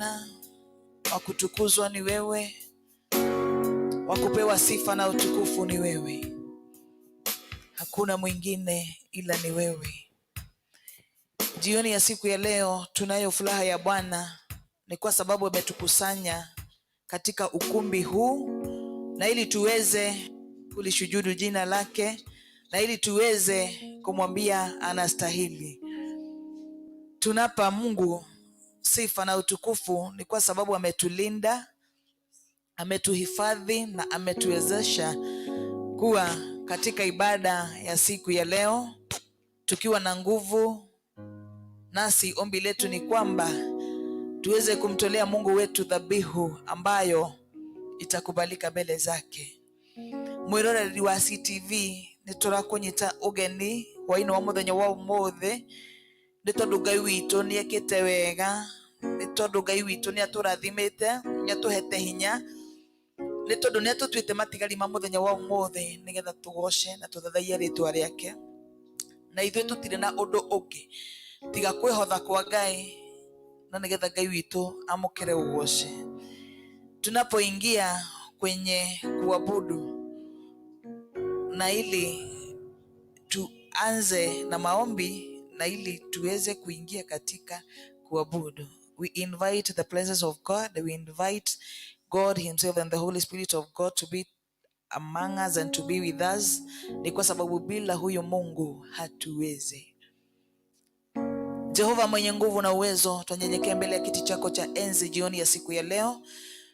Bwana, wa kutukuzwa ni wewe, wa kupewa sifa na utukufu ni wewe. Hakuna mwingine ila ni wewe. Jioni ya siku ya leo tunayo furaha ya Bwana, ni kwa sababu ametukusanya katika ukumbi huu, na ili tuweze kulishujudu jina lake, na ili tuweze kumwambia anastahili. Tunapa Mungu sifa na utukufu ni kwa sababu ametulinda, ametuhifadhi na ametuwezesha kuwa katika ibada ya siku ya leo tukiwa na nguvu. Nasi ombi letu ni kwamba tuweze kumtolea Mungu wetu dhabihu ambayo itakubalika mbele zake. Mwiroreri wa CTV niturakunyita ugeni waino wa muthenya wa umuthi, ni tondu Ngai witu ni ekite wega, ni tondu Ngai witu ni aturathimite, ni atuhete hinya, ni tondu ni atutuite matigari ma muthenya wa umuthi nigetha tugoce na tuthathaie ritwa riake. Na ithuĩ tutire na undu ungi tiga kwihotha kwa Ngai, na nigetha Ngai witu amukire ugoce. Tunapoingia kwenye kuabudu, na ili tuanze na maombi, na ili tuweze kuingia katika kuabudu, we invite the presence of God, we invite God himself and the Holy Spirit of God to be among us and to be with us. Ni kwa sababu bila huyo Mungu hatuwezi. Jehova mwenye nguvu na uwezo, tunyenyekea mbele ya kiti chako cha enzi jioni ya siku ya leo,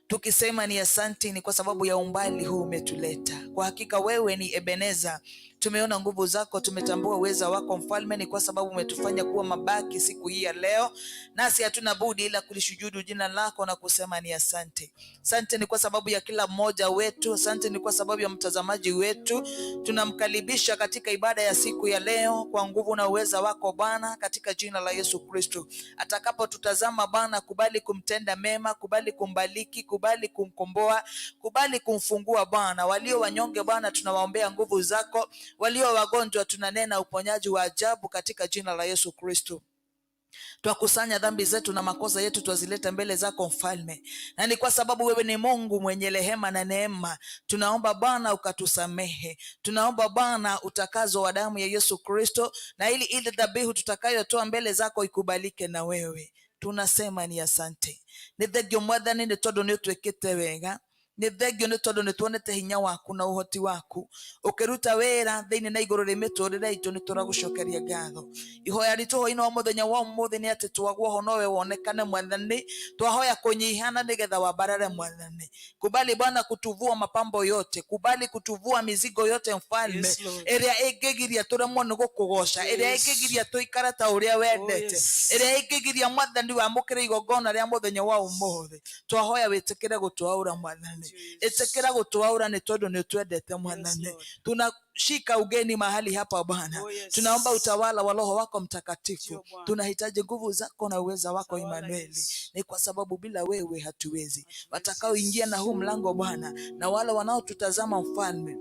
tukisema ni asante, ni kwa sababu ya umbali huu umetuleta. Kwa hakika wewe ni Ebeneza. Tumeona nguvu zako, tumetambua uweza wako Mfalme, ni kwa sababu umetufanya kuwa mabaki siku hii ya leo, nasi hatuna budi ila kulishujudu jina lako na kusema ni asante. Asante ni kwa sababu ya kila mmoja wetu, asante ni kwa sababu ya mtazamaji wetu. Tunamkaribisha katika ibada ya siku ya leo kwa nguvu na uweza wako Bwana, katika jina la Yesu Kristo. Atakapo tutazama Bwana, kubali kumtenda mema, kubali kumbariki, kubali kumkomboa, kubali kumfungua Bwana. Walio wanyonge Bwana tunawaombea nguvu zako, walio wagonjwa tunanena uponyaji wa ajabu katika jina la Yesu Kristo. Twakusanya dhambi zetu na makosa yetu, twazileta mbele zako Mfalme, na ni kwa sababu wewe ni Mungu mwenye rehema na neema. Tunaomba Bwana ukatusamehe, tunaomba Bwana utakazo wa damu ya Yesu Kristo, na ili ile dhabihu tutakayotoa mbele zako ikubalike na wewe. Tunasema ni asante. Ni thengio Mwathani, ni tondu ni utwikite wega, ni thengio ni tondu ni tuonete hinya waku na uhoti waku ukiruta wira thiini na iguru ri miturire itu. Ni turagucokeria ngatho. Ihoya ritu hoina wa muthenya wa umuthi ni ati twaguo nowe wonekane Mwathani, twahoya kunyihana nigetha wabarare Mwathani. Kubali Bwana kutuvua mapambo yote, kubali kutuvua mizigo yote Mfalme, iria ingigiria turemwo ni gukugoca, iria ingigiria tuikara ta uria wendete, iria ingigiria Mwathani wamukire igongona ria muthenya wa umuthi. Twahoya witikire gutwaura Mwathani, itikira gutwaura ni tondu ni twendete Mwathani. Tunashika ugeni mahali hapa Bwana. Tunaomba utawala wa Roho wako Mtakatifu. Tunahitaji nguvu zako na uweza wako Emmanueli, ni kwa sababu bila wewe hatuwezi. Watakaoingia na huu mlango Bwana, na wale wanaotutazama Mfalme,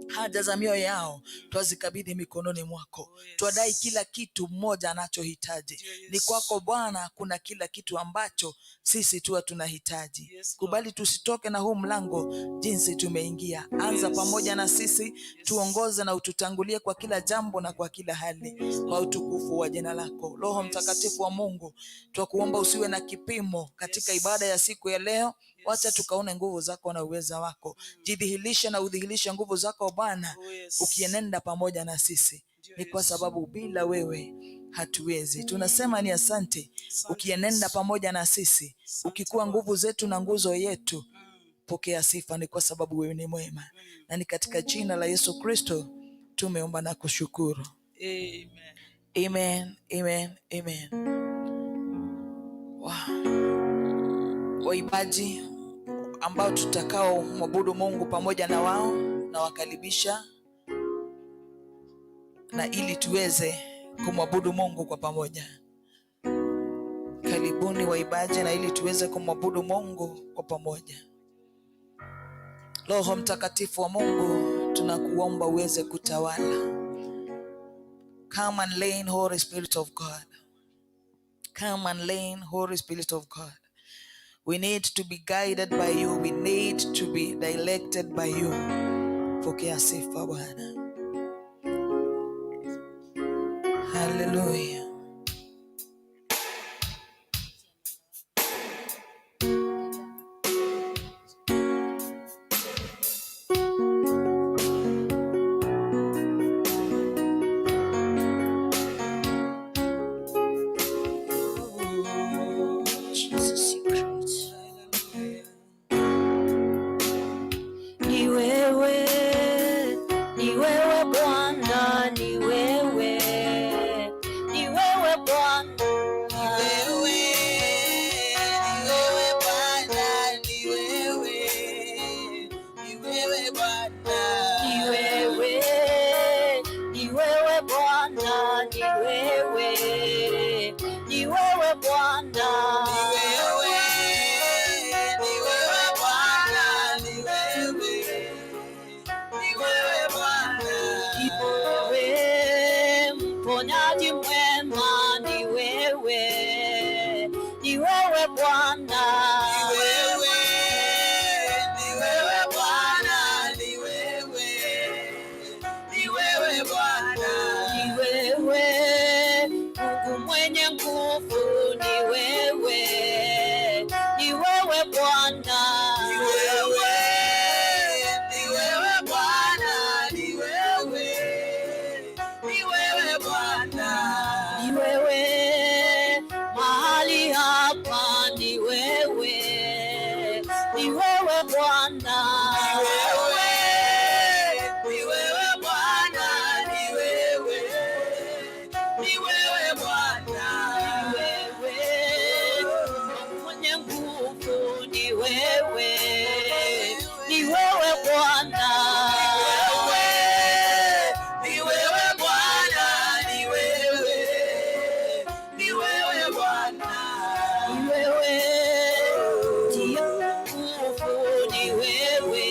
haja za mioyo yao twazikabidhi mikononi mwako. Twadai kila kitu mmoja anachohitaji. Ni kwako Bwana kuna kila kitu ambacho sisi tu tunahitaji. Kubali tusitoke na huu mlango jinsi tumeingia. Anza pamoja na sisi, tuongoze na ututangulie kwa kila jambo na kwa kila hali, kwa utukufu wa jina lako. Roho Mtakatifu wa Mungu, twakuomba usiwe na kipimo katika ibada ya siku ya leo. Wacha tukaone nguvu zako na uweza wako. Jidhihirisha na udhihirishe nguvu zako Bwana, ukienenda pamoja na sisi. Ni kwa sababu bila wewe hatuwezi. Tunasema ni asante, ukienenda pamoja na sisi, ukikuwa nguvu zetu na nguzo yetu. Pokea sifa, ni kwa sababu wewe ni mwema, na ni katika jina la Yesu Kristo tumeomba na kushukuru. Amen. Amen. Amen. Amen. Wow. Waibaji ambao tutakao mwabudu Mungu pamoja na wao, na wakaribisha na ili tuweze kumwabudu Mungu kwa pamoja. Karibuni waibaji, na ili tuweze kumwabudu Mungu kwa pamoja. Roho Mtakatifu wa Mungu, tunakuomba uweze kutawala. Come and reign, Holy Spirit of God. Come and reign, Holy Spirit of God. We need to be guided by you. We need to be directed by you. Pokea sifa Bwana. Hallelujah. Mponyaji mwema ni wewe, ni wewe Bwana, ni wewe, ni wewe Bwana, ni wewe, ni wewe Bwana, ni wewe Mungu mwenye nguvu, ni wewe, ni wewe Bwana, ni wewe, ni wewe Bwana, ni wewe, ni wewe Bwana, ni wewe mahali hapa, ni wewe, ni wewe Bwana, ni wewe, ni wewe Bwana, ni wewe, ni wewe Bwana, ni wewe mwenye nguvu, ni wewe, ni wewe Bwana, ni wewe Bwana, ni wewe, ni wewe Bwana, ni wewe nguvu, ni wewe,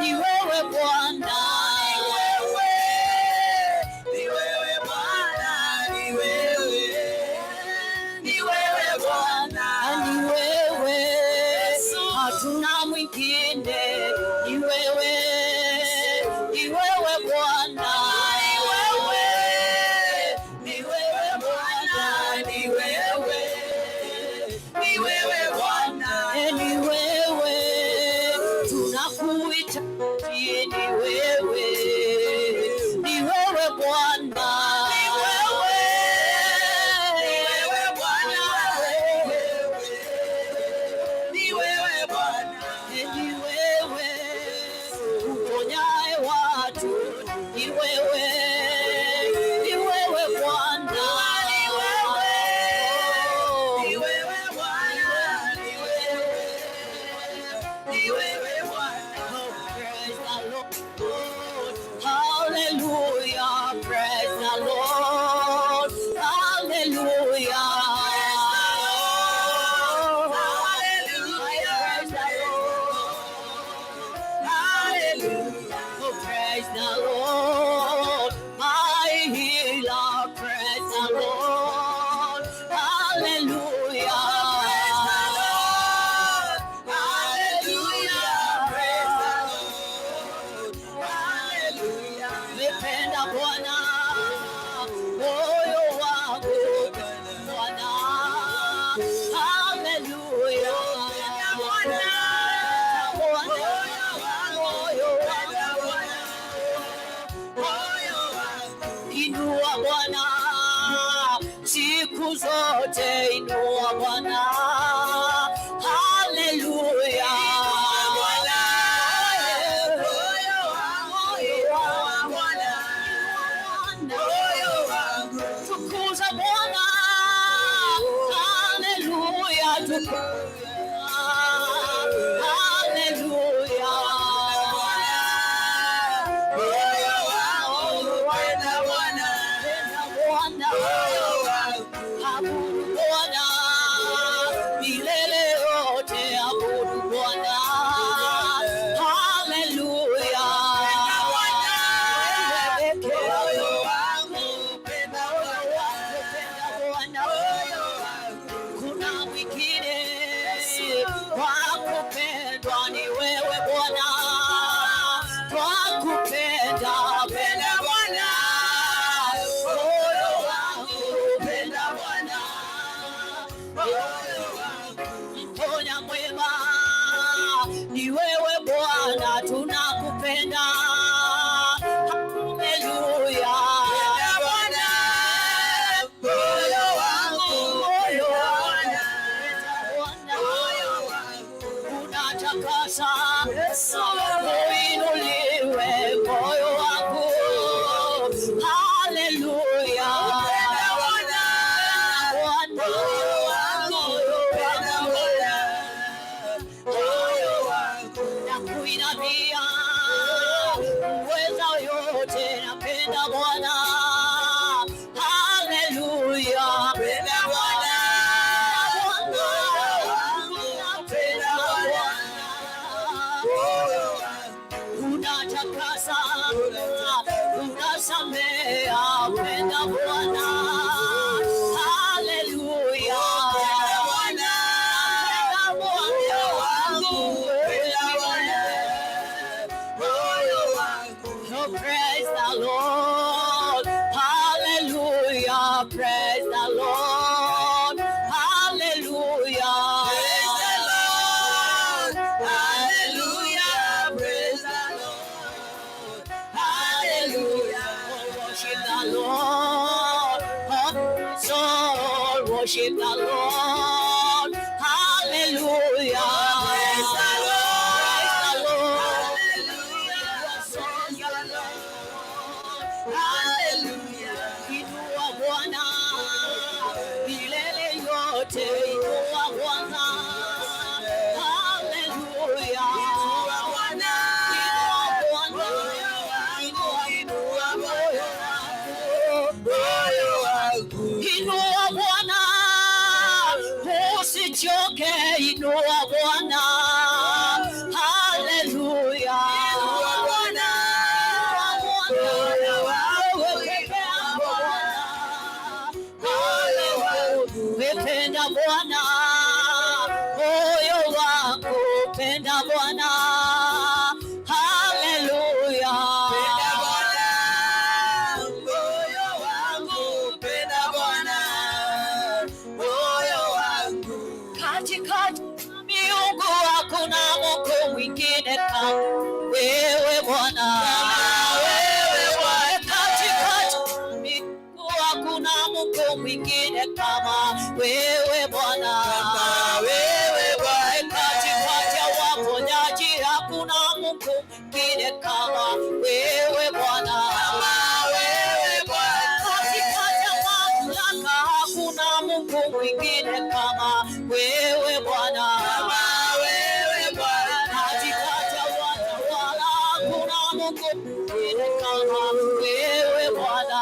ni wewe Bwana, ni wewe Bwana, ni wewe, ni wewe Bwana, ni wewe, hatuna mwingine, ni wewe, ni wewe Bwana, ni wewe, ni wewe Bwana, ni wewe, ni wewe Bwana, ni wewe, tunakuhitaji, ni wewe, ni wewe Bwana, ni wewe, ni wewe Bwana, ni wewe Bwana, ni wewe uponyaye watu, ni wewe, ni wewe Bwana, ni wewe, ni wewe Bwana, ni wewe, ni wewe Bwana. Praise the Lord, hallelujah, praise the Lord, hallelujah, praise the Lord, my healer, praise the Lord, hallelujah, praise the Lord, hallelujah, praise the Lord, hallelujah. Nipenda Bwana, moyo wangu Bwana, hallelujah, Bwana, inua Bwana siku zote, inua Bwana, haleluya, Bwana, moyo wangu, tukuza Bwana, haleluya, haleluya, abudu Bwana milele yote, abudu Bwana, haleluya, moyo wangu penda Bwana, kuna mwingine Wakupendwa ni wewe Bwana, wakupenda penda Bwana, moyo wangu penda Bwana, moyo wangu mponya mwema ni wewe Bwana, tunakupenda. Haleluya, penda Bwana, moyo wangu moyo Bwana, moyo wangu unatakasa, uinuliwe moyo wangu. Haleluya, penda Bwana, moyo wangu penda Bwana, moyo wangu nakuinamia, uweza yote napenda Bwana. Haleluya, penda Bwana, moyo wangu napenda Bwana, moyo wangu unatakasa, unasamea, penda Bwana. Haleluya, penda Bwana, moyo wangu penda Bwana, moyo wangu. Oh, praise the Lord, hallelujah, praise the Lord, hallelujah, praise the Lord, hallelujah, praise the Lord, hallelujah. Oh, worship the Lord, oh soul, worship the Lord, hallelujah, praise the Lord, hallelujah, praise the Lord, hallelujah. Inua Bwana milele yote, inua Bwana, hallelujah, inua Bwana, inua moyo wangu, inua Bwana, usichoke, inua Bwana, haleluya, inua Bwana, penda Bwana, moyo wangu penda Bwana, haleluya, penda Bwana, moyo wangu penda Bwana, moyo wangu. Katikati miungu hakuna Mungu mwingine kama wewe Bwana, katikati miungu hakuna Mungu mwingine kama wewe Bwana, katikati ya waponyaji hakuna Mungu mwingine kama wewe Bwana, katikati ya mamlaka hakuna Mungu mwingine kama wewe Bwana, katikati ya watawala hakuna Mungu mwingine kama wewe Bwana.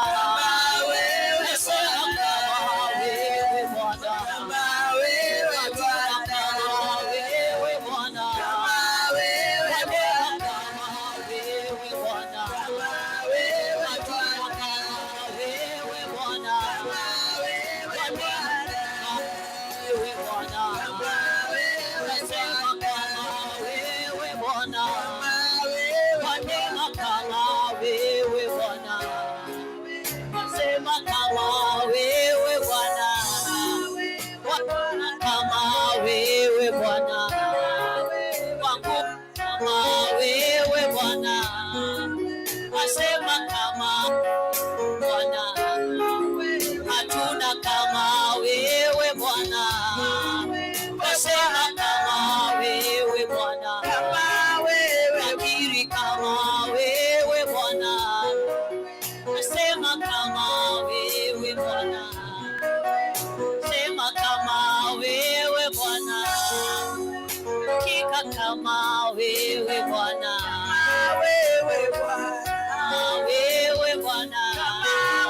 Kama wewe Bwana, wewe Bwana, wewe Bwana,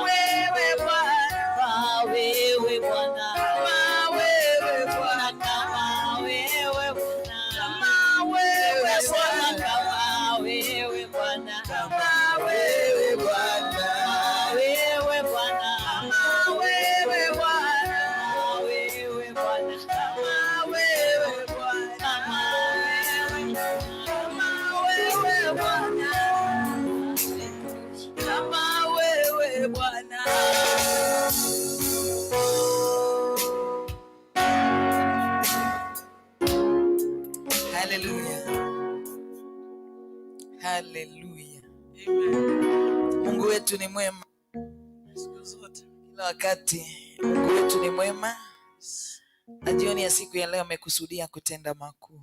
wewe Bwana, wewe Bwana, wewe Bwana, kama wewe Bwana, wewe Bwana, kama wewe Bwana, wewe Bwana, wewe Bwana, wewe Bwana, wewe Bwana, wewe Bwana. Haleluya. Haleluya. Amen. Mungu wetu ni mwema siku zote, kila wakati. Mungu wetu ni mwema, na jioni ya siku ya leo amekusudia kutenda makuu,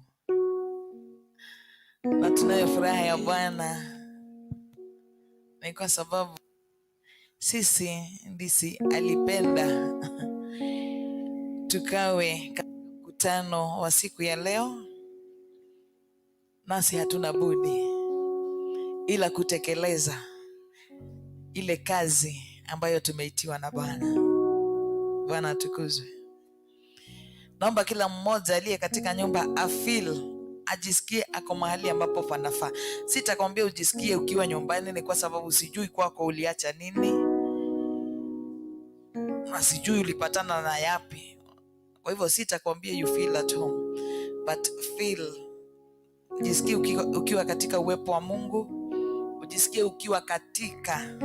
na tunayo furaha ya Bwana ni kwa sababu sisi ndisi alipenda tukawe katika mkutano wa siku ya leo, nasi hatuna budi ila kutekeleza ile kazi ambayo tumeitiwa na Bwana. Bwana atukuzwe. Naomba kila mmoja aliye katika nyumba ajisikie ako mahali ambapo panafaa. Sitakwambia ujisikie ukiwa nyumbani, ni kwa sababu sijui kwako uliacha nini na sijui ulipatana na yapi. Kwa hivyo sitakwambia you feel at home, but ujisikie ukiwa katika uwepo wa Mungu, ujisikie ukiwa katika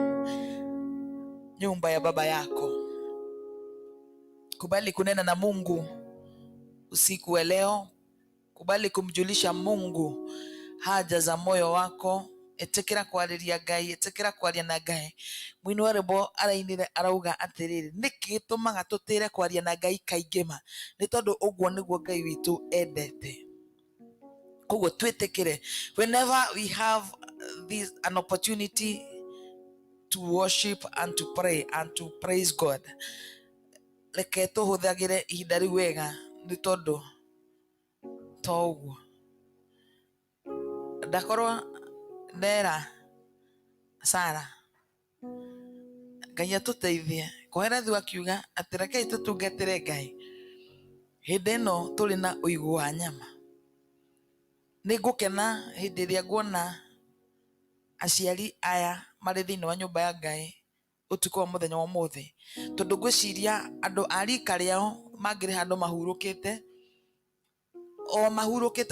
nyumba ya baba yako. Kubali kunena na Mungu usiku wa leo. Kubali kumjulisha Mungu haja za moyo wako. Etekera kwariria Ngai, etekera kwaria na Ngai. Mwini wa rwimbo arainire arauga atiriri, niki gitumaga tutire kwaria na Ngai kaingima? Ni tondu uguo niguo Ngai witu endete. Koguo twitikire, whenever we have an opportunity to worship and to pray and to praise God, reke tuhuthagire ihinda riu wega, ni tondu to uguo ndakorwo ndera Sara Ngai atuteithie koherethu akiuga ati rekei tutungatire Ngai hindi ino turi na uigu wa nyama. Ni ngukena hindi iria nguona aciari aya mari thiini wa nyumba ya Ngai utuko wa muthenya wa muthi, tondu ngwiciria andu a rika riao mangiri handu mahurukite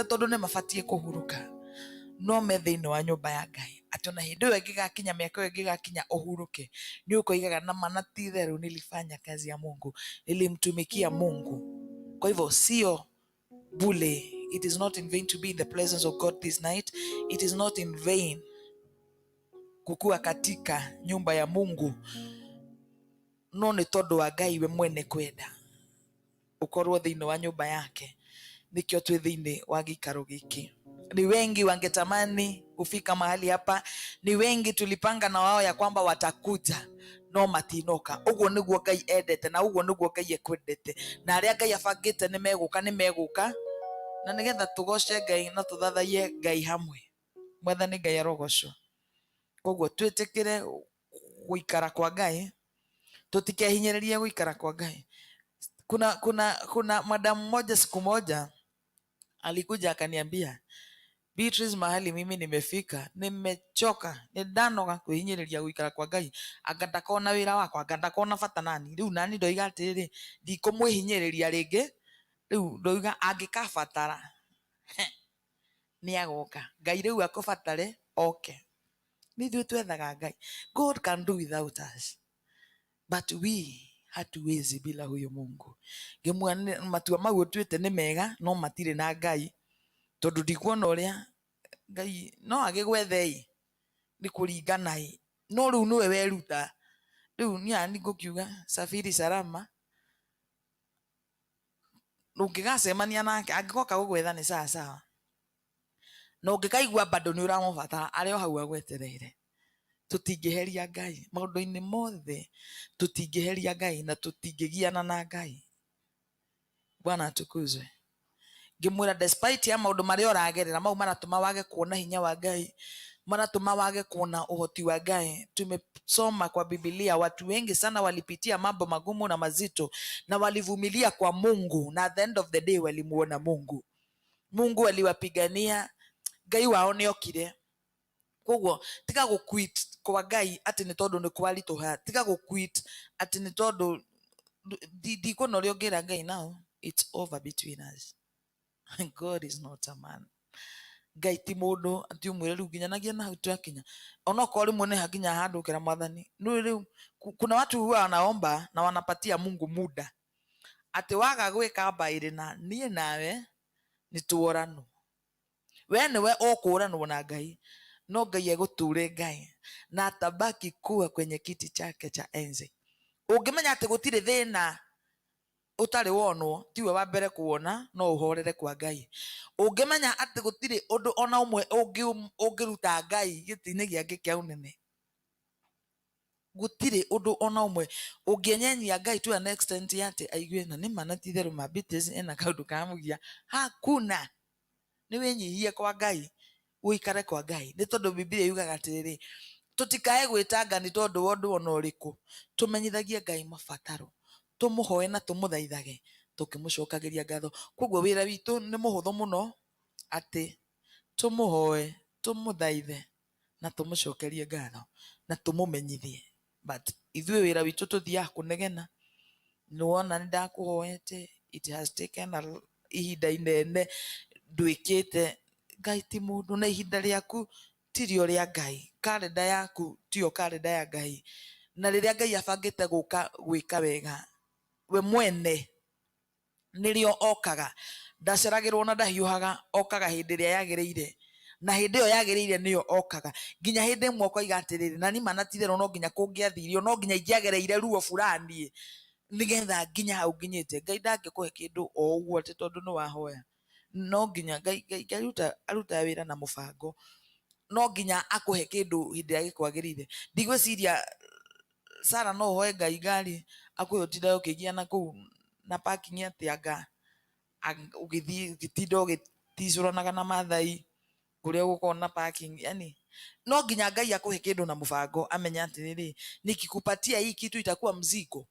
tondu ni mabatie kuhuruka, no me thiini wa nyumba ya Ngai. Ati ona hindi iyo ingigakinya, miaka iyo ingigakinya uhuruke, ni ukoigaga na maana ti theru nilifanya kazi ya Mungu, nilimtumikia Mungu. Kwa hivyo sio bule. It is not in vain to be in the presence of God this night. It is not in vain kukua katika nyumba ya Mungu, no ni tondu wa Ngai we mwene kwenda ukorwo thiini wa nyumba yake, nikio twi thiini wa gikaro giki. Ni wengi wangetamani kufika mahali hapa, ni wengi tulipanga na wao ya kwamba watakuja, no matinoka. Uguo niguo Ngai endete, na uguo niguo Ngai ekwendete, na aria Ngai abangite ni meguka, na nigetha tugoce Ngai na tuthathaie Ngai hamwe. Mwathani Ngai arogocwo. Koguo twitikire guikara kwa Ngai, tutikehinyiririe guikara kwa Ngai. Kuna madam mmoja siku moja alikuja akaniambia, Beatrice, mahali mimi nimefika, nimechoka, nindanoga kwihinyiriria guikara kwa Ngai, anga ndakona wira wakwa, anga ndakona bata nani. Riu nani ndoiga atiri, ndikumwihinyiriria ringi. Riu ndoiga angikabatara ni agoka. Ngai riu akubatare oke. Nithuĩ twethaga Ngai. God can do without us, but we hatuwezi bila huyo Mungu. Ngimwana matua mau utuite ni mega, no matire na Ngai, tondu ndikuona uria Ngai no agigwethei ni kuringana no riu niwe weruta. Riu ni ngukiuga safiri salama, ungigacemania nake angigoka gugwetha ni sawa, no ngikaigua bado ni uramubatara ario hau agwetereire. Tutingiheria Ngai maundu-ini mothe, tutingiheria Ngai na tutingigiana na Ngai. Bwana atukuzwe. Ngimwira despite ya maundu maria uragerera, mau maratuma wage kuona hinya wa Ngai, maratuma wage kuona uhoti wa Ngai. Tumesoma kwa Biblia watu wengi sana walipitia mambo magumu na mazito, na walivumilia kwa Mungu, na at the end of the day walimuona Mungu. Mungu aliwapigania, Ngai wao niokire. Koguo tiga guquit kwa Ngai ati ni tondu ni kwarituha, tiga guquit ati ni tondu ndikuona uria ungira Ngai. Now it's over between us. God is not a man. Ngai ti mundu ati umwire riu nginyanagia na hau twakinya. Ona kwa rimwe ni hakinya handu kira Mwathani. Riu kuna watu huwa wanaomba na wanapatia Mungu muda, ati waga gwika bairi na nie nawe ni tuorano. we niwe ũkũranwo na Ngai, no Ngai egũtũre Ngai na atabaki kuwa kwenye kiti chake cha enzi. Ũngĩmenya atĩ gũtirĩ thĩna ũtarĩ wonwo, tiwe wa mbere kuona, no ũhorere kwa Ngai. Ũngĩmenya atĩ gũtirĩ ũndũ ona ũmwe ũngĩruta Ngai gĩtĩ-inĩ gĩake kĩa ũnene, gũtirĩ ũndũ ona ũmwe ũngĩenyenyia Ngai to an extent atĩ aigue na nĩma na ti-itherũ Mabitĩci ena kaũndũ kamũgia. Hakuna. Nĩ wĩnyihie kwa Ngai, ũikare kwa Ngai, nĩ tondũ Biblia yugaga atĩrĩrĩ, tũtikae gwĩtanga nĩ tondũ wa ũndũ ona ũrĩkũ, tũmenyithagie Ngai mabataro, tũmũhoe na tũmũthaithage tũkĩmũcokagĩria ngatho. Koguo wĩra witũ nĩ mũhũthũ mũno, atĩ tũmũhoe, tũmũthaithe na tũmũcokerie ngatho na tũmũmenyithie. But ithuĩ wĩra witũ tũthiaga kũnegena, nĩwona nĩ ndakũhoete, it has taken ihinda inene ndwĩkĩte. Ngai ti mũndũ, na ihinda rĩaku tirio rĩa Ngai, kalenda yaku tiyo kalenda ya Ngai. Na rĩrĩa Ngai abangĩte gũka gwĩka wega, we mwene nĩrĩo okaga, ndaceragĩrwo na ndahiũhaga, okaga hĩndĩ ĩrĩa yagĩrĩire, na hĩndĩ ĩyo yagĩrĩire nĩyo okaga. Nginya hĩndĩ ĩmwe ũkoiga atĩrĩrĩ, na nĩma na ti-itherũ no nginya kũngĩathirio, no nginya ingĩagereire ruo fulani nĩgetha nginya hau nginyĩte. Ngai ndangĩkũhe kĩndũ o ũguo atĩ tondũ nĩ wahoya. No nginya Ngai arutaga wĩra na mũbango, no nginya akũhe kĩndũ hĩndĩ ĩrĩa gĩkwagĩrĩire. Ndigwĩciria Sarah no ũhoe Ngai ngari akũhe ũtinda ũkĩgia na kũu na parking atĩ anga ũgĩtinda ũgĩticũranaga na Maathai kũrĩa gũkorwo na parking. Yani no nginya Ngai akũhe kĩndũ na mũbango, amenya atĩrĩrĩ, nikikupatia hii kitu itakuwa mzigo.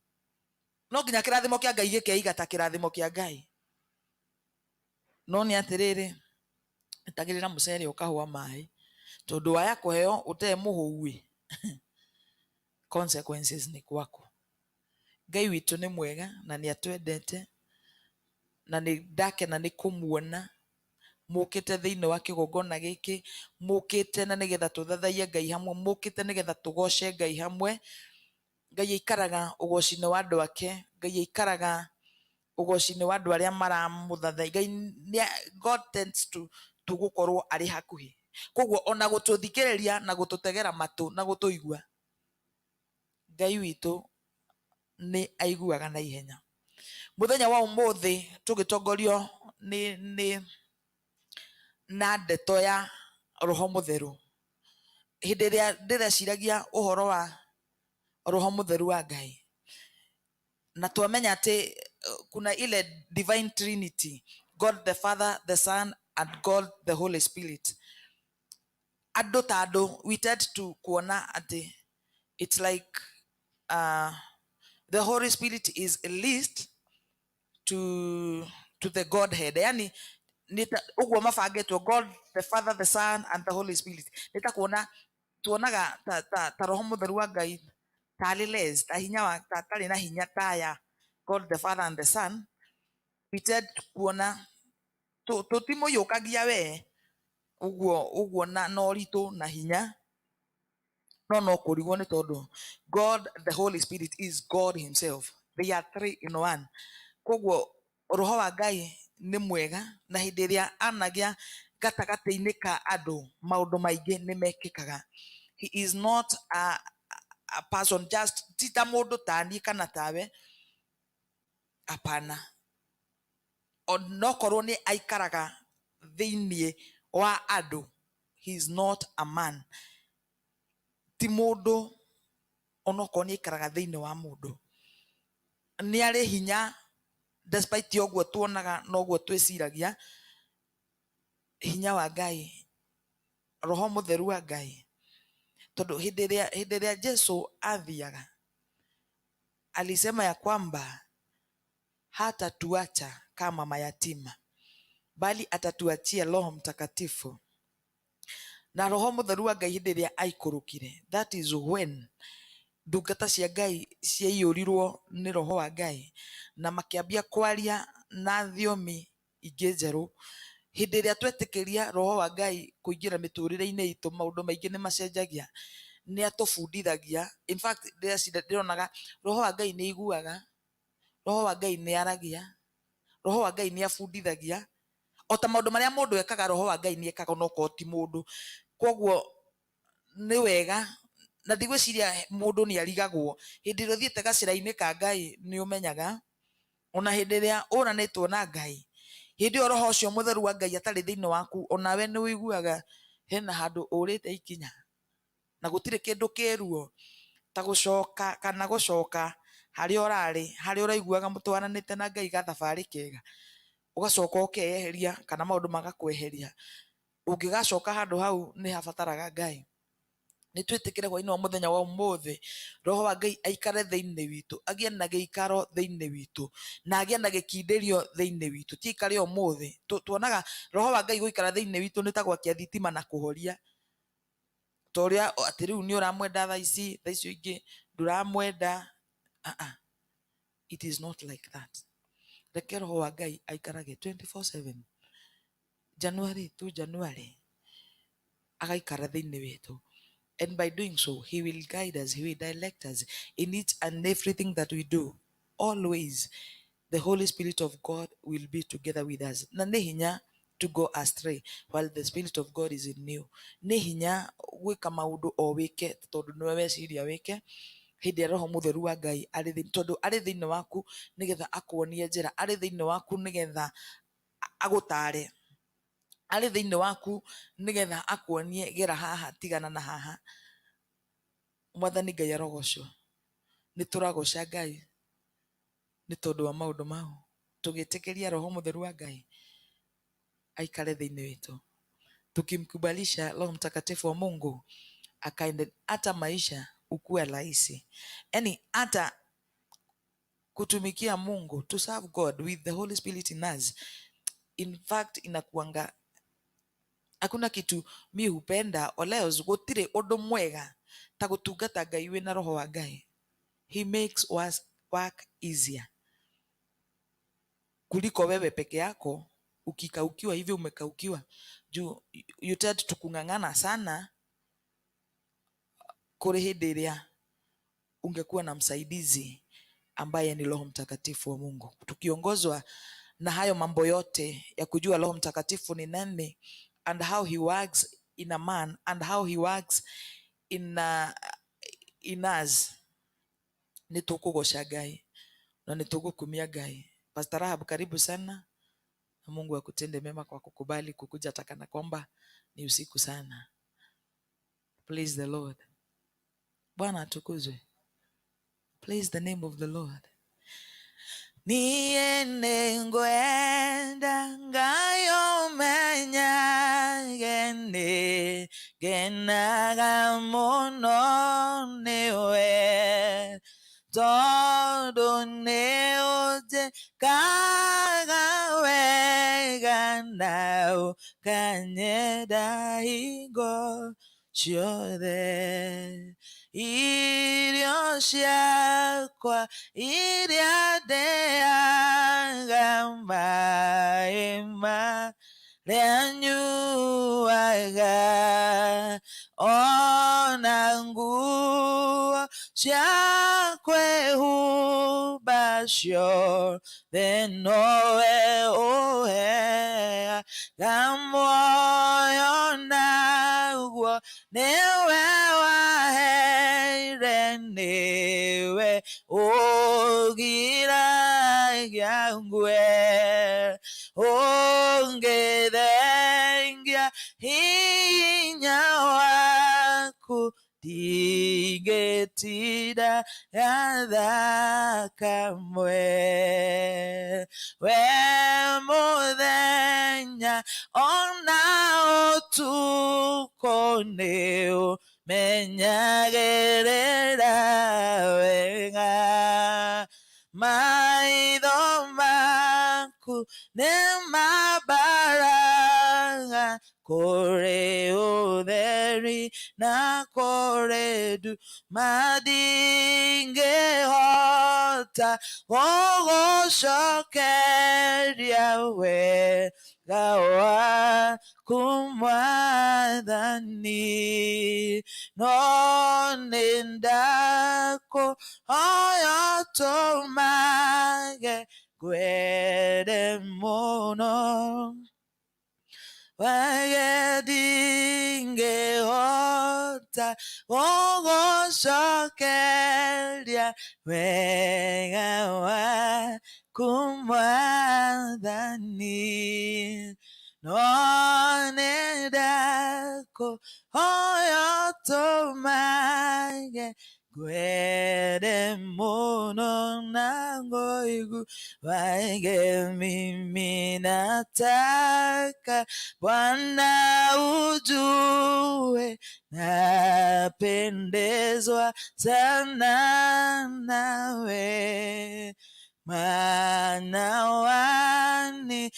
No nginya kĩrathimo kĩa Ngai gĩkeiga ta kĩrathimo kĩa Ngai. No nĩ atĩrĩrĩ, etagĩrĩra mũcere ũkahũa maĩ, tondũ waya kũheo ũtarĩ mũhũu consequences nĩ kwaku. Ngai witũ nĩ mwega na nĩ atwendete, na nĩ ndakena nĩ kũmuona mũkĩte thĩinĩ wa kĩgongona gĩkĩ, mũkĩte na nĩgetha tũthathaie Ngai hamwe, mũkĩte nĩgetha tũgoce Ngai hamwe. Ngai aikaraga ũgoci-inĩ wa andũ ake, Ngai aikaraga ũgoci-inĩ wa andũ arĩa maramũthathai. Ngai, God tends to gũkorwo arĩ hakuhĩ, koguo ona gũtũthikĩrĩria na gũtũtegera matũ na gũtũigua, Ngai witũ nĩ aiguaga na ihenya. Mũthenya wa ũmũthĩ tũgĩtongorio na ndeto ya Roho Mũtheru, hĩndĩ ĩrĩa ndĩreciragia ũhoro wa Roho Mũtheru wa Ngai, na twamenya atĩ kuna ile divine trinity, God the Father, the Son and God the Holy Spirit. Andũ ta andũ we tend to kuona atĩ it's like the Holy Spirit is least to the Godhead. Yani ũguo mabangĩtwo, God the Father, the Son and the Holy Spirit. Nĩta kuona tuonaga ta Roho Mũtheru wa Ngai tarĩ less, ta hinya wa tarĩ na hinya ta ya God the Father and the Son. We tend kuona tũtimũiyũkagia we ũguo na ũritũ na hinya, no kũrigwo nĩ tondũ God the Holy Spirit is God himself. They are three in one. Koguo Roho wa Ngai nĩ mwega, na hĩndĩ ĩrĩa anagĩa gatagatĩ-inĩ ka andũ maũndũ maingĩ nĩ mekĩkaga. He is not a person just, ti ta mũndũ taniĩ kana tawe, apana. Onokorwo nĩ aikaraga thĩinĩ wa andũ, he is not a man. Ti mũndũ onokorwo nĩ aikaraga thĩinĩ wa mũndũ. Nĩ arĩ hinya, despite ũguo tuonaga noguo twĩciragia, hinya wa Ngai, Roho Mũtheru wa Ngai. Tondũ hĩndĩ ĩrĩa Jesu athiaga, alisema ya kwamba hatatuacha kama mayatima, bali atatuachia Roho Mtakatifu. Na Roho Mũtheru wa Ngai hĩndĩ ĩrĩa aikũrũkire, that is when ndungata cia Ngai ciaiyũrirwo nĩ Roho wa Ngai na makĩambia kwaria na thiomi ingĩ njerũ. Hĩndĩ ĩrĩa twetĩkĩria Roho wa Ngai kũingĩra mĩtũrĩre-inĩ itũ, maũndũ maingĩ nĩ macenjagia, nĩ atũbundithagia. In fact, ndĩronaga Roho wa Ngai nĩ aiguaga, Roho wa Ngai nĩ aragia, Roho wa Ngai nĩ abundithagia, ota maundu maria mundu ekaga roho wa Ngai ni ekaga no ko ti mundu koguo ni wega na ndigwiciria mundu ni arigagwo hindi ro thiete gacira-ini ka Ngai ni umenyaga ona hindi ria uranitwo na Ngai hindi o roho ucio mutheru wa Ngai atari thiini waku onawe ni wiguaga hena handu urite ikinya na gutire kindu kiruo ta gucoka kana gucoka hari uraiguaga mutwaranite na Ngai ga thabari kega ugacoka ukeyeheria kana maundu magakweheria ungigacoka handu hau ni habataraga Ngai ni twitikire kwa ino muthenya wa umuthi roho wa Ngai aikare thiini witu agie na giikaro thiini witu na agie na gikindirio thiini witu ti ikare umuthi tuonaga roho wa Ngai guikara thiini witu ni ta gwakia thitima na kuhoria toria ati riu ni uramwenda thaa icio ingi nduramwenda it is not like that. Reke roho wa Ngai aikarage 24/7 January to January agaikara thiini witu, and by doing so he will guide us, he will direct us in each and everything that we do. Always the Holy Spirit of God will be together with us. Na nĩ hinya to go astray while the Spirit of God is in you. Nĩ hinya gwĩka maũndũ o wĩke tondũ nĩwe weciria wĩke hindi ya roho mutheru wa Ngai tondu ari thiini waku nigetha akuonie njira, ari thiini waku nigetha agutare, ari thiini waku nigetha akuonie gera haha tigana na haha. Mwathani Ngai arogoco ni turagoca Ngai ni tondu wa maundu mau tugitikiria roho mutheru wa Ngai aikare thiini witu, tukimkubalisha Roho Mtakatifu wa Mungu akaende hata maisha ukuwe rahisi. Yani hata kutumikia Mungu, to serve God with the Holy Spirit in us, in fact inakuanga hakuna kitu mi hupenda oleos gutire undu mwega ta gutungata Ngai wina roho wa Ngai. He makes us work easier kuliko wewe peke yako ukikaukiwa hivi umekaukiwa juu you tend to kung'ang'ana sana kuri hindi iria ungekuwa na msaidizi ambaye ni Roho Mtakatifu wa Mungu. Tukiongozwa na hayo mambo yote ya kujua Roho Mtakatifu ni nani and how he works in a man and how he works in us, ni tukugoca Ngai na ni tugukumia Ngai. Pastor Rahab, karibu sana na Mungu akutende mema kwa kukubali kukuja takana kwamba ni usiku sana. Praise the Lord. Bwana atukuzwe. Praise the name of the Lord. Niene ngwenda ngayo menya gene genaga mono newe todo neoje kaga wega nao kanyeda higo ciothe irio ciakwa iria ndeaga maĩ marĩa nyuaga ona nguo cia kwĩhumba ciothe nowe ũheaga muoyo naguo niwe waheire niwe ũgiragia ngue ũngĩthengia hinya waku ndingĩtinda gathakamwe we mũthenya ona ũtukũ nĩũmenyagĩrĩra wega maitho maku nĩmambaraga kũrĩ ũtheri na kũrĩ nduma ndingĩhota gũgũcokeria wega waku Mwathani no nĩndakũhoya ũtũmage ngwende mũno wagedingehota ogoshokeria wega wa kumwathani none dako oyotomage gwede muno nangoigu waige mimi nataka Bwana ujue napendezwa sana nawe maana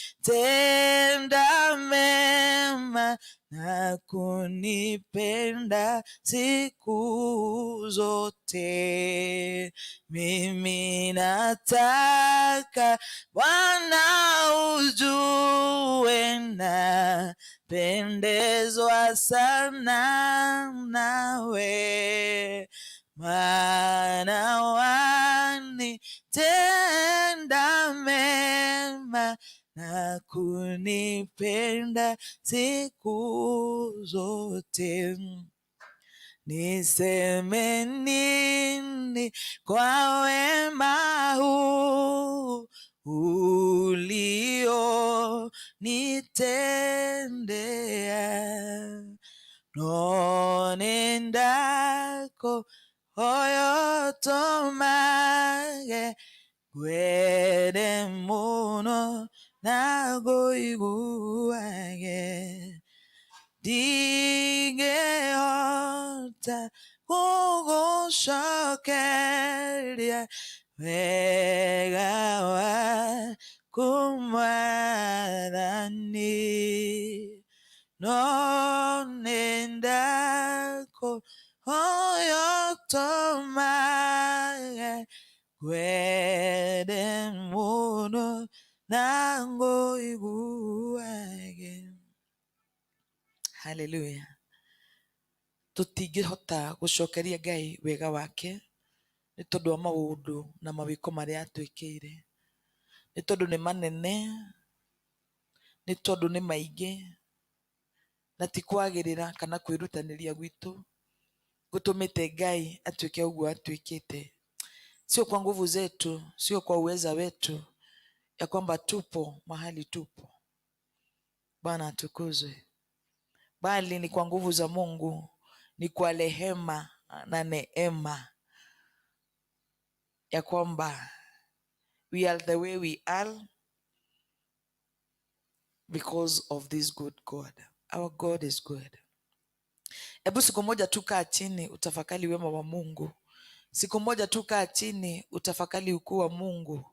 wanitenda mema na kunipenda siku zote. Mimi nataka Bwana ujue napendezwa sana nawe maana wanitenda mema na kunipenda siku zote. Niseme nini kwa wema huu ulionitendea? None ndako oyotomage gwede muno nagoiguage ndingehota gũgũcokeria wega wa kumwathani no nendako oyotomage gwede muno nangoiguage. Haleluya. Tutingĩhota gũcokeria Ngai wega wake nĩ tondũ wa maũndũ na mawĩko marĩa atwĩkĩire, nĩ tondũ nĩ manene, nĩ tondũ nĩ maingĩ, na ti kwagĩrĩra kana kwĩrutanĩria gwitũ gũtũmĩte Ngai atwĩke ũguo atwĩkĩte. Sio kwa nguvu zetu, sio kwa uweza wetu ya kwamba tupo mahali tupo, Bwana atukuzwe, bali ni kwa nguvu za Mungu, ni kwa rehema na neema ya kwamba we are the way we are because of this good God. Our God is good. Hebu siku moja tu kaa chini utafakari wema wa Mungu. Siku moja tu kaa chini utafakari ukuu wa Mungu.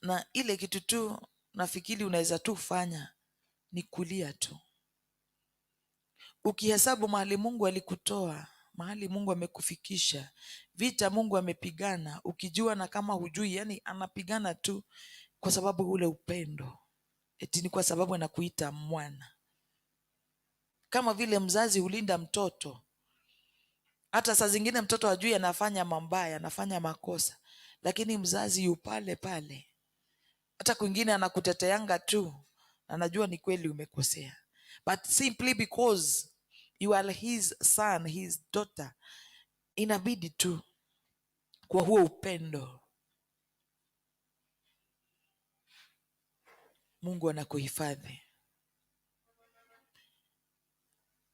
Na ile kitu tu nafikiri unaweza tu fanya ni kulia tu, ukihesabu mahali Mungu alikutoa, mahali Mungu amekufikisha, vita Mungu amepigana, ukijua na kama hujui, yani anapigana tu kwa sababu ule upendo. Eti ni kwa sababu anakuita mwana. Kama vile mzazi hulinda mtoto, hata saa zingine mtoto hajui anafanya mabaya, anafanya makosa, lakini mzazi yu pale pale. Hata kwingine anakuteteanga tu, anajua ni kweli umekosea, but simply because you are his son, his daughter, inabidi tu kwa huo upendo Mungu anakuhifadhi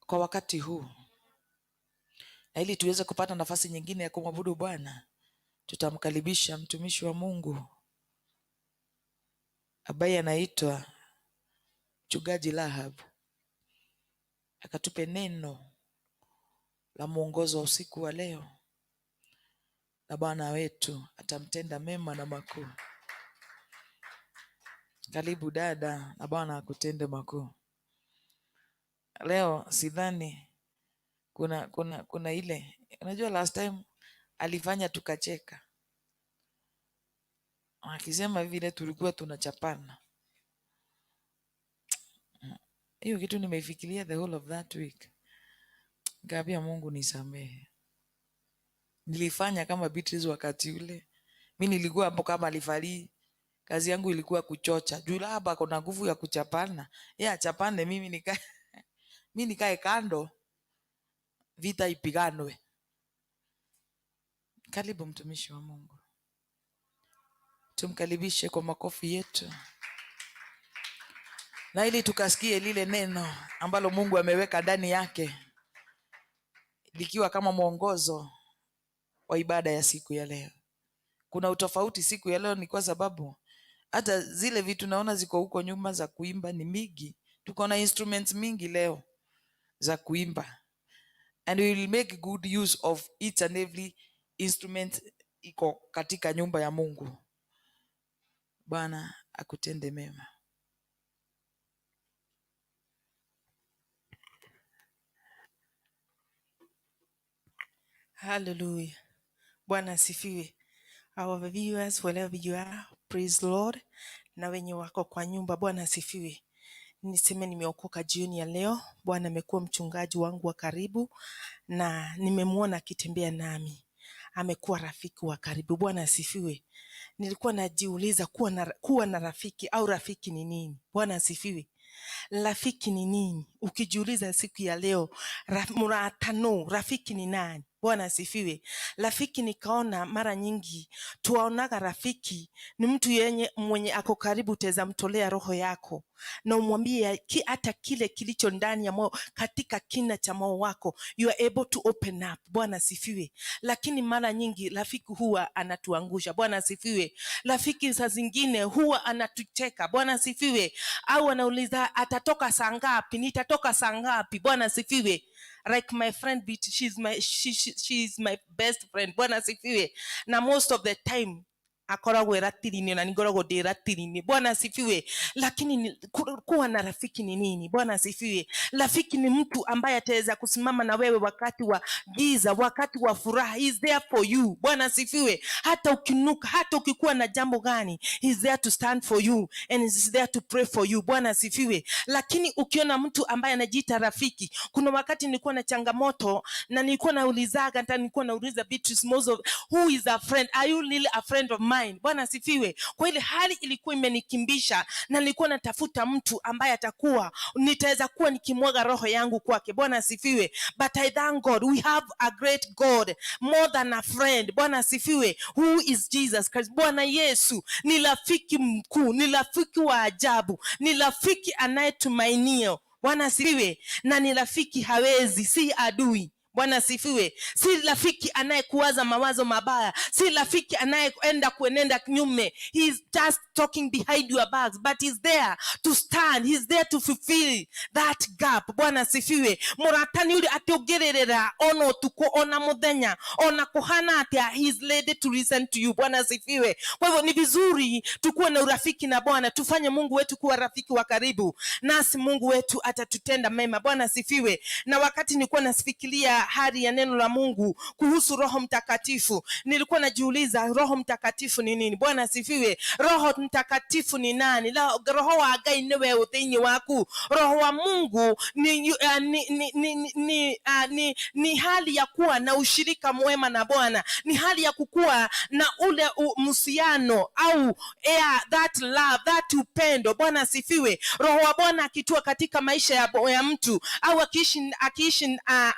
kwa wakati huu. Na ili tuweze kupata nafasi nyingine ya kumwabudu Bwana, tutamkaribisha mtumishi wa Mungu ambaye anaitwa Mchungaji Rahab, akatupe neno la mwongozo wa usiku wa leo, na Bwana wetu atamtenda mema na makuu. Karibu dada, na Bwana akutende makuu. Leo sidhani kuna ile, unajua last time alifanya tukacheka, akisema vile tulikuwa tunachapana. Hiyo kitu nimeifikiria the whole of that week. Ngambia Mungu nisamehe. Nilifanya kama Beatrice wakati ule. Mimi nilikuwa hapo kama alifari Kazi yangu ilikuwa kuchocha. Juu hapa kuna nguvu ya kuchapana. Chapane mimi nikae kando, vita ipiganwe. Karibu mtumishi wa Mungu. Tumkaribishe kwa makofi yetu. Na ili tukasikie lile neno ambalo Mungu ameweka ndani yake, likiwa kama mwongozo wa ibada ya siku ya leo. Kuna utofauti siku ya leo ni kwa sababu hata zile vitu naona ziko huko nyuma za kuimba ni mingi. Tuko na instruments mingi leo za kuimba. And we will make good use of each and every instrument iko katika nyumba ya Mungu. Bwana akutende mema. Hallelujah. Bwana asifiwe. Our viewers, wherever you are, praise the Lord. Na wenye wako kwa nyumba, Bwana asifiwe. Niseme nimeokoka jioni ya leo. Bwana amekuwa mchungaji wangu wa karibu na nimemwona akitembea nami. Amekuwa rafiki wa karibu. Bwana asifiwe. Nilikuwa najiuliza kuwa na rafiki au rafiki ni nini? Bwana asifiwe. Rafiki ni nini? Ukijiuliza siku ya leo, rafiki ni nani? Bwana asifiwe. Rafiki nikaona mara nyingi tuwaonaga rafiki ni mtu mwenye ako karibu, teza mtolea roho yako na umwambie hata kile kilicho ndani ya moyo, katika kina cha moyo wako, you are able to open up. Bwana asifiwe. Lakini mara nyingi rafiki huwa anatuangusha. Bwana asifiwe. Rafiki saa zingine huwa anatucheka. Bwana asifiwe. Au anauliza atatoka saa ngapi, nitatoka saa ngapi. Bwana asifiwe. Like my friend, she's my best friend. Bwana asifiwe. Na most of the time akoragwo eratirini na ningoragwo ndiratirini. Bwana asifiwe. Lakini kuwa na rafiki ni nini? Bwana asifiwe. Rafiki ni mtu ambaye ataweza kusimama na wewe wakati wa giza, wakati wa furaha. He is there for you. Bwana asifiwe. Hata ukinuka, hata ukikuwa na jambo gani, he is there to stand for you and he is there to pray for you. Bwana asifiwe. Lakini ukiona mtu ambaye anajiita rafiki, kuna wakati nilikuwa na changamoto na nilikuwa naulizaga, hata nilikuwa nauliza Beatrice Mozo, who is a friend? Are you really a friend of mine? Bwana asifiwe. Kwa ile hali ilikuwa imenikimbisha na nilikuwa natafuta mtu ambaye atakuwa nitaweza kuwa nikimwaga roho yangu kwake. Bwana asifiwe. But I thank God we have a great God, more than a friend. Bwana asifiwe. Who is Jesus Christ. Bwana Yesu ni rafiki mkuu, ni rafiki wa ajabu, ni rafiki anayetumainio. Bwana asifiwe. Na ni rafiki hawezi, si adui. Bwana asifiwe. Si rafiki anayekuwaza mawazo mabaya, si rafiki anayeenda kuenenda kinyume. He is just talking behind your backs, but he's there to stand. He's there to fulfill that gap. Bwana asifiwe. Muratani yule atiogerera ono tuko ona muthenya ona kuhana atia, he is ready to listen to you. Bwana asifiwe. Kwa hivyo ni vizuri tukuwe na urafiki na Bwana, tufanye Mungu wetu kuwa rafiki wa karibu, nasi Mungu wetu atatutenda mema. Bwana asifiwe. Na wakati nilikuwa nasifikiria hali ya neno la Mungu kuhusu Roho Mtakatifu, nilikuwa najiuliza Roho Mtakatifu ni nini? Bwana asifiwe. Roho Mtakatifu ni nani? Roho wa Ngai niwe uthinyi waku. Roho wa Mungu ni hali ya kuwa na ushirika mwema na Bwana, ni hali ya kukua na ule mhusiano au that love, that upendo. Bwana asifiwe. Roho wa Bwana akitua katika maisha ya mtu au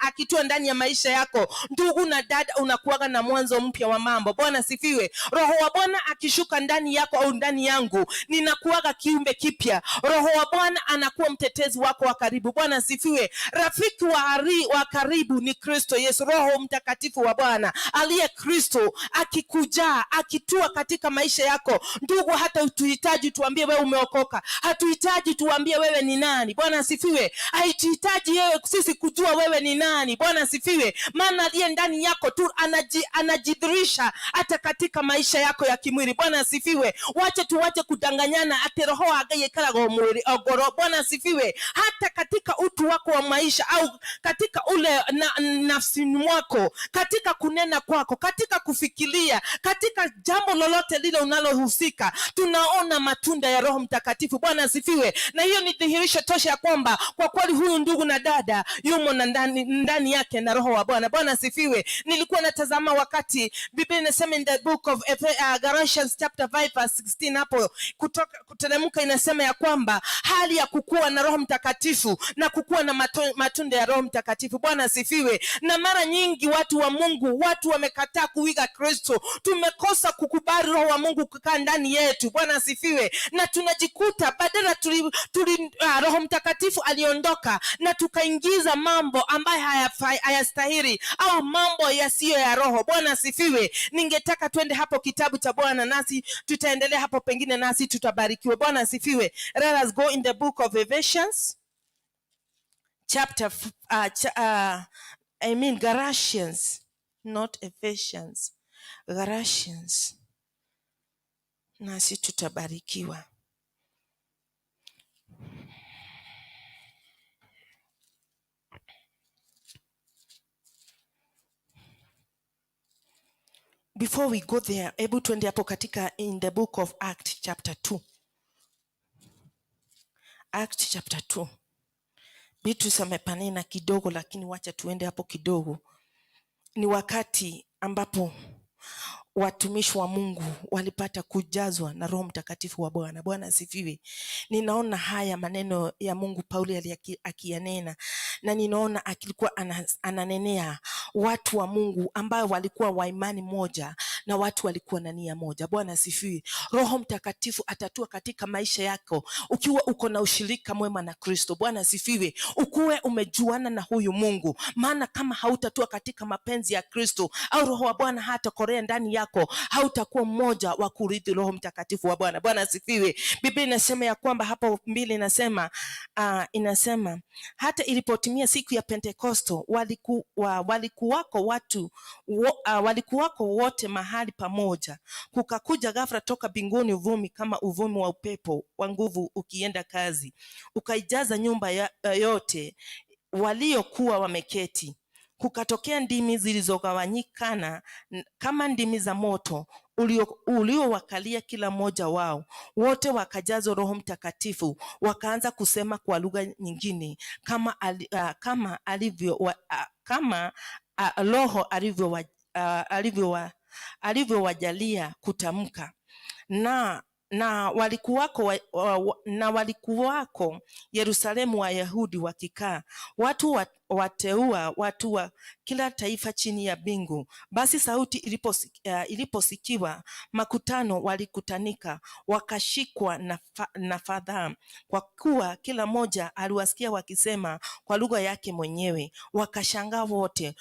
akitua ndani ya maisha yako, ndugu na dada, unakuwaga na mwanzo mpya wa mambo. Bwana asifiwe. Roho wa Bwana akishuka ndani yako au ndani yangu, ninakuwaga kiumbe kipya. Roho wa Bwana anakuwa mtetezi wako wa karibu. Bwana asifiwe. Rafiki wa karibu ni Kristo Yesu, Roho Mtakatifu wa Bwana aliye Kristo, akikuja akitua katika maisha yako. Ndugu, hata utuhitaji tuambie wewe umeokoka, hatuhitaji tuambie wewe ni nani. Bwana asifiwe. Haituhitaji wewe sisi kujua wewe ni nani. Bwana asifiwe. Maana aliye ndani yako tu anajidhirisha hata katika maisha yako ya kimwili. Bwana asifiwe. Wache kudanganyana ati roho agaye karago mwili ogoro. Bwana asifiwe. Hata katika utu wako wa maisha au katika ule nafsi mwako, katika kunena kwako, katika kufikiria, katika jambo lolote lile unalohusika, tunaona matunda ya Roho Mtakatifu. Bwana asifiwe. Na hiyo ni dhihirisho tosha ya kwamba kwa kweli huyu ndugu na dada yumo ndani yake yake na roho wa Bwana. Bwana asifiwe. Nilikuwa natazama wakati Biblia inasema in the book of Galatians chapter 5 verse 16, hapo kuteremka inasema ya kwamba hali ya kukua na Roho Mtakatifu na kukua na matunda ya Roho Mtakatifu. Bwana asifiwe. Na mara nyingi watu wa Mungu, watu wamekataa kuiga Kristo. Tumekosa kukubali Roho wa Mungu kukaa ndani yetu. Bwana asifiwe. Na tunajikuta badala Roho Mtakatifu aliondoka na tukaingiza mambo ambayo hayastahili au mambo yasiyo ya roho. Bwana asifiwe. Ningetaka twende hapo kitabu cha Bwana, nasi tutaendelea hapo, pengine nasi tutabarikiwa. Bwana asifiwe. Let us go in the book of Ephesians chapter Galatians, not Ephesians, Galatians, nasi tutabarikiwa. Before we go there, hebu tuende hapo katika in the book of Acts chapter 2. Acts chapter 2. Bitu samepanena kidogo, lakini wacha tuende hapo kidogo. Ni wakati ambapo watumishi wa Mungu walipata kujazwa na Roho Mtakatifu wa Bwana. Bwana asifiwe. Ninaona haya maneno ya Mungu Paulo akiyanena, na ninaona akilikuwa ananenea watu wa Mungu ambao walikuwa wa imani moja na watu walikuwa na nia moja. Bwana asifiwe. Roho Mtakatifu atatua katika maisha yako ukiwa uko na ushirika mwema na Kristo. Bwana asifiwe. Ukuwe umejuana na huyu Mungu, maana kama hautatua katika mapenzi ya Kristo au Roho wa Bwana hata korea ndani yako, hautakuwa mmoja wa kurithi Roho Mtakatifu wa Bwana. Bwana asifiwe. Biblia inasema ya kwamba hapo 2 inasema hata ilipotimia siku ya Pentekosto walikuwako wote mahali pamoja. Kukakuja ghafla toka mbinguni uvumi kama uvumi wa upepo wa nguvu ukienda kazi, ukaijaza nyumba yote waliokuwa wameketi. Kukatokea ndimi zilizogawanyikana kama ndimi za moto uliowakalia kila mmoja wao. Wote wakajazwa Roho Mtakatifu, wakaanza kusema kwa lugha nyingine kama Roho alivyowajalia kutamka. Na walikuwako Yerusalemu Wayahudi wakikaa, watu wateua, watu wa kila taifa chini ya mbingu. Basi sauti iliposikiwa, makutano walikutanika, wakashikwa na fadhaa, kwa kuwa kila mmoja aliwasikia wakisema kwa lugha yake mwenyewe. Wakashangaa wote,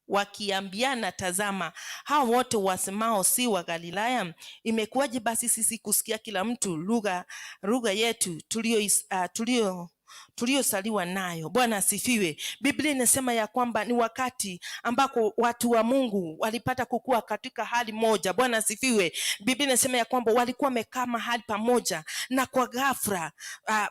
wakiambiana, tazama, hao wote wasemao si wa Galilaya? Imekuwaje basi sisi kusikia kila mtu lugha yetu tuliosaliwa nayo? Bwana asifiwe. Biblia inasema ya kwamba ni wakati ambako watu wa Mungu walipata kukua katika hali moja. Bwana asifiwe. Biblia inasema ya kwamba walikuwa wamekaa mahali pamoja, na kwa ghafla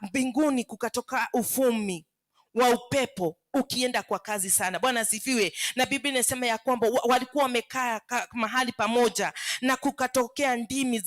mbinguni kukatoka uvumi wa upepo ukienda kwa kazi sana. Bwana asifiwe. Na Biblia inasema ya kwamba walikuwa wamekaa mahali pamoja, na kukatokea ndimi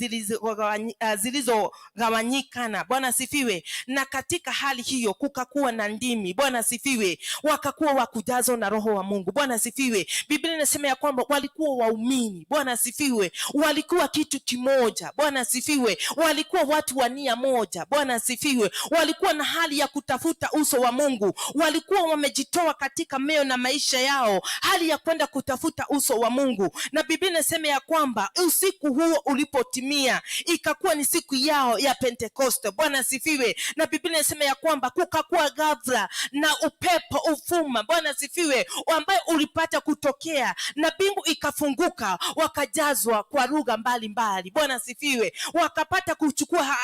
zilizogawanyikana. Bwana asifiwe. Na katika hali hiyo kukakuwa na ndimi. Bwana asifiwe. Wakakuwa wakujazwa na Roho wa Mungu. Bwana asifiwe. Biblia inasema ya kwamba walikuwa waumini. Bwana asifiwe. Walikuwa kitu kimoja. Bwana asifiwe. Walikuwa watu wa nia moja. Bwana asifiwe. Walikuwa na hali ya kutafuta uso wa Mungu. Walikuwa wamejitoa katika meo na maisha yao, hali ya kwenda kutafuta uso wa Mungu. Na Biblia inasema ya kwamba usiku huo ulipotimia, ikakuwa ni siku yao ya Pentekoste. Bwana asifiwe. Na Biblia inasema ya kwamba kukakuwa ghafla na upepo uvuma. Bwana asifiwe. Ambaye ulipata kutokea, na mbingu ikafunguka, wakajazwa kwa lugha mbalimbali. Bwana asifiwe. Wakapata kuchukua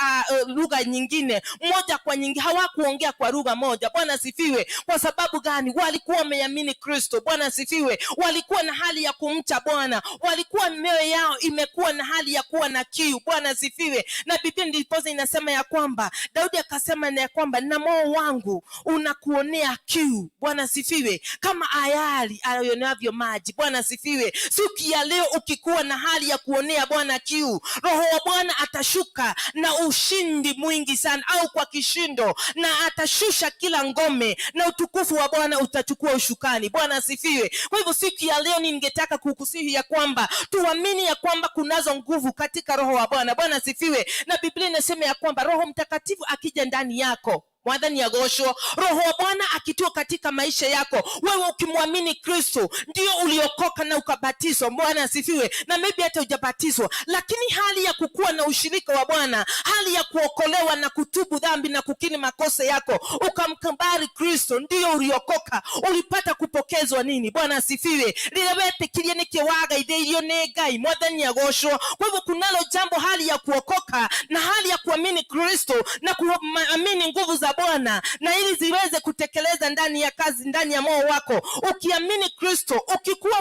lugha nyingine moja kwa nyingine, hawakuongea kwa lugha moja. Bwana asifiwe. Kwa sababu sababu gani? Walikuwa wameamini Kristo. Bwana asifiwe. Walikuwa na hali ya kumcha Bwana. Walikuwa mioyo yao imekuwa na hali ya kuwa na kiu. Bwana asifiwe. Na Biblia ndiposa inasema ya kwamba Daudi akasema ya kwamba na moyo wangu unakuonea kiu. Bwana asifiwe. Kama ayali ayoneavyo maji. Bwana asifiwe. Siku ya leo ukikuwa na hali ya kuonea Bwana kiu, Roho wa Bwana atashuka na ushindi mwingi sana, au kwa kishindo, na atashusha kila ngome, na utukufu wa Bwana utachukua ushukani. Bwana asifiwe. Kwa hivyo siku ya leo ningetaka kukusihi ya kwamba tuamini ya kwamba kunazo nguvu katika Roho wa Bwana. Bwana asifiwe. Na Biblia inasema ya kwamba Roho Mtakatifu akija ndani yako, mwadhani ya gosho, Roho wa Bwana akitua katika maisha yako, wewe ukimwamini Kristo, ndio uliokoka na ukabatizwa. Bwana asifiwe. Na maybe hata hujabatizwa, lakini hali ya kukua na ushirika wa Bwana, hali ya kuokolewa na kutubu dhambi na kukiri makosa yako, ukamkubali Kristo, ndio uliokoka. Ulipata kupokezwa nini? Bwana asifiwe. Lilewete kilie nikiwaga ideyo negai, mwadhani ya gosho. Kwa hivyo kunalo jambo, hali ya kuokoka na hali ya kuamini Kristo na kuamini nguvu za Bwana, na ili ziweze kutekeleza ndani ya kazi, ndani ya moyo wako. Ukiamini Kristo, ukikuwa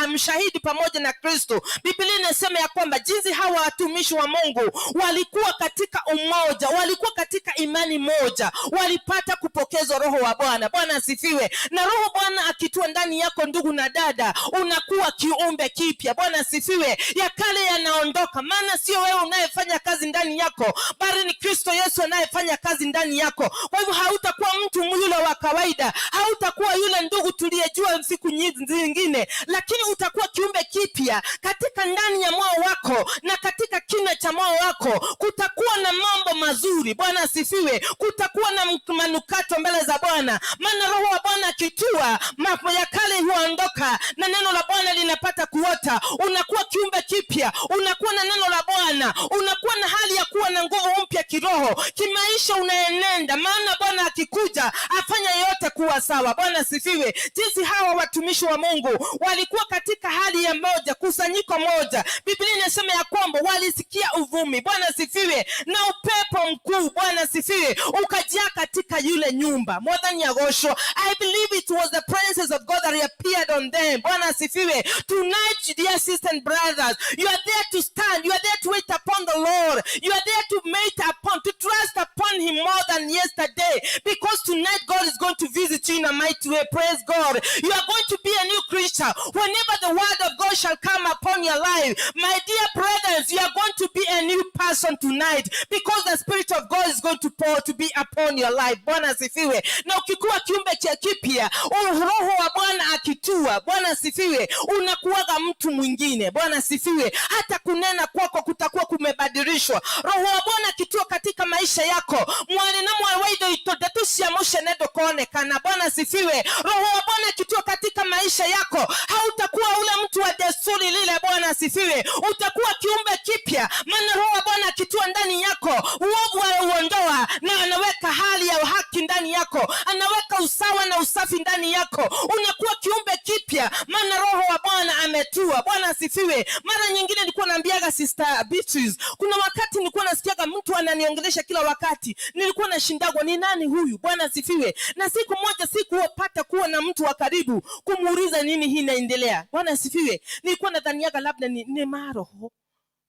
mshahidi pamoja na Kristo, Biblia inasema ya kwamba jinsi hawa watumishi wa Mungu walikuwa katika umoja, walikuwa katika imani moja, walipata kupokezwa Roho wa Bwana. Bwana asifiwe. Na Roho Bwana akitua ndani yako, ndugu na dada, unakuwa kiumbe kipya. Bwana asifiwe. Ya kale yanaondoka, maana sio wewe unayefanya kazi ndani yako, bali ni Kristo Yesu anayefanya kazi ndani yako. Kwa hivyo hautakuwa mtu yule wa kawaida, hautakuwa yule ndugu tuliyejua siku nyingine, lakini utakuwa kiumbe kipya katika ndani ya moyo wako, na katika kina cha moyo wako kutakuwa na mambo mazuri. Bwana asifiwe. Kutakuwa na manukato mbele za Bwana, maana Roho wa Bwana akitua, mambo ya kale huondoka na neno la Bwana linapata kuota. Unakuwa kiumbe kipya, unakuwa na neno la Bwana, unakuwa na hali ya kuwa na nguvu mpya kiroho, kimaisha unaenenda, maana Bwana akikuja afanya yote kuwa sawa. Bwana asifiwe. Jinsi hawa watumishi wa Mungu walikuwa katika hali ya moja, kusanyiko moja. Biblia inasema ya kwamba walisikia uvumi. Bwana asifiwe. Na upepo mkuu, Bwana asifiwe, ukajaa katika yule nyumba. Mwadhani ya gosho, I believe it was the presence of God that appeared on them. Bwana asifiwe. Tonight, dear sisters and brothers, you are there to stand, you are there to wait upon the Lord, you are there to trust upon him more than yesterday, because tonight God is going to visit you in a mighty way. Praise God. You are going to be a new creature whenever the word of God shall come upon your life. My dear brothers, you are going to be a new person tonight, because the Spirit of God is going to pour to be upon your life. Bwana asifiwe. Na ukikuwa kiumbe cha kipya, Roho wa Bwana akitua, Bwana asifiwe, unakuwaga mtu mwingine. Bwana asifiwe. Hata kunena kwako kutakuwa kumebadilishwa. Roho wa Bwana akitua katika maisha yako, mwana na mwawedo itodetusia moshe nedo kuonekana. Bwana asifiwe. Roho wa Bwana akitua katika maisha yako, hautakuwa ule mtu wa desturi lile. Bwana asifiwe. Utakuwa kiumbe kipya, maana Roho wa Bwana akitua ndani yako, uovu anauondoa na anaweka hali ya haki ndani yako, anaweka usawa na usafi ndani yako. Unakuwa kiumbe kipya, maana Roho wa Bwana ametua. Bwana asifiwe. Mara nyingine nilikuwa naambiaga Sister Beatrice, kuna wakati nilikuwa nasikiaga mtu ananiongelesha kila wakati, nilikuwa nashindagwa ni nani huyu. Bwana asifiwe. Na siku moja sikupata kuwa na mtu wa karibu kumuuliza nini hii inaendelea. Bwana asifiwe. Nilikuwa nadhaniaga labda ni maroho,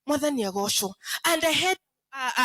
mwadhani ya gosho, and I had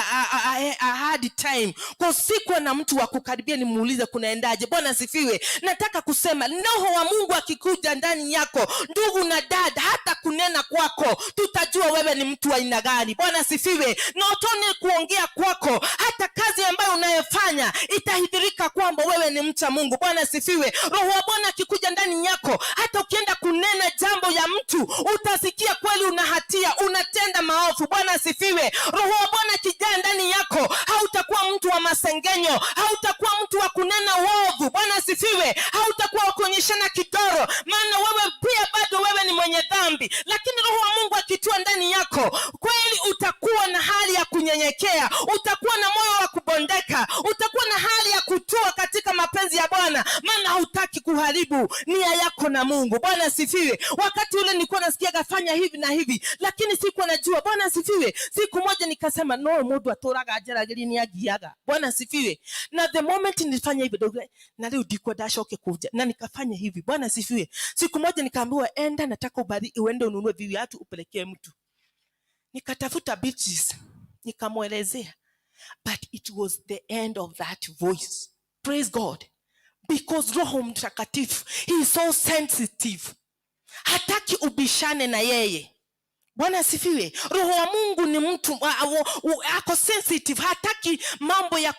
I had time kwa siku na mtu wa kukaribia nimuulize kunaendaje. Bwana asifiwe. Nataka kusema Roho wa Mungu akikuja ndani yako, ndugu na dada, hata kunena kwako tutajua wewe ni mtu wa aina gani. Bwana asifiwe. Na utone kuongea kwako, hata kazi ambayo unayofanya itahidhirika kwamba wewe ni mcha Mungu. Bwana asifiwe. Roho wa Bwana akikuja ndani yako, hata ukienda kunena jambo ya mtu utasikia kweli una hatia, unatenda maovu. Bwana asifiwe. Roho wa Bwana kijana ndani yako, hautakuwa mtu wa masengenyo, hautakuwa mtu wa kunena uovu. Bwana asifiwe. Hautakuwa wa kuonyeshana kidoro, maana wewe pia bado wewe ni mwenye dhambi. Lakini Roho wa Mungu akitua ndani yako, kweli utakuwa na hali ya kunyenyekea, utakuwa na moyo wa kubondeka, utakuwa na hali ya kutua katika mapenzi ya Bwana, maana hautaki kuharibu tu nia yako na Mungu. Bwana asifiwe. Wakati ule nilikuwa nasikia gafanya hivi na hivi, lakini sikuwa najua. Bwana asifiwe. Siku moja nikasema no, mundu atoraga ajara gili agiaga. Bwana asifiwe. Na the moment nilifanya hivi dogo, na leo ndiko dashoke kuja na nikafanya hivi. Bwana asifiwe. Siku moja nikaambiwa enda, nataka uende ununue viatu upelekee mtu. Nikatafuta beaches, nikamwelezea, but it was the end of that voice. Praise God. Because Roho Mtakatifu, he is so sensitive. Hataki ubishane na yeye. Bwana asifiwe. Roho wa Mungu ni mtu ako sensitive. Hataki mambo ya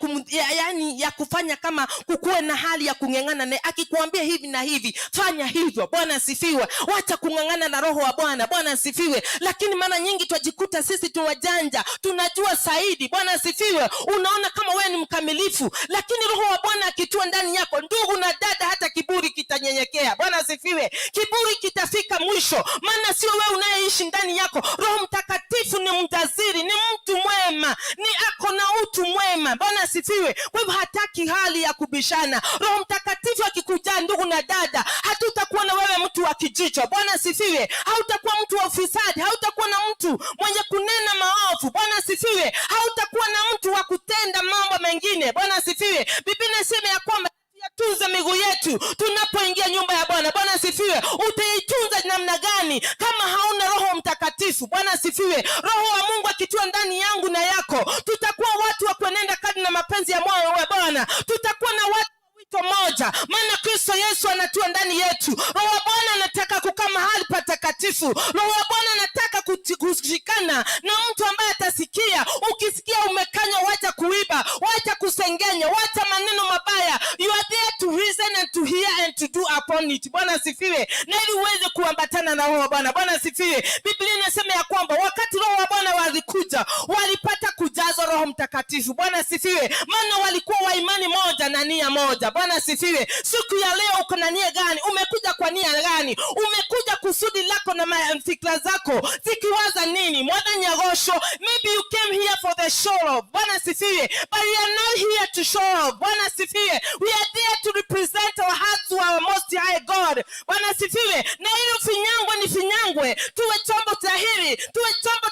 kufanya kama kukuwe na hali ya kungengana na akikuambia hivi na hivi, fanya hivyo. Bwana asifiwe. Wacha kungangana na Roho wa Bwana. Bwana asifiwe. Lakini mara nyingi twajikuta sisi tuwajanja, tunajua zaidi. Bwana asifiwe. Unaona kama wewe ni mkamilifu, lakini Roho wa Bwana akitua ndani yako, ndugu na dada, hata kiburi kitanyenyekea. Bwana asifiwe. Kiburi kitafika mwisho, maana sio wewe unayeishi ndani yako. Roho Mtakatifu ni mjaziri, ni mtu mwema, ni ako na utu mwema. Bwana asifiwe. Kwa hivyo hataki hali ya kubishana. Roho Mtakatifu akikuja, ndugu na dada, hatutakuwa na wewe mtu wa kijicho. Bwana asifiwe. Hautakuwa mtu wa ufisadi, hautakuwa na mtu mwenye kunena maovu. Bwana asifiwe. Hautakuwa na mtu wa kutenda mambo mengine. Bwana asifiwe. Biblia inasema ya kwamba tunza miguu yetu tunapoingia nyumba ya Bwana. Bwana asifiwe. Utaitunza namna gani kama hauna Roho Mtakatifu? Bwana asifiwe. Roho wa Mungu akitua ndani yangu na yako, tutakuwa watu wa kuenenda kadri na mapenzi ya moyo wa Bwana. Tutakuwa na watu moja, maana Kristo Yesu anatua ndani yetu. Roho wa Bwana anataka kukaa mahali patakatifu. Roho wa Bwana anataka kushikana na mtu ambaye atasikia. Ukisikia umekanywa, wacha kuiba, wacha kusengenya, wacha maneno mabaya. You are there to reason and to hear and to do upon it. Bwana asifiwe. Na ili uweze kuambatana na Roho wa Bwana. Bwana asifiwe. Biblia inasema ya kwamba wakati Roho wa Bwana walikuja, walipata kujazwa Roho Mtakatifu. Bwana asifiwe. Maana walikuwa wa imani moja na nia moja. Bwana asifiwe. Siku ya leo uko na nia gani? Umekuja kwa nia gani? Umekuja kusudi lako na fikra zako zikiwaza nini? Mwana nyagosho, maybe you came here for the show of. Bwana asifiwe. But we are not here to show off. Bwana asifiwe. We are there to represent our hearts to our most high God. Bwana asifiwe. Na ili finyangwe ni finyangwe, tuwe chombo tahiri, tuwe chombo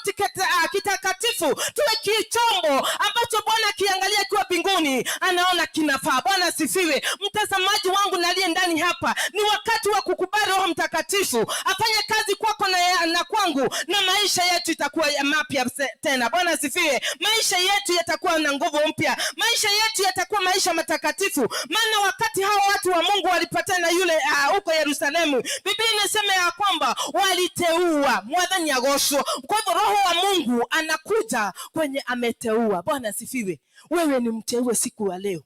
kitakatifu, tuwe kichombo ambacho Bwana akiangalia kwa mbinguni anaona kinafaa. Bwana asifiwe. Mtazamaji wangu naliye ndani hapa, ni wakati wa kukubali Roho Mtakatifu afanye kazi kwako na kwangu, na maisha yetu itakuwa mapya tena. Bwana asifiwe. Maisha yetu yatakuwa na nguvu mpya, maisha yetu yatakuwa maisha matakatifu. Maana wakati hao watu wa Mungu walipatana yule huko Yerusalemu, Biblia inasema ya kwamba waliteua mwadhani agosho. Kwa hivyo Roho wa Mungu anakuja kwenye ameteua. Bwana asifiwe. Wewe ni mteue siku ya leo.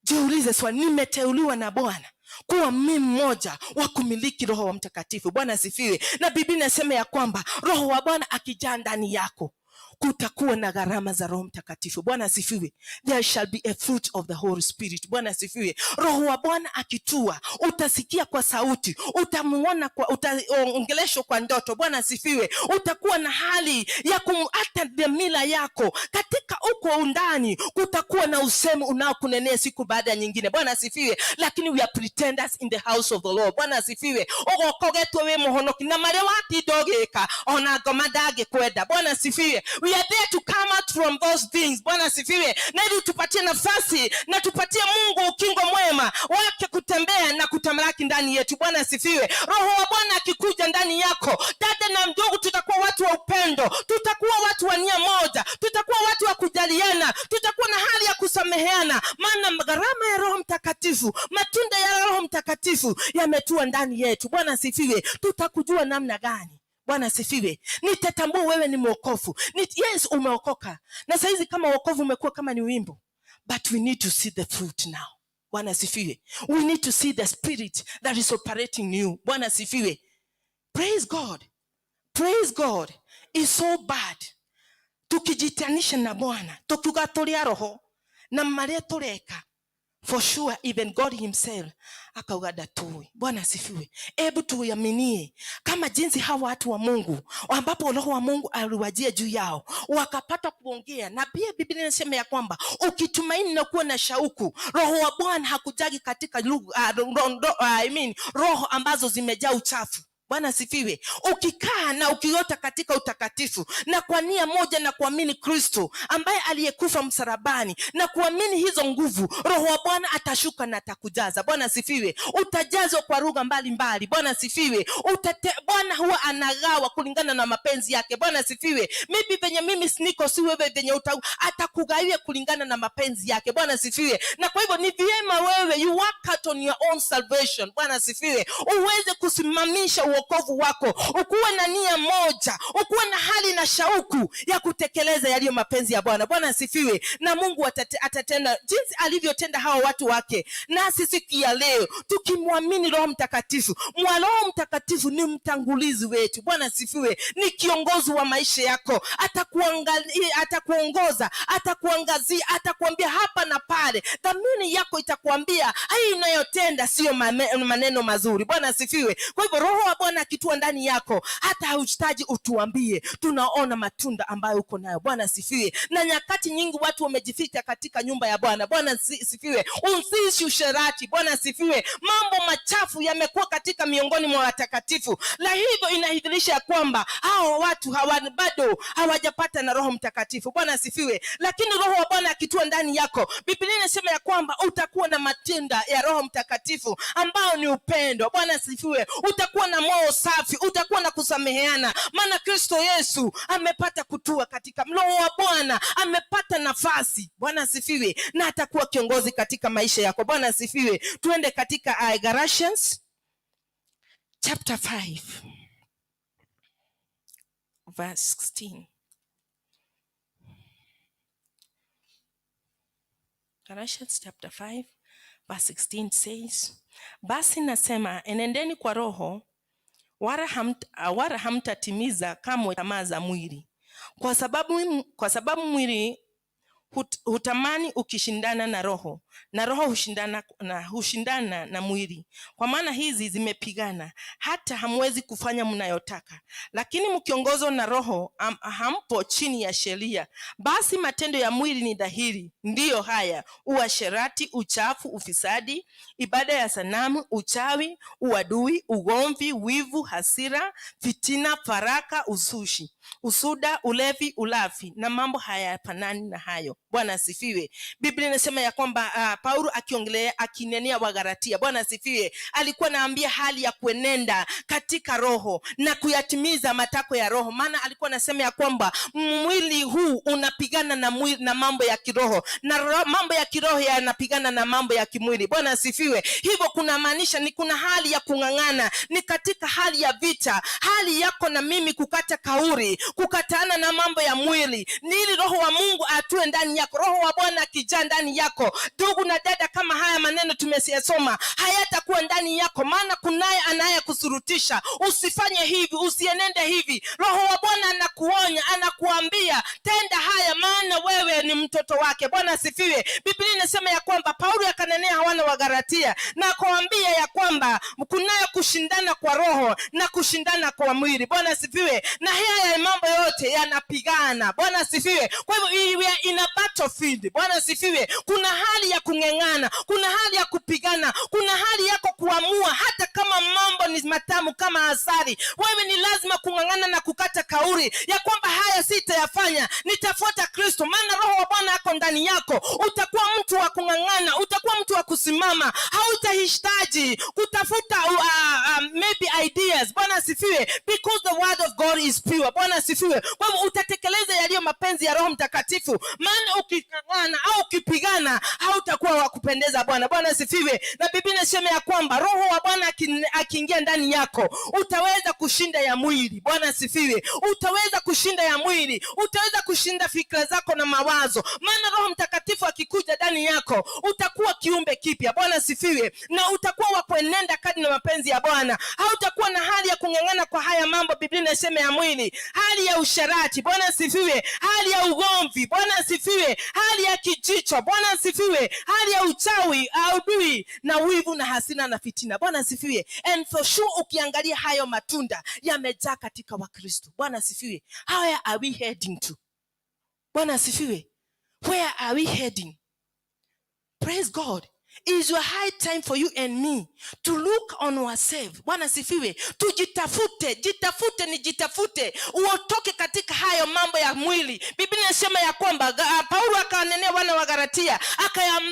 Jiulize swali, nimeteuliwa na Bwana kuwa mimi mmoja wa kumiliki Roho wa Mtakatifu. Bwana asifiwe. Na Biblia inasema ya kwamba Roho wa Bwana akijaa ndani yako, kutakuwa na gharama za Roho Mtakatifu. Bwana asifiwe. There shall be a fruit of the Holy Spirit. Bwana asifiwe. Roho wa Bwana akitua, utasikia kwa sauti, utamuona utaongeleshwa kwa ndoto. Bwana asifiwe. Utakuwa na hali ya hata dhamira yako katika uko undani kutakuwa na usemi unaokunenea siku baada ya nyingine. Bwana asifiwe. Lakini we are pretenders in the house of the Lord. Bwana asifiwe. Ogokogetwe we muhonoki na mare wati dogeka ona gomadage kwenda. Bwana asifiwe. We are there to come out from those things. Bwana asifiwe. Na ili tupatie nafasi na tupatie Mungu ukingo mwema wake kutembea na kutamalaki ndani yetu. Bwana asifiwe. Roho wa Bwana akikuja ndani yako, dada na mdogo, tutakuwa watu wa upendo, tutakuwa watu wa nia moja, tutakuwa watu wa kujaliana, tutakuwa na hali ya kusameheana. Maana gharama ya Roho Mtakatifu, matunda ya Roho Mtakatifu yametua ndani yetu. Bwana asifiwe. Tutakujua namna gani? Bwana asifiwe. Nitatambua wewe ni mwokofu. Yes, umeokoka. Na saizi kama wokovu umekuwa kama ni wimbo. But we need to see the fruit now. Bwana asifiwe. We need to see the spirit that is operating you. Bwana asifiwe. Praise God. Praise God. It's so bad. Tukijitanisha na Bwana, tukugatolia roho na maria tureka. For sure even God himself akauga tuwe. Bwana asifiwe. Hebu tuaminie kama jinsi hawa watu wa Mungu ambapo Roho wa Mungu aliwajia juu yao wakapata kuongea. Na pia Biblia inasema ya kwamba ukitumaini na kuwa na shauku, Roho wa Bwana hakujagi katika roho ambazo zimejaa uchafu. Bwana sifiwe. Ukikaa na ukiota katika utakatifu na kwa nia moja na kuamini Kristo ambaye aliyekufa msalabani na kuamini hizo nguvu, Roho wa Bwana atashuka na atakujaza. Bwana sifiwe. Utajazwa kwa lugha mbalimbali. Bwana sifiwe. Bwana huwa anagawa kulingana na mapenzi yake. Bwana sifiwe. Maybe venye mimi niko si wewe venye atakugawia kulingana na mapenzi yake. Bwana sifiwe. Na kwa hivyo ni vyema wewe you work out on your own salvation. Bwana sifiwe. Uweze kusimamisha wokovu wako, ukuwe na nia moja, ukuwe na hali na shauku ya kutekeleza yaliyo mapenzi ya Bwana. Bwana asifiwe. Na Mungu atatenda jinsi alivyotenda hawa watu wake. Nasi siku ya leo tukimwamini Roho Mtakatifu, Roho Mtakatifu ni mtangulizi wetu. Bwana asifiwe. Ni kiongozi wa maisha yako. Atakuangalia, atakuongoza, atakuangazia, atakwambia hapa na pale. Dhamini yako itakwambia hii unayotenda sio maneno mazuri. Bwana asifiwe. Kwa hivyo Roho wa Bwana akitua ndani yako, hata hauhitaji utuambie, tunaona matunda ambayo uko nayo. Bwana asifiwe. Na nyakati nyingi watu wamejificha katika nyumba ya Bwana. Bwana asifiwe. Uzinzi, usherati, Bwana asifiwe. Mambo machafu yamekuwa katika miongoni mwa watakatifu. La hivyo inahidhirisha ya kwamba hao watu bado hawajapata na Roho Mtakatifu. Bwana asifiwe. Lakini Roho wa Bwana akitua ndani yako, Biblia inasema ya kwamba utakuwa na matunda ya Roho Mtakatifu ambao ni upendo. Bwana asifiwe. Utakuwa na moyo safi, utakuwa na kusameheana, maana Kristo Yesu amepata kutua katika Roho wa Bwana, amepata nafasi. Bwana asifiwe. Na atakuwa kiongozi katika maisha yako. Bwana asifiwe. Tuende katika Galatians chapter 5 verse 16. Galatians chapter 5 verse 16 says, basi nasema enendeni kwa Roho, wala hamtatimiza kamwe tamaa za mwili, kwa sababu mwili hutamani ukishindana na Roho, na Roho hushindana na mwili. Kwa maana hizi zimepigana, hata hamwezi kufanya mnayotaka. Lakini mkiongozwa na Roho, hampo chini ya sheria. Basi matendo ya mwili ni dhahiri, ndiyo haya: uasherati, uchafu, ufisadi, ibada ya sanamu, uchawi, uadui, ugomvi, wivu, hasira, fitina, faraka, uzushi, usuda, ulevi, ulafi na mambo hayafanani na hayo. Bwana asifiwe. Biblia inasema ya kwamba Paulo akinenea Wagalatia, Bwana asifiwe, alikuwa anaambia hali ya kuenenda katika Roho na kuyatimiza matako ya Roho. Maana alikuwa anasema ya kwamba mwili huu unapigana na mambo ya kiroho, na mambo ya kiroho yanapigana na mambo ya kimwili. Bwana asifiwe. Hivyo kuna maanisha ni kuna hali ya kung'ang'ana, ni katika hali ya vita, hali yako na mimi kukata kauri, kukatana na mambo ya mwili, ni ili Roho wa Mungu atue ndani yako. Roho wa Bwana akijaa ndani yako, ndugu na dada, kama haya maneno tumesiyasoma hayatakuwa ndani yako, maana kunaye anayekusurutisha usifanye hivi, usienende hivi. Roho wa Bwana anakuonya, anakuambia tenda haya, maana wewe ni mtoto wake. Bwana asifiwe. Biblia inasema ya kwamba Paulo akanenea hawana wa Galatia na kuambia ya kwamba kunaye kushindana kwa Roho na kushindana kwa mwili. Bwana asifiwe. Na haya mambo yote yanapigana. Bwana asifiwe. Kwa hivyo we are in a battlefield. Bwana asifiwe. Kuna hali ya kung'ang'ana, kuna hali ya kupigana, kuna hali yako kuamua hata kama mambo ni matamu kama asali. Wewe ni lazima kung'ang'ana na kukata kauri ya kwamba haya sitayafanya, nitafuata Kristo, maana Roho wa Bwana ako ndani yako. Utakuwa mtu wa kung'ang'ana, utakuwa mtu wa kusimama, hautahitaji kutafuta maybe ideas. Bwana asifiwe. Because the word of God is pure. Bwana asifiwe. Kwa hivyo utatekeleza yaliyo mapenzi ya Roho Mtakatifu, maana ukikangana au ukipigana hautakuwa wa kupendeza Bwana. Bwana asifiwe. Na Biblia inasema ya kwamba Roho wa Bwana akiingia ndani yako, utaweza kushinda ya mwili. Bwana asifiwe. Utaweza kushinda ya mwili, utaweza kushinda fikra zako na mawazo, maana Roho Mtakatifu akikuja ndani yako utakuwa kiumbe kipya. Bwana asifiwe. Na utakuwa wa kuenenda kadri na mapenzi ya Bwana. Hautakuwa na hali ya kung'ang'ana kwa haya mambo Biblia inasema ya mwili, hali ya usharati. Bwana asifiwe. Hali hali ya ugomvi, Bwana asifiwe, hali ya kijicho, Bwana asifiwe, hali ya uchawi, adui na wivu na hasira na fitina, Bwana asifiwe. And for sure ukiangalia hayo matunda yamejaa katika Wakristo, Bwana asifiwe. Where are we heading to? Bwana asifiwe. Where are we heading? Praise God. It is your high time for you and me to look on ourselves. Bwana sifiwe. Tujitafute, jitafute. Uotoke katika hayo mambo ya mwili. Biblia inasema ya kwamba Paulo akanenea wana wa Galatia,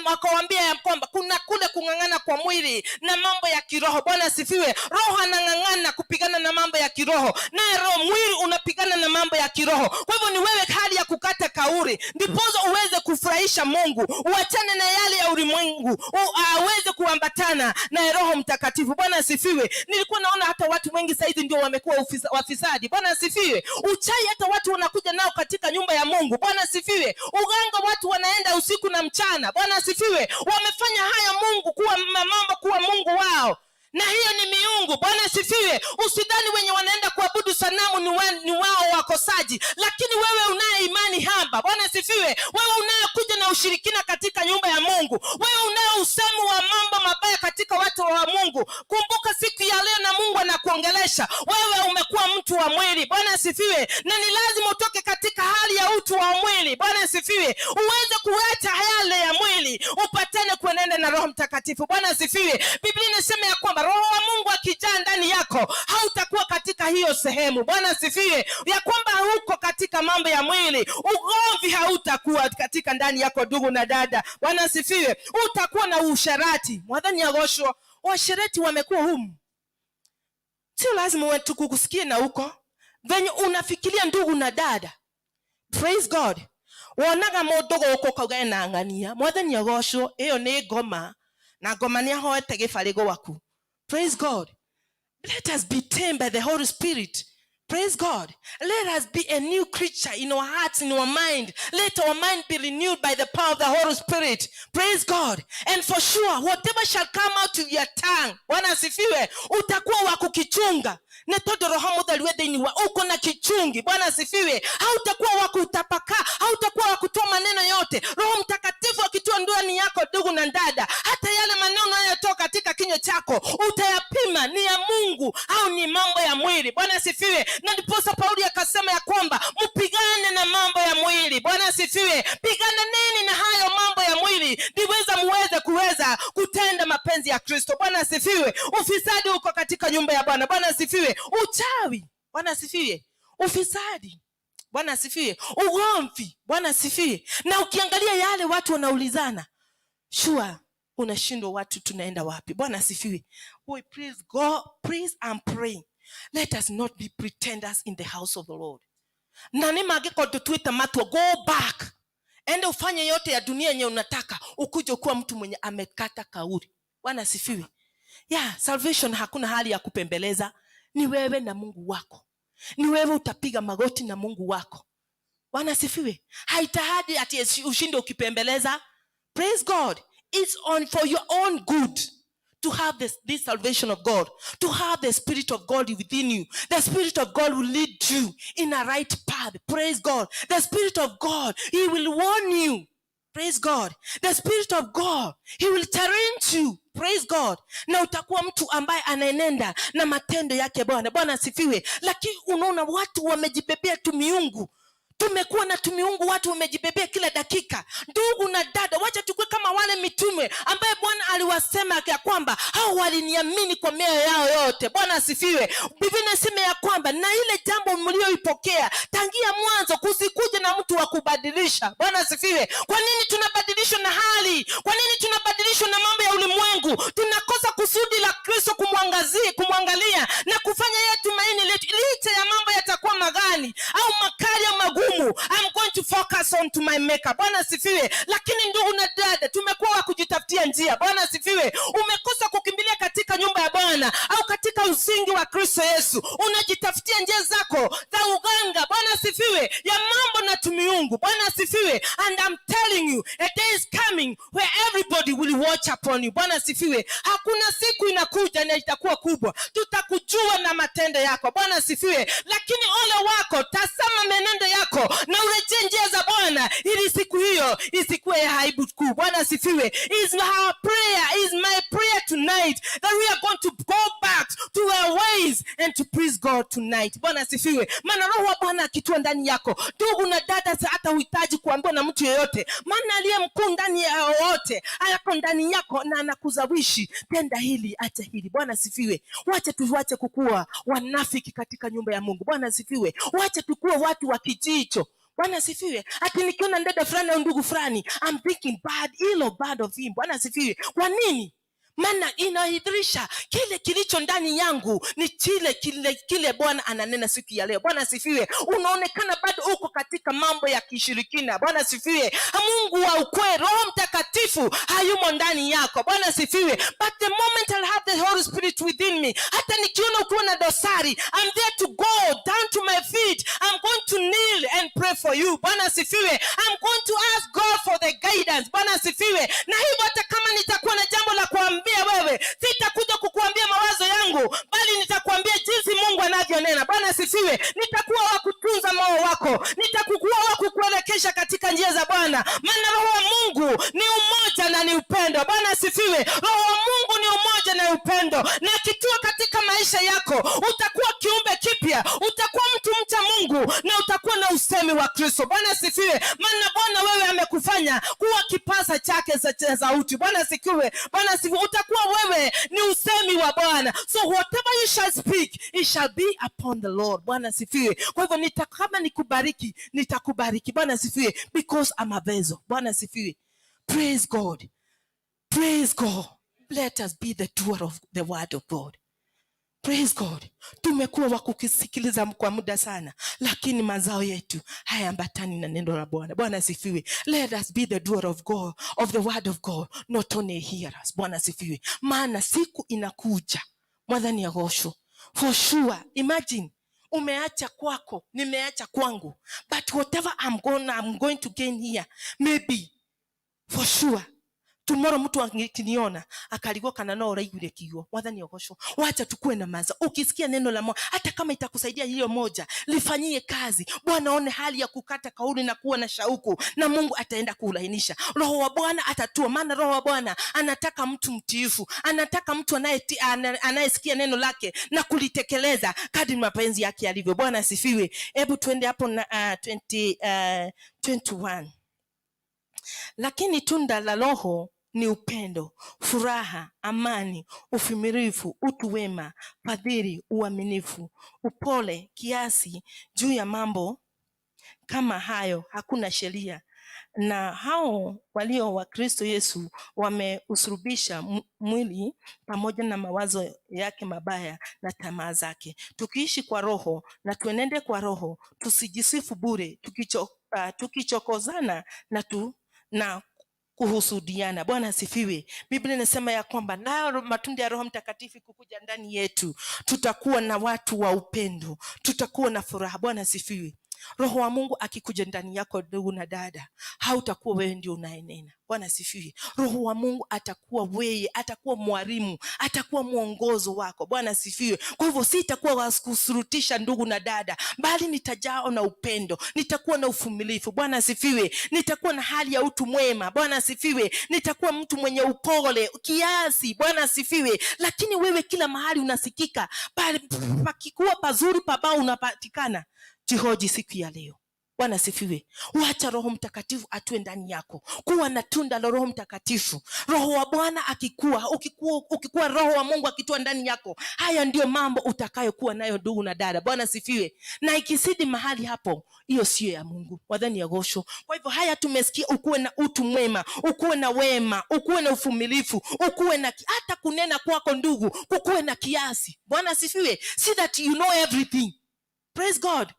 akawaambia ya kwamba kuna kule kungangana kwa mwili na mambo ya kiroho. Bwana sifiwe. Roho anangangana kupigana na mambo ya kiroho, na roho mwili unapigana na mambo ya kiroho. Kwa hivyo ni wewe hali ya kukata kauri ndipozo uweze kufurahisha Mungu, uachane na yale ya ulimwengu, aweze kuambatana na Roho Mtakatifu. Bwana asifiwe. Nilikuwa naona hata watu wengi saizi ndio wamekuwa wafisadi. Bwana asifiwe. Uchai hata watu wanakuja nao katika nyumba ya Mungu. Bwana asifiwe. Uganga watu wanaenda usiku na mchana. Bwana asifiwe. Wamefanya haya Mungu kuwa mambo kuwa Mungu wao, na hiyo ni miungu. Bwana asifiwe. Usidhani wenye wanaenda kuabudu sanamu ni wao wakosaji, lakini wewe unaye imani haba. Bwana asifiwe. Wewe unayekuja na ushirikina katika nyumba ya Mungu, wewe unaye usemu wa mambo mabaya katika watu wa Mungu, kumbuka siku ya leo na Mungu anakuongelesha. Wewe umekuwa mtu wa mwili. Bwana asifiwe. Na ni lazima utoke katika hali ya utu wa mwili. Bwana asifiwe. Uweze kuacha yale ya mwili upatane kuenenda na Roho Mtakatifu. Bwana asifiwe. Biblia inasema ya kwamba Roho wa Mungu akijaa ndani yako hautakuwa katika hiyo sehemu. Bwana asifiwe. Ya kwamba huko katika mambo ya mwili, ugomvi hautakuwa katika ndani yako ndugu na dada. Bwana asifiwe. Utakuwa na usharati. Mwadhani ya gosho, washarati wamekuwa humu. Sio lazima wewe tukukusikie na huko. Venye unafikiria ndugu na dada. Praise God. Wonaga modogo uko kagena angania. Mwadhani ya gosho, hiyo ni goma. Na goma ni hoete gifarigo waku. Praise God. Let us be tamed by the Holy Spirit. Praise God. Let us be a new creature in our hearts, in our mind. Let our mind be renewed by the power of the Holy Spirit. Praise God. And for sure, whatever shall come out of your tongue, Bwana asifiwe, utakuwa wa kukichunga. Netodo Roho Mudhaliwe wa uko na kichungi. Bwana asifiwe. Hautakuwa wa kutapaka, hautakuwa wa kutoa maneno yote. Roho Mtakatifu akitoa ndani yako ndugu na dada, hata yale maneno yanayotoka katika kinywa chako utayapima ni ya Mungu au ni mambo ya mwili. Bwana asifiwe. Na ndipo Paulo akasema ya kwamba mpigane na mambo ya mwili. Bwana asifiwe. Pigana nini na hayo mambo ya mwili ndiweza kuweza kutenda mapenzi ya Kristo. Bwana asifiwe. Ufisadi uko katika nyumba ya Bwana. Bwana asifiwe. Uchawi. Bwana asifiwe. Ufisadi. Bwana asifiwe. Ugomvi. Bwana asifiwe. Na ukiangalia yale watu wanaulizana, sure unashindwa watu tunaenda wapi. Bwana asifiwe. We praise God, praise and pray. Let us not be pretenders in the house of the Lord. Na nimageko tutuita matwa, go back. Ende ufanye yote ya dunia yenye unataka, ukuje kuwa mtu mwenye amekata kauri. Bwana asifiwe. Yeah, salvation hakuna hali ya kupembeleza. Ni wewe na Mungu wako. Ni wewe utapiga magoti na Mungu wako. Bwana asifiwe. Haitahadi ati ushinde ukipembeleza. Praise God. It's on for your own good to have this salvation of God, to have the Spirit of God within you. The Spirit of God will lead you in a right path. Praise God. The Spirit of God, He will warn you. Praise God. The Spirit of God, He will challenge you. Praise God. Na utakuwa mtu ambaye anaenenda na matendo yake Bwana. Bwana asifiwe. Lakini unaona watu wamejibebea tu miungu. Tumekuwa na tumiungu, watu wamejibebea kila dakika. Ndugu na dada, wacha tukue kama wale mitume ambaye Bwana aliwasema ya kwamba hao waliniamini kwa mioyo yao yote. Bwana asifiwe. Biblia inasema ya kwamba na ile jambo mlioipokea tangia mwanzo kusikuje na mtu wa kubadilisha. Bwana asifiwe. Kwa nini tunabadilishwa na hali? Kwa nini tunabadilishwa na mambo ya ulimwengu? Tunakosa kusudi la Kristo kumwangalia na kufanya yeye tumaini letu. Licha ya mambo yatakuwa magani au makali au magumu, I'm going to focus on to my maker. Bwana asifiwe. Lakini ndugu na dada, tumekuwa wa kujitafutia njia. Bwana asifiwe. Umekosa kukimbilia katika nyumba ya Bwana au katika usingi wa Kristo Yesu. Unajitafutia njia zako za uganga. Bwana asifiwe. Ya mambo na tumiungu. Bwana asifiwe. And I'm telling you, a day is coming where everybody will watch upon you. Bwana asifiwe. Hakuna siku inakuja na itakuwa kubwa, tutakujua na matendo yako. Bwana asifiwe. Lakini ole wako, tazama menendo yako na urejee njia Bwana, ili siku hiyo isikuwe ya aibu kuu. Bwana asifiwe. Is our prayer, is my prayer tonight that we are going to go back to our ways and to praise God tonight. Bwana asifiwe. Maana roho wa Bwana akitua ndani yako, ndugu na dada, hata uhitaji kuambiwa na mtu yeyote, maana aliye mkuu ndani ya wote hayako ndani yako na anakuzawishi, tenda hili, acha hili. Bwana asifiwe. Wache kukua wanafiki katika nyumba ya Mungu. Bwana asifiwe. Wache tukue watu wa kijicho. Bwana asifiwe. Ati nikiona dada fulani au ndugu fulani, I'm thinking bad of him. Bwana asifiwe. Kwa nini? Maana inaidhirisha kile kilicho ndani yangu ni kile Bwana ananena siku ya leo. Bwana asifiwe. Unaonekana bado uko katika mambo ya kishirikina. Bwana asifiwe. Mungu wa ukweli, Roho Mtakatifu hayumo ndani yako. Bwana asifiwe. But the moment I'll have the Holy Spirit within me, hata nikiona ukiwa na dosari, I'm there to go down to my feet. I'm going to kneel and pray for you. Bwana asifiwe. I'm going to ask God for the guidance. Bwana asifiwe. Na hivyo hata kama nitakuwa na jambo la kuambia wewe, sitakuja kukuambia mawazo yangu, bali nitakuambia jinsi Mungu anavyonena. Bwana asifiwe. Nitakuwa wa kutunza moyo wako, nitakuwa wa kukuelekesha katika njia za Bwana. Maana roho wa Mungu ni umoja na ni upendo. Bwana asifiwe. Roho wa Mungu ni umoja na upendo, na kitua katika maisha yako utakuwa kiumbe kipya, utakuwa mtu mcha Mungu, na utakuwa na usemi wa Kristo. Bwana asifiwe. Maana Bwana wewe amekufanya kuwa kipaza chake za sauti. Bwana asifiwe. Bwana asifiwe. Utakuwa wewe ni usemi wa Bwana. So whatever you shall speak, it shall be upon the Lord. Bwana asifiwe. Kwa hivyo kama nikubariki, nitakubariki. Bwana asifiwe. Because I'm a vessel. Bwana asifiwe. Praise God. Praise God. Let us be the doer of the word of God. Praise God. Tumekuwa wa kukisikiliza kwa muda sana, lakini mazao yetu hayaambatani na neno la Bwana. Bwana asifiwe. Let us be the doer of God, of the word of God, not only hearers. Bwana asifiwe. Maana siku inakuja, mwadhani ya gosho, for sure. Imagine umeacha kwako, nimeacha kwangu, but whatever I'm going to gain here, maybe for sure tomorrow mtu akiniona akaligwa kana no uraigure kigo. Mwathani ogosho. Wacha tukue na maza. Ukisikia neno la Mungu, hata kama itakusaidia hiyo moja, lifanyie kazi. Bwana one hali ya kukata kauli na kuwa na shauku, na Mungu ataenda kulainisha. Roho wa Bwana atatua. Maana Roho wa Bwana anataka mtu mtiifu, anataka mtu anayesikia neno lake na kulitekeleza kadri mapenzi yake yalivyo. Bwana asifiwe. Hebu tuende hapo na 21. Lakini tunda la Roho ni upendo, furaha, amani, uvumilivu, utu wema, fadhili, uaminifu, upole, kiasi. Juu ya mambo kama hayo hakuna sheria. Na hao walio wa Kristo Yesu wameusulubisha mwili pamoja na mawazo yake mabaya na tamaa zake. Tukiishi kwa Roho na tuenende kwa Roho, tusijisifu bure, tukichokozana na kuhusudiana. Bwana asifiwe. Biblia inasema ya kwamba na matunda ya Roho Mtakatifu kukuja ndani yetu, tutakuwa na watu wa upendo, tutakuwa na furaha. Bwana asifiwe. Roho wa Mungu akikuja ndani yako, ndugu na dada, hautakuwa wewe ndio unaenena. Bwana asifiwe. Roho wa Mungu atakuwa wewe, atakuwa mwalimu, atakuwa mwongozo wako. Bwana asifiwe. Kwa hivyo sitakuwa wasikusurutisha ndugu na dada, bali nitajao na upendo, nitakuwa na uvumilivu. Bwana asifiwe. Nitakuwa na hali ya utu mwema. Bwana asifiwe. Nitakuwa mtu mwenye upole, kiasi. Bwana asifiwe. Lakini wewe kila mahali unasikika, pakikuwa pazuri pabao unapatikana. Jihoji siku ya leo. Bwana asifiwe. Wacha Roho Mtakatifu atue ndani yako. Kuwa na tunda la Roho Mtakatifu. Roho wa Bwana ukikuwa Roho wa Mungu akitua ndani yako, haya ndio mambo utakayokuwa nayo ndugu na dada. Bwana asifiwe. Na ikisidi mahali hapo, hiyo sio ya Mungu. Wadhani ya gosho. Kwa hivyo haya tumesikia, ukuwe na utu mwema, ukuwe na wema, ukuwe na uvumilivu, ukuwe na hata kunena kwako ndugu, kukuwe na kiasi. Bwana asifiwe. See that you know everything. Praise God.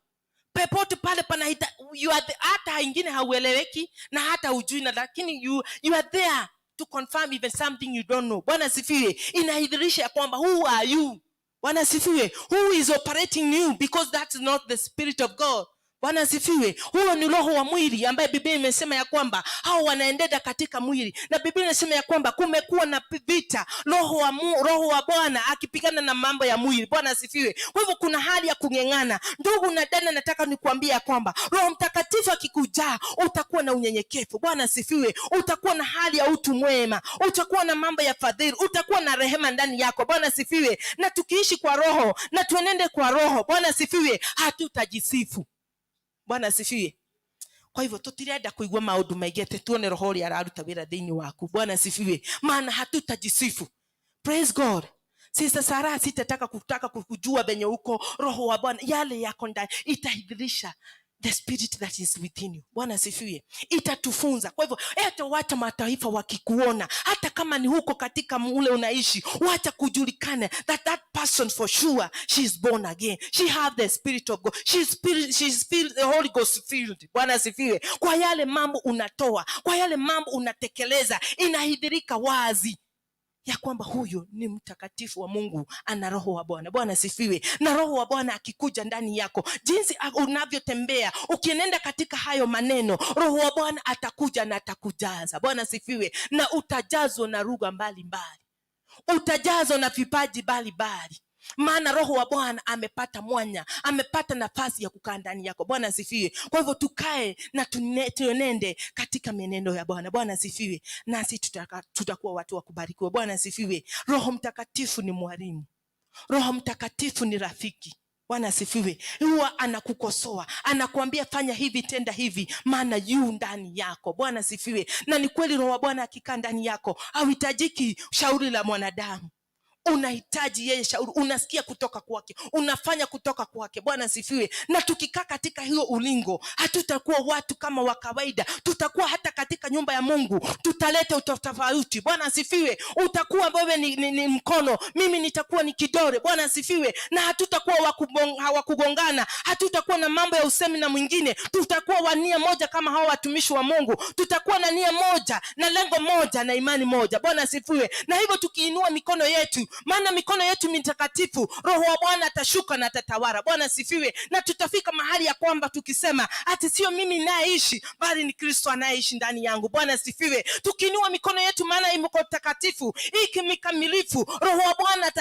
Pepote pale panahita, you are hata ingine haueleweki na hata hujui, na lakini you are there to confirm even something you don't know. Bwana sifiwe. Inahidhirisha ya kwamba who are you? Bwana sifiwe. Who is operating you? Because that's not the Spirit of God. Bwana asifiwe. Huo ni roho wa mwili ambaye Biblia imesema ya kwamba hao wanaendeda katika mwili, na Biblia inasema ya kwamba kumekuwa na vita, roho wa Bwana akipigana na mambo ya mwili. Bwana asifiwe. Kwa hivyo kuna hali ya kung'eng'ana. Ndugu na dada, nataka nikuambia ya kwamba Roho Mtakatifu akikujaa utakuwa na unyenyekevu. Bwana asifiwe. Utakuwa na hali ya utu mwema, utakuwa na mambo ya fadhili, utakuwa na rehema ndani yako. Bwana asifiwe. Na tukiishi kwa roho na tuenende kwa roho, Bwana asifiwe, hatutajisifu. Bwana asifiwe. Kwa hivyo tutirenda kuigua maundu maingĩ tuone roho ria araruta wĩra thĩinĩ waku. Bwana asifiwe. Maana hatutajisifu. Praise God. Sasa Sara sitataka kujua venye uko roho wa Bwana yale yako ndani itahidhirisha the spirit that is within you. Bwana asifiwe. Itatufunza. Kwa hivyo hata wacha mataifa wakikuona, hata kama ni huko katika ule unaishi, wacha kujulikana that person for sure she is born again, she have the spirit of God, she is filled, the Holy Ghost filled. Bwana asifiwe. Kwa yale mambo unatoa, kwa yale mambo unatekeleza, inahidhirika wazi ya kwamba huyo ni mtakatifu wa Mungu, ana roho wa Bwana. Bwana asifiwe. Na roho wa Bwana akikuja ndani yako, jinsi unavyotembea ukienenda katika hayo maneno, roho wa Bwana atakuja na atakujaza. Bwana asifiwe. Na utajazwa na lugha mbalimbali, utajazwa na vipaji mbalimbali, maana roho wa Bwana amepata mwanya, amepata nafasi ya kukaa ndani yako. Bwana asifiwe. Kwa hivyo tukae na tuenende katika mienendo ya Bwana. Bwana asifiwe. Nasi tutakuwa watu wa kubarikiwa. Bwana asifiwe. Roho Mtakatifu ni mwalimu, Roho Mtakatifu ni rafiki. Bwana asifiwe. Huwa anakukosoa, anakuambia fanya hivi, tenda hivi, maana yu ndani yako. Bwana asifiwe. Na ni kweli roho wa Bwana akikaa ndani yako hauhitajiki shauri la mwanadamu, unahitaji yeye shauri, unasikia kutoka kwake, unafanya kutoka kwake. Bwana asifiwe. Na tukikaa katika hiyo ulingo, hatutakuwa watu kama wa kawaida, tutakuwa hata katika nyumba ya Mungu tutaleta utofauti. Bwana asifiwe. Utakuwa wewe ni mkono, mimi nitakuwa ni kidole. Bwana asifiwe. Na hatutakuwa hawakugongana, hatutakuwa na mambo ya usemi na mwingine, tutakuwa wa nia moja kama hao watumishi wa Mungu, tutakuwa na nia moja na lengo moja na imani moja. Bwana asifiwe. Na hivyo tukiinua mikono yetu, maana mikono yetu mitakatifu, roho wa Bwana atashuka na atatawala. Bwana asifiwe. Na tutafika mahali ya kwamba tukisema ati sio mimi ninayeishi, bali ni Kristo anayeishi ndani yangu. Bwana asifiwe. Tukiinua mikono yetu, maana iko takatifu, iki mikamilifu, roho wa Bwana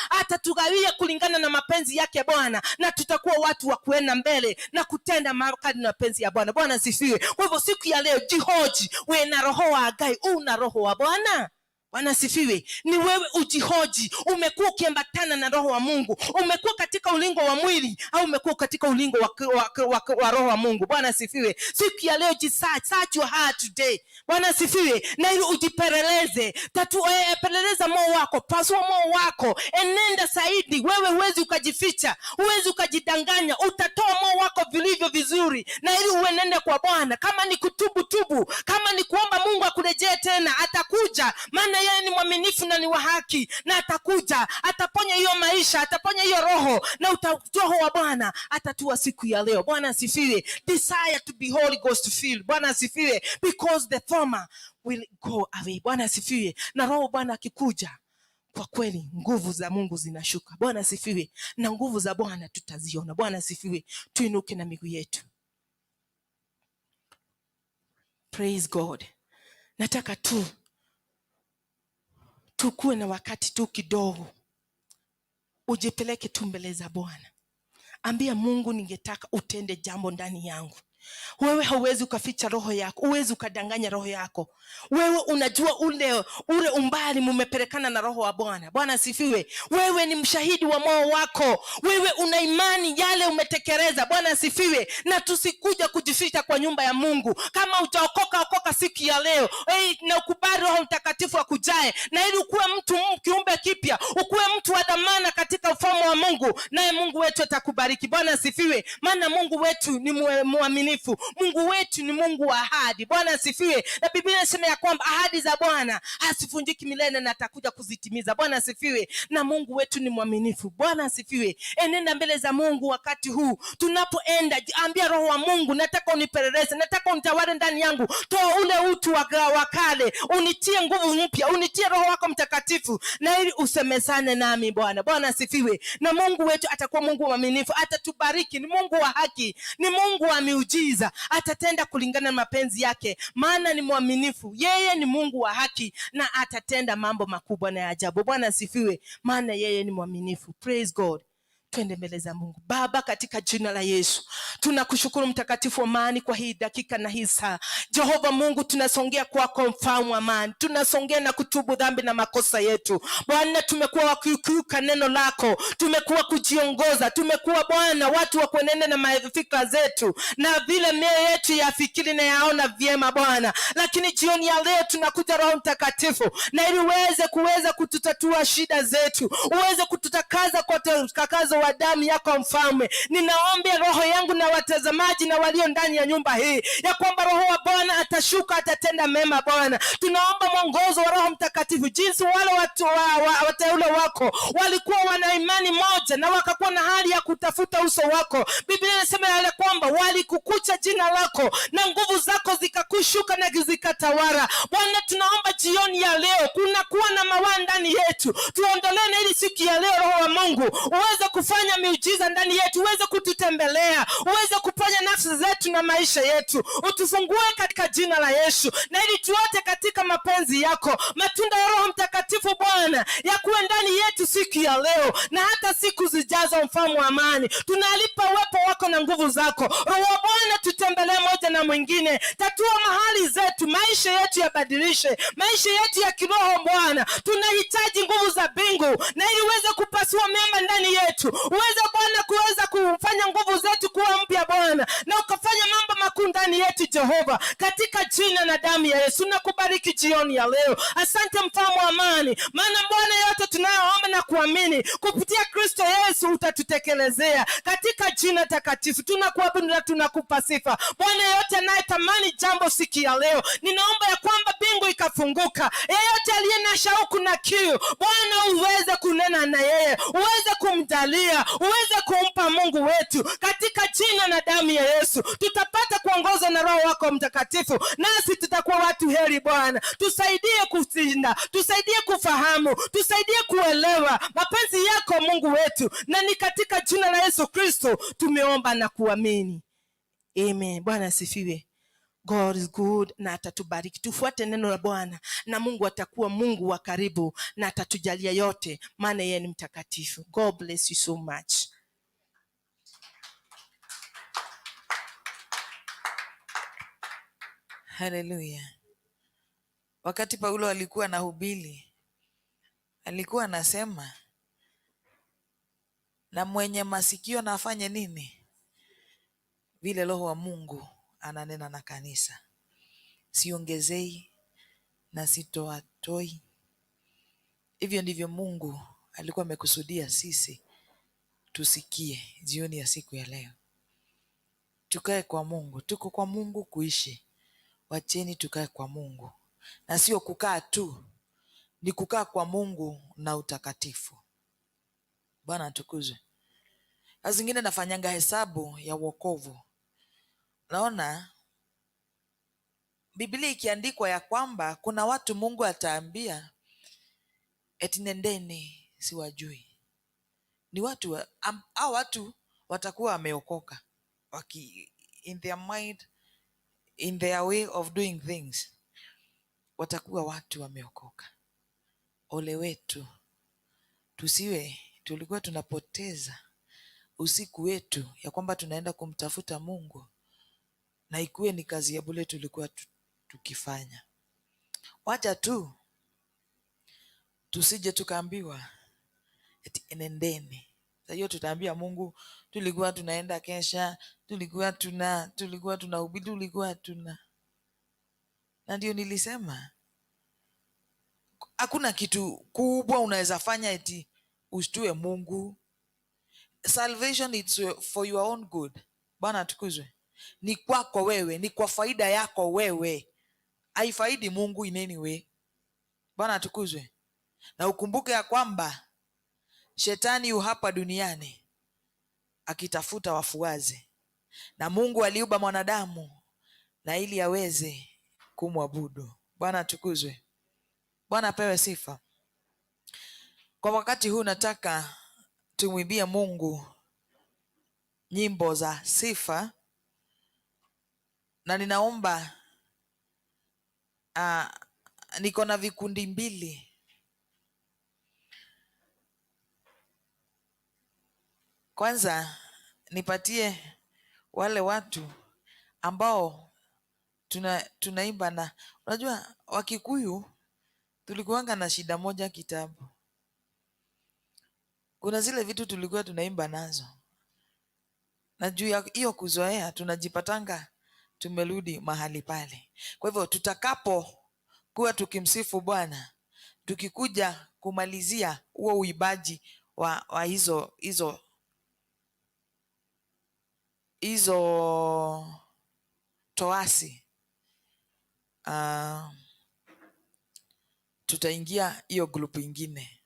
atatugawia kulingana na mapenzi yake Bwana, na tutakuwa watu wa kuenda mbele na kutenda kadri na mapenzi ya Bwana. Bwana asifiwe. Kwa hivyo siku ya leo jihoji, wewe na roho wa Agai, una roho wa Bwana? Bwana asifiwe. Ni wewe ujihoji, umekuwa ukiambatana na roho wa Mungu, umekuwa katika ulingo wa mwili au umekuwa katika ulingo wa roho wa Mungu? Bwana asifiwe. Siku ya leo search your heart today. Bwana asifiwe. Na ili ujipeleleze, peleleza moyo wako, pasua moyo wako, enenda zaidi. Wewe huwezi ukajificha, huwezi ukajidanganya, utatoa moyo wako vilivyo vizuri, na ili uenende kwa Bwana. Kama ni kutubu, kama ni kuomba Mungu akurejee tena, atakuja, maana yeye ni mwaminifu na ni wa haki, na atakuja, ataponya hiyo maisha, ataponya hiyo roho, na roho wa Bwana atatua siku ya leo. Bwana asifiwe. Desire to be Holy Ghost filled. Bwana asifiwe. Because the former will go away. Bwana asifiwe. Na roho Bwana akikuja, kwa kweli nguvu za Mungu zinashuka. Bwana asifiwe. Na nguvu za Bwana tutaziona. Bwana asifiwe. Tuinuke na miguu yetu. Praise God. Nataka tukuwe na wakati tu kidogo, ujipeleke tu mbele za Bwana. Ambia Mungu, ningetaka utende jambo ndani yangu. Wewe hauwezi ukaficha roho yako, huwezi ukadanganya roho yako. Wewe unajua ule umbali mumepelekana na roho wa Bwana. Bwana asifiwe. Wewe ni mshahidi wa moyo wako, wewe una imani yale umetekeleza. Bwana asifiwe. Na tusikuja kujificha kwa nyumba ya Mungu. Kama utaokoka siku ya leo, na ukubali Roho Mtakatifu akujae, na ili ukuwe mtu kiumbe kipya, ukuwe mtu wa dhamana katika ufalme wa Mungu, naye Mungu wetu atakubariki. Bwana asifiwe. Maana Mungu wetu ni mwaminifu. mwaminifu. Mungu wetu ni Mungu wa ahadi. Bwana asifiwe. Na Biblia inasema ya kwamba ahadi za Bwana hasivunjiki milele na atakuja kuzitimiza. Bwana asifiwe. Na Mungu wetu ni mwaminifu. Bwana asifiwe. Enenda mbele za Mungu wakati huu. Tunapoenda, ambia Roho wa Mungu, nataka unipeleleze, nataka unitawale ndani yangu. Toa ule utu wa kale, unitie nguvu mpya, unitie Roho wako Mtakatifu, na ili usemezane nami Bwana. Bwana asifiwe. Na Mungu wetu atakuwa Mungu mwaminifu, atatubariki. Ni Mungu wa haki, ni Mungu wa miujiza, atatenda kulingana na mapenzi yake, maana ni mwaminifu. Yeye ni Mungu wa haki na atatenda mambo makubwa na ajabu. Bwana asifiwe, maana yeye ni mwaminifu. Praise God. Twende mbele za Mungu. Baba, katika jina la Yesu, tunakushukuru mtakatifu wa amani kwa hii dakika na hii saa. Jehova Mungu, tunasongea kwako mfalme wa amani. Tunasongea na kutubu dhambi na makosa yetu. Bwana, tumekuwa wakiukiuka neno lako, tumekuwa kujiongoza, tumekuwa Bwana watu wa kuenenda na mafikra zetu na vile mioyo yetu yafikiri na yaona vyema Bwana. Lakini jioni ya leo tunakuja Roho Mtakatifu, na ili kuweza kututatua shida zetu, uweze kututakaza kwa utakazo wa damu yako mfalme. Ninaomba roho yangu na watazamaji na walio ndani ya nyumba hii ya kwamba Roho wa Bwana atashuka, atatenda mema Bwana. Tunaomba mwongozo wa Roho Mtakatifu, jinsi wale watu wateule wako walikuwa wana imani moja na wakakuwa na hali ya kutafuta uso wako. Biblia inasema yale kwamba walikukucha jina lako na nguvu zako zikakushuka na zikatawala. Bwana, tunaomba jioni ya leo kuna kuwa na mawaa ndani yetu. Tuondolee na ili siku ya leo Roho wa Mungu uweze kufanya miujiza ndani yetu, uweze kututembelea, uweze kuponya nafsi zetu na maisha yetu. Utufungue katika jina la Yesu, na ili tuote katika mapenzi yako. Matunda ya Roho Mtakatifu Bwana yakuwe ndani yetu siku ya leo na hata siku zijazo. Mfalme wa amani, tunalipa uwepo wako na nguvu zako. Roho wa Bwana, tutembelee moja na mwingine. Tatua mahali zetu, maisha yetu yabadilishe, maisha yetu ya kiroho Bwana. Tunahitaji nguvu za mbingu, na ili uweze kupasua mema ndani yetu, uweze Bwana kuweza kufanya nguvu zetu kuwa mpya Bwana, na ukafanya mambo makuu ndani yetu Jehova, katika jina na damu ya Yesu. Nakubariki jioni ya leo. Asante mfalme wa amani, maana Bwana yote tunayoomba na kuamini kupitia Kristo Yesu utatutekelezea. Katika jina takatifu tunakuabudu na tunakupa sifa Bwana. Yote anayetamani jambo siku ya leo, ninaomba ya kwamba mbingu ikafunguka. Yeyote aliye na shauku na kiu Bwana, uweze kunena na yeye, uweze kumjalia, uweze kumpa Mungu wetu, katika jina na damu ya Yesu. Tutapata kuongozwa na Roho wako Mtakatifu, nasi tutakuwa watu heri Bwana. Tusaidie kushinda, tusaidie kufahamu, tusaidie kuelewa mapenzi yako Mungu wetu, na ni katika jina la Yesu Kristo tumeomba na kuamini, amen. Bwana asifiwe. God is good na atatubariki. Tufuate neno la Bwana na Mungu atakuwa Mungu wa karibu na atatujalia yote, maana yeye ni mtakatifu. God bless you so much. Hallelujah. Wakati Paulo alikuwa anahubiri, alikuwa anasema, na mwenye masikio na afanye nini? Vile Roho wa Mungu ananena na kanisa. Siongezei na sitoatoi. Hivyo ndivyo Mungu alikuwa amekusudia sisi tusikie jioni ya siku ya leo. Tukae kwa Mungu, tuko kwa Mungu kuishi. Wacheni tukae kwa Mungu, na sio kukaa tu, ni kukaa kwa Mungu na utakatifu. Bwana atukuzwe. Saa zingine nafanyanga hesabu ya wokovu. Naona Biblia ikiandikwa ya kwamba kuna watu Mungu ataambia eti nendeni, siwajui. Ni watu au watu watakuwa wameokoka, in their mind, in their way of doing things, watakuwa watu wameokoka. Ole wetu tusiwe tulikuwa tunapoteza usiku wetu ya kwamba tunaenda kumtafuta Mungu na ikuwe ni kazi ya bure tulikuwa tukifanya. Wacha tu tusije tukaambiwa eti enendeni. Sasa hiyo tutaambia Mungu tulikuwa tunaenda Kesha, tulikuwa tunahubiri, tulikuwa tuna. Na ndio nilisema hakuna kitu kubwa unaweza fanya eti ushtue Mungu. Salvation is for your own good. Bwana atukuzwe. ni kwako wewe, ni kwa faida yako wewe, haifaidi Mungu in any way. Bwana atukuzwe. Na ukumbuke ya kwamba shetani yu hapa duniani akitafuta wafuazi, na Mungu aliumba mwanadamu na ili aweze kumwabudu. Bwana atukuzwe. Bwana apewe sifa. Kwa wakati huu nataka tumwimbie Mungu nyimbo za sifa, na ninaomba niko na vikundi mbili. Kwanza nipatie wale watu ambao tunaimba, na unajua Wakikuyu tulikuanga na shida moja kitabu. Kuna zile vitu tulikuwa tunaimba nazo, na juu ya hiyo kuzoea tunajipatanga tumerudi mahali pale. Kwa hivyo tutakapo kuwa tukimsifu Bwana, tukikuja kumalizia huo uibaji wa hizo toasi, tutaingia hiyo grupu ingine.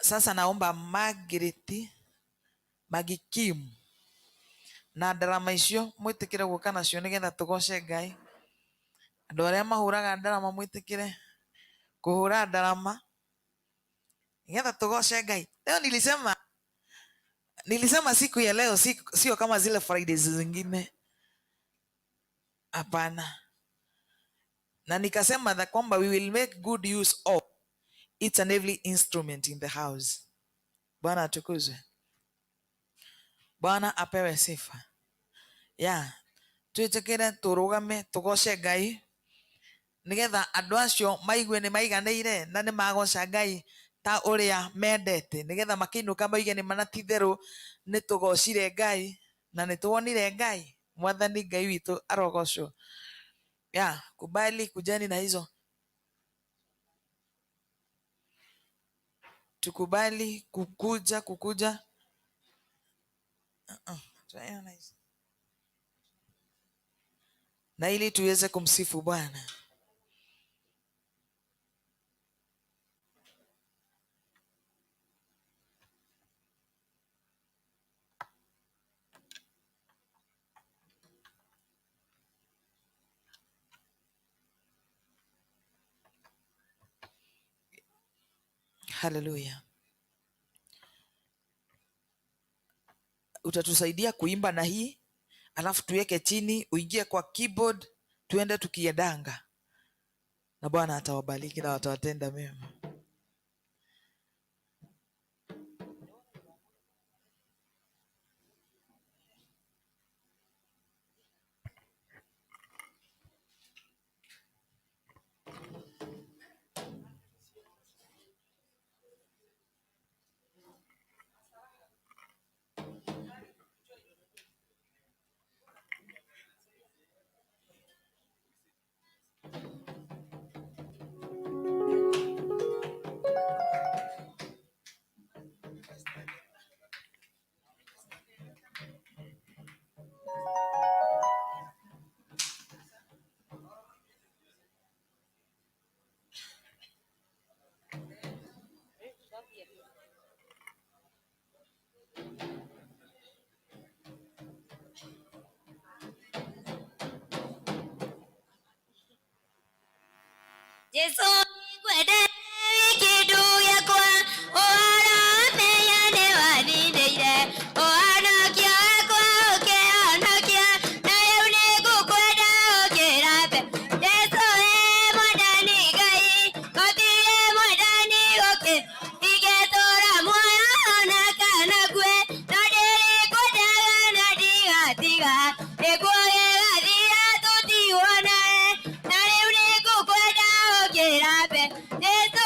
Sasa naomba Margaret Magikimu na ndarama icio mwitikire guka nacio nigetha tugoce Ngai. Andu aria mahuraga ndarama mwitikire kuhura ndarama nigetha tugoce Ngai. Leo nilisema siku ya leo sio kama zile Fridays zingine, hapana. Na nikasema that kwamba we will make good use of each and every instrument in the house. Bwana atukuzwe. Bwana apewe sifa. Twitikire turugame tugoce Ngai nigetha andu acio maigue ni maiganeire na ni magoca Ngai ta uria mendete, nigetha makiinuka mauge ni manatitheru ni tugocire Ngai na ni tuonire Ngai. Mwathani Ngai witu arogocwo. Kubali kujani na hizo, tukubali kukuja na ili tuweze kumsifu Bwana. Haleluya. Utatusaidia kuimba na hii, alafu tuweke chini, uingie kwa keyboard, tuende tukiendanga, na Bwana atawabariki na atawatenda mema. Yesu kwende wikidu yakwa ohana meyane wanindeire ohanakia yakwa ukehanakia naye unigukwenda ukirape Yesu mwendani Ngai gotire mwendani goke igetura muoyo na kana kwe na ndirikwendaga na ndigatiga ikugegathira tutiwonae na riu nigukwenda ukirape Yesu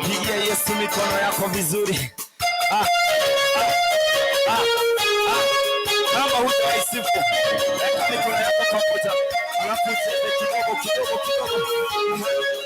Pigia Yesu mikono yako vizuri. Kama hutaisifu, weka mikono yako pamoja. Alafu ucheze kidogo kidogo kidogo.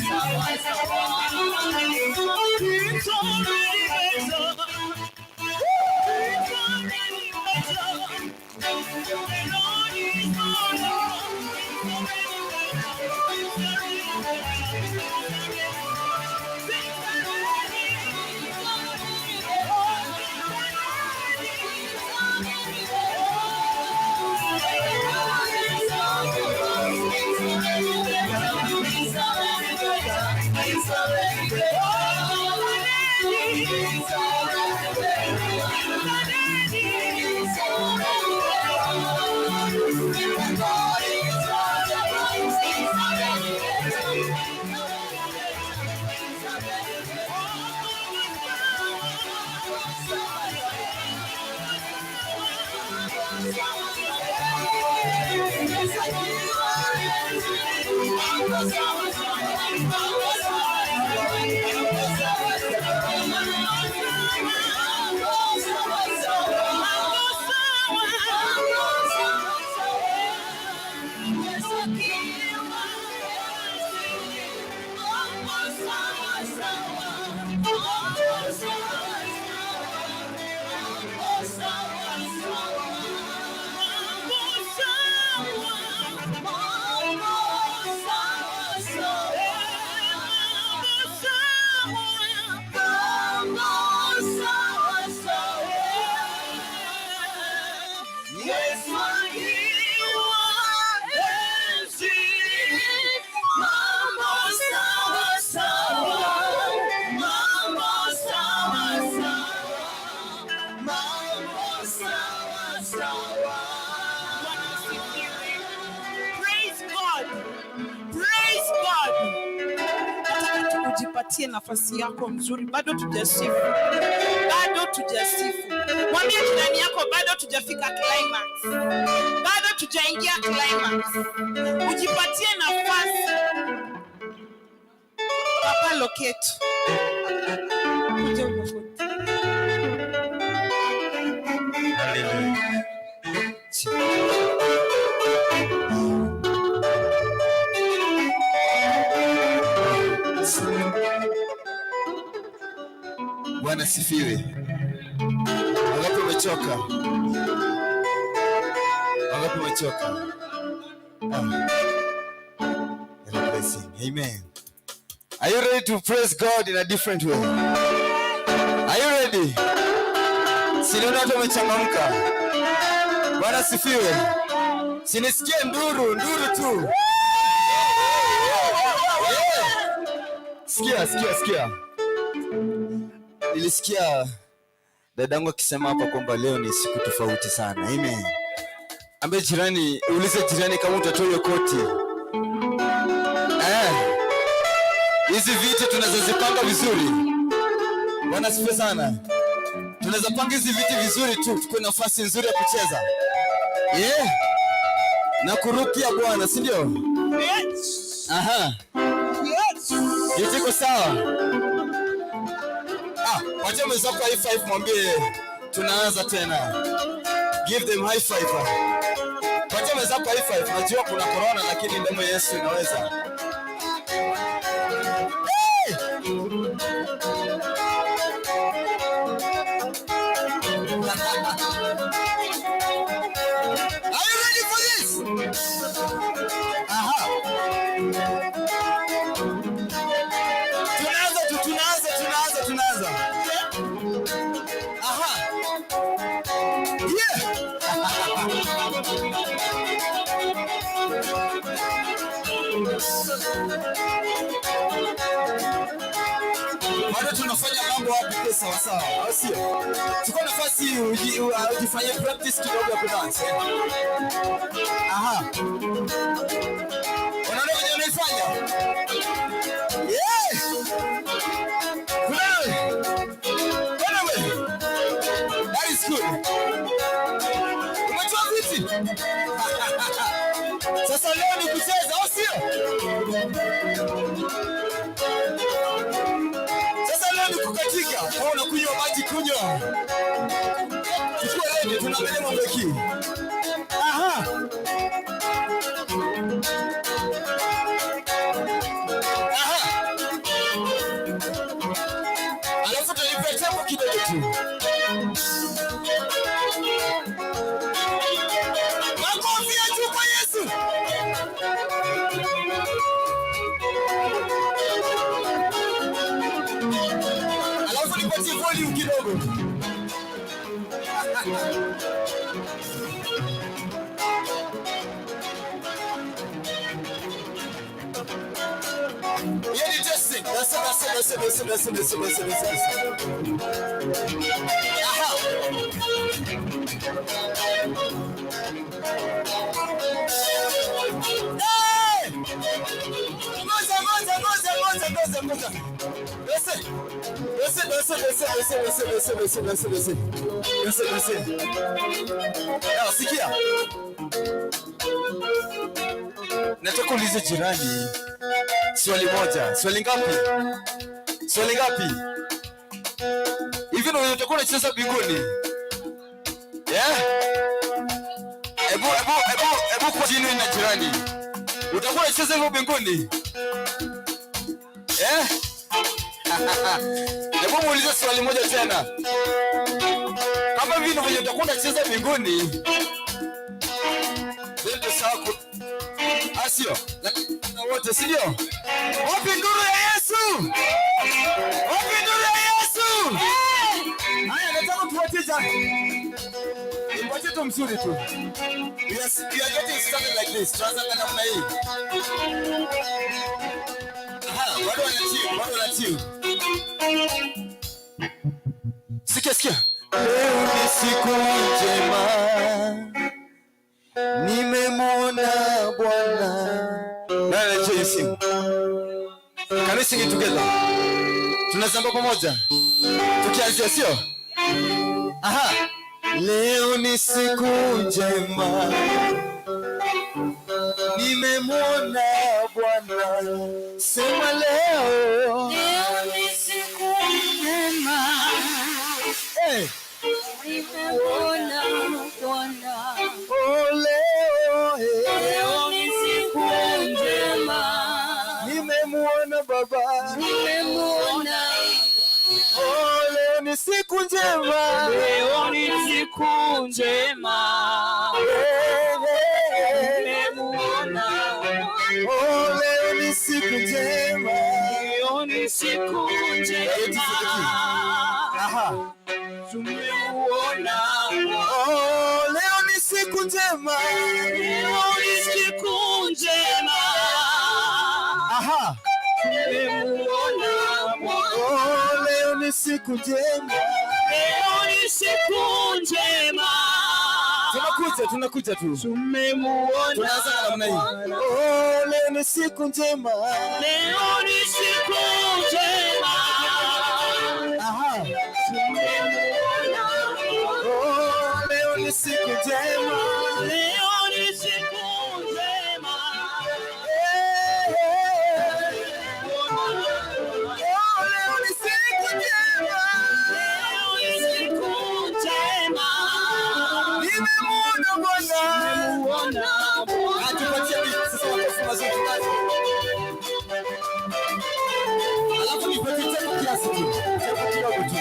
Sawa sawa Ujipatie nafasi yako mzuri. Bado tujasifu. Mwambie jirani yako bado tujafika climax. Bado tujaingia climax. Ujipatie nafasi. Papa Loketo. Hallelujah. Bwana sifiwe. Wangapi umechoka? Wangapi umechoka? Amen. Are you ready to praise God in a different way? Are you ready? Sinaona watu wamechangamka. Bwana sifiwe. Sinisikie nduru tu. Sikia. Nilisikia dadangu akisema hapa kwamba leo ni siku tofauti sana. Amen. Ambe jirani, ulize jirani kama utatoa hiyo koti. Hizi viti tunazozipanga vizuri. Bwana sifiwe sana. Tunaweza panga hizi viti vizuri tu, tuko nafasi nzuri ya kucheza. Na kurukia Bwana, si ndio? Yes. Yes. Yetiko sawa. Wacha mwenzako high five, mwambie tunaanza tena. Give them high five. Wacha mwenzako high five. Najua kuna corona lakini damu ya Yesu inaweza. Are you ready for this? Tunaanza. Bado tunafanya mambo hapo sawa, au sio? Tuko nafasi ujifanye practice kidogo ya kudance. Unaona vile unaifanya? That is good. Umetoa viti? Sasa leo ni kucheza, au sio? Sasa leo ni kukatika. Kama unakunywa maji, kunywa. Tuko ready, tunaangalia mambo hiki. Yeah, testing. That's it. Aha. Hey! Moza. Listen. Now, sikia. Nataka ulize jirani swali moja. Swali ngapi? Hivi ndio utakuwa unacheza binguni? Yeah? Ebu kwa jini na jirani. Utakuwa unacheza hivyo binguni? Yeah? Ebu muulize swali moja tena. Kama hivi ndio utakuwa unacheza binguni? Ndio sawa. Asio. Na wote sio? Wapi nduru ya Yesu? Haya, nataka tuwateja. Mwache tu mzuri tu. Yes, we are getting started like this. Tuanza namna hii. Aha, bado wanachiu. Sikia. Leo ni siku njema. Nimemwona Bwana. Nani sing? Can we sing it together? Tunasamba pamoja. Tukianzia sio? Aha. Leo ni siku njema. Nimemwona Bwana. Sema leo. Leo ni siku njema. Hey. Nimemwona Bwana. Oh, leo. Leo ni siku njema. Nimemwona Baba. Nimemwona. Oh, leo ni siku njema. Leo ni siku njema. Nimemwona. Oh, leo ni siku njema. Leo ni siku njema. Aha. Tumeuona. Oh, leo ni siku njema. Leo ni siku njema. Aha. Tumeuona. Oh, leo ni siku njema. Leo ni siku njema. Tunakuja tu. Tumemuona. Tunaanza namna hii. Oh, leo ni siku njema. Leo ni siku njema. Aha. Tumemuona. Oh, leo ni siku njema. Leo ni siku njema. Oh, leo ni siku njema. Leo ni siku njema. Nimemwona Bwana. Tumemuona. Atupatie sasa watu mazuri. Alafu nipatie kiasi tu. Kidogo tu.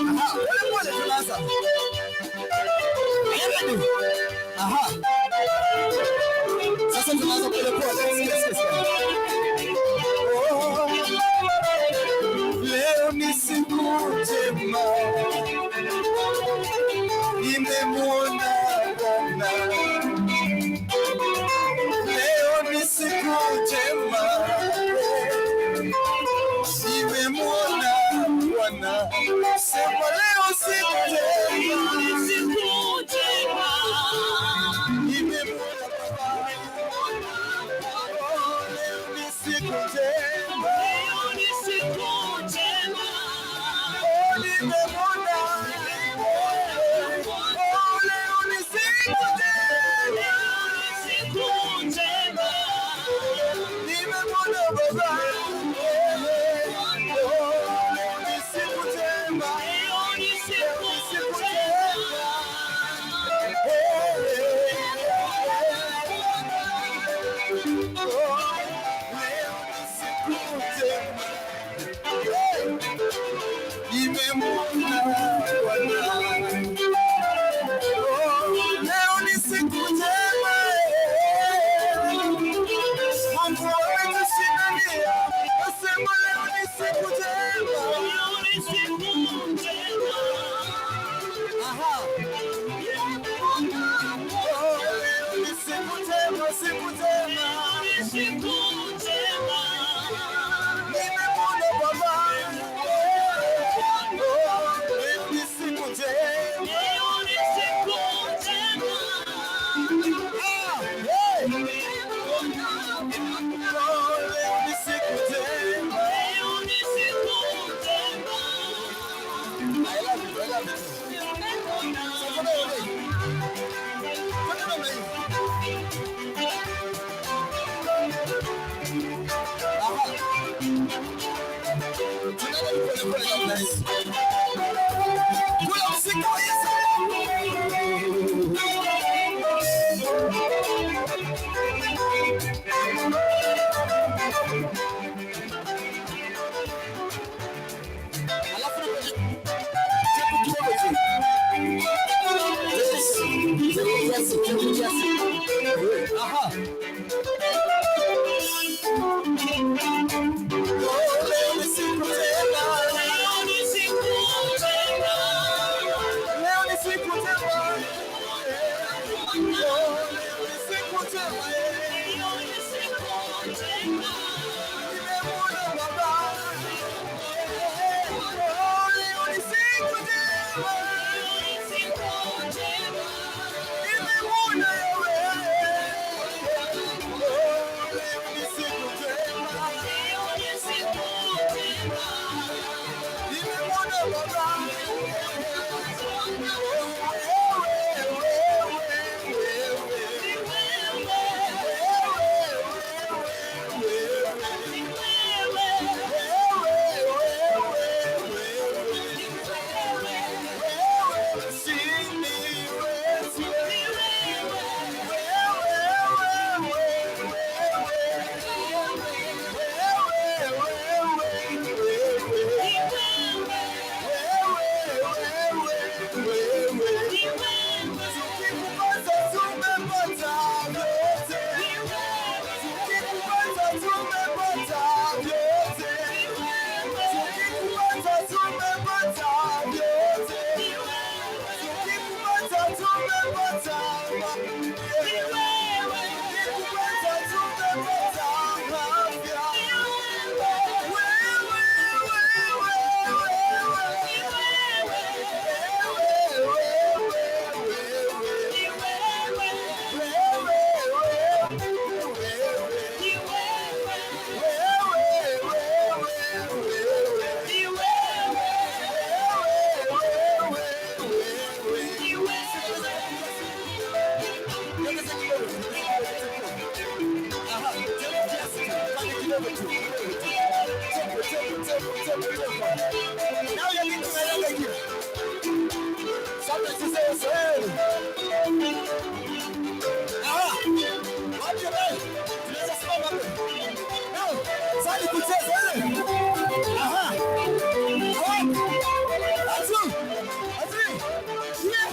Aha, pole tunaanza. Aha. Sasa tunaanza pole. Oh, leo ni siku njema. Nimemwona Bwana. Leo ni siku njema. Nimemwona Bwana. Sema leo siku njema. Siku njema. Nimemwona Baba. Oh, leo ni siku njema. Leo ni siku njema. Oh, nimemwona. Oh, leo ni siku njema. Leo ni siku njema. Nimemwona Baba. Leo ni siku njema. Leo ni siku njema. Leo ni siku njema. Leo ni siku njema. I love you, I love you. Kula muziki wa Yesu. Alafu aha. Leo ni siku njema. Leo ni siku njema. Leo ni siku njema. Leo ni siku njema. Leo ni siku njema. Nimemwona Baba. Leo ni siku njema. Leo ni siku njema. Nimemwona wewe. Leo ni siku njema. Leo ni siku njema. Nimemwona Baba. Now you're getting to the something to say, sir. What's your name? Let's just come up. Now, Sally could say, sir. That's you. That's me. Yeah,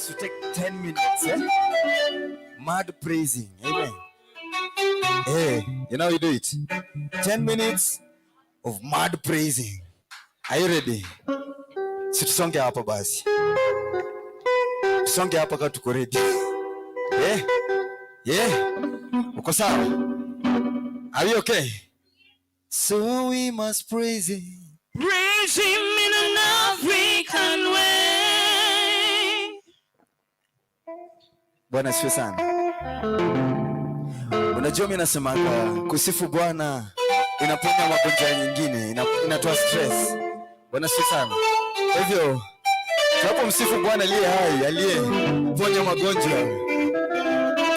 To take 10 minutes, mad praising, amen. Hey, you know how you do it? 10 minutes of mad praising. Are you ready? Si tusonge hapa basi, tusonge hapa kama tuko ready. Uko sawa? Are you okay? So we must praise him. Praise him in an African way. Bwana sifiwe sana. Unajua mimi nasemanga kusifu Bwana inaponya magonjwa nyingine, inatoa stress. Bwana sifiwe sana. Kwa hivyo tunapomsifu Bwana aliye hai, aliyeponya magonjwa,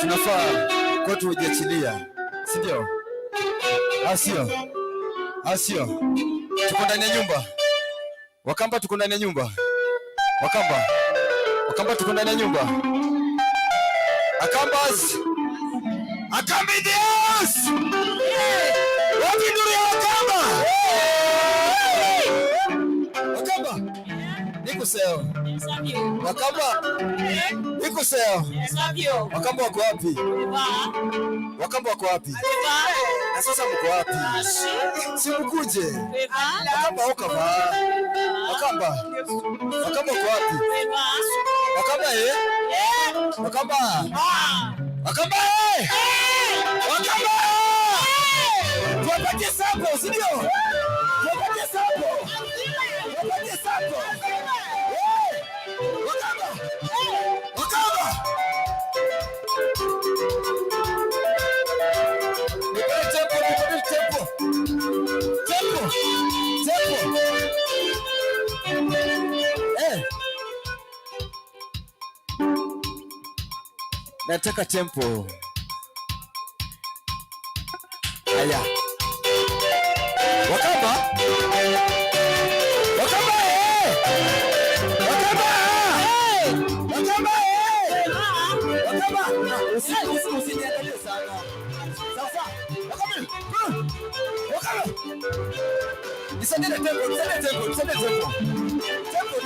tunafaa kwa tujiachilia, si ndio? Asio. Tuko ndani ya nyumba. Wakamba tuko ndani ya nyumba. Wakamba tuko ndani ya nyumba. Akambas. Akambidios. Wapi nuru ya Wakamba? Wakamba. Niko sawa. Wakamba. Niko sawa. Wakamba wako wapi? Wakamba wako wapi? Na sasa mko wapi? Si mkuje. Wakamba ukava. Wakamba wako wapi? Wakamba Wakamba. Wakamba Wakamba. Tuwapatie sapo, si ndio? Tuwapatie sapo. Wakamba. Nataka tempo. Haya. Wakamba. Usiniangalie sana. Sasa. Wakamba. Nisende tempo.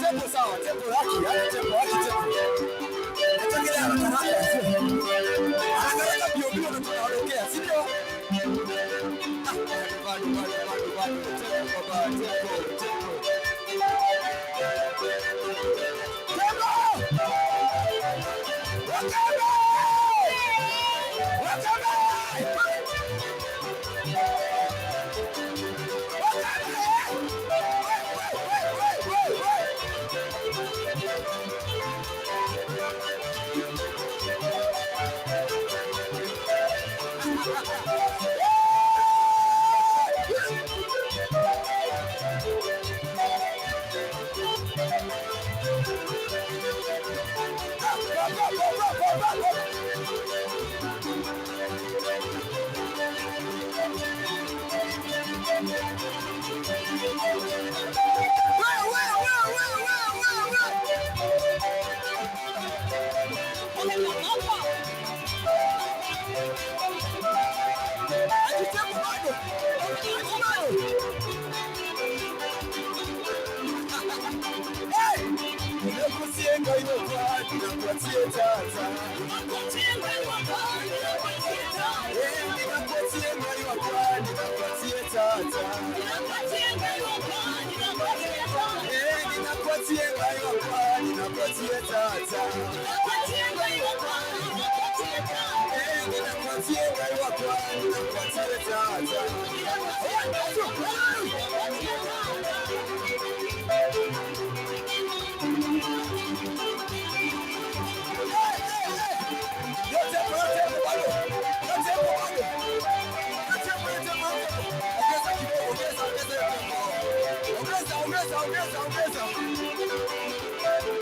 Tempo sawa. Tempo haki. Nataka haraka bio na tunaondokea, si ndio?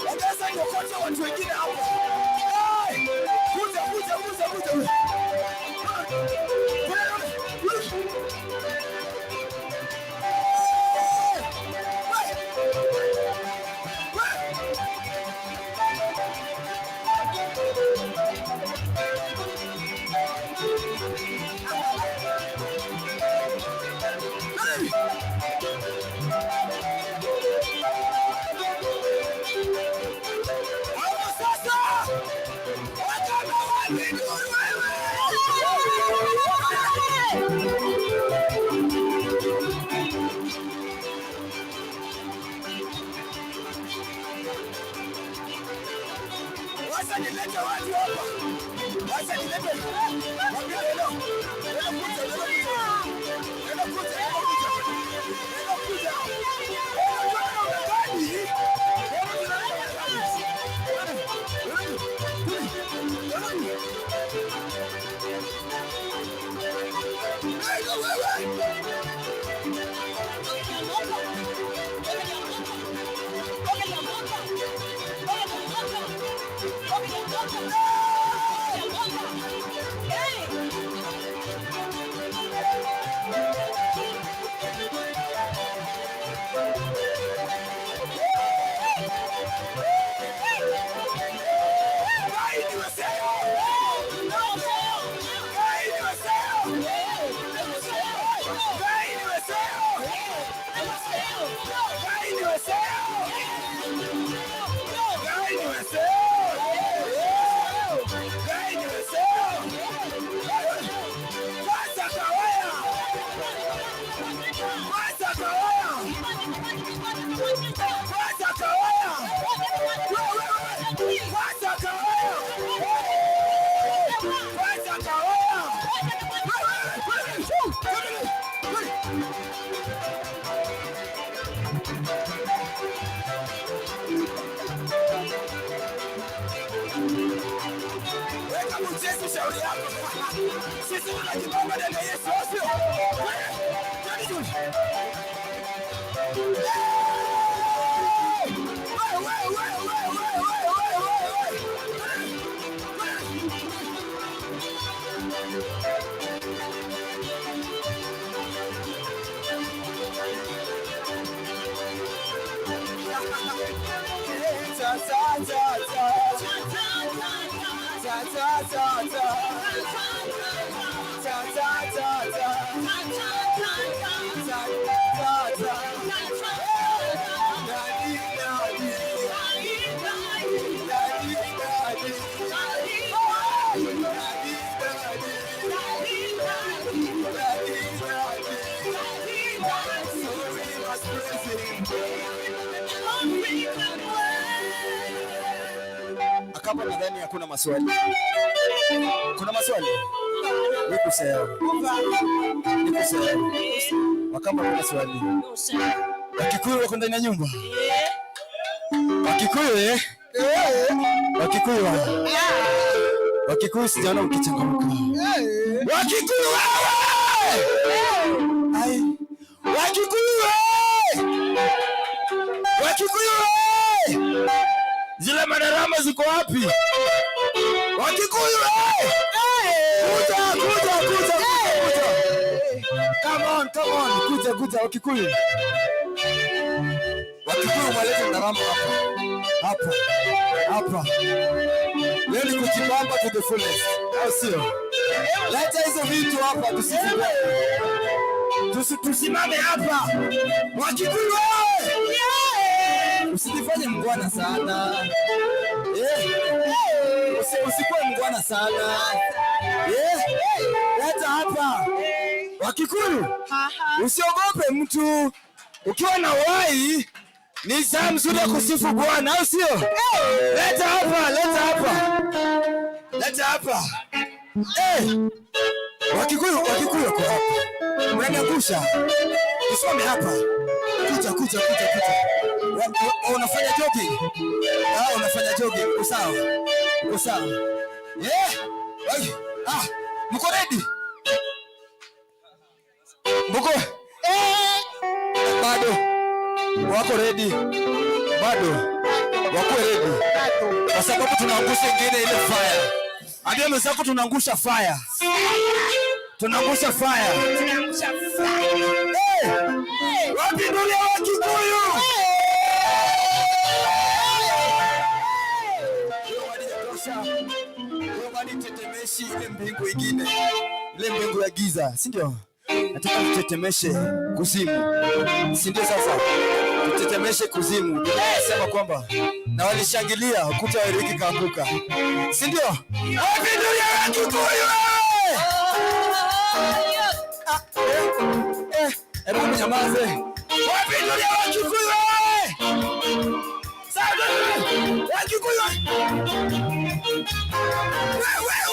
Ongeza nyokote watu wengine hapo. Kuja. Akapa nadhani hakuna maswali. Kuna maswali? Nikusema. Wakamba kuna swali. Wakikuyu wako ndani ya nyumba? Wakikuyu Wakikuyu sijaona ukichangamka. Wakikuyu wewe! Ai. Wakikuyu wewe! Zile madarama ziko wapi? Wakikuyu wewe! Kuja. Come on. Kuja Wakikuyu. Wakikuyu walete darama hapa. Leo ni kujibamba to the fullest. Au sio? Leta hizo vitu hapa tusimame hapa. Wakikuyu wewe. Usijifanye mngwana sana. Usikuwe mngwana sana. Leta hapa. Wakikuyu. Usiogope mtu. Ukiwa na wai ni saa mzuri ya kusifu Bwana, au sio? Leta hapa, leta hapa. Leta hapa. Wakikuyu kwa hapa. Unaniangusha. Usome hapa. Kuja. Unafanya jogging. Unafanya jogging. Uko sawa. Mko ready? Mko? Bado. Wako ready? Bado. Wako ready? Kwa sababu tunaangusha ingine ile fire. Hadi mzako tunaangusha fire. Tunaangusha fire. Wapi ndio Wakikuyu? Tetemeshi ile mbingu ingine. Ile mbingu ya giza, si ndio? Nataka tutetemeshe kuzimu. Si ndio sasa? Tutetemeshe kuzimu. Nasema kwamba na walishangilia ukuta wa Yeriko kaanguka. Si ndio? Wapi ndio Wakikuyu? Hebu mnyamaze. Wapi ndio Wakikuyu? Sasa Wakikuyu. Wewe.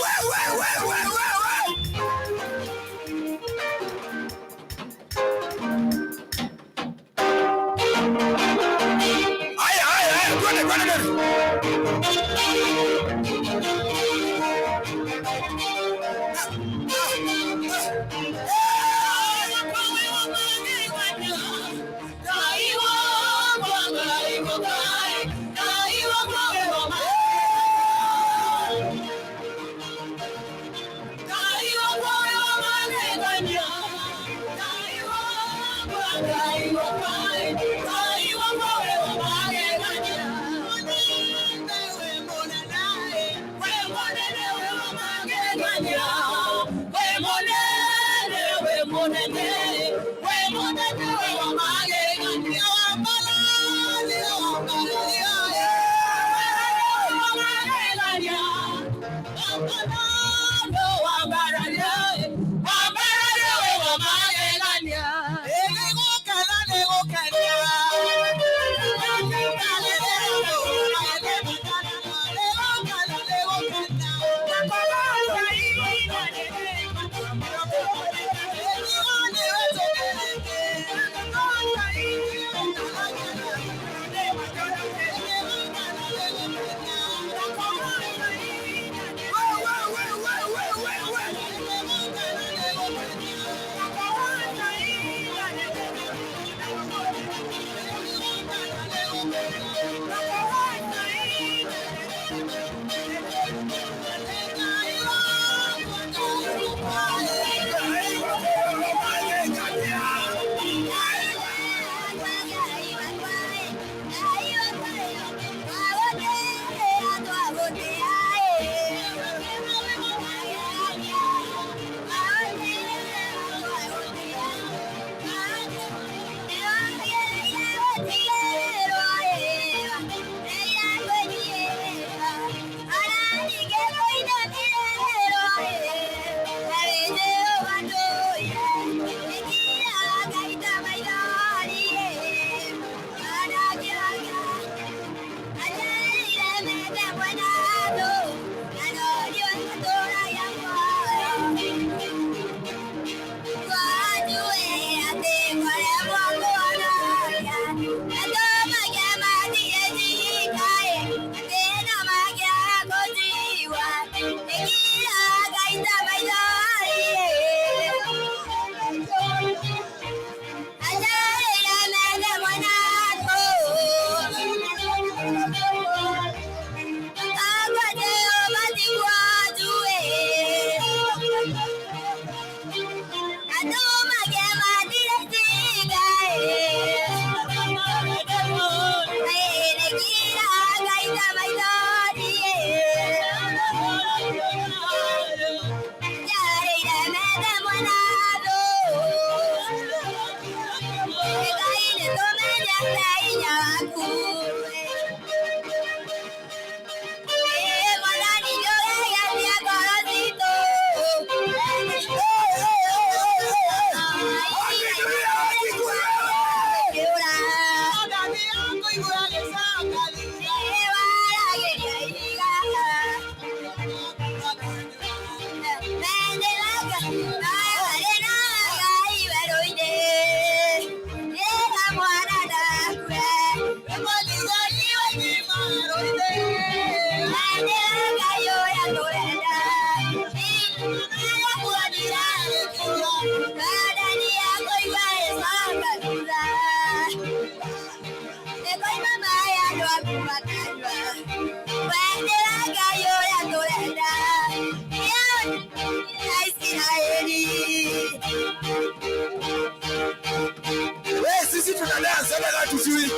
Sisi tunadansi wala tujui.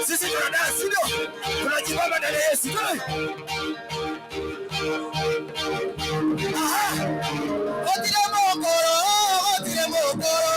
Sisi tunadansi ndio. Tunajibamba ndani ya Yesu. Aha. Otile mokoro, otile mokoro.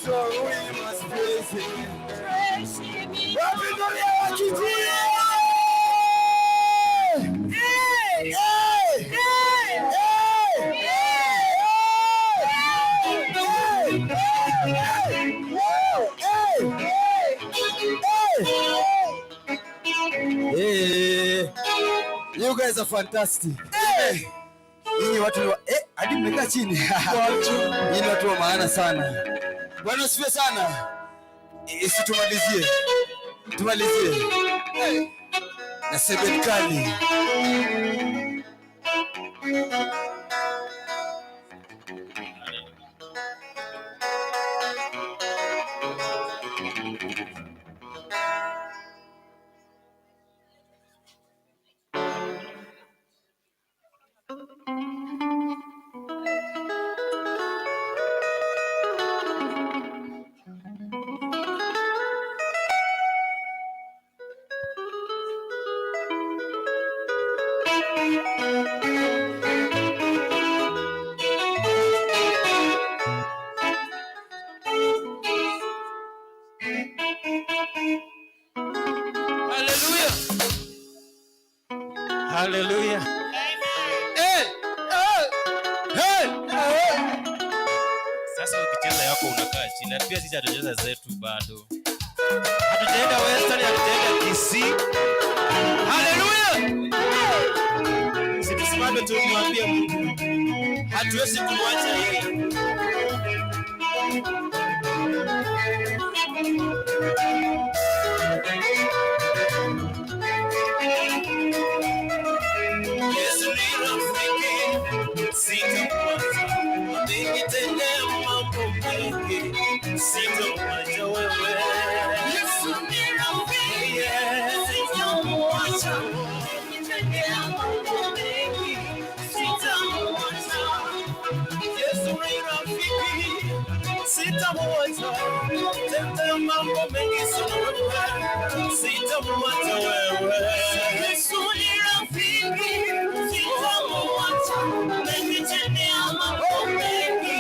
So we must praise him. You guys are fantastic. Nyinyi watu ni hadi mmekaa chini. Nyinyi watu wa maana sana. Bwana asifiwe sana. Tumalizie. Na sebekali. Hallelujah. Sasa ukicheza yako unakaa chini. Na pia sisi hatucheza zetu bado. Hatujaenda Western, hatujaenda Kisii. Hallelujah. Sisi tusimame tumwambie Mungu. Hatuwezi kumwacha yeye. Sitamwacha wewe. Yesu ni rafiki. Sitamwacha. Nitendea mambo mengi. Sitamwacha. Yesu ni rafiki. Sitamwacha. Nitendea mambo mengi sana. Sitamwacha wewe. Yesu ni rafiki. Sitamwacha. Nitendea mambo mengi.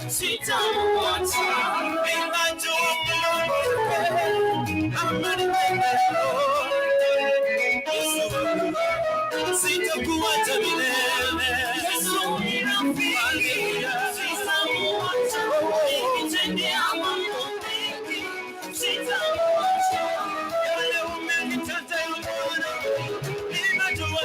Sitamwacha. Sitakuacha milele. Yesu ni rafiki. Sitamwacha. Nitendea mambo mengi. Sitamwacha. Yale umenitendea Bwana, ninajua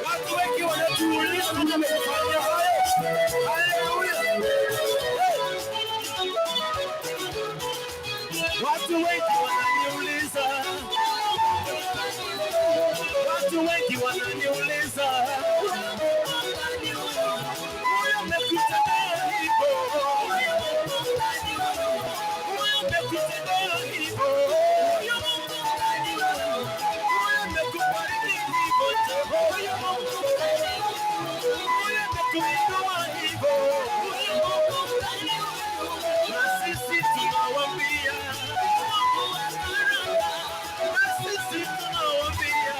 Watu wengi wanatuuliza nani amefanya hayo. Haleluya. Watu wengi wananiuliza. Watu wengi wananiuliza. Huyo amekutendea hivyo. Huyo amekutendea hivyo. Huyo amekubariki hivyo. Huyo amekuinua hivyo. Na sisi tunawaambia. Na sisi tunawaambia.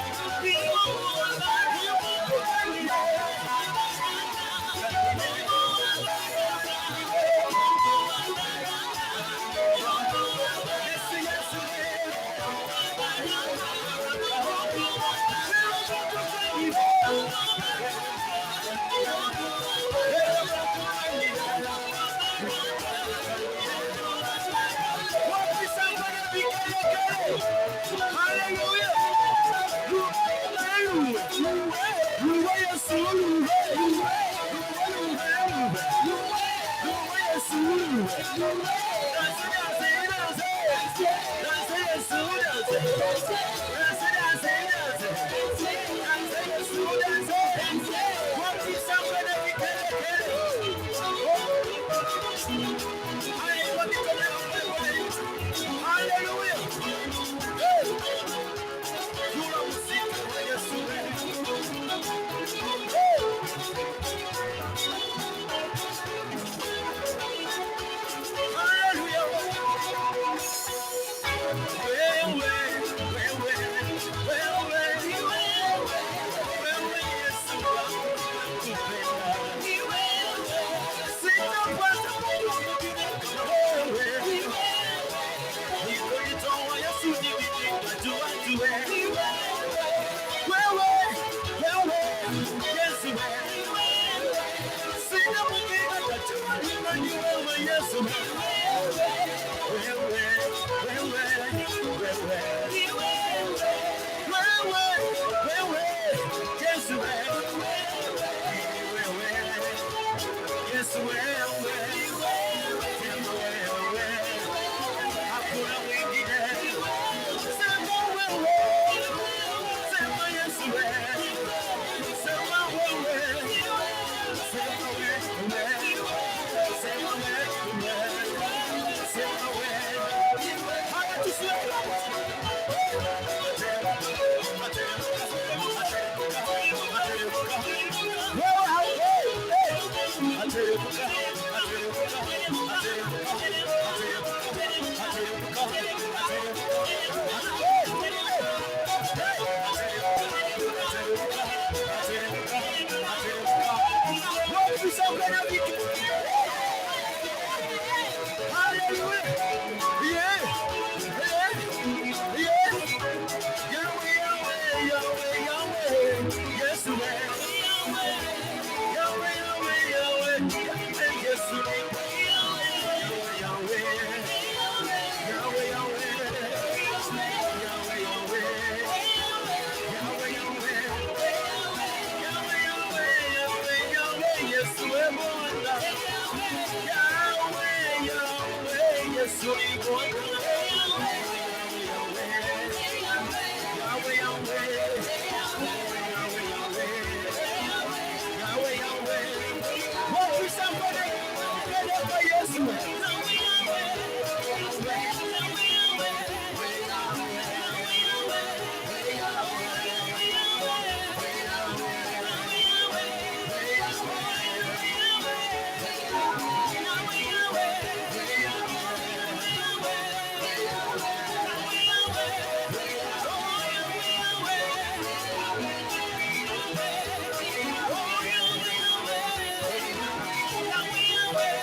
Yahweh.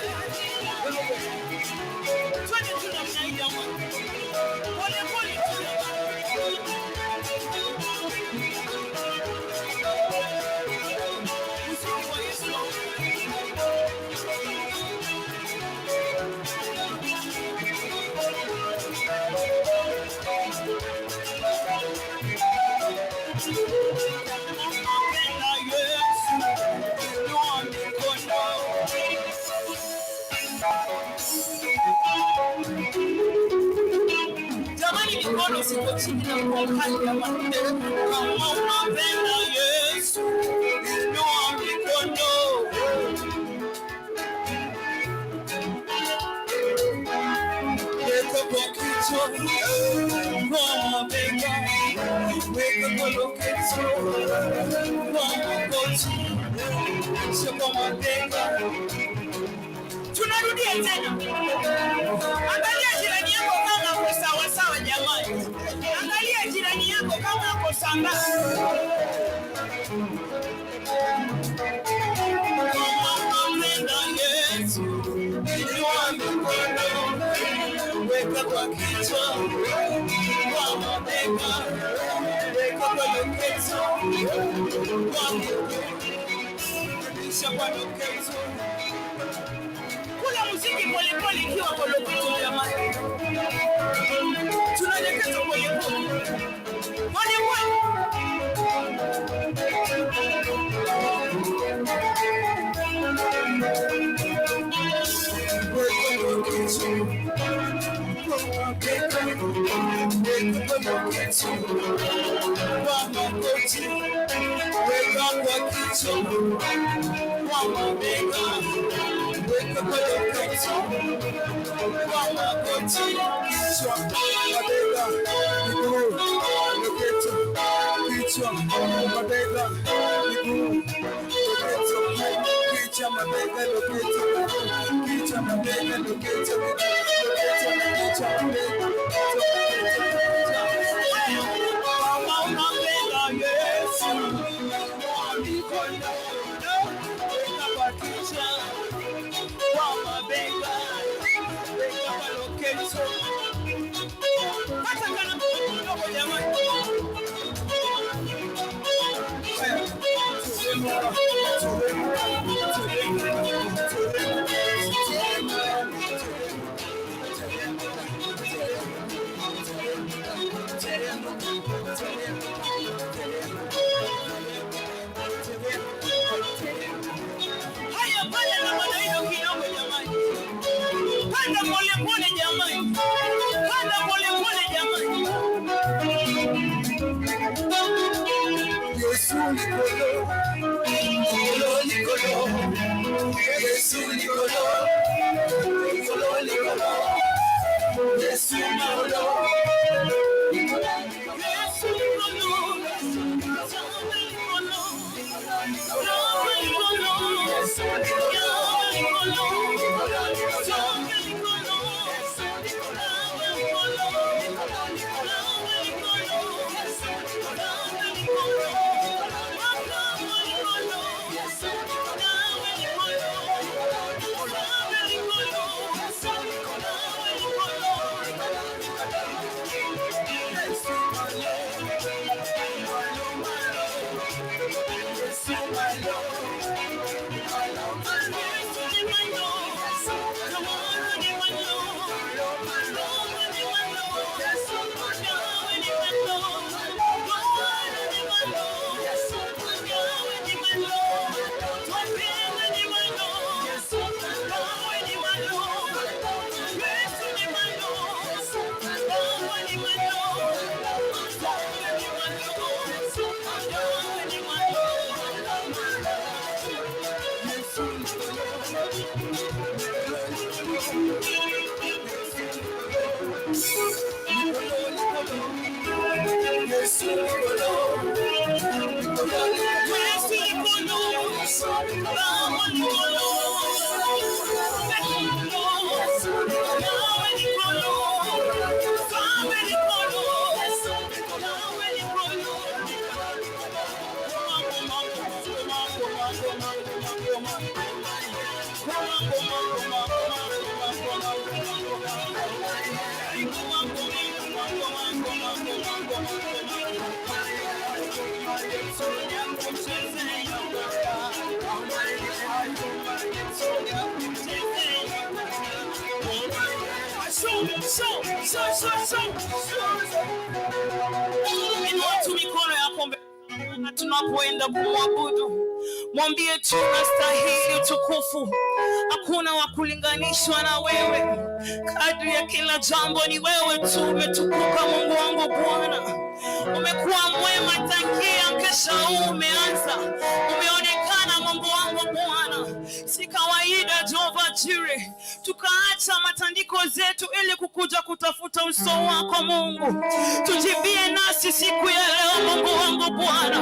mikono ziko chini na kuokani jamani. Kama unapenda Yesu, inua mikono. Weka kwa kichwa, kwa mabega. Weka kwa loketo, kwa magoti. Kisha kwa mabega. Tunarudia tena. Angalia jirani yako kama ako sawa sawa jamani. Angalia jirani yako kama ako sawa. Kama unapenda Yesu, inua mikono. Weka kwa kichwa, kwa mabega. Weka kwa loketo, kwa miguu. Kisha kwa loketo. Kula muziki pole pole ikiwa kwa loketo jamani. Tunalekeza pole pole. Pole pole. Tunapoenda kumwabudu, mwambie tunastahili utukufu, hakuna wa kulinganishwa na wewe. Kadri ya kila jambo ni wewe tu. Umetukuka Mungu wangu Bwana, umekuwa mwema tangia Kesha huu umeanza. Umeonekana Mungu wangu Bwana, si kawaida Jehova Jireh tukaacha matandiko zetu ili kukuja kutafuta uso wako Mungu. Tujibie nasi siku ya leo Mungu wangu Bwana,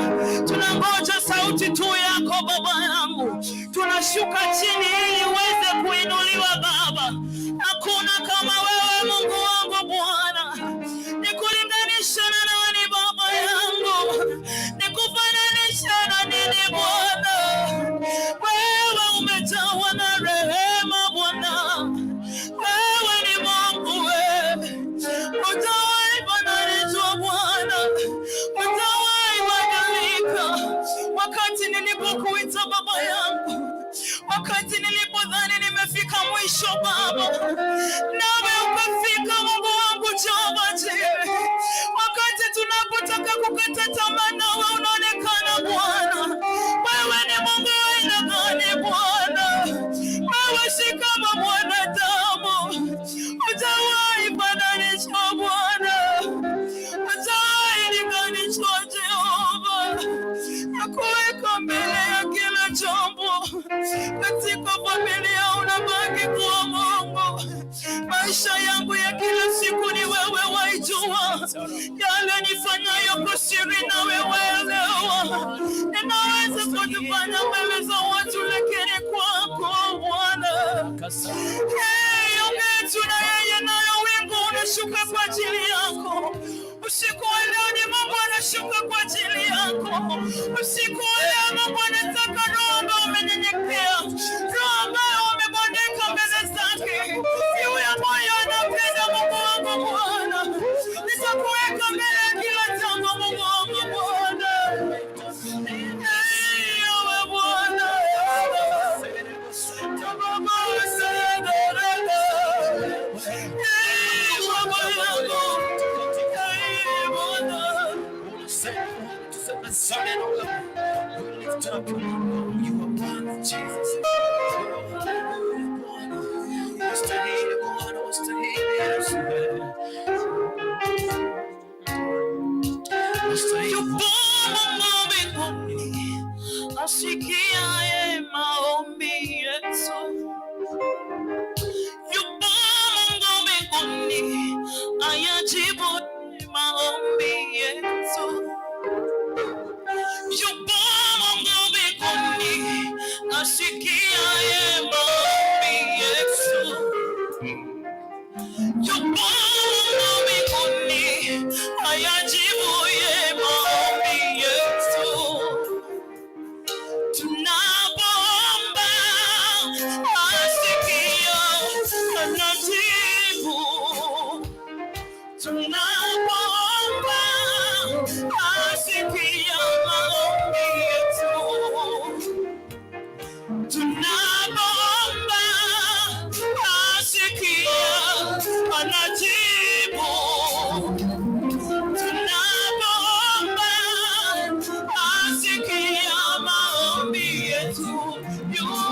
tunangoja sauti tu yako Baba yangu. Tunashuka chini ili uweze kuinuliwa Baba. Hakuna kama wewe Mungu wangu Bwana, nikulinganisha na nani Baba yangu, nikufananisha na nini Bwana? Wewe umejawa na rehema Bwana, wewe ni Mungu wewe, utawahi badilika Bwana, utawahi badilika. Wakati nilipokuita Baba yangu, wakati nilipodhani nimefika mwisho Baba, nawe ukafika Mungu wangu Jehova Jireh. Wakati tunapotaka kukata tamaa, nawe unaonekana Bwana. Wewe ni Mungu wa aina gani Bwana? Wewe si kama mwanadamu, hujawahi badilishwa Bwana, hujawahi linganishwa Jehova. Nakuweka mbele ya kila jambo katika familia, unabaki kuwa Mungu. Maisha yangu ya kila siku ni wewe waijua, yale nifanyayo kwa siri na wewe elewa. Ninaweza kujifanya mbele za watu, lakini kwako Bwana, yetu na yeye nayo wingu unashuka kwa ajili yako. Usiku wa leo ni Mungu anashuka kwa ajili yako. Usiku wa leo Mungu anataka roho ambayo umenyenyekea, roho ambayo umebondeka mbele zake, yule moyo anapenda Mungu wangu Bwana. Nitakuweka mbele ya kila jambo Mungu wangu Bwana. Ewe Bwana, lift up your name. You are one, Jesus. Unastahili Bwana, unastahili Yesu. yupo Mungu mbinguni asikiaye maombi yetu. Yupo Mungu mbinguni ayajibu maombi yetu. Yupo Mungu mbinguni asikiaye maombi yetu. Yupo Mungu mbinguni ayajibuye maombi yetu. Tunapoomba asikia, anajibu. Tunapoomba asikia maombi yetu. Tunapoomba asikia, anajibu. Tunapoomba asikia maombi yetu. Yupo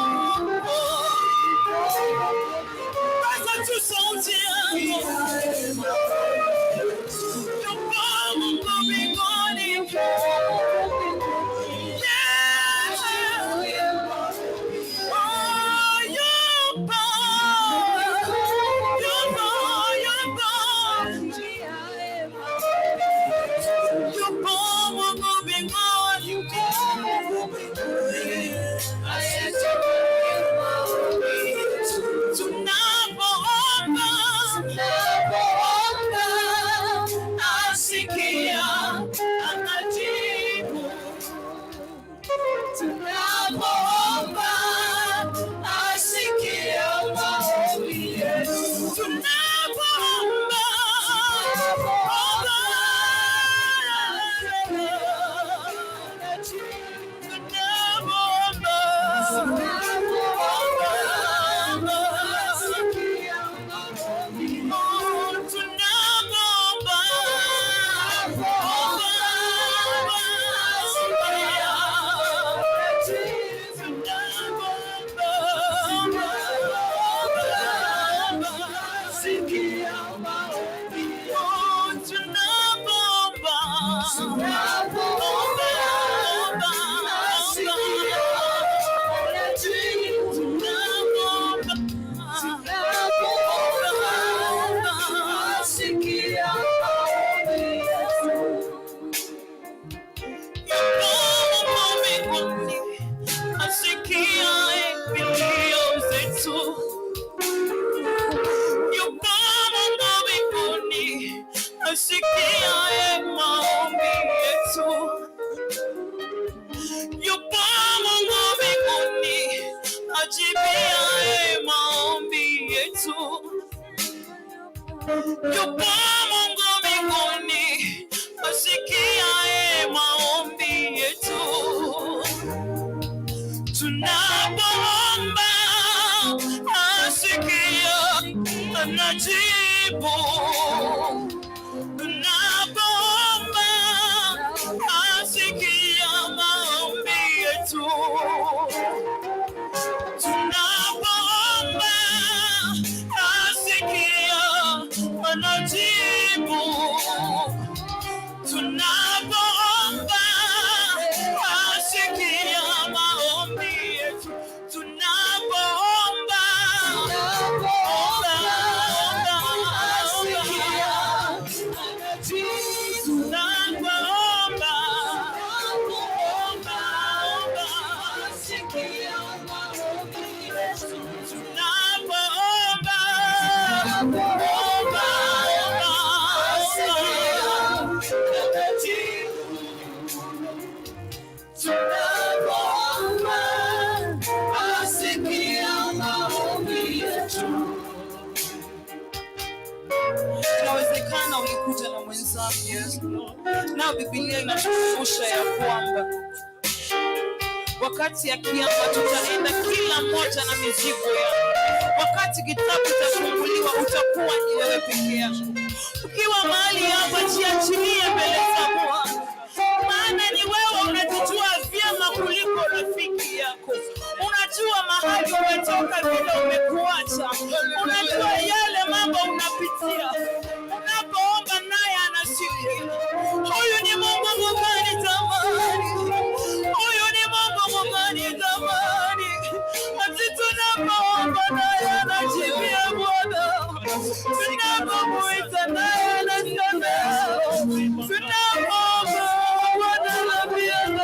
yetu. Yupo Mungu mbinguni asikiaye maombi yetu. Yupo Mungu mbinguni ajibiaye maombi yetu. Yupo Mungu mbinguni asikiaye maombi yetu. Tunapoomba asikia, anajibu. Tunapoomba asikia maombi yetu. Tunapoomba asikia, anajibu. Tunapoomba asikia maombi yetu. Tunapoomba asikia, anajibu. Tunapoomba asikia maombi yetu. Tunapoomba inawezekana ulikuja na mwenzako, na Biblia inatukumbusha ya kwamba wakati ya kiama tutaenda kila mmoja na mizigo yake. Wakati kitabu kitafunguliwa utakuwa ni wewe peke yako. Ukiwa mahali hapa, jiachilie mbele za Bwana, maana ni wewe unajijua vyema kuliko rafiki yako. Unajua mahali umetoka, vile umekuacha, unajua yale mambo unapitia. Unapoomba naye anasikia. Huyu ni Mungu mgani zamani, huyu ni Mungu mgani zamani. Ati tunapoomba naye anajibia Bwana, tunapomuita naye anasamehe. Tunapoomba Bwana anabiana.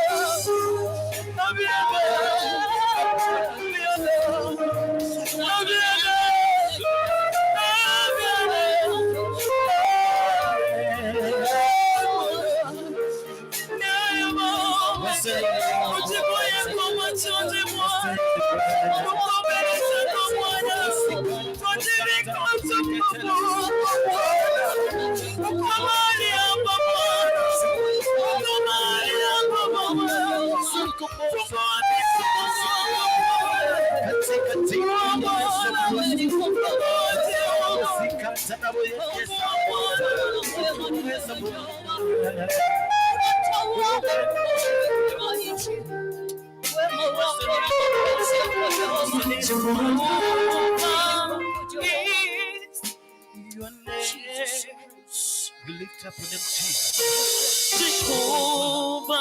We lift up your name, Jesus. Jehovah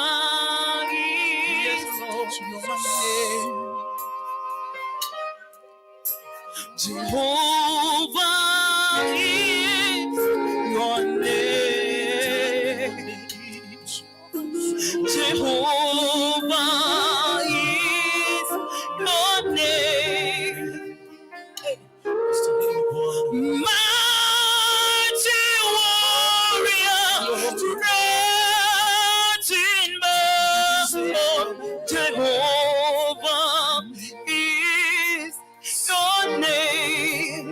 is your name. Jehovah is your name. Jehovah is your name. Mighty warrior, great in battle. Jehovah is your name.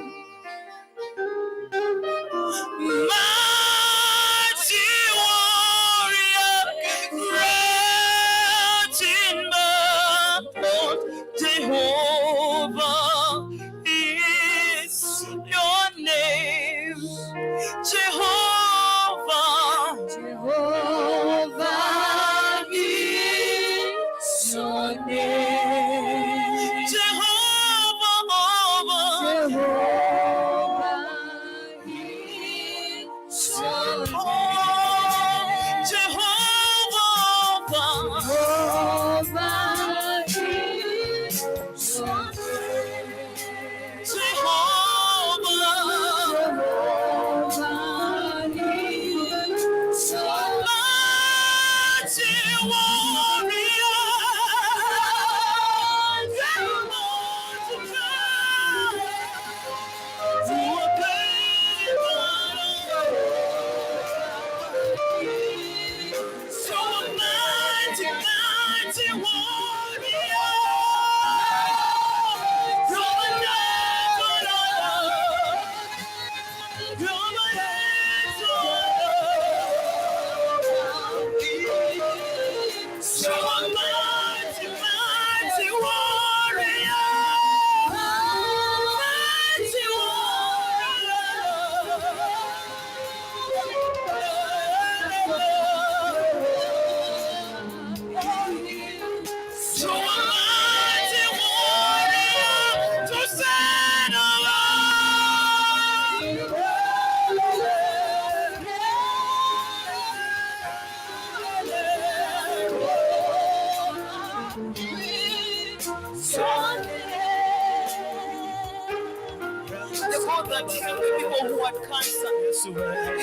The God that healed the people who had cancer is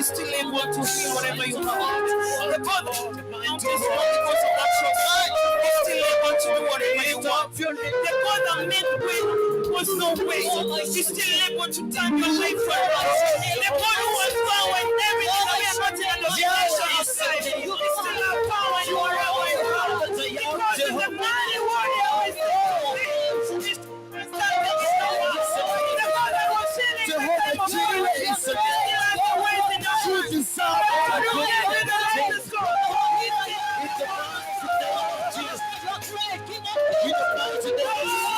still able to heal whatever you have. The God that mountains not because of that trust is still able to do whatever you want. The God that made way was no way is still able to turn your life around. The God who has power in everything that we are not in a nation of life is still have power in whatever you have. Because the mighty warrior is the God that was healing the time of Jesus. Still has the ways in your hands. Hallelujah to the Lord God.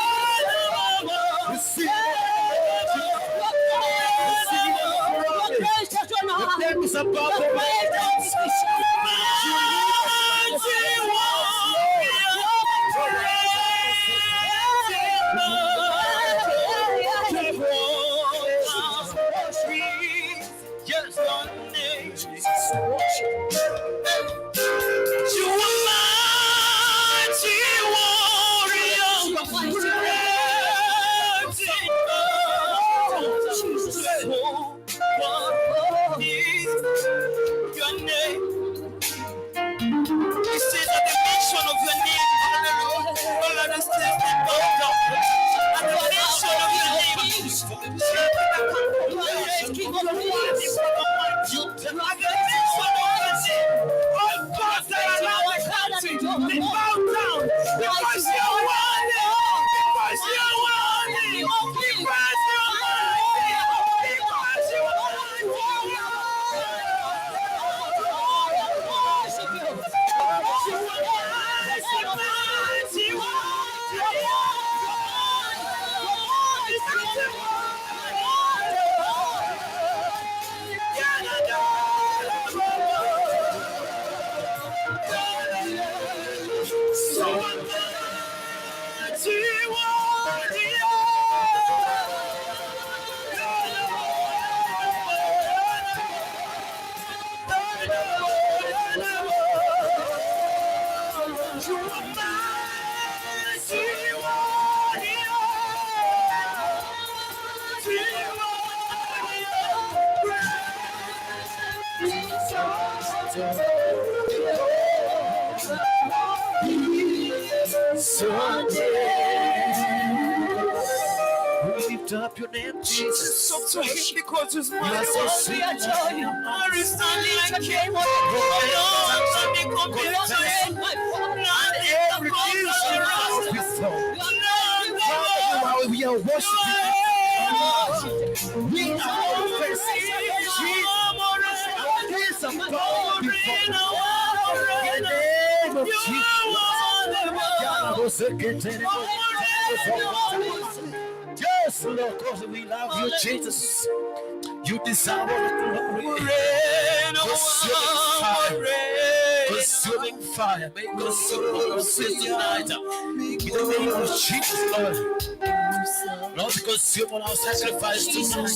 Lift up your name, Jesus. Talk to him because his You are mighty so warrior. sweet. There is nothing like him. Nothing compares to him. Nothing compares to us. While we are worshiping, we are confessing Jesus. Our days are bound before in the name of Jesus. Yes, Lord, because we love you, Jesus. You deserve all the glory. Consuming fire, make consuming us tonight. In the name of Jesus, Lord. Lord, consume all our sacrifice tonight.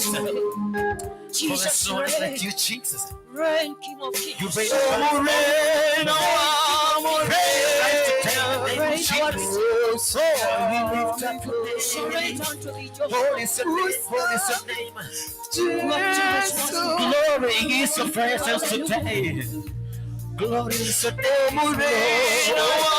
For there's no one like you, Jesus. Reign, King of Kings. You reign over so we lift up your name. Holy is your name, holy is your name. Glory is your presence today. Glory is your name, Morena.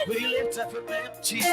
We lift up your name, Jesus.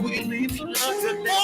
We lift up your name.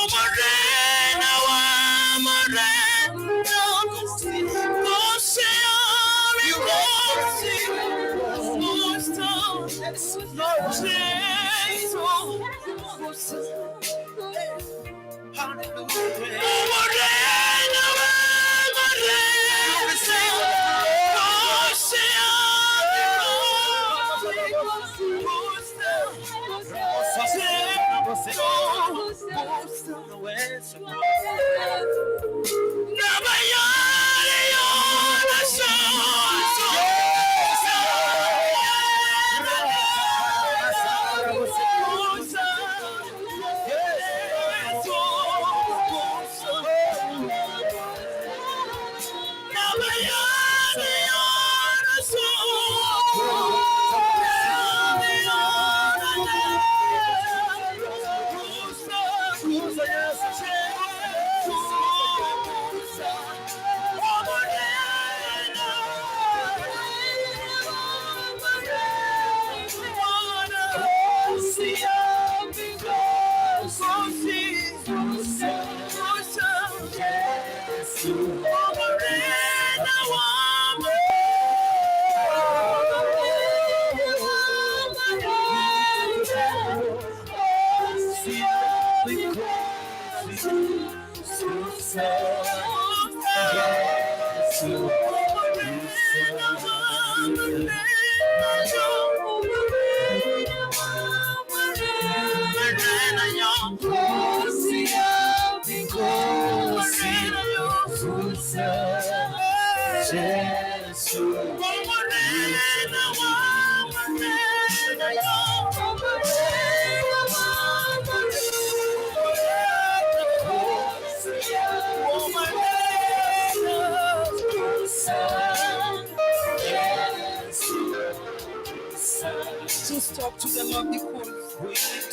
Just talk to the Lord because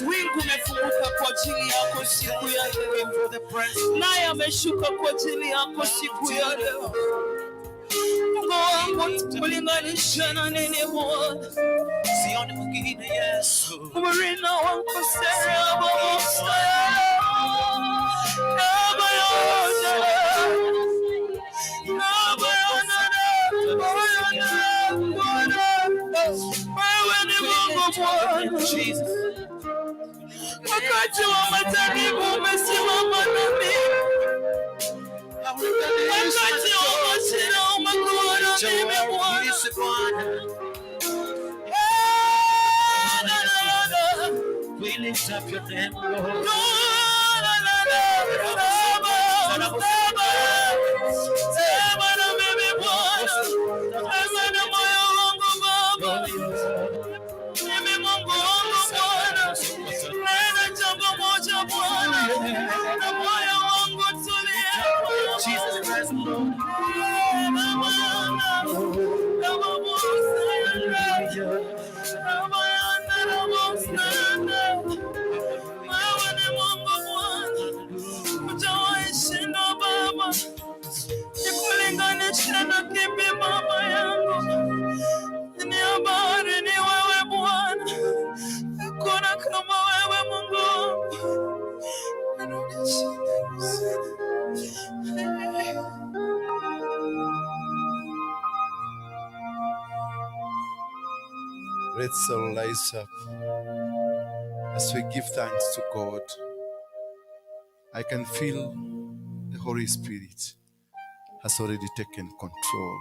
wingu umefunguka kwa ajili yako siku ya leo, naye ameshuka kwa ajili yako siku ya leo. Mungu wangu ulinganisha na nini Bwana? Sioni mwingine Yesu. Murina wangu sera bosa. Jesus. Wakati wa majaribu umesimama nami. lift up your name, Lord. Jesus Christ, Lord. Nikulinganisha na kipi mama yangu? Ni habari ni wewe Bwana, hakuna kama wewe Mungu wangu. Let's all rise up as we give thanks to God. I can feel the Holy Spirit has already taken control.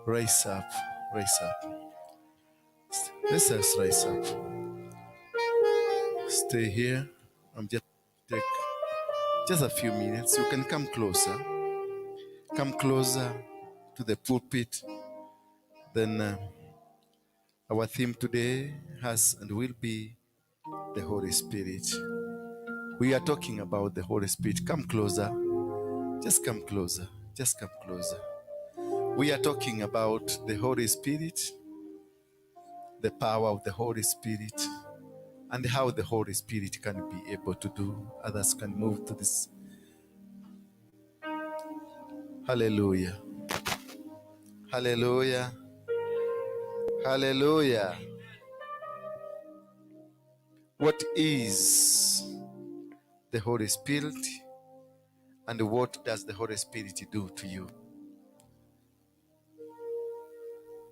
Rise up, rise up. Let's just rise up. Stay here. I'm just take just a few minutes. You can come closer. Come closer to the pulpit. Then our theme today has and will be the Holy Spirit. We are talking about the Holy Spirit. Come closer. Just come closer. Just come closer. We are talking about the Holy Spirit, the power of the Holy Spirit, and how the Holy Spirit can be able to do. Others can move to this. Hallelujah. Hallelujah. Hallelujah. What is the Holy Spirit, and what does the Holy Spirit do to you?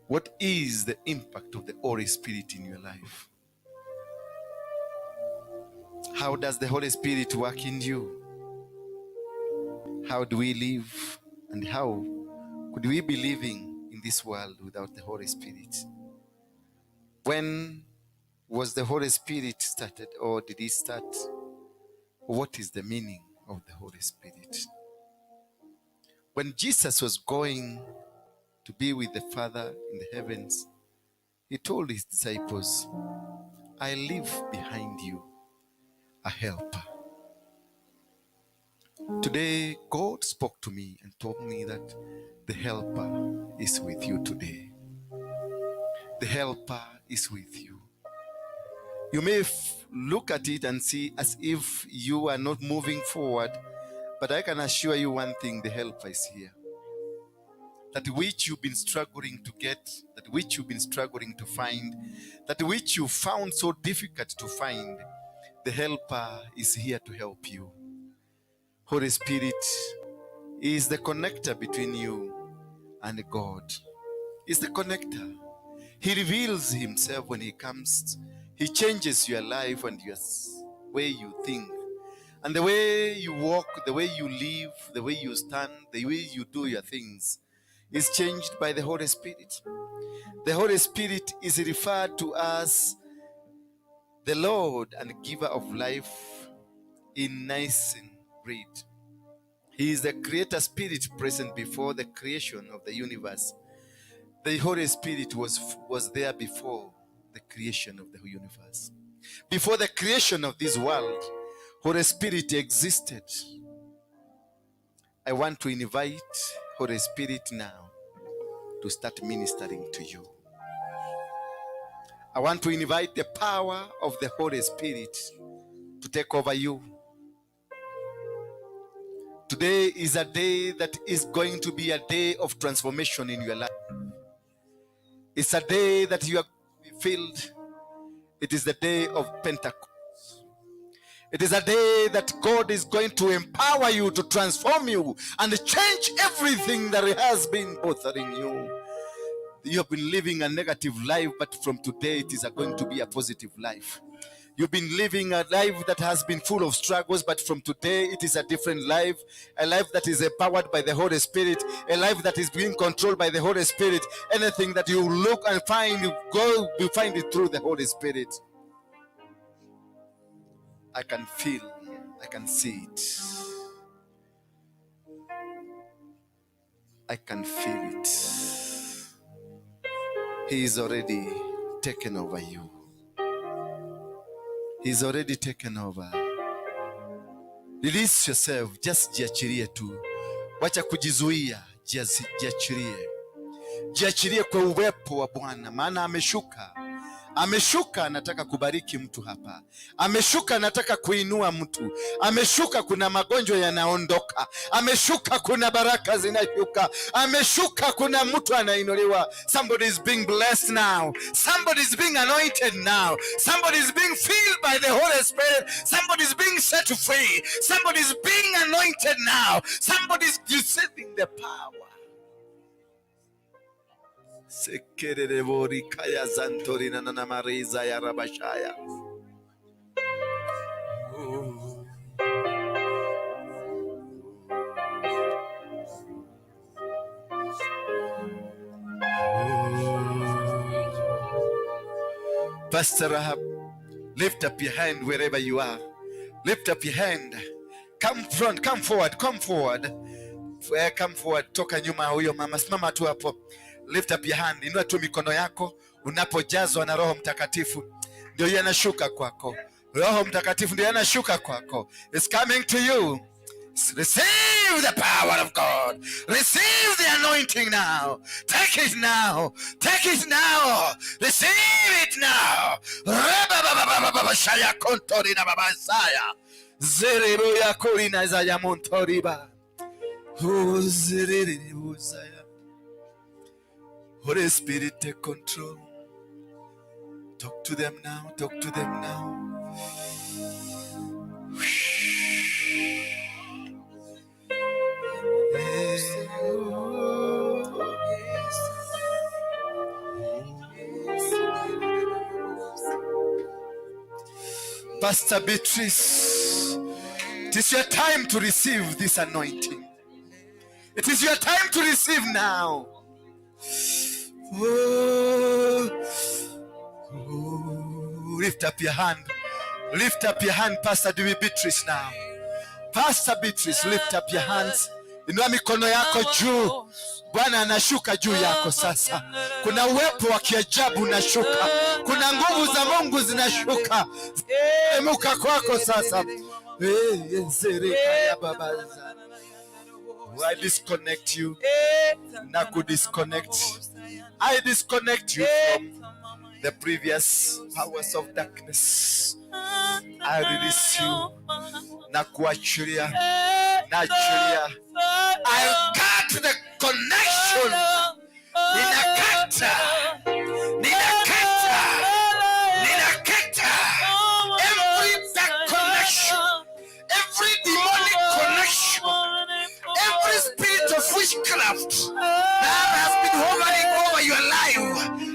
What is the impact of the Holy Spirit in your life? How does the Holy Spirit work in you? How do we live, and how could we be living in this world without the Holy Spirit? When was the Holy Spirit started, or did it start? What is the meaning of the Holy Spirit? When Jesus was going to be with the Father in the heavens, he told his disciples, I leave behind you a helper. Today, God spoke to me and told me that the helper is with you today. The helper is with you. You may look at it and see as if you are not moving forward, but I can assure you one thing, the helper is here. That which you've been struggling to get, that which you've been struggling to find, that which you found so difficult to find, the helper is here to help you. Holy Spirit is the connector between you and God. He's the connector. He reveals himself when he comes. He changes your life and your way you think. And the way you walk, the way you live, the way you stand, the way you do your things is changed by the Holy Spirit. The Holy Spirit is referred to as the Lord and giver of life in Nicene Creed. He is the creator spirit present before the creation of the universe. The Holy Spirit was there before the creation of the universe. Before the creation of this world, Holy Spirit existed. I want to invite Holy Spirit now to start ministering to you. I want to invite the power of the Holy Spirit to take over you. Today is a day that is going to be a day of transformation in your life. It's a day that you are filled. It is the day of Pentecost. It is a day that God is going to empower you, to transform you and change everything that has been bothering you. You have been living a negative life, but from today it is going to be a positive life. You've been living a life that has been full of struggles, but from today it is a different life, a life that is empowered by the Holy Spirit, a life that is being controlled by the Holy Spirit. Anything that you look and find, you find it through the Holy Spirit. I can feel, I can see it. I can feel it. He is already taken over you. He's already taken over. Release yourself. Just jiachilie tu. Wacha kujizuia. Jiachilie. Jiachilie kwa uwepo wa Bwana, maana ameshuka. Ameshuka, anataka kubariki mtu hapa. Ameshuka, anataka kuinua mtu. Ameshuka, kuna magonjwa yanaondoka. Ameshuka, kuna baraka zinashuka. Ameshuka, kuna mtu anainuliwa. Somebody is being blessed now. Somebody is being anointed now. Somebody is being filled by the Holy Spirit. Somebody is being set free. Somebody is being anointed now. Somebody is receiving the power. Sekerere bori kaya zantori na na mariza ya rabashaya. Pastor Rahab, lift up your hand wherever you are. Lift up your hand. Come front, come forward, come forward. Come forward. Toka nyuma huyo mama, simama tu hapo. Lift up your hand. Inua tu mikono yako. Unapojazwa na Roho Mtakatifu, ndio yanashuka kwako. Roho Mtakatifu ndio yanashuka kwako. It's coming to you. Receive the power of God. Receive the anointing now. Take it now. Take it now. Receive it now. Shaya kontori na baba saya. Zerebo ya korina za ya montoriba. Zerebo saya. Holy Spirit, take control. Talk to them now. Talk to them now. Pastor Beatrice, it is your time to receive this anointing. It is your time to receive now. Lift up your hand. Lift up your hand, Pastor Beatrice now. Pastor Beatrice, lift up your hands. Inua mikono yako juu. Bwana anashuka juu yako sasa. Kuna uwepo wa kiajabu unashuka. Kuna nguvu za Mungu zinashuka. Emuka kwako sasa. I disconnect you. Na kudisconnect. I disconnect you from the previous powers of darkness. I release you. Na kuachilia. Nachilia. I cut the connection. Ninakata. Ninakata. Ninakata. Every dark connection. Every demonic connection. Every spirit of witchcraft that has been hovering over your life.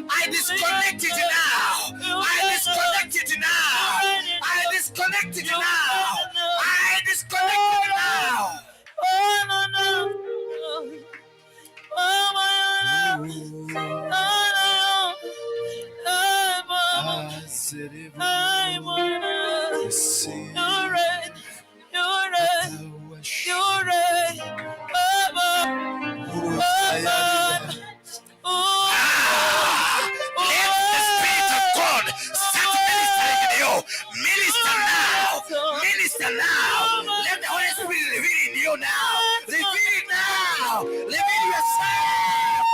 I disconnect it now. I disconnect it now. I disconnect it now. I disconnect it now. Minister now. Let the Holy Spirit reveal in you now. Reveal it now. Reveal yourself.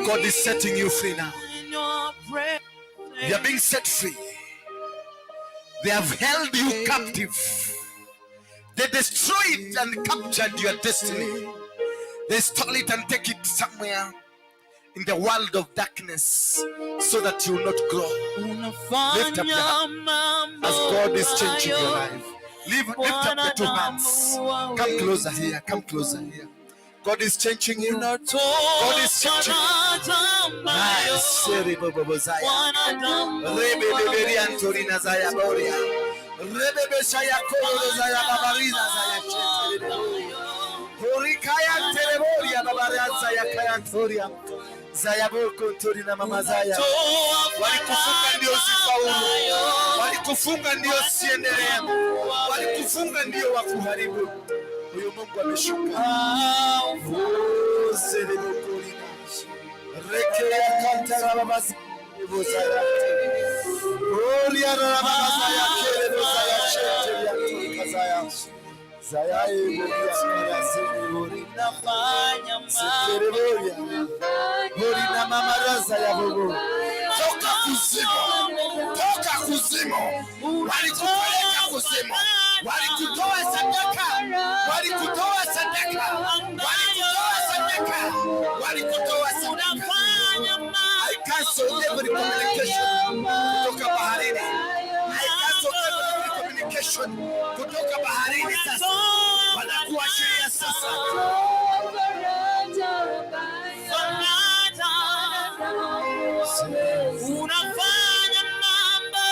God is setting you free now. You are being set free. They have held you captive. They destroyed and captured your destiny. They stole it and take it somewhere in the world of darkness so that you will not grow. Lift up your hand as God is changing your life. Lift up the two hands. Come closer here. Come closer here. God is changing you. God is changing you. Horikaya teleboria babaraza ya kayantoria. Zayaboko tori na mama Zaya. Walikufunga ndio sifaulu. Walikufunga ndio siendelea. Walikufunga ndio wakuharibu. Huyo Mungu ameshuka. Rekelea kantara baba Zaya. Olia na baba Zaya kele Zaya chete ya Zaya. Zaya nafanya Hori na mama raza ya bobo. Toka kuzimu. Toka kuzimu. Walikupeleka kuzimu. Walikutoa sadaka. Walikutoa sadaka. Walikutoa sadaka. Walikutoa sadaka. I cancel every communication kutoka baharini. I cancel every communication kutoka baharini sasa. Wanakuwa sheria sasa. Unafanya mambo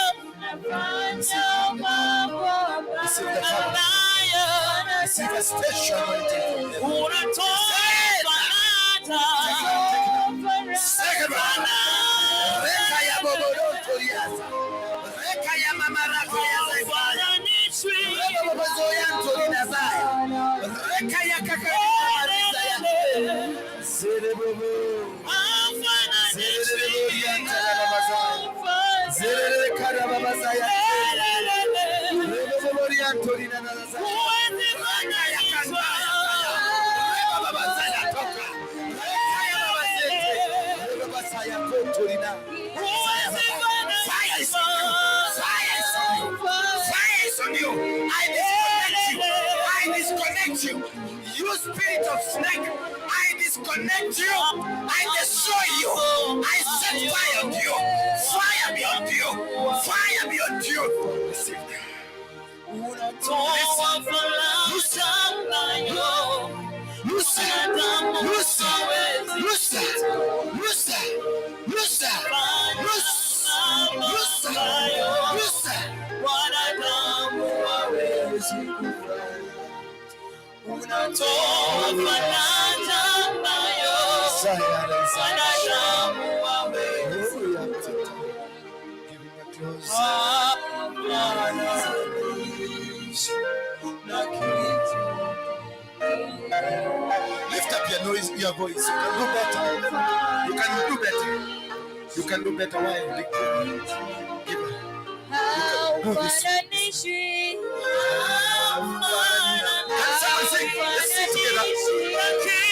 You spirit of snake, I disconnect you. I destroy you. I set fire on you. Fire be on you. Fire be on you. Lift up your noise, your voice. You can do better. You can do better. You can do better. Why? Let's sing together.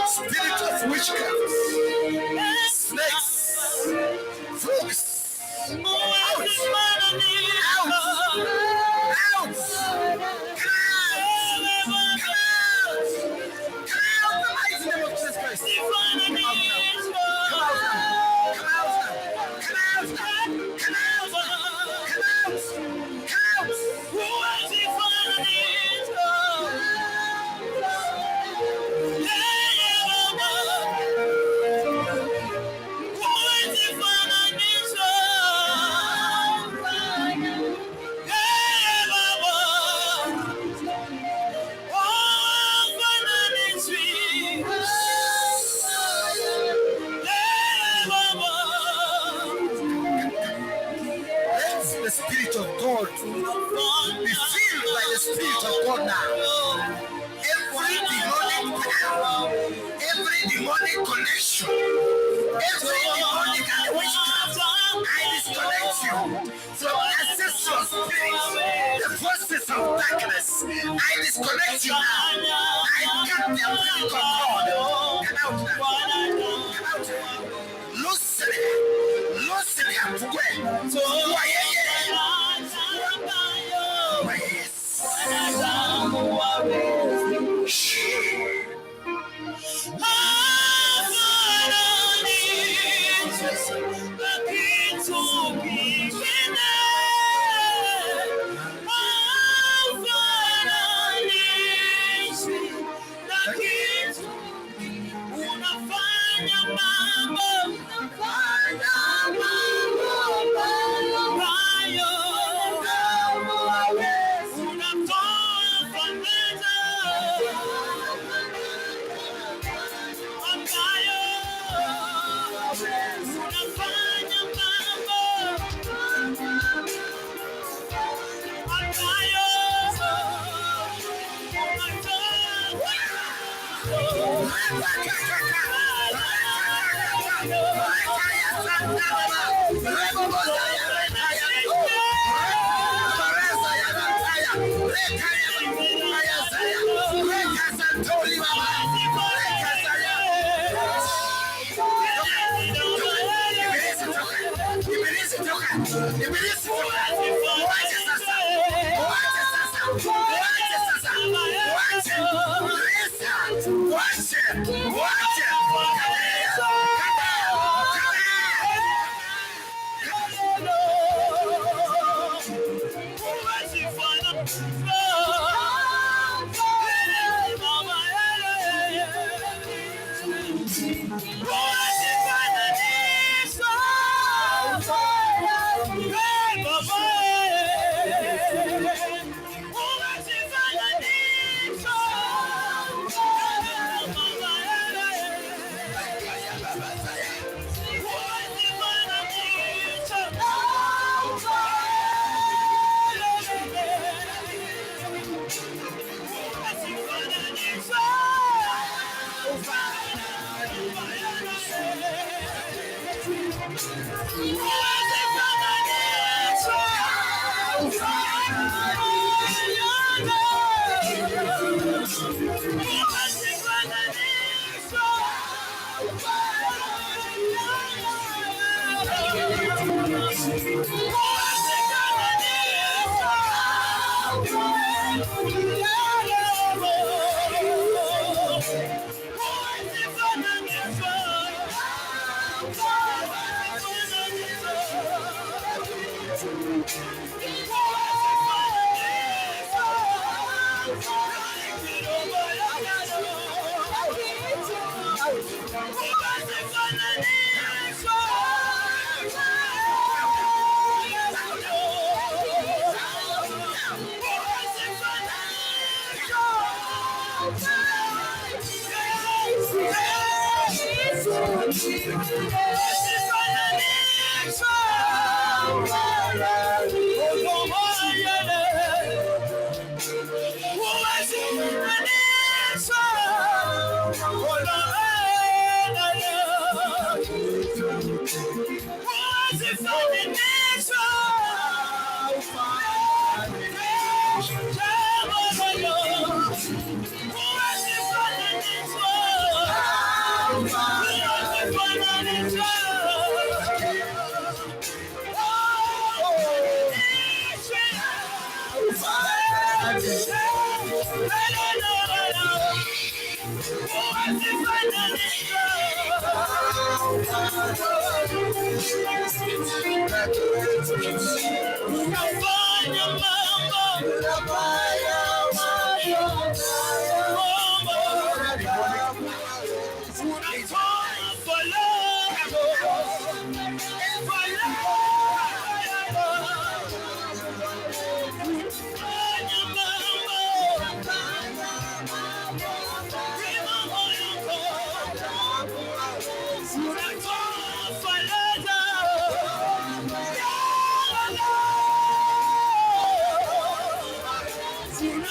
Spirit of witchcraft, snakes, frogs, out, out, out, come out, the mighty name of Jesus Christ. Spirit of God. Be filled by the Spirit of God now. Every demonic power, every demonic connection, every demonic and witchcraft, I disconnect you from ancestral spirits, the forces of darkness. I disconnect you now. I cut the umbilical cord. Come out now. Come out now. Loosen it. Loosen it.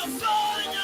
unafanya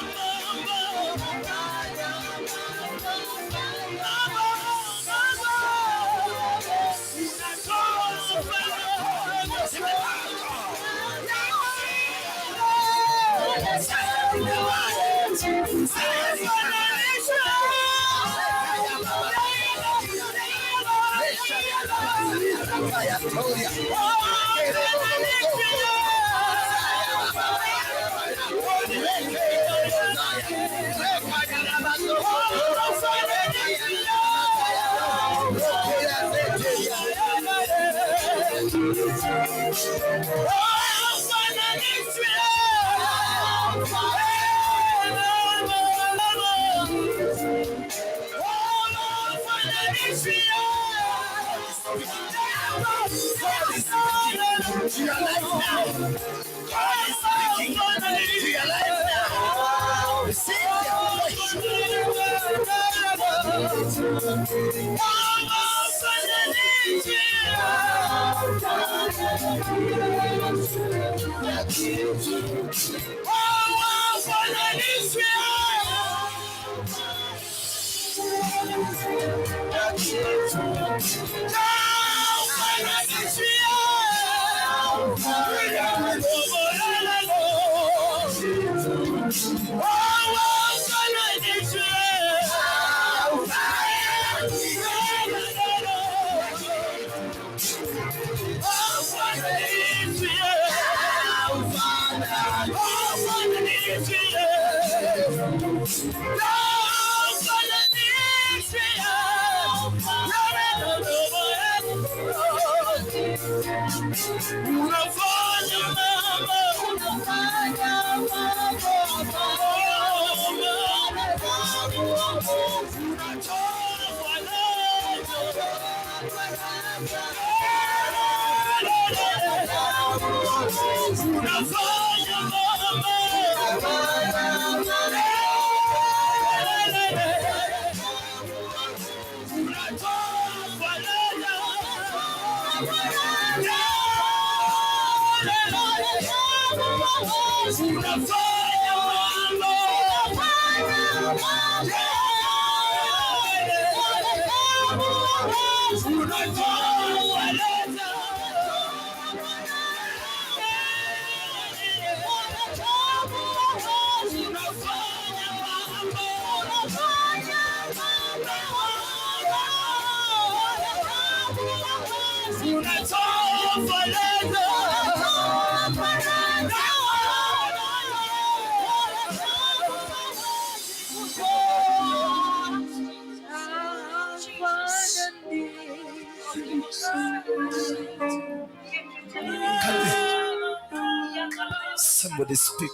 Somebody speak.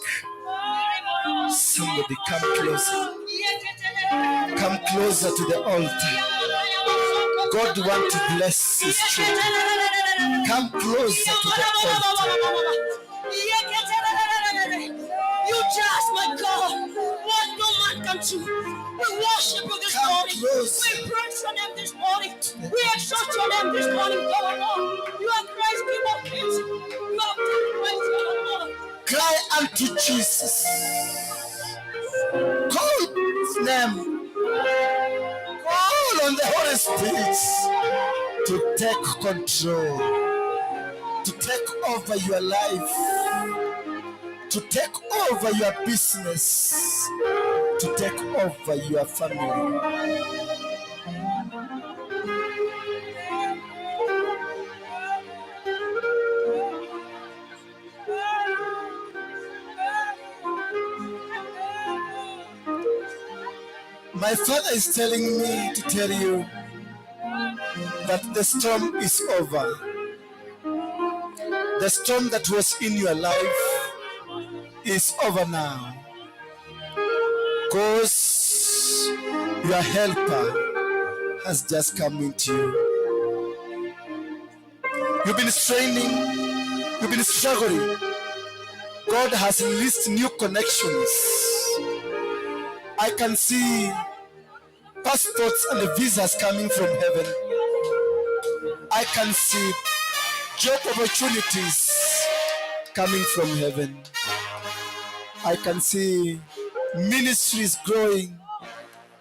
Somebody come closer. Come closer to the altar. God wants to bless His children. Come closer to the altar. You just, my God, what no man can do. We worship you this morning. We praise your name this morning. We exalt your name this morning, God, Lord. You are Christ, King of Kings. You are Christ, God, Lord. Cry unto Jesus. Call His name. Call on the Holy Spirit to take control, to take over your life, to take over your business, to take over your family. My Father is telling me to tell you that the storm is over. The storm that was in your life is over now, because your helper has just come into you. You've been straining, you've been struggling. God has released new connections. I can see passports and visas coming from heaven. I can see job opportunities coming from heaven. I can see ministries growing.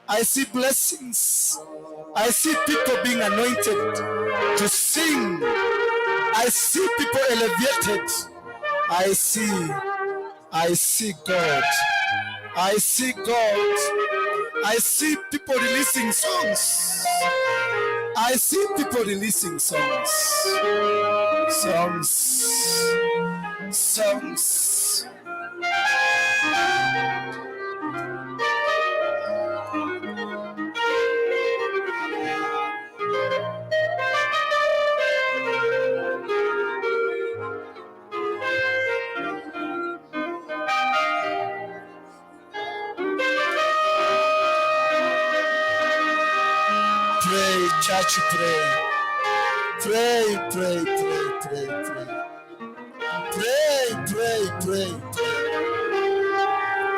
I see blessings. I see people being anointed to sing. I see people elevated. I see God. I see God. I see people releasing songs. I see people releasing songs. Songs. Pray, church, pray. Pray. Pray.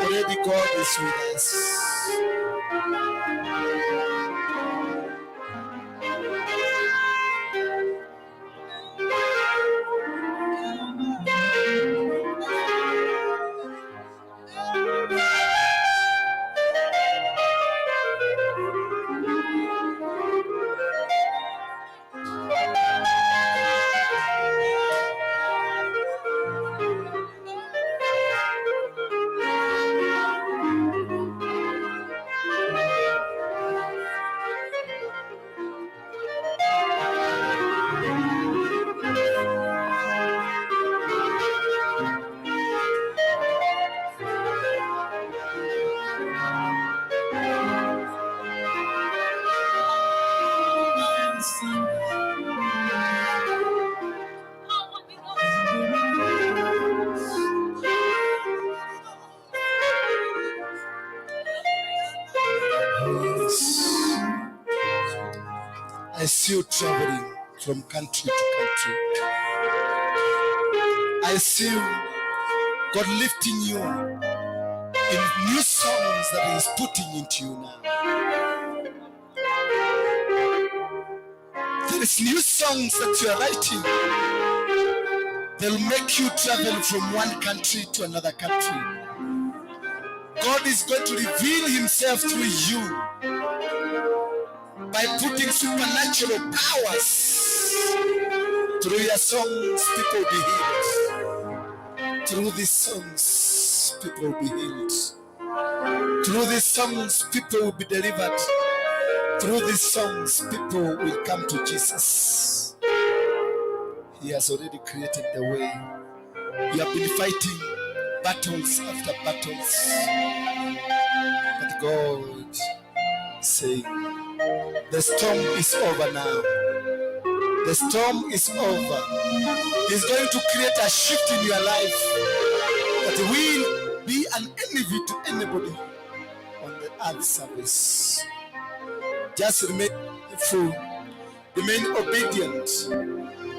Already God is with us. I see you traveling from country to country. I see God lifting you in new songs that He is putting into you now. There is new songs that you are writing. They'll make you travel from one country to another country. God is going to reveal Himself through you by putting supernatural powers. Through your songs, people will be healed. Through these songs, people will be healed. Through these songs, people will be delivered. Through these songs, people will come to Jesus. He has already created the way. You have been fighting battles after battles. But God is saying, the storm is over now. The storm is over. He's going to create a shift in your life that will be an envy to anybody on the earth surface. Just remain faithful, remain obedient,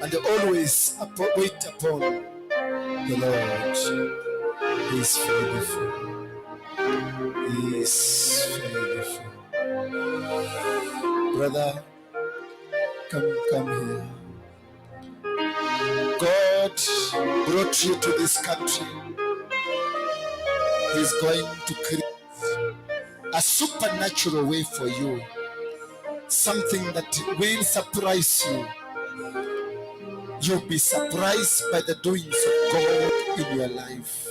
and always wait upon the Lord. He is faithful. He is faithful. Brother, come here. God brought you to this country. He's going to create a supernatural way for you. Something that will surprise you. You'll be surprised by the doings of God in your life.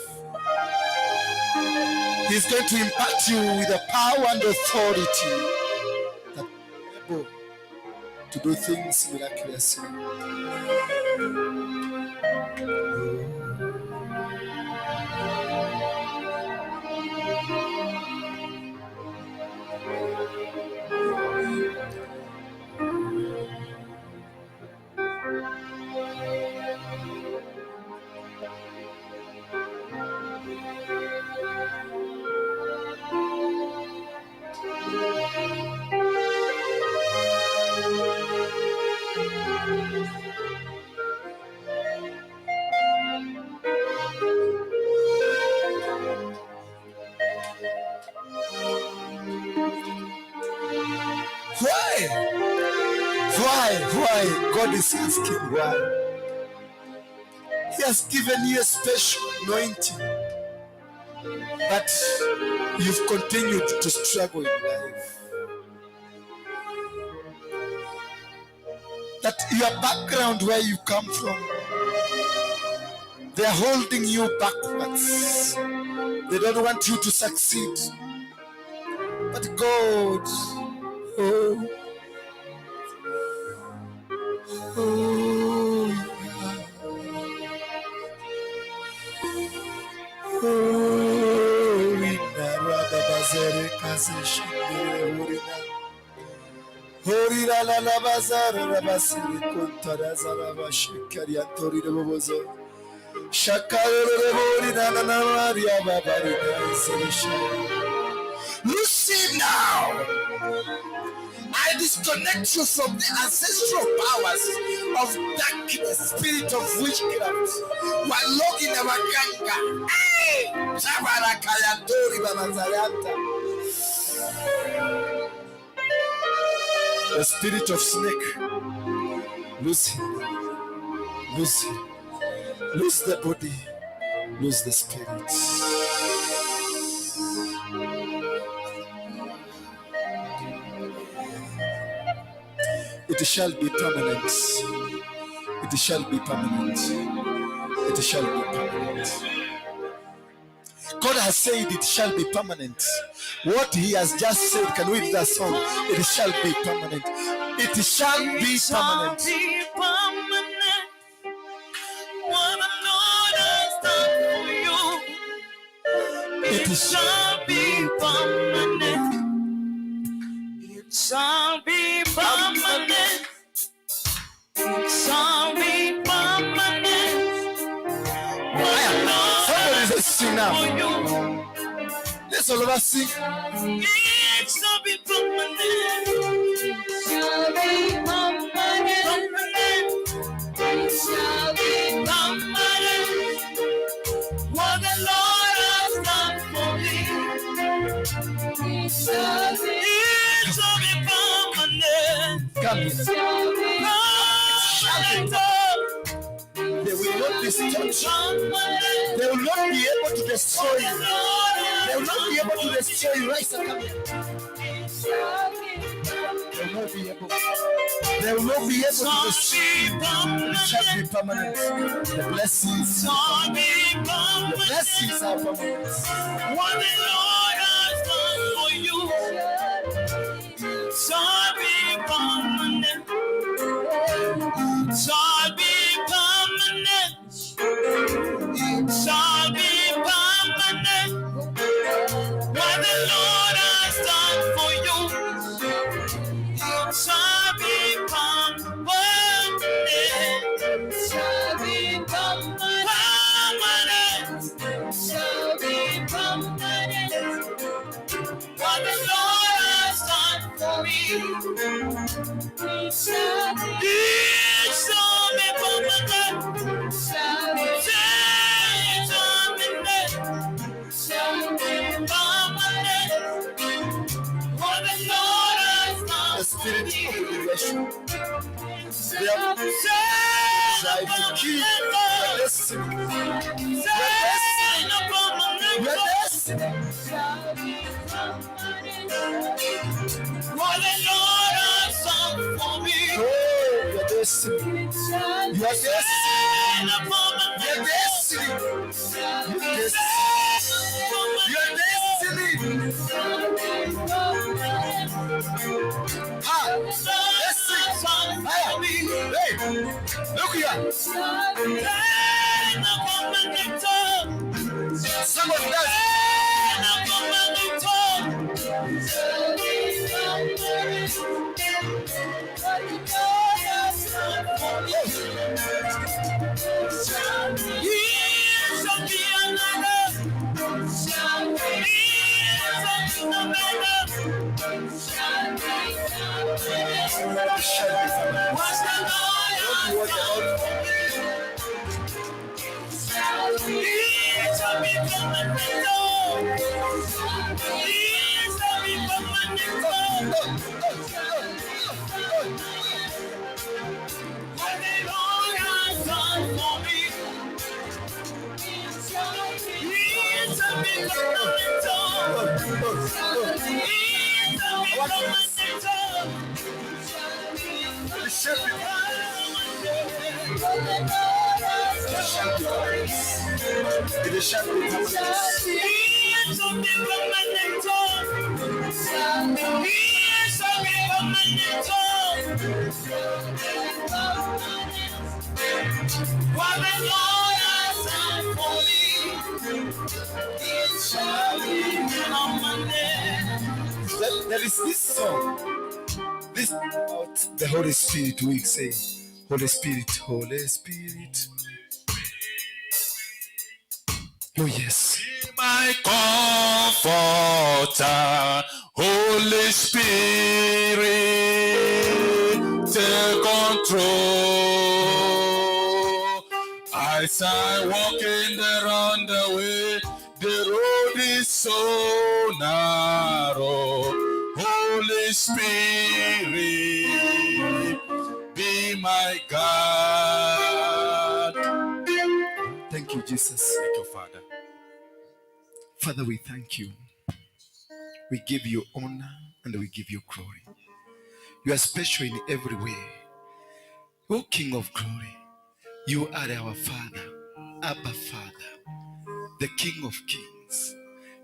He's going to impact you with the power and authority that is able to do things miraculously. Why? God is asking why. He has given you a special anointing. but you've continued to struggle in life. That your background, where you come from, they are holding you backwards. They don't want you to succeed. But God, oh, oh, oh, Horira la la bazara la basiri kontara zara bashikari antori de bobozo. Shakare de horira la la maria babari na. Listen now. I disconnect you from the ancestral powers of darkness, spirit of witchcraft. Walogi na waganga. Hey! Chabara kayantori babazayanta. The spirit of snake, lose him, lose him, lose the body, lose the spirit. It shall be permanent. It shall be permanent. It shall be permanent. God has said it shall be permanent. What he has just said, can we read that song? It shall be permanent. It shall be permanent. What the Lord has done for you, it shall be permanent. It shall be permanent. It shall be permanent. Somebody say sing now. Let's all of us sing. It shall be permanent. It shall be permanent. It shall be permanent. What the Lord has done for me, it shall be permanent. Come It shall be permanent. They will not distort you. They will not be able to destroy you. They will not be able to destroy you. Right, sir, come here. They will not be able. They will not be able to destroy you. It shall be permanent. The blessings. The blessings are permanent. What the Lord has done for you shall be permanent. Shall be permanent. It shall be permanent. What the Lord has done for you, it shall be permanent. Shall be permanent. Shall be permanent. What the Lord has done for me, it shall be permanent. Shall be permanent. Shall be permanent. What the Lord has done The spirit of liberation. They are Try to keep your destiny. Your destiny. What the Lord has done for me. Oh, your destiny. Your destiny. Your destiny. Your destiny. Ah, destiny. Hey, look here. Somebody does. There is this song. This about the Holy Spirit. We say, Holy Spirit, Holy Spirit. Oh yes. Be my comforter, Holy Spirit, take control. As I walk in the roundabout, the road is so narrow. Holy Spirit, be my God. Thank you, Jesus. Thank you, Father. Father, we thank you. We give you honor and we give you glory. You are special in every way. O King of glory, you are our Father, Abba Father, the King of kings.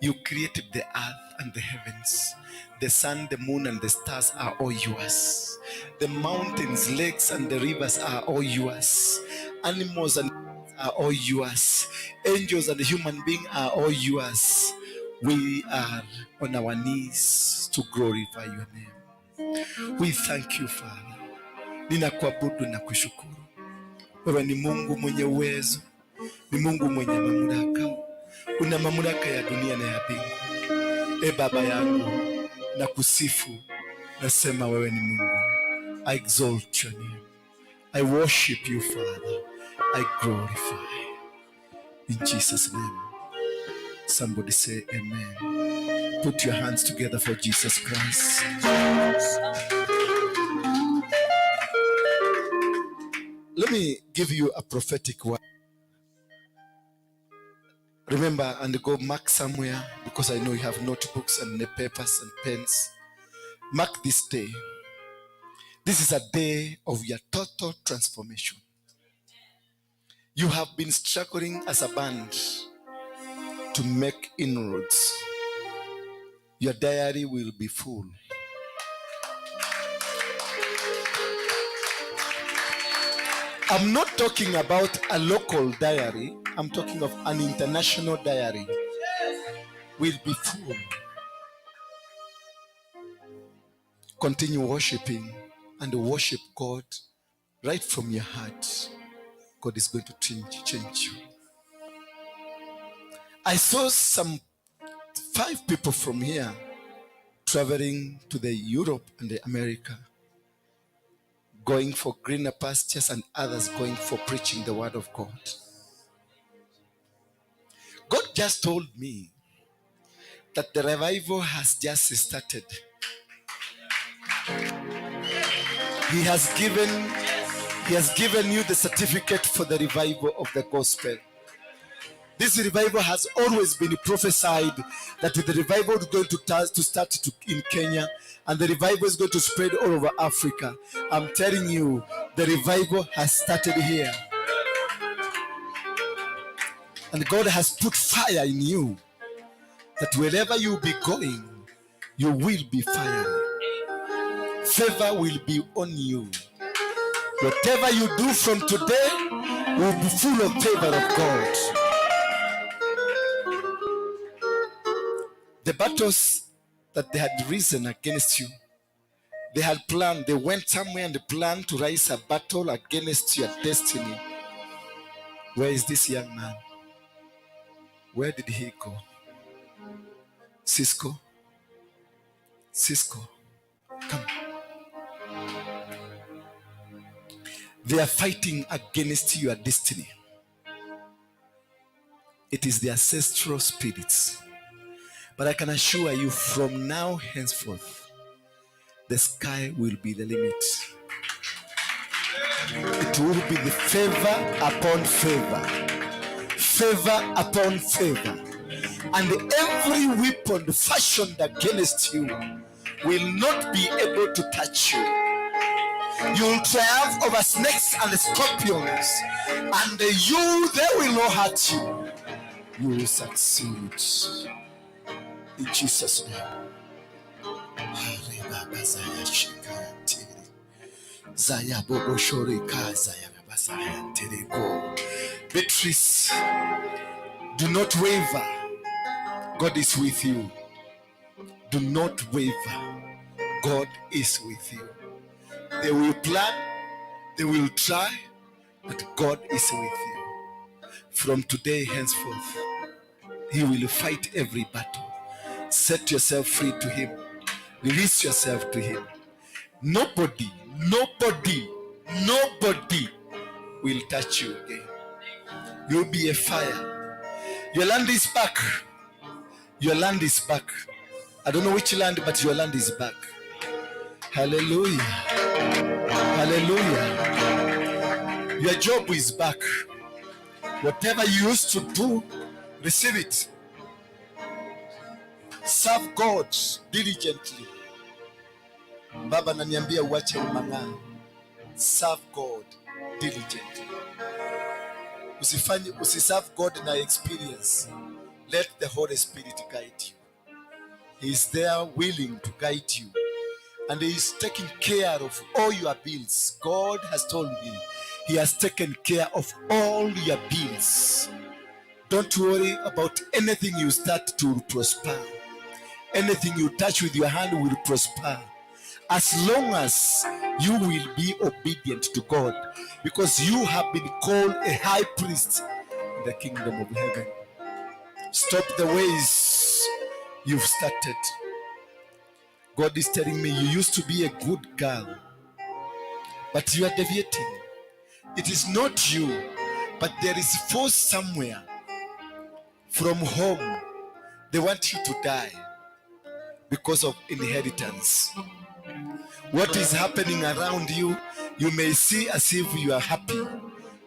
You created the earth and the heavens. The sun, the moon, and the stars are all yours. The mountains, lakes, and the rivers are all yours. Animals and are all yours. Angels and human beings are all yours. We are on our knees to glorify your name. We thank you, Father. Ninakuabudu na kushukuru. Wewe ni Mungu mwenye uwezo, ni Mungu mwenye mamlaka. Una mamlaka ya dunia na ya mbingu. E Baba yangu, na kusifu, nasema wewe ni Mungu. I exalt your name. I worship you, Father. I glorify. In Jesus' name. Somebody say amen. Put your hands together for Jesus Christ. Let me give you a prophetic word. Remember and go mark somewhere, because I know you have notebooks and papers and pens. Mark this day. This is a day of your total transformation. You have been struggling as a band to make inroads. Your diary will be full. I'm not talking about a local diary. I'm talking of an international diary. Will be full. Continue worshiping and worship God right from your heart. God is going to change you. I saw some 5 people from here traveling to the Europe and the America, going for greener pastures, and others going for preaching the word of God. God just told me that the revival has just started. He has given you the certificate for the revival of the gospel. This revival has always been prophesied that the revival is going to start in Kenya, and the revival is going to spread all over Africa. I'm telling you, the revival has started here. And God has put fire in you, that wherever you be going, you will be fiery. Favor will be on you. Whatever you do from today will be full of favor of God. The battles that they had risen against you, they had planned, they went somewhere and planned to rise a battle against your destiny. Where is this young man? Where did he go? Cisco, come. They are fighting against your destiny. It is the ancestral spirits. But I can assure you, from now henceforth, the sky will be the limit. It will be the favor upon favor, favor upon favor, and every weapon fashioned against you will not be able to touch you. You will triumph over snakes and scorpions, and they will not hurt you. You will succeed in Jesus' name. Beatrice, do not waver. God is with you. Do not waver. God is with you. They will plan, they will try, but God is with you. From today henceforth, He will fight every battle. Set yourself free to Him. Release yourself to Him. Nobody will touch you again. You'll be a fire. Your land is back. Your land is back. I don't know which land, but your land is back. Hallelujah. Hallelujah. Your job is back. Whatever you used to do, receive it. Serve God diligently. Baba naniambia uache umang'aa. Serve God diligently. Usiserve God na experience. Let the Holy Spirit guide you. He is there willing to guide you. And He is taking care of all your bills. God has told me He has taken care of all your bills. Don't worry about anything you start to prosper. Anything you touch with your hand will prosper. As long as you will be obedient to God, because you have been called a high priest in the kingdom of heaven. Stop the ways you've started. God is telling me you used to be a good girl, but you are deviating. It is not you, but there is force somewhere from home. They want you to die because of inheritance. What is happening around you, you may see as if you are happy,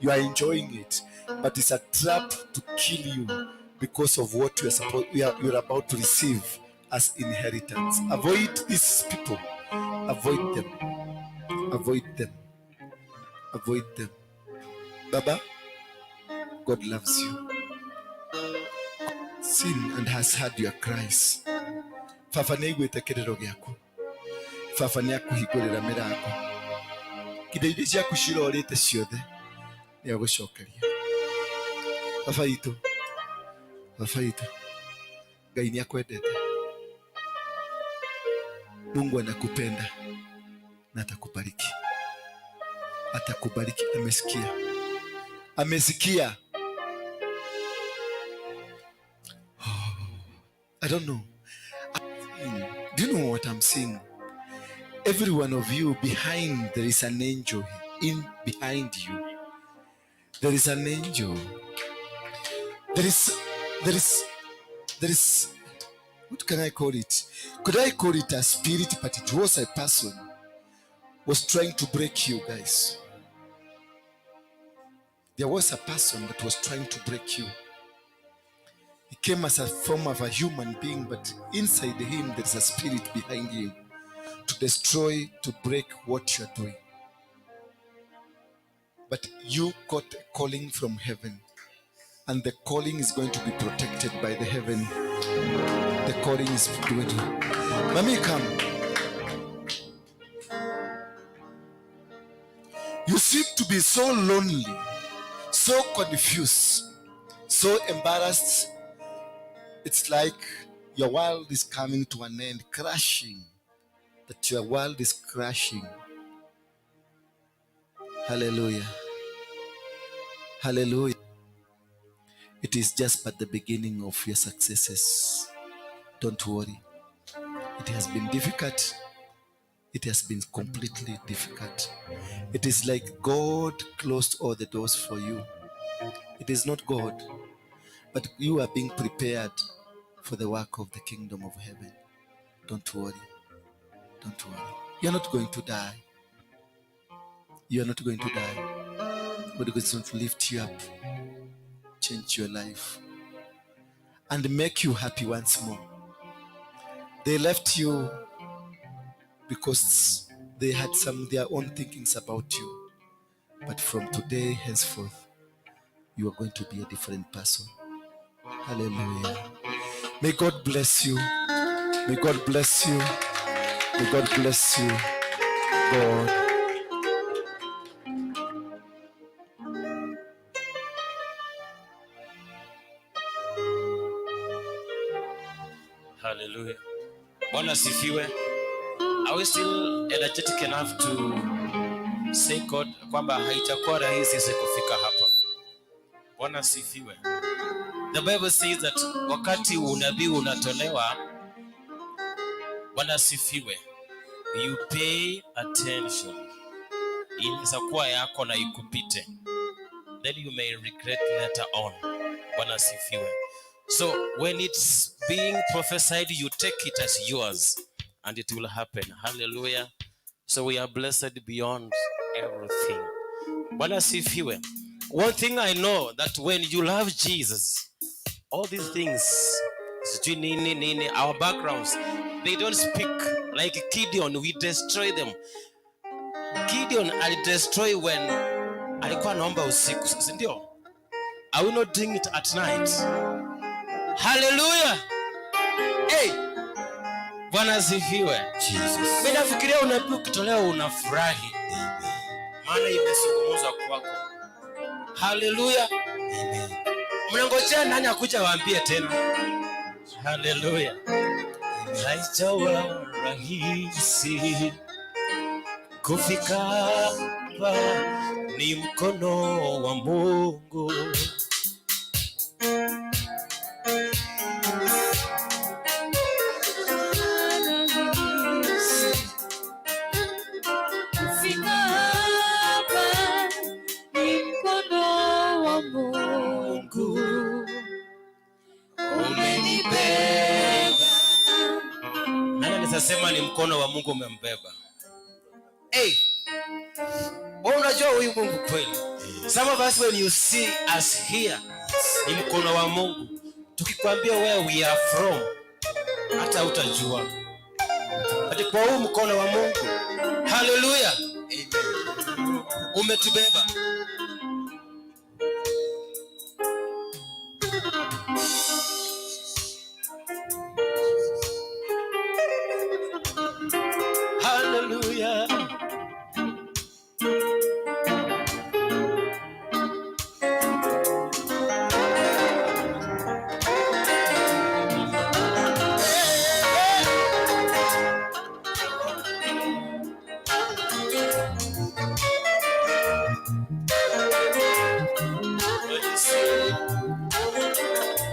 you are enjoying it, but it's a trap to kill you because of what you're about to receive as inheritance. Avoid these people. Avoid them. Avoid them. Avoid them. Baba, God loves you. Sin and has heard your cries. Fafa nĩaiguĩte gĩaku. Fafa nĩakũhingũrĩra mĩrango. Kĩrĩa iria ciaku cirorĩte ciothe nĩagũcokeria. Baba itũ. Baba itũ. Ngai nĩakwendete. Mungu anakupenda na atakubariki. Atakubariki. Amesikia. Amesikia. I don't know. Do you know what I'm seeing? Every one of you, behind there is an angel. Behind you there is an angel. There is what can I call it? Could I call it a spirit? But it was a person was trying to break you guys. There was a person that was trying to break you. He came as a form of a human being, but inside him there is a spirit behind him to destroy, to break what you're doing. But you got a calling from heaven, and the calling is going to be protected by the heaven. The calling is going to... Mommy, come. You seem to be so lonely, so confused, so embarrassed. It's like your world is coming to an end, crashing. That your world is crashing. Hallelujah. Hallelujah. It is just but the beginning of your successes. Don't worry. It has been difficult. It has been completely difficult. It is like God closed all the doors for you. It is not God, but you are being prepared for the work of the kingdom of heaven. Don't worry. Don't worry. You're not going to die. You're not going to die. God is going to lift you up, change your life. and make you happy once more. They left you because they had their own thinkings about you. But from today henceforth, you are going to be a different person. Hallelujah. May God bless you. May God bless you. May God bless you. God. Hallelujah. Bwana sifiwe. Are we still energetic enough to say God kwamba haitakuwa rahisi sisi kufika hapa? Bwana sifiwe. The Bible says that wakati unabii unatolewa, Bwana sifiwe, you pay attention. Inaweza kuwa yako na ikupite, then you may regret later on. Bwana sifiwe. So when it's being prophesied, you take it as yours and it will happen. Hallelujah. So we are blessed beyond everything. Bwana sifiwe. One thing I know, that when you love Jesus, all these things, our backgrounds, they don't speak. Like Gideon, we destroy them. Gideon alidestroy when alikuwa anaomba usiku, si ndio? Are we not doing it at night? Hallelujah. Hey, Bwana sifiwe. Jesus. Mimi nafikiria unabii ukitolewa unafurahi, maana imezungumzwa kwako. Hallelujah. Amen. Mnangojea nani akuja waambie tena? Hallelujah. Haitawa rahisi kufika hapa, ni mkono wa Mungu. Sema ni mkono wa Mungu umembeba. Hey, unajua huyu Mungu kweli. Some of us, when you see us here, ni mkono wa Mungu. Tukikwambia where we are from, hata utajua. Hadi kwa huu mkono wa Mungu. Hallelujah. Amen. Umetubeba. Hallelujah.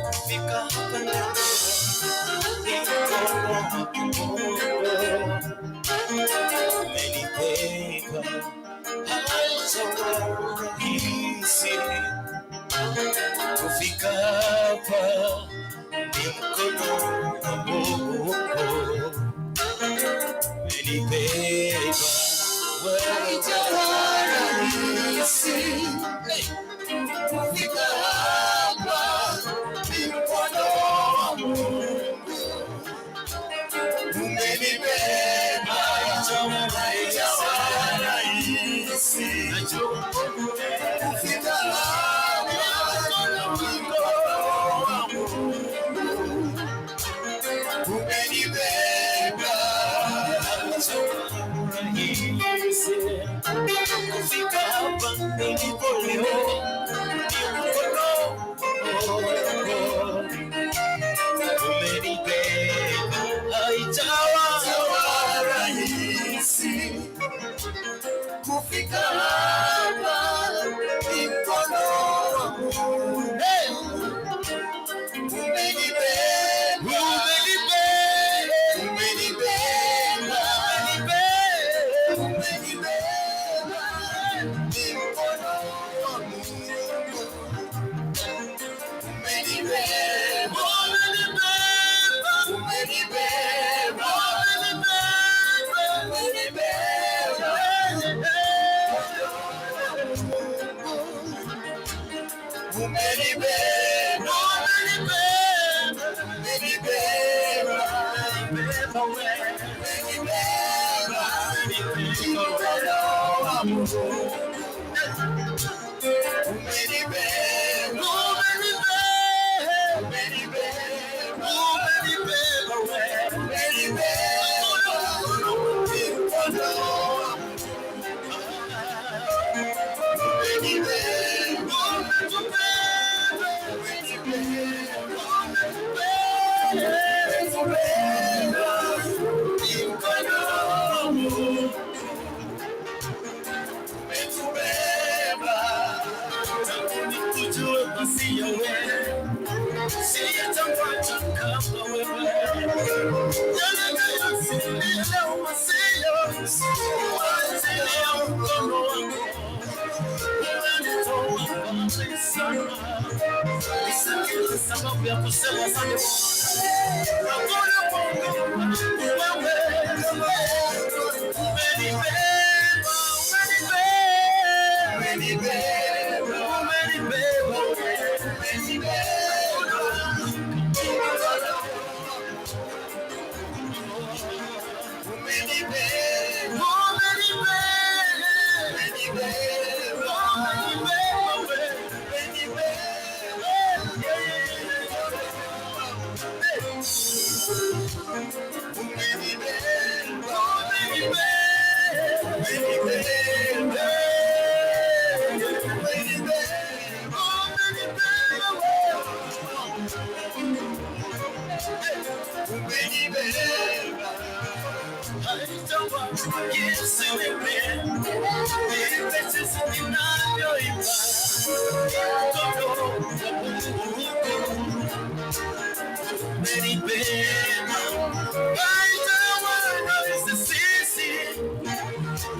Kufika hapa ni mkono wa Mungu umenibeba. Haitakuwa rahisi kufika hapa, ni mkono wa Mungu umenibeba. Haitakuwa rahisi kufika hapa, umenibeba. Kufika hapa nilipo leo, ni mkono umenibeba. Haitawa Sababu ya kusema asante.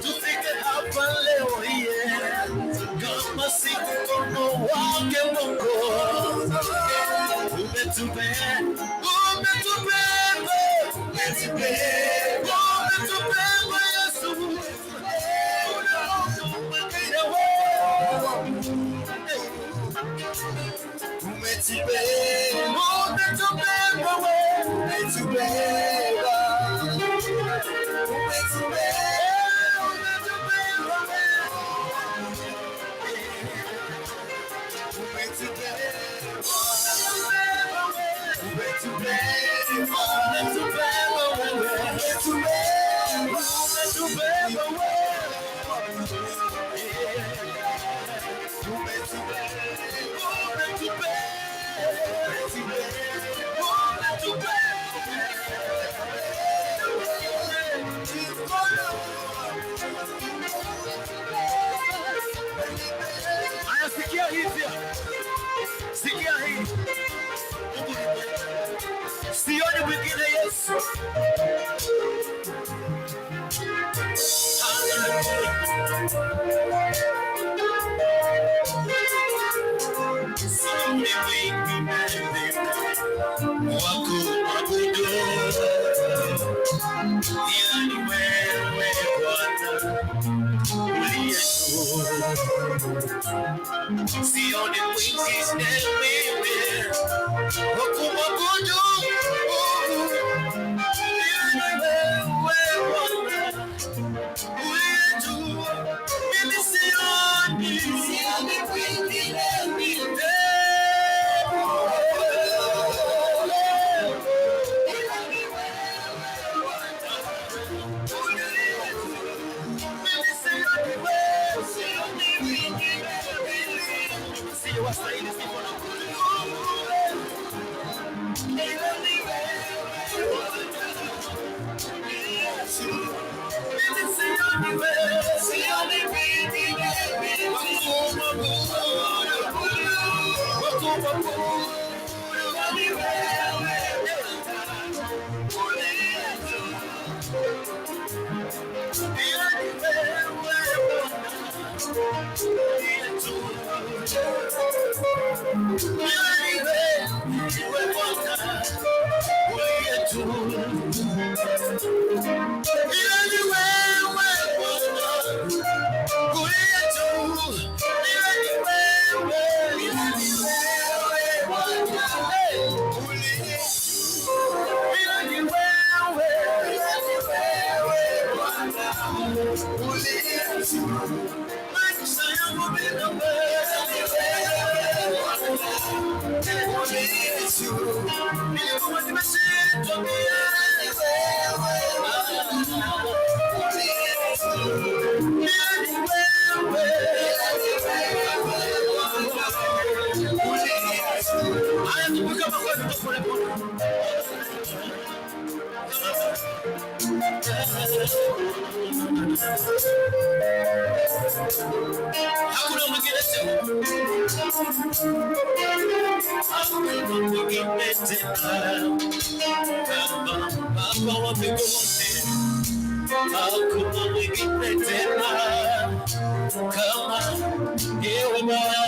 Tufike hapa leo kama siku mkono wake Mungu umetubeba Yesu. Sikia hivi. Sikia hii. Sioni mwingine Yesu. Sioni mwingine wako abudu. Ila ni wewe Bwana uliye juu. Sioni mwingine mimi wakuabudu. Ila ni wewe Bwana uliye juu. Mimi sioni mwingine mimi. Hakuna mwingine tena. Hakuna mwingine tena. Kama Baba wa mbinguni. Hakuna mwingine tena. Kama ewe Baba,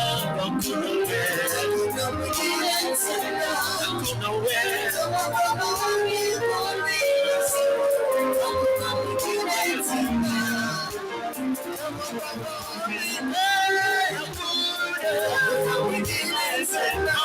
hakuna wewe. Hakuna mwingine tena. Hakuna wewe. Hakuna mwingine tena.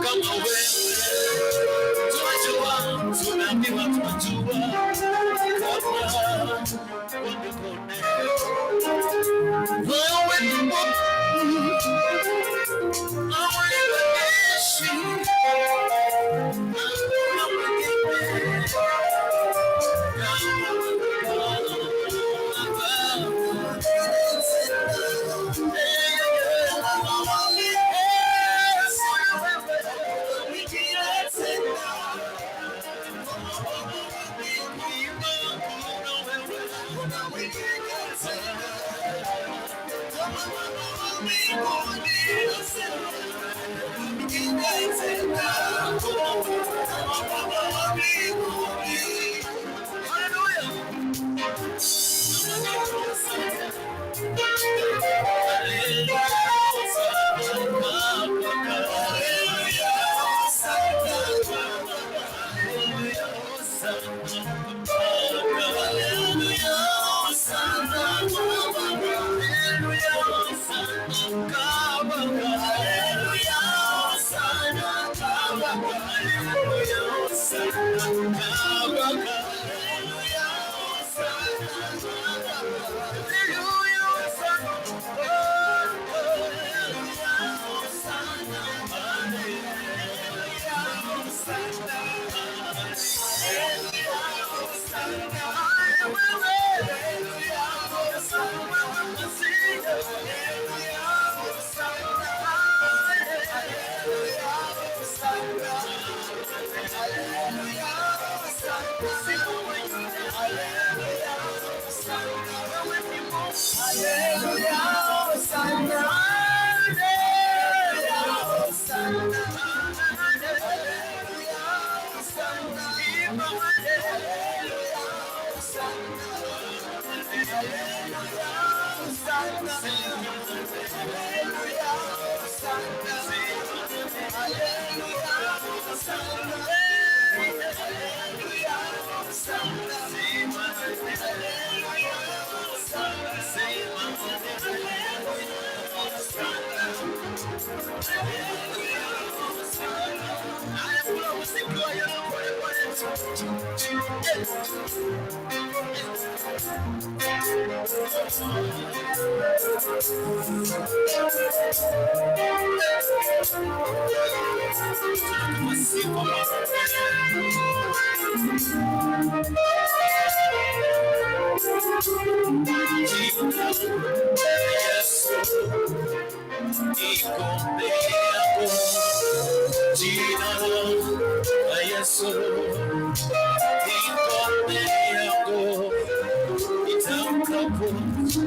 Kama wewe tunajua, tunaambiwa tunajua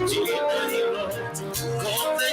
Jina hilo, kombe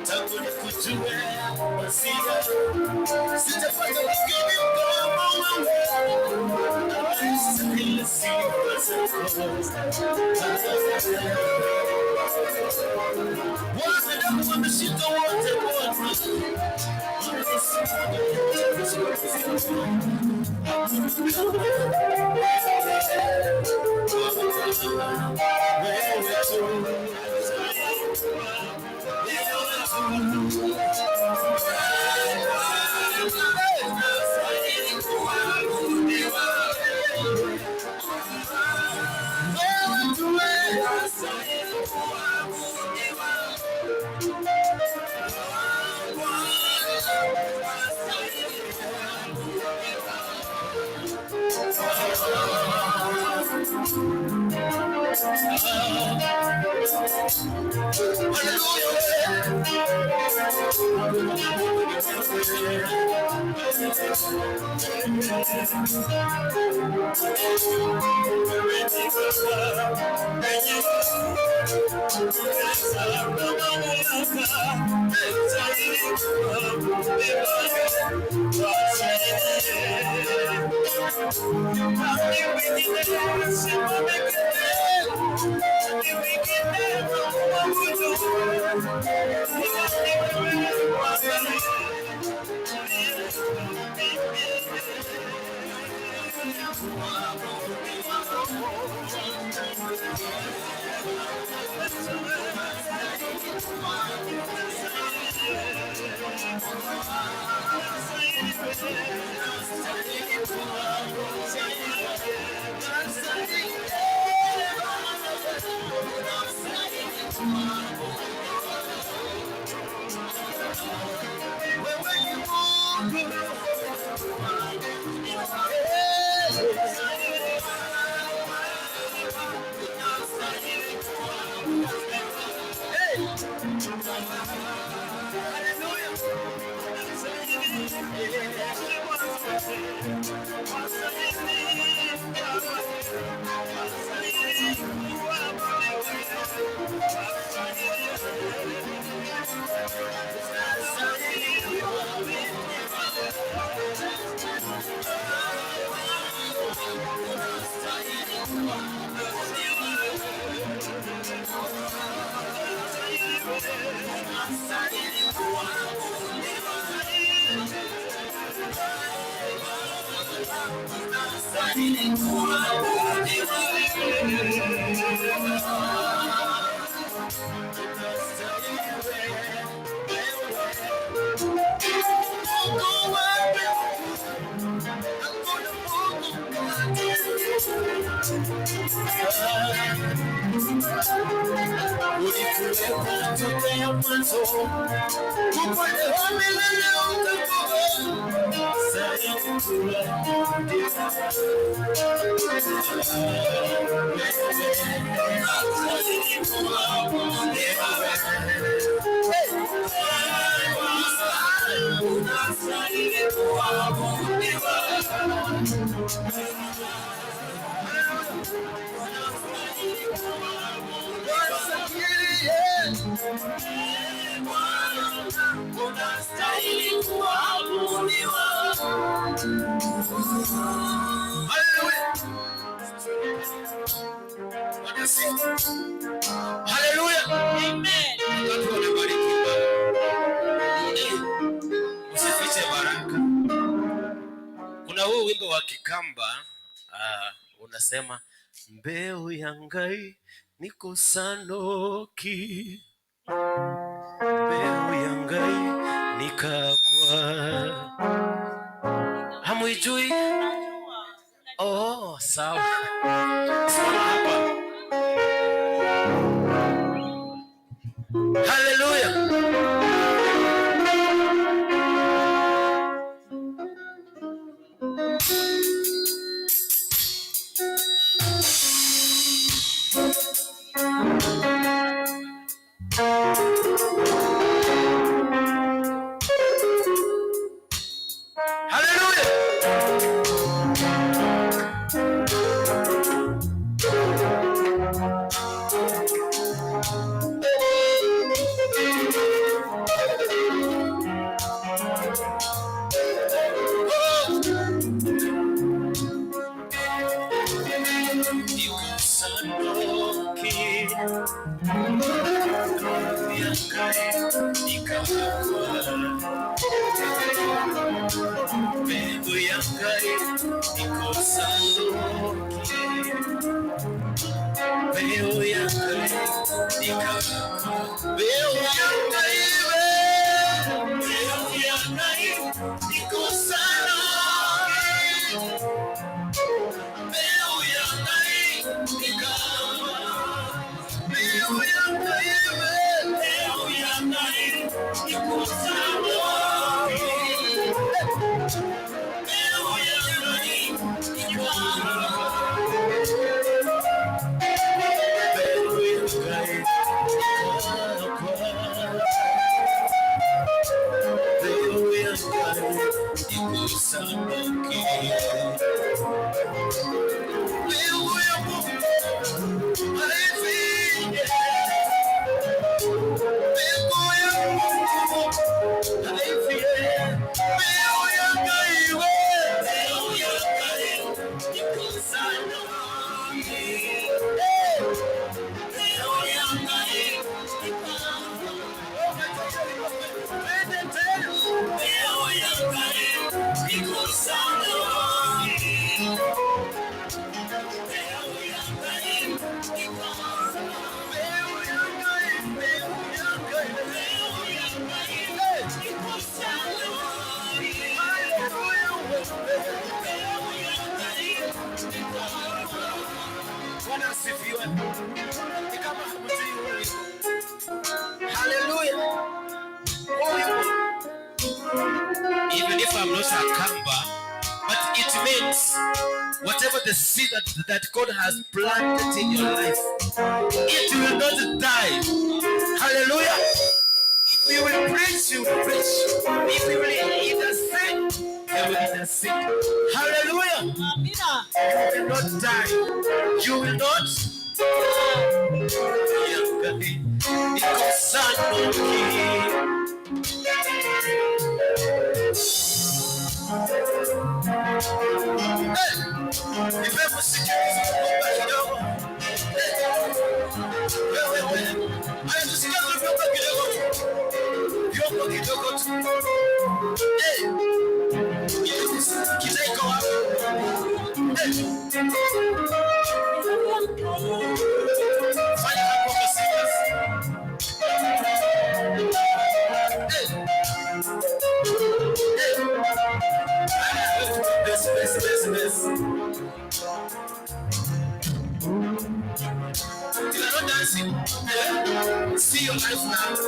Tangu nikujue Masia, sijapata wengine kama wewe. Anastahili sifa zako. Wanadamu wameshinda wote wote. Wewe tu Hallelujah. Amen. Watu wanabarikiwa. Usifiche baraka. Kuna huu wimbo wa Kikamba unasema mbeu ya ngai niko sanoki, mbeu ya ngai nikakwa. Hamuijui? Oh, sawa. Hallelujah. Hallelujah. Even if I'm not a Kamba, but it means whatever the seed that God has planted in your life, it will not die. Hallelujah. If you will preach, you will preach. If you will eat the seed, you will eat the seed. Hallelujah. You will not die. You will not see your life now.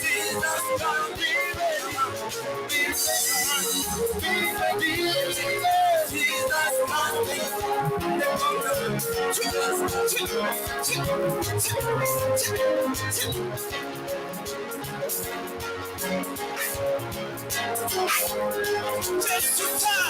Jesus, come, be ready. Be ready. Jesus, come, just to time.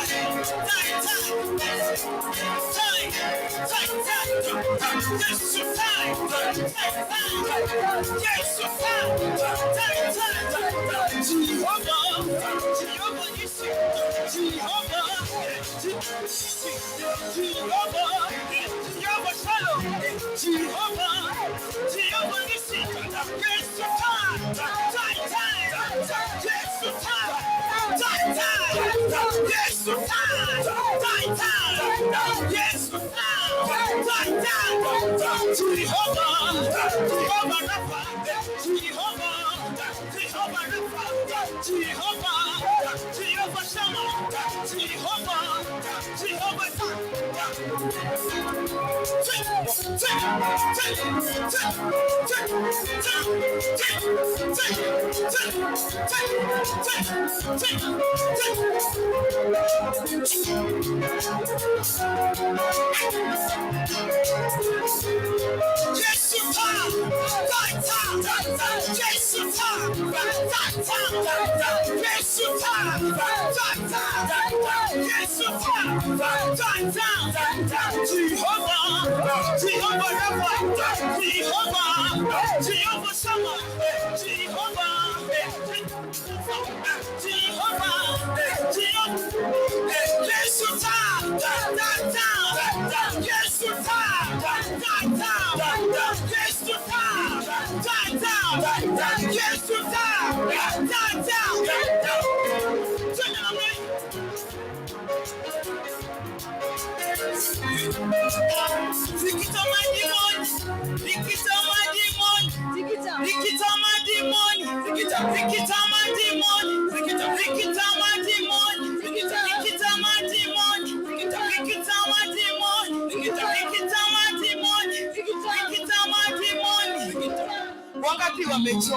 Wangapi wamechoka?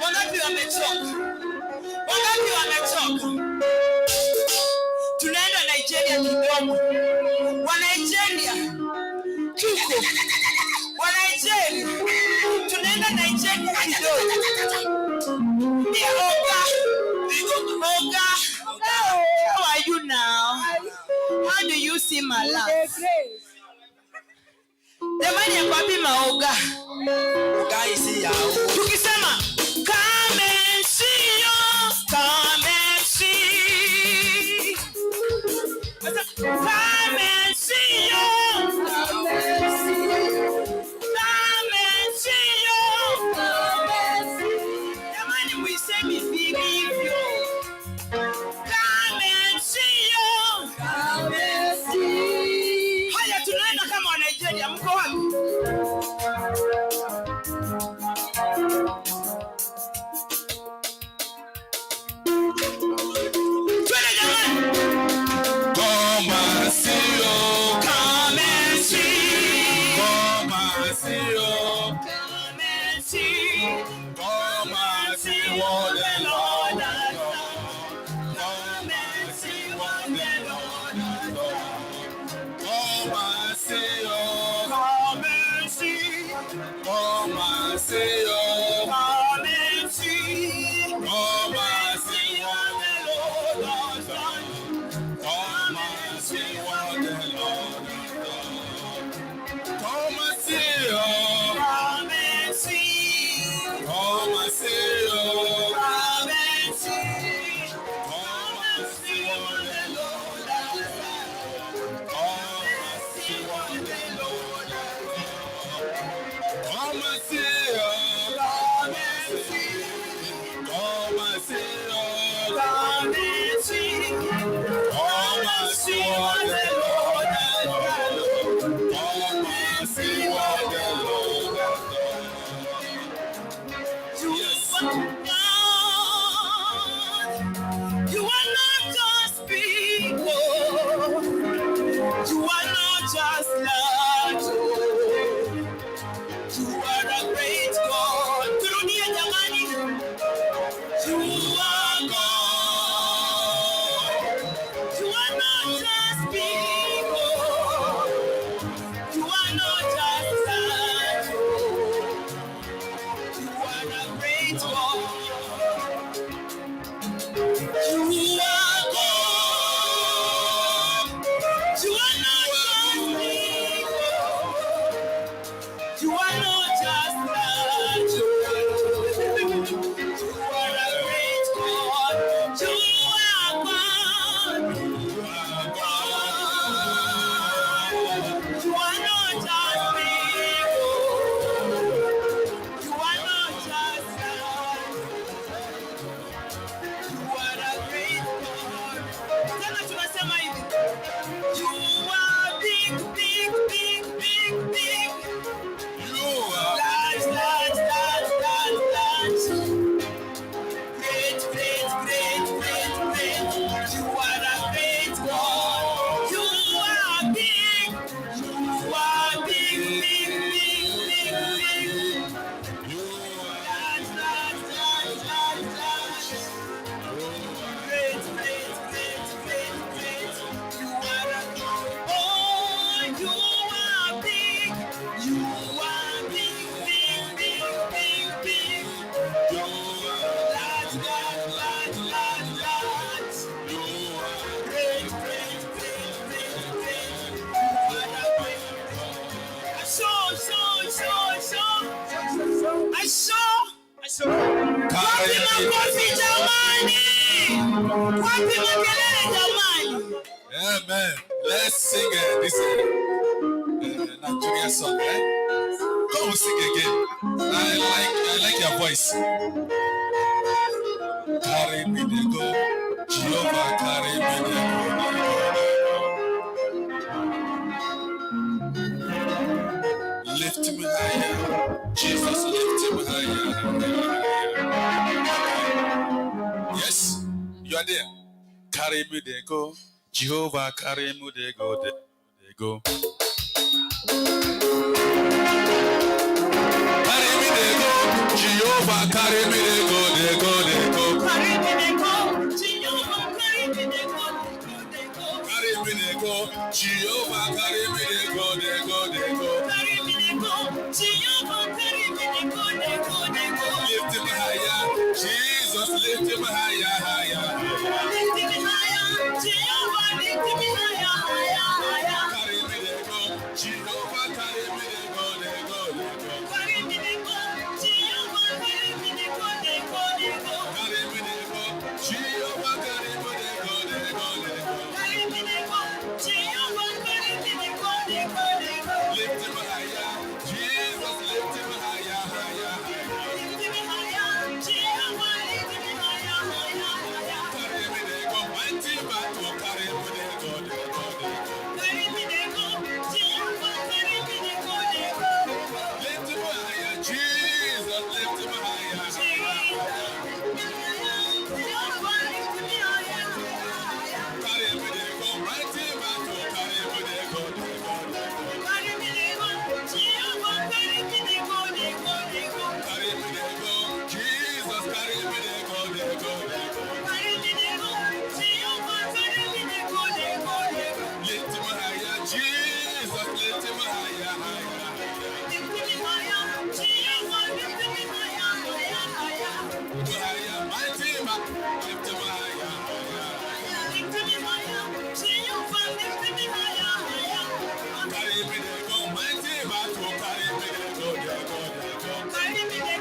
Wangapi wamechoka? Wangapi wamechoka? Tunaenda Nigeria kidogo. Wa Nigeria. Tuko. Wa Nigeria. Tunaenda Nigeria kidogo. Ni Oga. Oga. How are you now? How do you see my life? Jamani ya kwapi maoga. Oga isi yao. Tukisema come and see you. Come and see. Come and see you. Come and see. Come and see you. Come and see. Jamani mwisemi believe you. Come and see you. Come and see. Haya tunaenda kama wa Nigeria, mko wapi? You are not just that. You are a great God. You are God. You are God. You are not just people. You are not just that. You are a great God. Tena tunasema hivi. You are big, big, big, big, big. You are large, large, large, large, large. Great, great, great, great, great. You are a great God. You are big. You are big, big, big, big, big. You are large, large, large, large, large. Great, great, great, great, great. You are a oh, you are big. You are big, big, big, big, big. You are large, large, large, large, large. You are great, great, great, great, great. You are a great. I saw. Wapi makofi jamani? Wapi makelele jamani? Amen. Let's sing this Nigerian song. Come sing again. I like your voice. Carry me the go, Jehovah, carry me the go. Lift me higher, Jesus, lift me higher. Yes, you are there. Carry me the go, Jehovah, carry me the go, the go. Carry me the go, Jehovah, carry me the go, the go, the go. Carry me the go, Jehovah, carry me the go, the go. Carry me the go, Jehovah, carry me the go, the go, the go. Carry me the go, Jehovah, carry me the go, the go, the go. Lift me higher, Jesus, lift me higher, higher. Lift me higher, Jehovah, lift me higher, higher, higher. Carry me the go, Jehovah, carry me the go, the go, the go. Carry me the go, Jehovah, carry me the go, the go, the go. Carry me the go, Jehovah, carry me the go, the go, the go. Carry me the go, Jehovah, carry me the go, the go, the go. Lift me higher, Jesus, lift me higher, higher, higher. Lift me higher, Jehovah, lift me higher, higher, higher. Carry me the go, mighty battle, carry me the go, the go, the go. Carry me the go, Jehovah, carry me the go, the go, the go. Lift me higher, Jesus, lift me higher. Carry me the go, mighty battle, carry me the go, the go, the go. Carry me the go, Jesus, carry me the go, the go, the go. Lift me higher, Jesus, lift me higher, higher. Higher, mighty man, lift me higher, higher. Carry me the go, mighty battle, carry me the go, the go, the go. Carry me the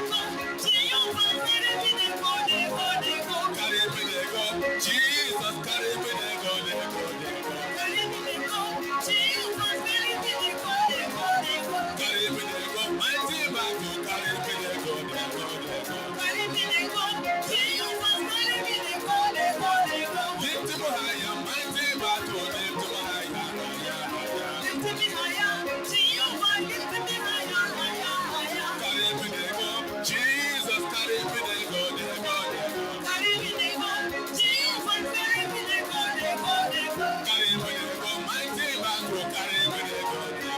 go, Jesus, carry me the go, the go, the go. Carry me the go, mighty battle, carry me the go, the go, the go. Lift me higher, mighty battle, lift me higher, higher, higher. Carry me the go, Jesus, carry me the go, the go, the go. Carry me the go, mighty battle, carry me the go, the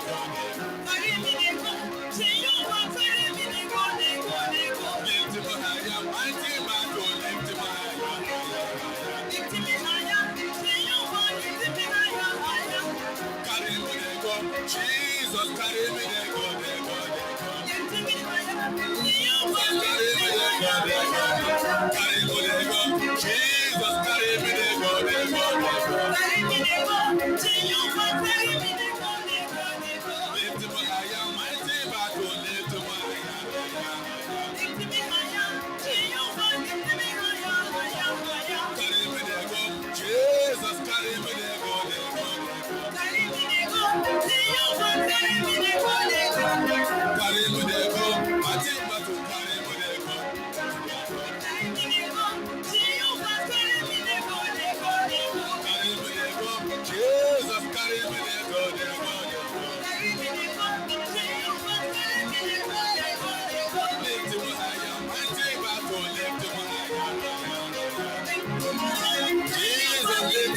go, the go. Lift me higher, mighty battle, lift me higher, higher, higher. Carry me the go, Jesus, carry me the go, the go, the go. Carry me the go, Jesus, carry me the go, the go, the go. Lift me higher, mighty battle,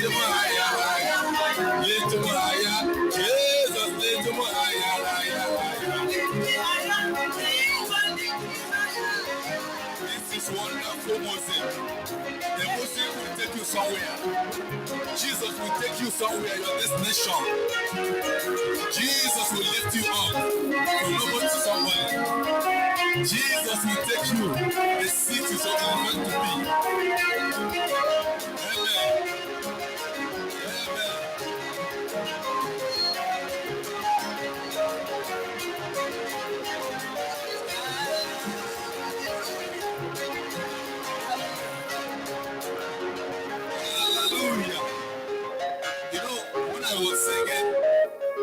him higher, higher. Lift him higher. Jesus, lift him higher, higher, higher. This is wonderful music. The music will take you somewhere. Jesus will take you somewhere, your destination. Jesus will lift you up from nobody to somebody. Jesus will take you the seat is what you meant to be. Amen. Amen. Hallelujah. You know, when I was singing,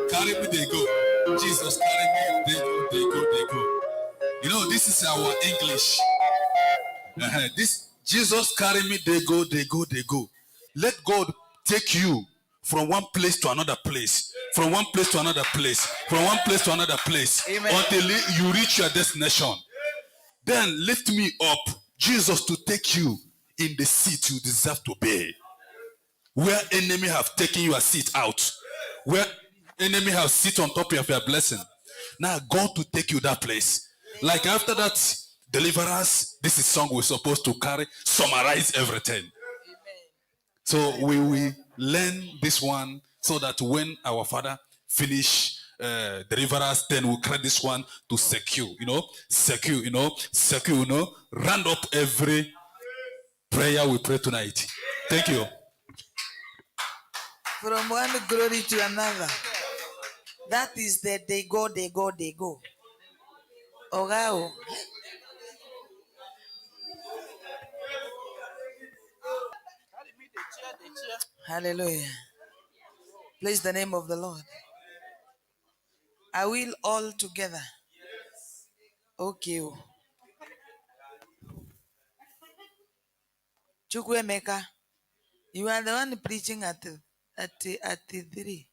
carry me, they go. Jesus, carry me, they go, they go, they go. You know, this is our English. This Jesus carry me, they go, they go, they go. Let God take you from one place to another place, from one place to another place, from one place to another place, Amen. until you reach your destination. Then lift me up, Jesus, to take you in the seat you deserve to be. Where enemy have taken your seat out, where enemy have sit on top of your blessing. Now God to take you that place. Like after that deliverance, this is song we're supposed to carry, summarize everything. So we will learn this one so that when our Father finish deliverance, then we'll carry this one to secure, round up every prayer we pray tonight. Thank you. From one glory to another. That is the they go, they go, they go. Ogao. Hallelujah. Praise the name of the Lord. Are we all together? Okay. Chukwemeka, you are the one preaching at 3.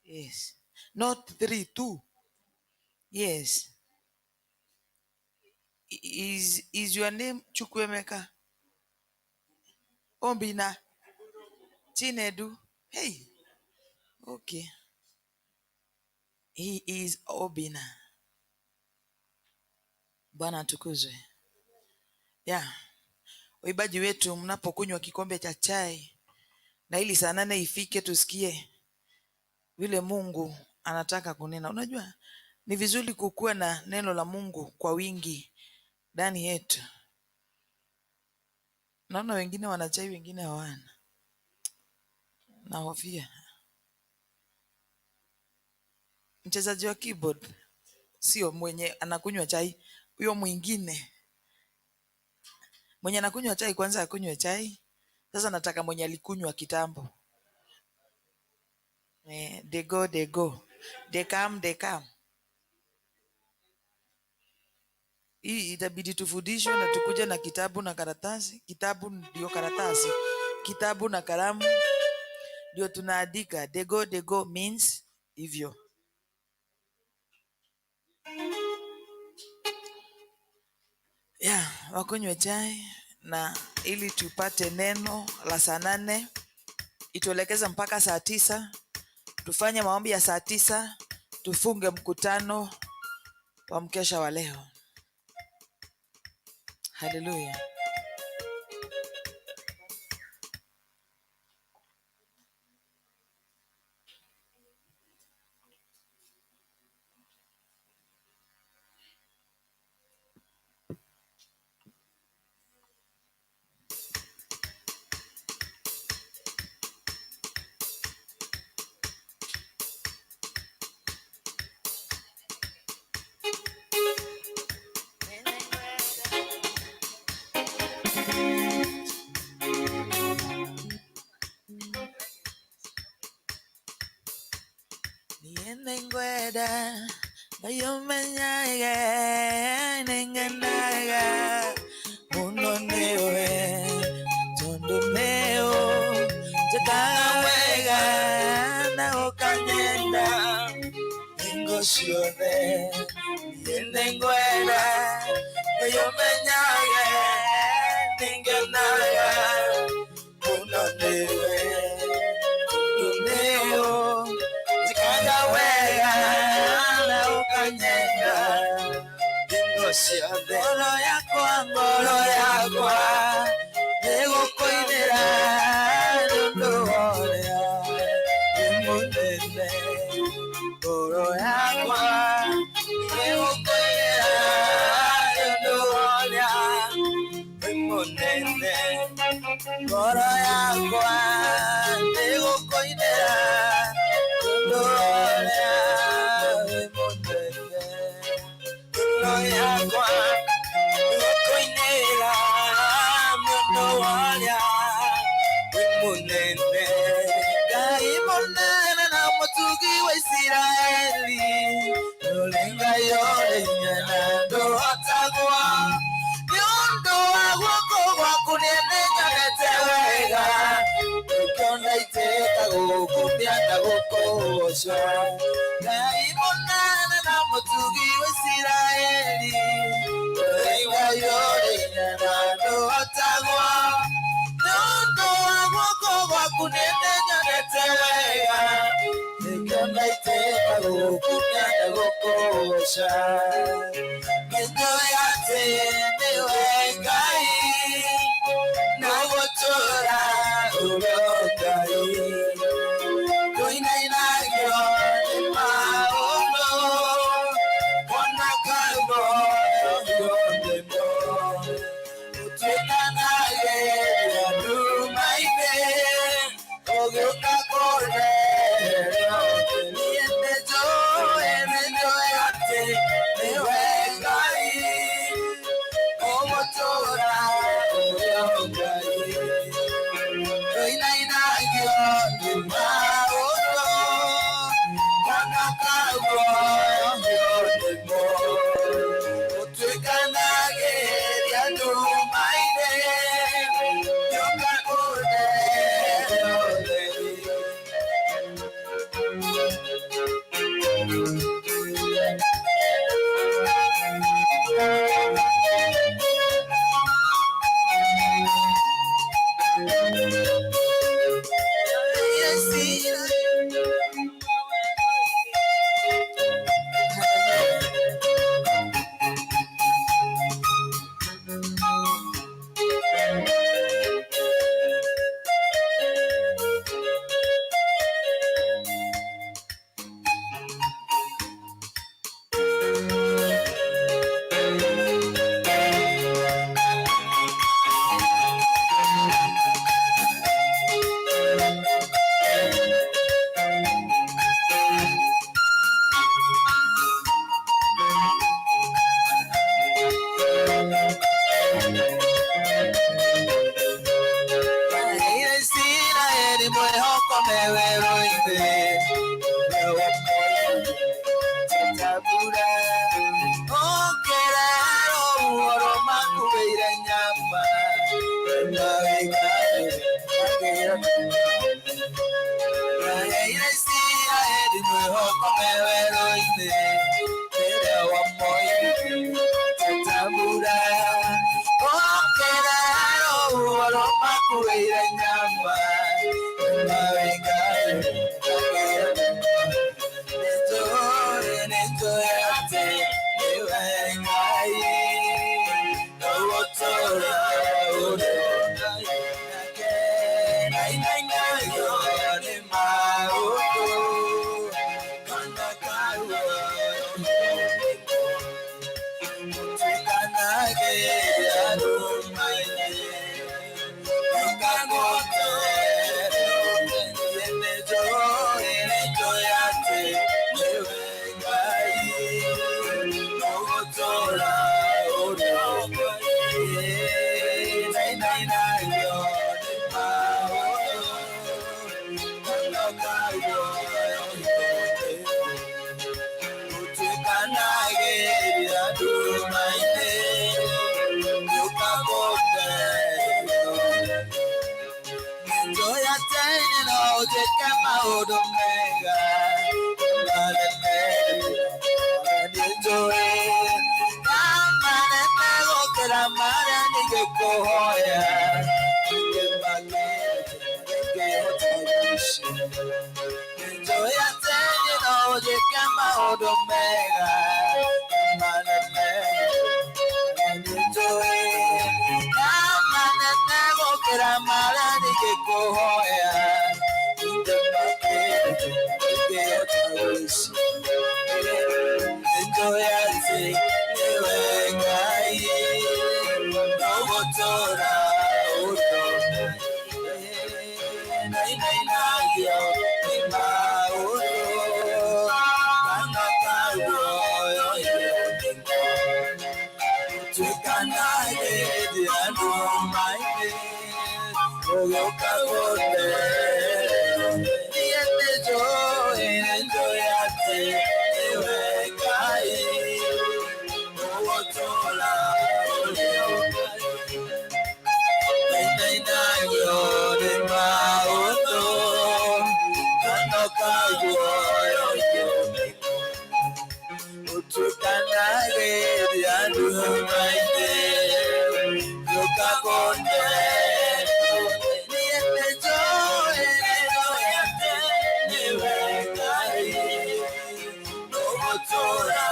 Yes. Not 3, 2. Yes. Is your name Chukwemeka? Ombina? Chinedu? Hey. Okay. He is Obina. Bwana tukuzwe. Yeah. Waibaji wetu mnapokunywa kikombe cha chai na ili saa 8 ifike tusikie vile Mungu anataka kunena. Unajua ni vizuri kukuwa na neno la Mungu kwa wingi ndani yetu. Naona wengine wana chai, wengine hawana. Nahofia. Mchezaji wa keyboard sio mwenye anakunywa chai, huyo mwingine. Mwenye anakunywa chai kwanza akunywe chai. Sasa nataka mwenye alikunywa kitambo. They go, they go. They come, they come. Hii itabidi tufundishwe na tukuje na kitabu na karatasi. Kitabu ndio karatasi. Kitabu na kalamu ndio tunaandika. They go means hivyo. Wakunywe chai na ili tupate neno la saa 8 ituelekeza mpaka saa 9. Tufanye maombi ya saa 9, tufunge mkutano wa mkesha wa leo. Hallelujah. Nengweda bayomanya nenganaga unonewe tondoneo tekawega na okanyenda ngosione nengweda bayomanya nenganaga unonewe ciothe ngoro yakwa nĩgũkũinĩra nĩũndũ wa ũrĩa wĩ mũnene ngoro yakwa nĩgũkũinĩra nĩũndũ wa ũrĩa wĩ mũnene ngoro yakwa nĩgũkũinĩra nĩũndũ wa ũrĩa wĩ mũnene ngoro yakwa nĩgũkũinĩra nĩũndũ wa ũrĩa wĩ mũnene Ngai mũnene na mũtugi wa Isiraeli ũrĩ Ngai ũrĩ nyena ndũhotagwo nĩũndũ wa guoko gwaku nĩnyonete wega ũkĩona itĩka gũkũmbia na gũkũgoca Ngai mũnene na mũtugi wa Isiraeli ũrĩ Ngai ũrĩ nyena ndũhotagwo nĩũndũ wa guoko gwaku nĩnyonete wega ũkĩona itĩka gũkũmbia na gũkũgoca nĩnjũĩ atĩ nĩwe Ngai na gũtũũra ũrĩ Ngai ndũinainagio nĩ maũndũ ona karuo yothe ũtuĩkanagĩria nduma-inĩ ũgĩũka kũreherio niĩ nĩnjũĩ atĩ nĩwe Ngai ũgũtũũra ũrĩ Ngai ndũinainagio nĩ maũndũ ona karuo yothe ũtuĩkanagĩria nduma-inĩ ũgĩũka kũreherio Isiraeli mwĩhoko mewerũ-inĩ tabura ũkĩrero ũhoro makuĩire nyama Isiraeli mwĩhoko mewerũ-inĩ rĩrĩa wamoire tabura ũkĩrero ũhoro makuĩire nyama nĩnjũĩ atĩ nĩwe Ngai ũgũtũũra ũrĩ Ngai ndainainagio nĩ maũndũ ona karuo ũtuĩkanagĩria nduma-inĩ nĩnjũĩ atĩ nĩwe Ngai ũgũtũũra ũrĩ Ngai ndainainagio nĩ maũndũ ona karuo ũtuĩkanagĩria nduma-inĩ ũkagũtherio nĩnjũĩ atĩ no ũnjĩke maũndũ mega manene nĩnjũĩ na manene gũkĩra marĩa ningĩkũhoya nĩnjũĩ atĩ no ũnjĩke maũndũ mega manene tumaini uyokakonde niyenejo enenjo yate ewekai uwotola nainayo de mauto kanokagoyo utukanage diadumaine yokakonde niyenejo enenjo yate ewekai uwotola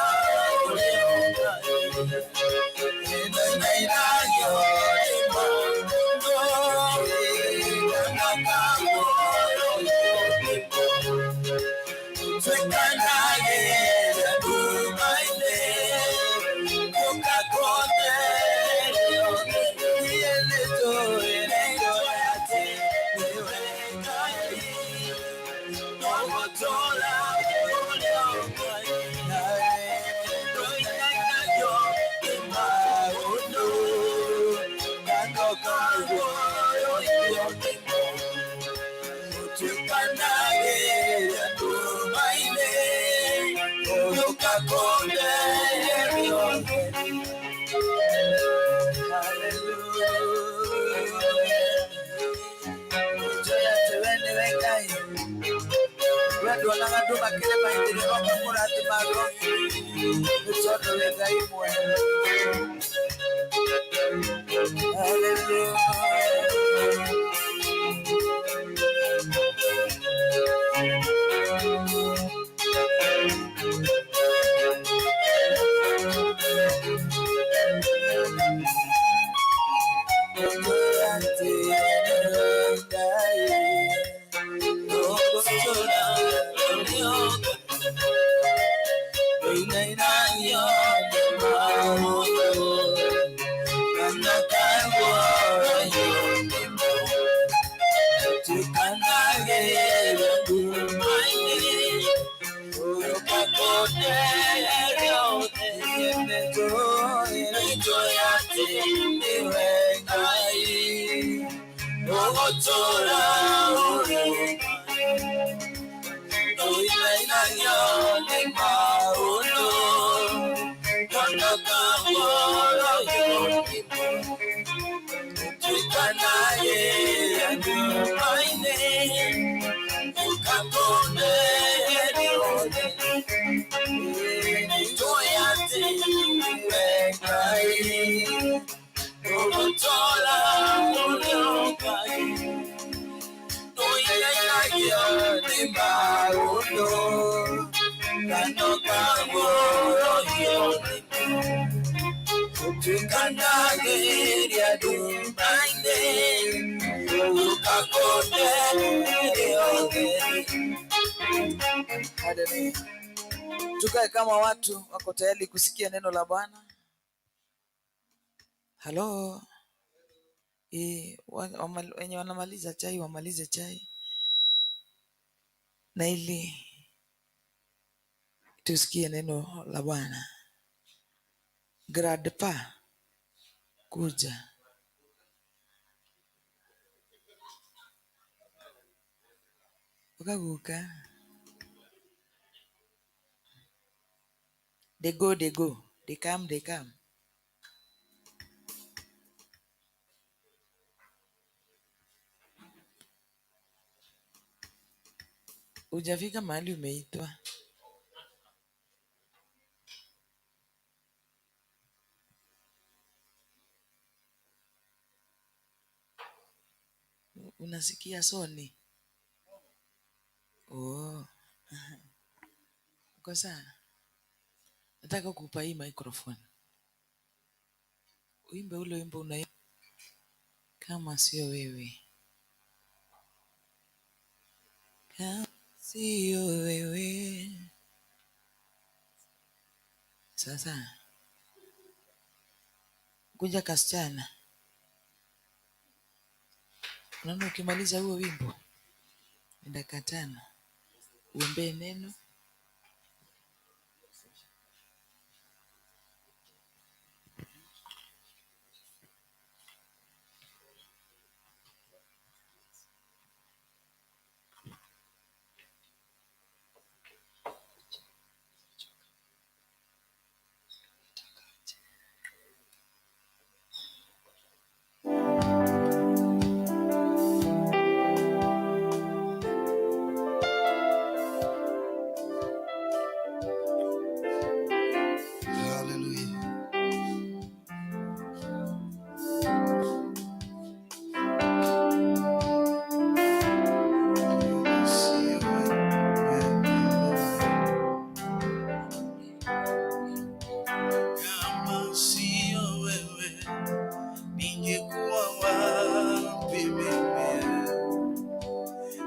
Tukae kama watu wako tayari kusikia neno la Bwana. Halo. Wenye wanamaliza chai wamalize chai, na ili tusikie neno la Bwana. Gradpa kuja. Ukaguka. They go. They come. Ujafika mahali umeitwa. Unasikia soni? Oh. Uko sawa? Nataka kukupa hii microphone. Uimbe ule wimbo una kama sio wewe. Kama sio wewe. Sasa kuja kasichana. Unaona ukimaliza huo wimbo dakika 5 uombe neno. Kama sio wewe ningekuwa wapi mimi?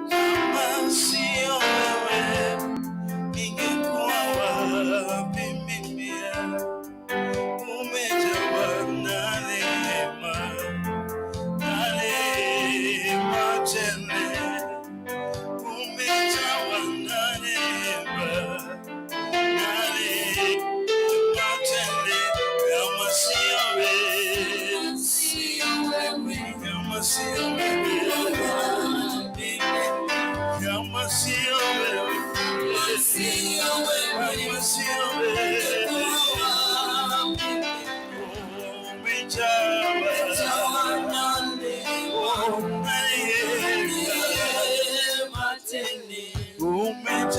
Kama sio wewe ningekuwa wapi mimi? Umejawa na rehema tele, umejawa na rehema tele. Kama sio wewe, kama sio wewe, kama sio wewe, kama sio wewe, umejawa na rehema tele, umejawa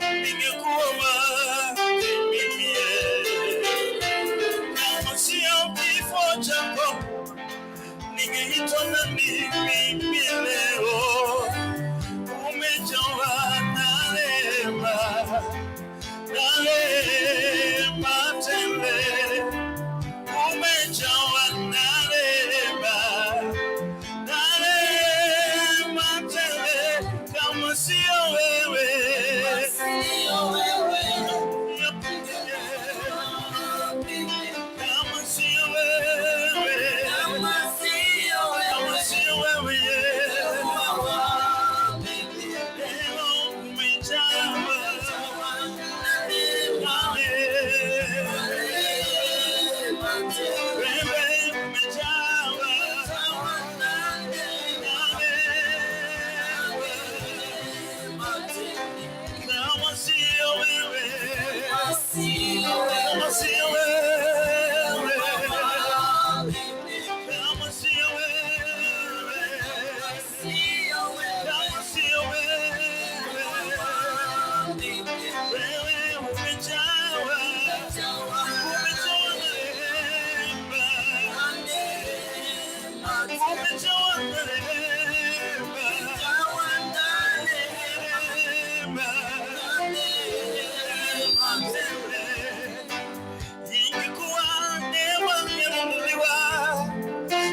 ningekuwa wapi mimi? Kama sio kifo chako ningeitwa nani mimi leo? Umejawa na rehema tele, umejawa na rehema tele. Kama sio wewe,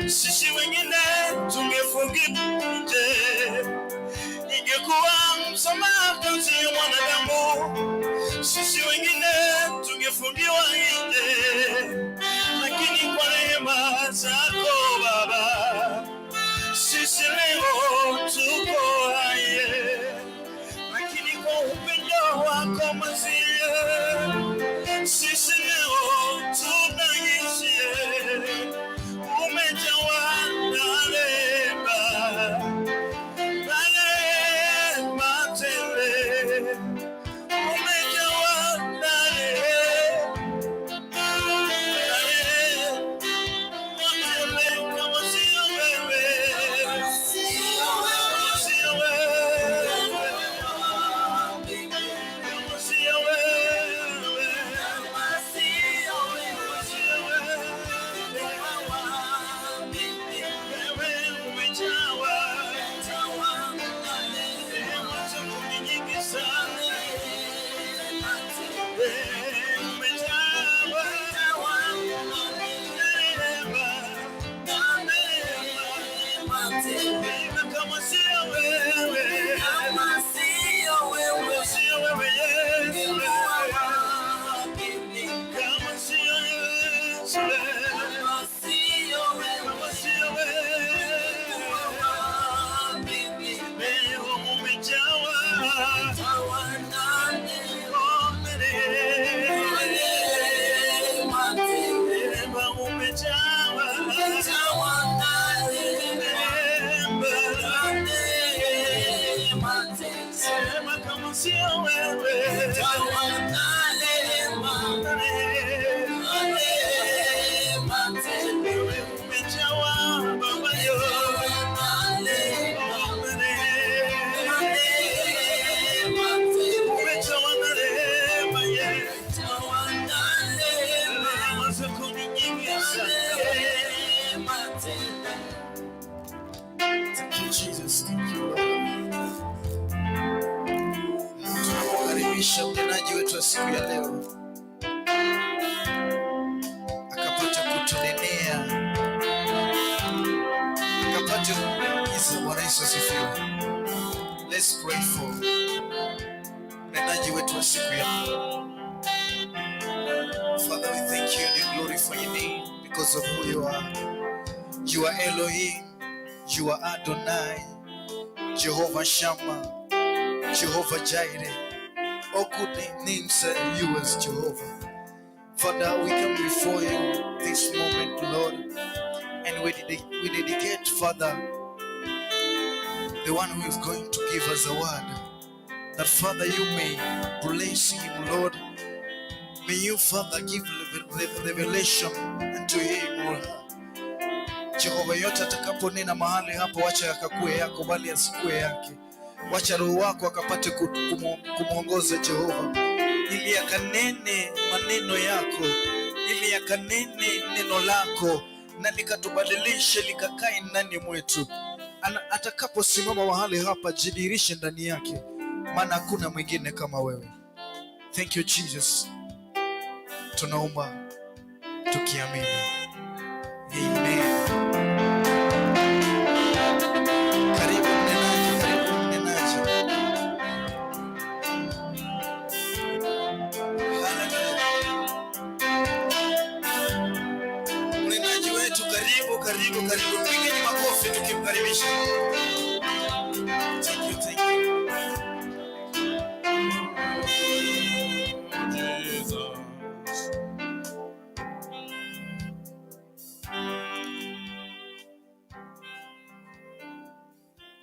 sisi wengine tungefungiwa nje, ingekuwa msamaha kazi ya mwanadamu, sisi wengine tungefungiwa nje, lakini kwa rehema zako Baba sisi leo tuko hai, lakini kwa upendo wako Masihi sisi leo tunaishi. Umejawa na rehema tele, umejawa na rehema sio wewe. Wewe umejawa Baba yo. Umejawa na rehema ye. Rehema zako ni nyingi sana. Thank you, Jesus. Thank you, Lord. Tunamkaribisha mnenaji wetu wa siku ya leo akapata kutunenea, akapata kuigiza. Bwana Yesu asifiwe. Let's pray for mnenaji wetu wa siku ya leo. Father, we thank you and we glorify your name because of who you are. You are Elohim, you are Adonai, Jehovah Shammah, Jehovah Jireh. All good names are yours, Jehovah. Father, we come before you this moment, Lord, and we dedicate, Father, the one who is going to give us a word, that, Father, you may bless him, Lord. May you, Father, give revelation unto him, Lord. Jehova, yote atakaponena mahali hapo, wacha yakakue yako, bali asikue yake. Wacha Roho wako akapate kumwongoza Jehova, ili akanene maneno yako, ili akanene neno lako, na likatubadilishe, likakae ndani mwetu. Atakaposimama mahali hapa, jidhihirishe ndani yake, maana hakuna mwingine kama wewe. Thank you, Jesus. Tunaomba tukiamini. Amen. Karibu mnenaji, karibu mnenaji. Mnenaji wetu, karibu, karibu, karibu. Pigeni makofi tukimkaribisha. Thank you, thank you. Jesus.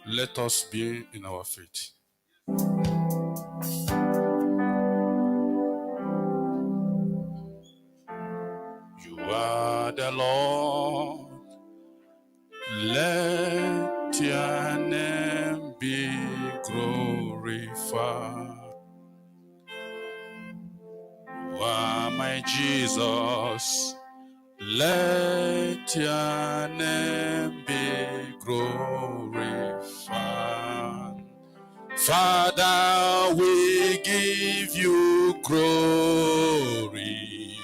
Let us be in our faith. You are the Lord. Let your name be glorified. You are my Jesus. Let your name be glorified. Father, we give you glory,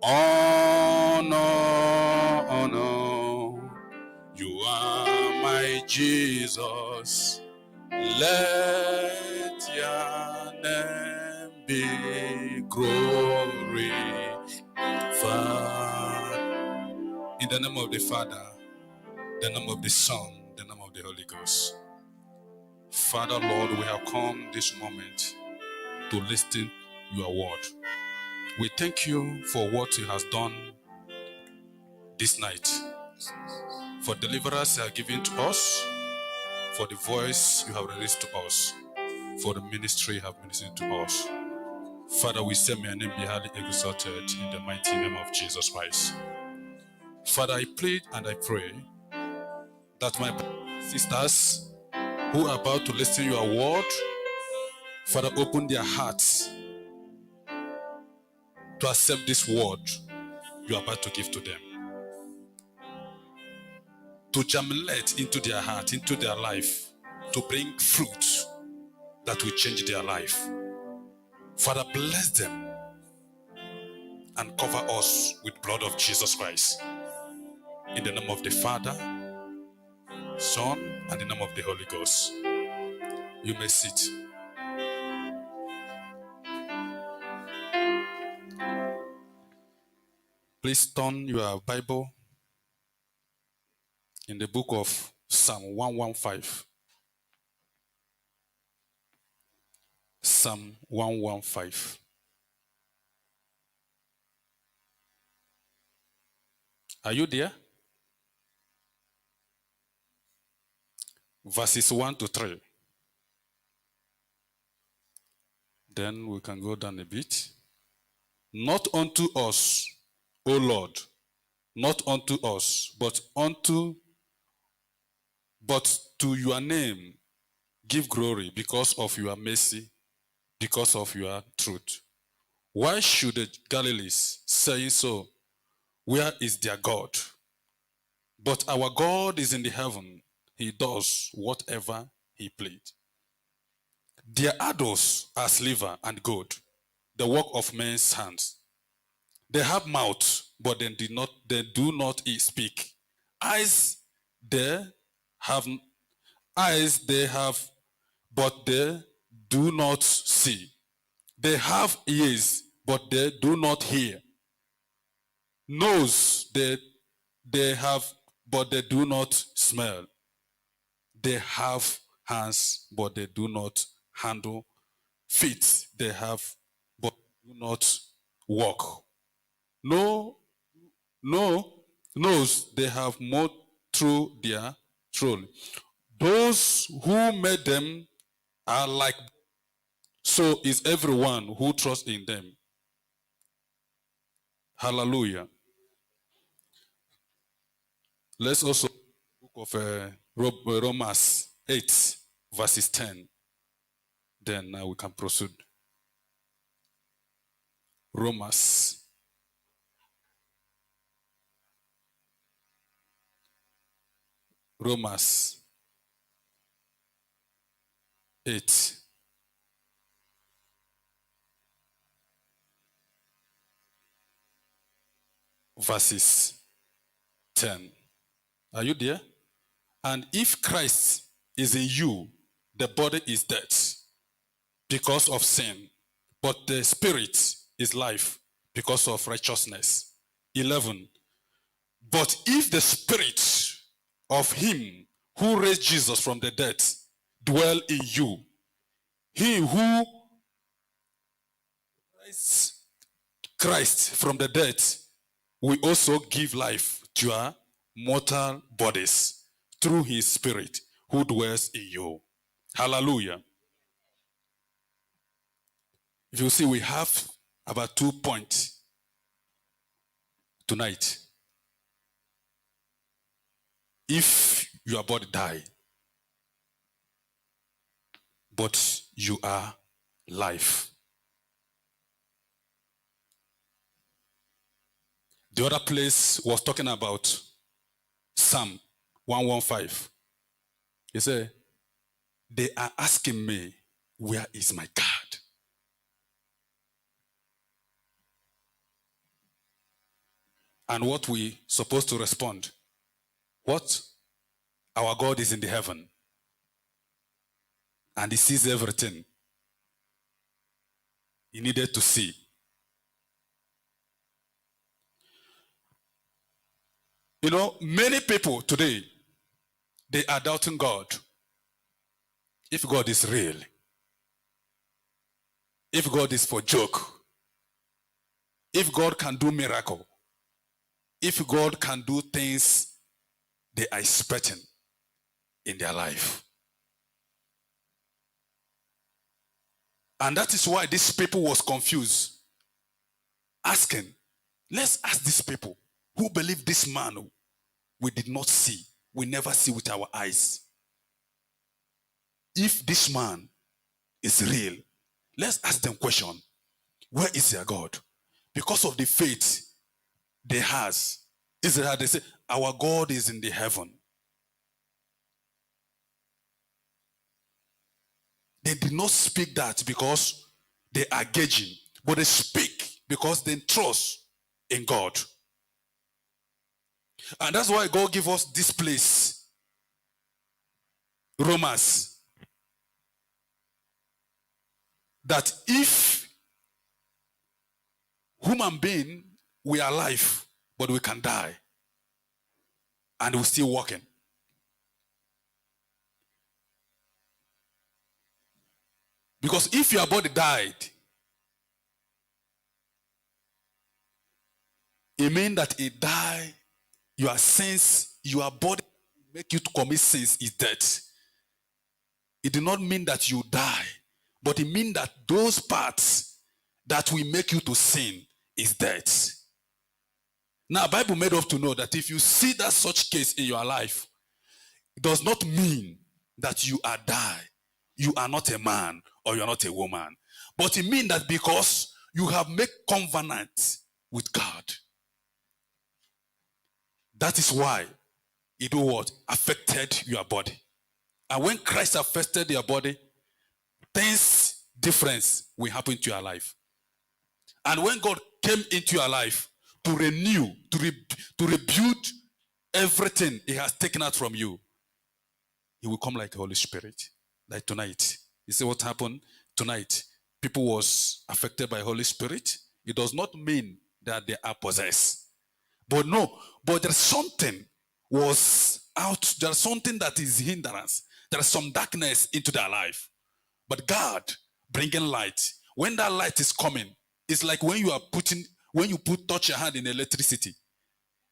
honor, honor. You are my Jesus. Let your name be glorified. In the name of the Father, the name of the Son, the name of the Holy Ghost. Father, Lord, we have come this moment to listen to your word. We thank you for what you have done this night, for deliverance you have given to us, for the voice you have released to us, for the ministry you have ministered to us. Father, we say may your name be highly exalted in the mighty name of Jesus Christ. Father, I plead and I pray that my sisters who are about to listen to your word, Father, open their hearts to accept this word you are about to give to them, to germinate into their heart, into their life, to bring fruit that will change their life. Father, bless them and cover us with blood of Jesus Christ. In the name of the Father, Son, and the name of the Holy Ghost. You may sit. Please turn your Bible in the book of Psalm 115. Psalm 115. Are you there? Verses 1 to 3. Then we can go down a bit. Not unto us, O Lord, not unto us, but to your name give glory because of your mercy, because of your truth. Why should the Galileans say so? Where is their God? But our God is in the heaven. He does whatever he pleads. Their idols are silver and gold, the work of men's hands. They have mouth, but they do not speak. Eyes they have, but they do not see. They have ears, but they do not hear. Nose they have, but they do not smell. They have hands, but they do not handle. Feet they have, but do not walk. No nose they have more through their throat. Those who made them are like, so is everyone who trusts in them. Hallelujah. Let's also book of Romans 8 verses 10. Then now we can proceed. Romans 8 verses 10. Are you there? And if Christ is in you, the body is dead because of sin, but the spirit is life because of righteousness. 11. But if the spirit of him who raised Jesus from the dead dwell in you, he who raised Christ from the dead will also give life to our mortal bodies through his spirit who dwells in you. Hallelujah. If you see, we have about 2 points tonight. If your body die, but you are life. The other place was talking about Psalm 115. He said, they are asking me, where is my God? And what we supposed to respond? What? Our God is in the heaven. And he sees everything he needed to see. You know, many people today, they are doubting God. If God is real, if God is for joke, if God can do miracle, if God can do things they are expecting in their life. And that is why these people was confused, asking, let's ask these people who believe this man we did not see, we never see with our eyes. If this man is real, let's ask them question, where is their God? Because of the faith they has, Israel, they say, our God is in the heaven. They did not speak that because they are gauging, but they speak because they trust in God. And that's why God gave us this place, Romans, that if human being, we are alive, but we can die, and we're still walking. Because if your body died, it means that it died, your sins, your body make you to commit sins is dead. It did not mean that you die, But it means that those parts that will make you to sin is death. Now, Bible made us to know that if you see that such case in your life, it does not mean that you are die. You are not a man or you are not a woman. But it means that because you have made covenant with God. That is why it what? Affected your body. And when Christ affected your body, things difference will happen to your life. And when God came into your life to renew, to rebuild everything he has taken out from you, he will come like the Holy Spirit. Like tonight. You see what happened tonight? People was affected by Holy Spirit. It does not mean that they are possessed. But no, but there's something was out. There's something that is hindrance. There's some darkness into their life. But God bringing light. When that light is coming, it's like when you touch your hand in electricity,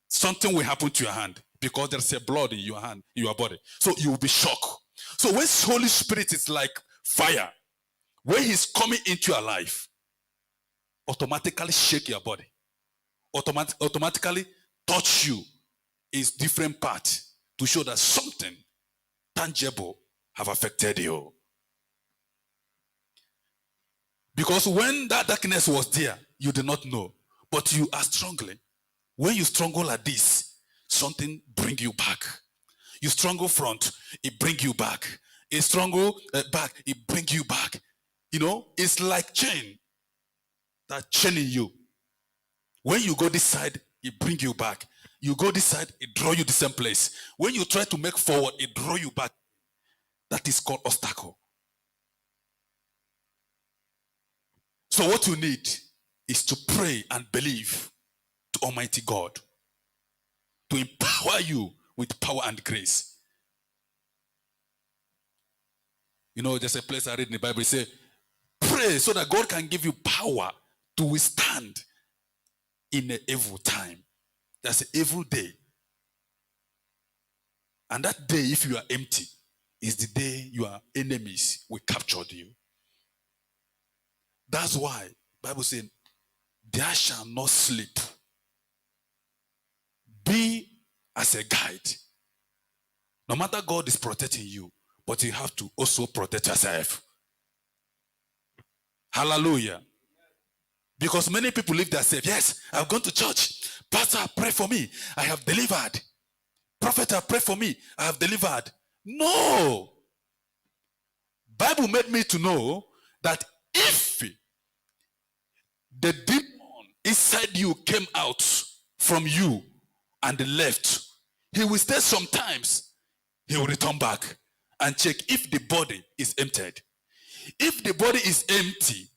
something will happen to your hand because there's a blood in your hand, in your body. So you will be shocked. So when Holy Spirit is like fire, when he's coming into your life, automatically shake your body, automatically touch you is different part to show that something tangible have affected you. Because when that darkness was there, you did not know, but you are struggling. When you struggle like this, something bring you back. You struggle front, it bring you back. You struggle back, it bring you back. You know, it's like chain that chaining you. When you go this side, it bring you back. You go this side, it draw you the same place. When you try to make forward, it draw you back. That is called obstacle. So what you need is to pray and believe to Almighty God to empower you with power and grace. You know, there's a place I read in the Bible, it says, pray so that God can give you power to withstand in an evil time. That's an evil day. And that day, if you are empty, is the day your enemies will capture you. That's why the Bible says, there shall not sleep. Be as a guide. No matter God is protecting you, but you have to also protect yourself. Hallelujah. Because many people live themselves. Yes, I've gone to church. Pastor, pray for me. I have delivered. Prophet, pray for me. I have delivered. No. Bible made me to know that if the demon inside you came out from you and left, he will stay sometimes. He will return back and check if the body is emptied. If the body is empty,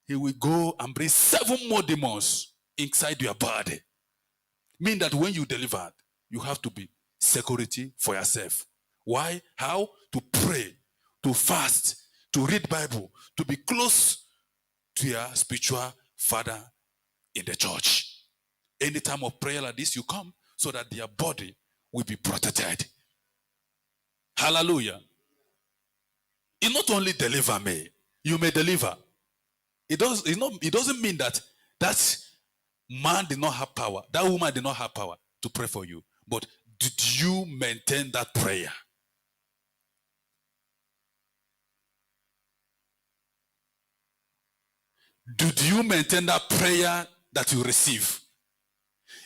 he will go and bring 7 more demons inside your body. Mean that when you delivered, you have to be security for yourself. Why? How? To pray, to fast, to read Bible, to be close to your spiritual father in the church. Any time of prayer like this, you come so that their body will be protected. Hallelujah. It not only deliver me, you may deliver. It doesn't mean that man did not have power, that woman did not have power to pray for you. But did you maintain that prayer? Did you maintain that prayer that you receive?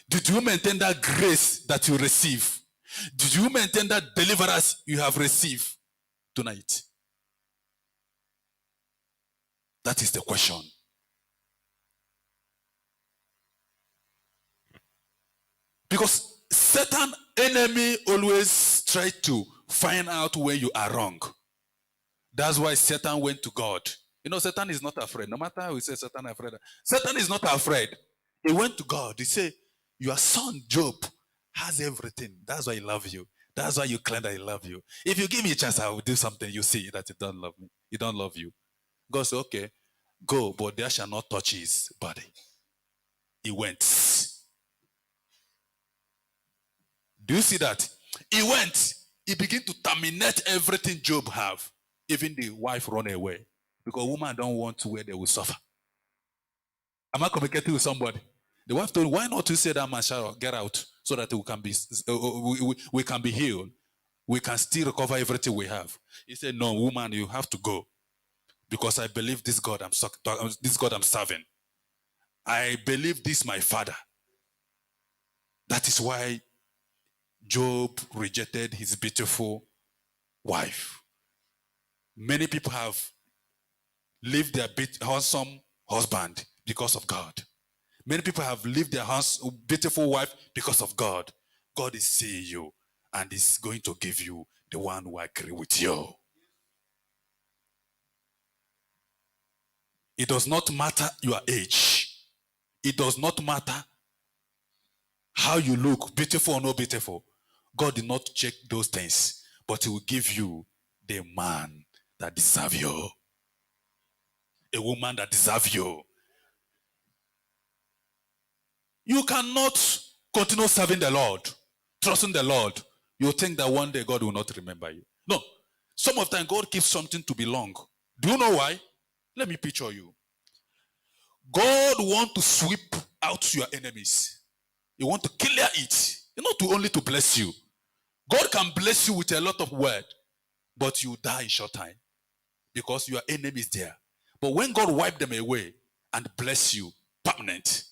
Did you maintain that grace that you receive? Did you maintain that deliverance you have received tonight? That is the question. Because Satan enemy always try to find out where you are wrong. That's why Satan went to God. You know, Satan is not afraid. No matter how we say Satan is afraid. Satan is not afraid. He went to God. He said, your son Job has everything. That's why he loves you. That's why you claim that he loves you. If you give me a chance, I will do something. You see that he don't love me. He don't love you. God said, okay, go, but there shall not touch his body. He went. Do you see that? He went. He began to terminate everything Job have. Even the wife run away. Because women don't want to where they will suffer. Am I communicating with somebody? The wife told, why not you say that man shall get out so that we can be healed? We can still recover everything we have. He said, no, woman, you have to go. Because I believe this God I'm serving. I believe this my father. That is why Job rejected his beautiful wife. Many people have lived their handsome husband because of God. Many people have lived their beautiful wife because of God. God is seeing you and is going to give you the one who agree with you. It does not matter your age. It does not matter how you look, beautiful or not beautiful. God did not check those things, but he will give you the man that deserves you. A woman that deserves you. You cannot continue serving the Lord, trusting the Lord. You think that one day God will not remember you. No. Some of the time God keeps something to belong. Do you know why? Let me picture you. God wants to sweep out your enemies. He wants to clear it. Not only to bless you. God can bless you with a lot of word, but you die in short time because your enemy is there. But when God wipe them away and bless you, permanent.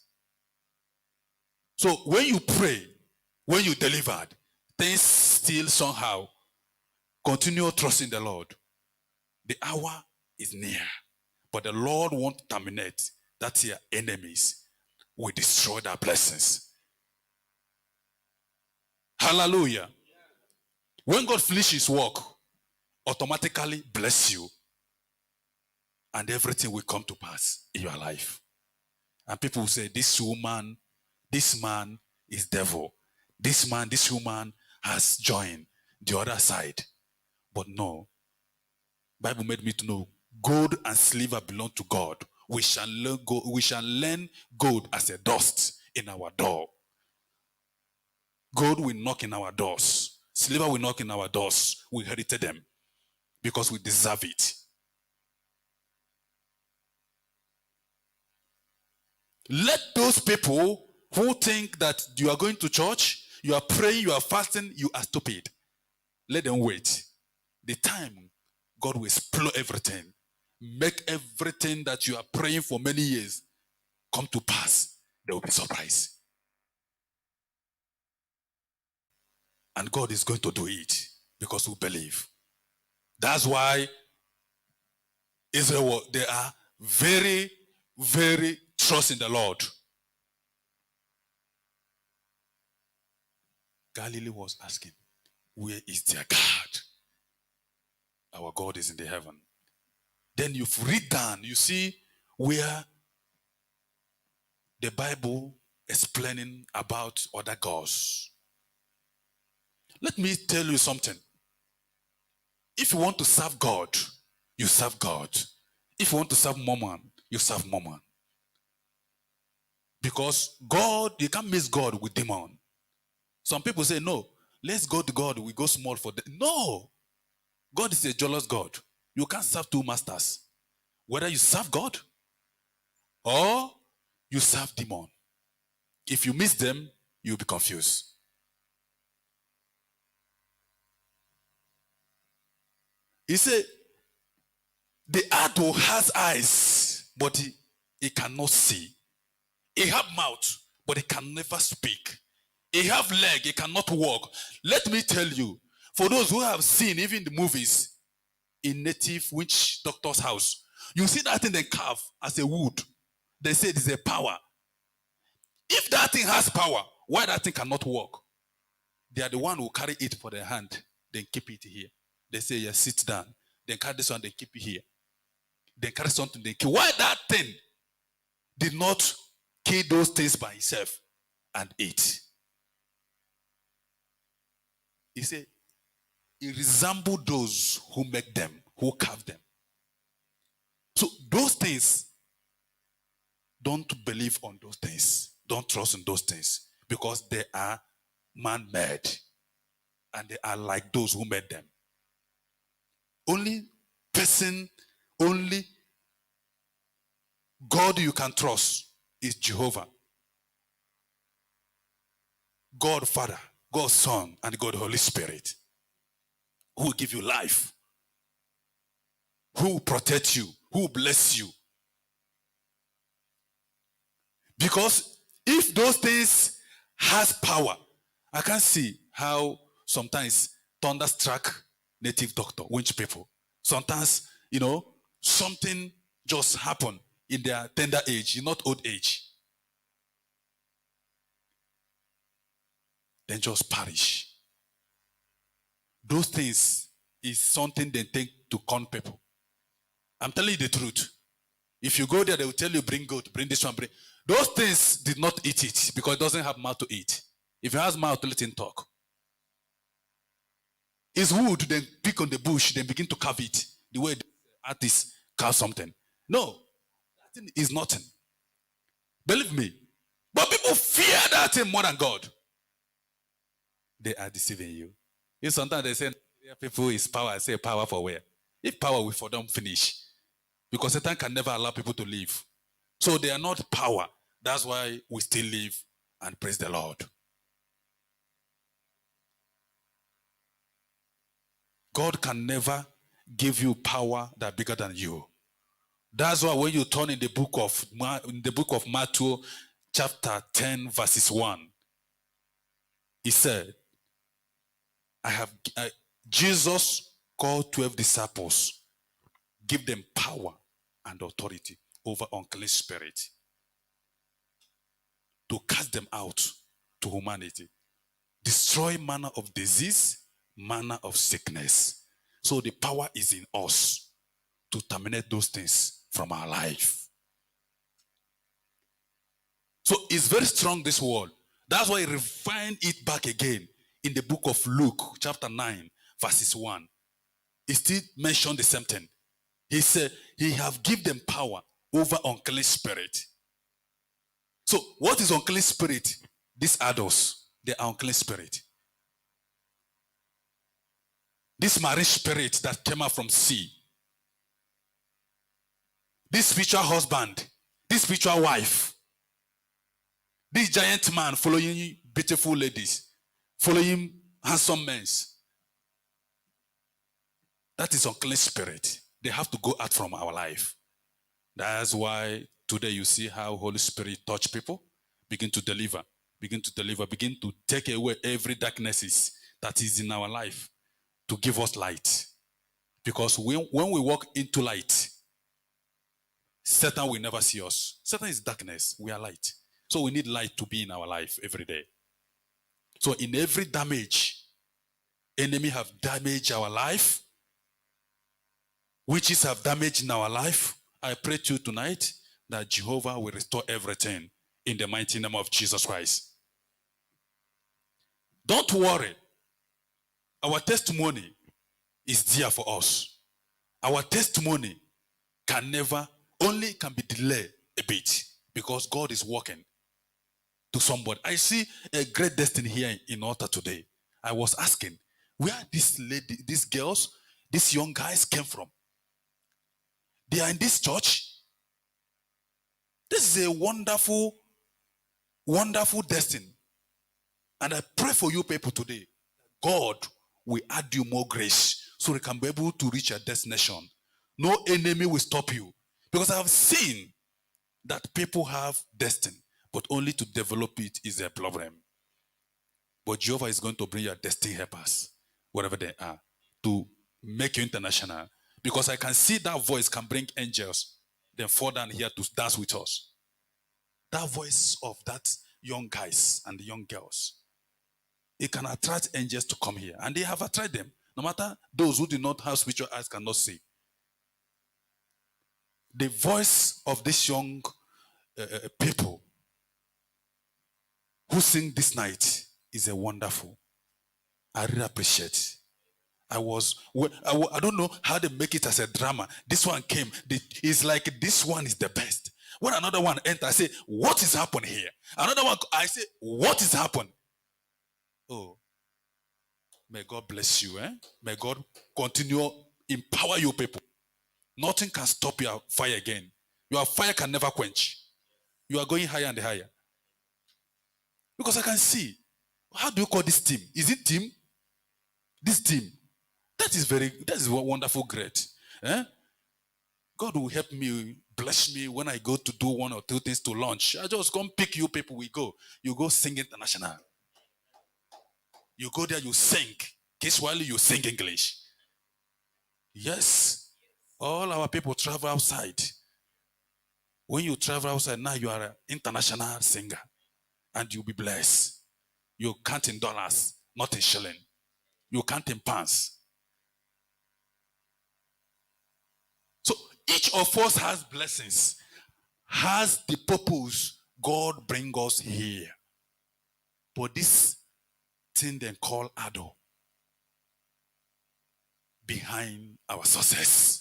So when you pray, when you delivered, things still somehow continue trusting the Lord. The hour is near, but the Lord won't terminate that your enemies will destroy their blessings. Hallelujah. When God finishes his work, automatically bless you and everything will come to pass in your life. And people will say, this woman, this man is devil. This man, this woman has joined the other side. But no, Bible made me to know gold and silver belong to God. We shall learn gold as a dust in our door. Gold will knock in our doors. Silver will knock in our doors. We inherited them because we deserve it. Let those people who think that you are going to church, you are praying, you are fasting, you are stupid. Let them wait. The time God will explode everything. Make everything that you are praying for many years come to pass. They will be surprised. And God is going to do it because we believe. That's why Israel, they are very, very trust in the Lord. Galilee was asking, where is their God? Our God is in the heaven. Then you read down, you see where the Bible explaining about other gods. Let me tell you something. If you want to serve God, you serve God. If you want to serve Mammon, you serve Mammon. Because God, you can't mix God with demon. Some people say, no, let's go to God, we go small for them. No! God is a jealous God. You can't serve two masters. Whether you serve God or you serve demon. If you miss them, you'll be confused. He said, the idol has eyes, but he cannot see. He have mouth, but he can never speak. He have leg, he cannot walk. Let me tell you, for those who have seen even the movies in native witch doctor's house, you see that thing they carve as a wood. They say it is a power. If that thing has power, why that thing cannot walk? They are the one who carry it for their hand, then keep it here. They say, yes, sit down. Then carry this one, they keep it here. Then carry something, they keep. Why that thing did not kill those things by itself and eat? He said, it resembled those who make them, who carve them. So those things, don't believe on those things. Don't trust in those things because they are man-made and they are like those who made them. Only God you can trust is Jehovah. God Father, God Son, and God Holy Spirit, who will give you life, who will protect you, who will bless you. Because if those things has power, I can't see how sometimes thunder struck native doctor, winch people. Sometimes, something just happened in their tender age, not old age. Then just perish. Those things is something they take to con people. I'm telling you the truth. If you go there, they will tell you, bring goat, bring this one, bring. Those things did not eat it because it doesn't have mouth to eat. If it has mouth, let him talk. It's wood, then pick on the bush, then begin to carve it. The way the artists carve something. No, that thing is nothing. Believe me. But people fear that thing more than God. They are deceiving you. If sometimes they say, people is power, I say power for where? If power will for them finish. Because Satan can never allow people to live. So they are not power. That's why we still live and praise the Lord. God can never give you power that bigger than you. That's why when you turn in the book of Matthew, chapter 10, verses 1, he said, Jesus called 12 disciples, give them power and authority over unclean spirit to cast them out to humanity, destroy manner of disease, manner of sickness. So the power is in us to terminate those things from our life. So it's very strong, this word. That's why he refined it back again in the book of Luke, chapter 9, verses 1. He still mentioned the same thing. He said, he have given them power over unclean spirit. So what is unclean spirit? These adults, they are unclean spirit. This marine spirit that came out from sea. This spiritual husband, this spiritual wife, this giant man following beautiful ladies, following handsome men. That is unclean spirit. They have to go out from our life. That's why today you see how Holy Spirit touch people, begin to deliver, begin to take away every darknesses that is in our life to give us light. Because when we walk into light, Satan will never see us. Satan is darkness, we are light. So we need light to be in our life every day. So in every damage, enemy have damaged our life, witches have damaged in our life. I pray to you tonight that Jehovah will restore everything in the mighty name of Jesus Christ. Don't worry. Our testimony is there for us. Our testimony can be delayed a bit because God is working to somebody. I see a great destiny here in altar today. I was asking where these girls, these young guys came from. They are in this church. This is a wonderful, wonderful destiny. And I pray for you people today. God will add you more grace so you can be able to reach your destination. No enemy will stop you. Because I have seen that people have destiny, but only to develop it is a problem. But Jehovah is going to bring your destiny helpers, wherever they are, to make you international. Because I can see that voice can bring angels, then fall down here to dance with us. That voice of that young guys and young girls, it can attract angels to come here. And they have attracted them. No matter those who do not have spiritual eyes cannot see. The voice of these young people who sing this night is a wonderful. I really appreciate. I don't know how they make it as a drama. This one came. It's like this one is the best. When another one enters, I say, what is happening here? Another one, I say, what is happening? Oh, may God bless you. May God continue empower you people. Nothing can stop your fire again. Your fire can never quench. You are going higher and higher. Because I can see. How do you call this team? Is it team? This team. That is wonderful, great. Eh? God will help me, bless me when I go to do one or two things to launch. I just come pick you people, we go. You go sing international. You go there, you sing. Casually, you sing English. Yes. All our people travel outside. When you travel outside, now you are an international singer. And you'll be blessed. You count in dollars, not in shilling. You count in pounds. So each of us has blessings, has the purpose God bring us here. But this thing they call adult behind our success.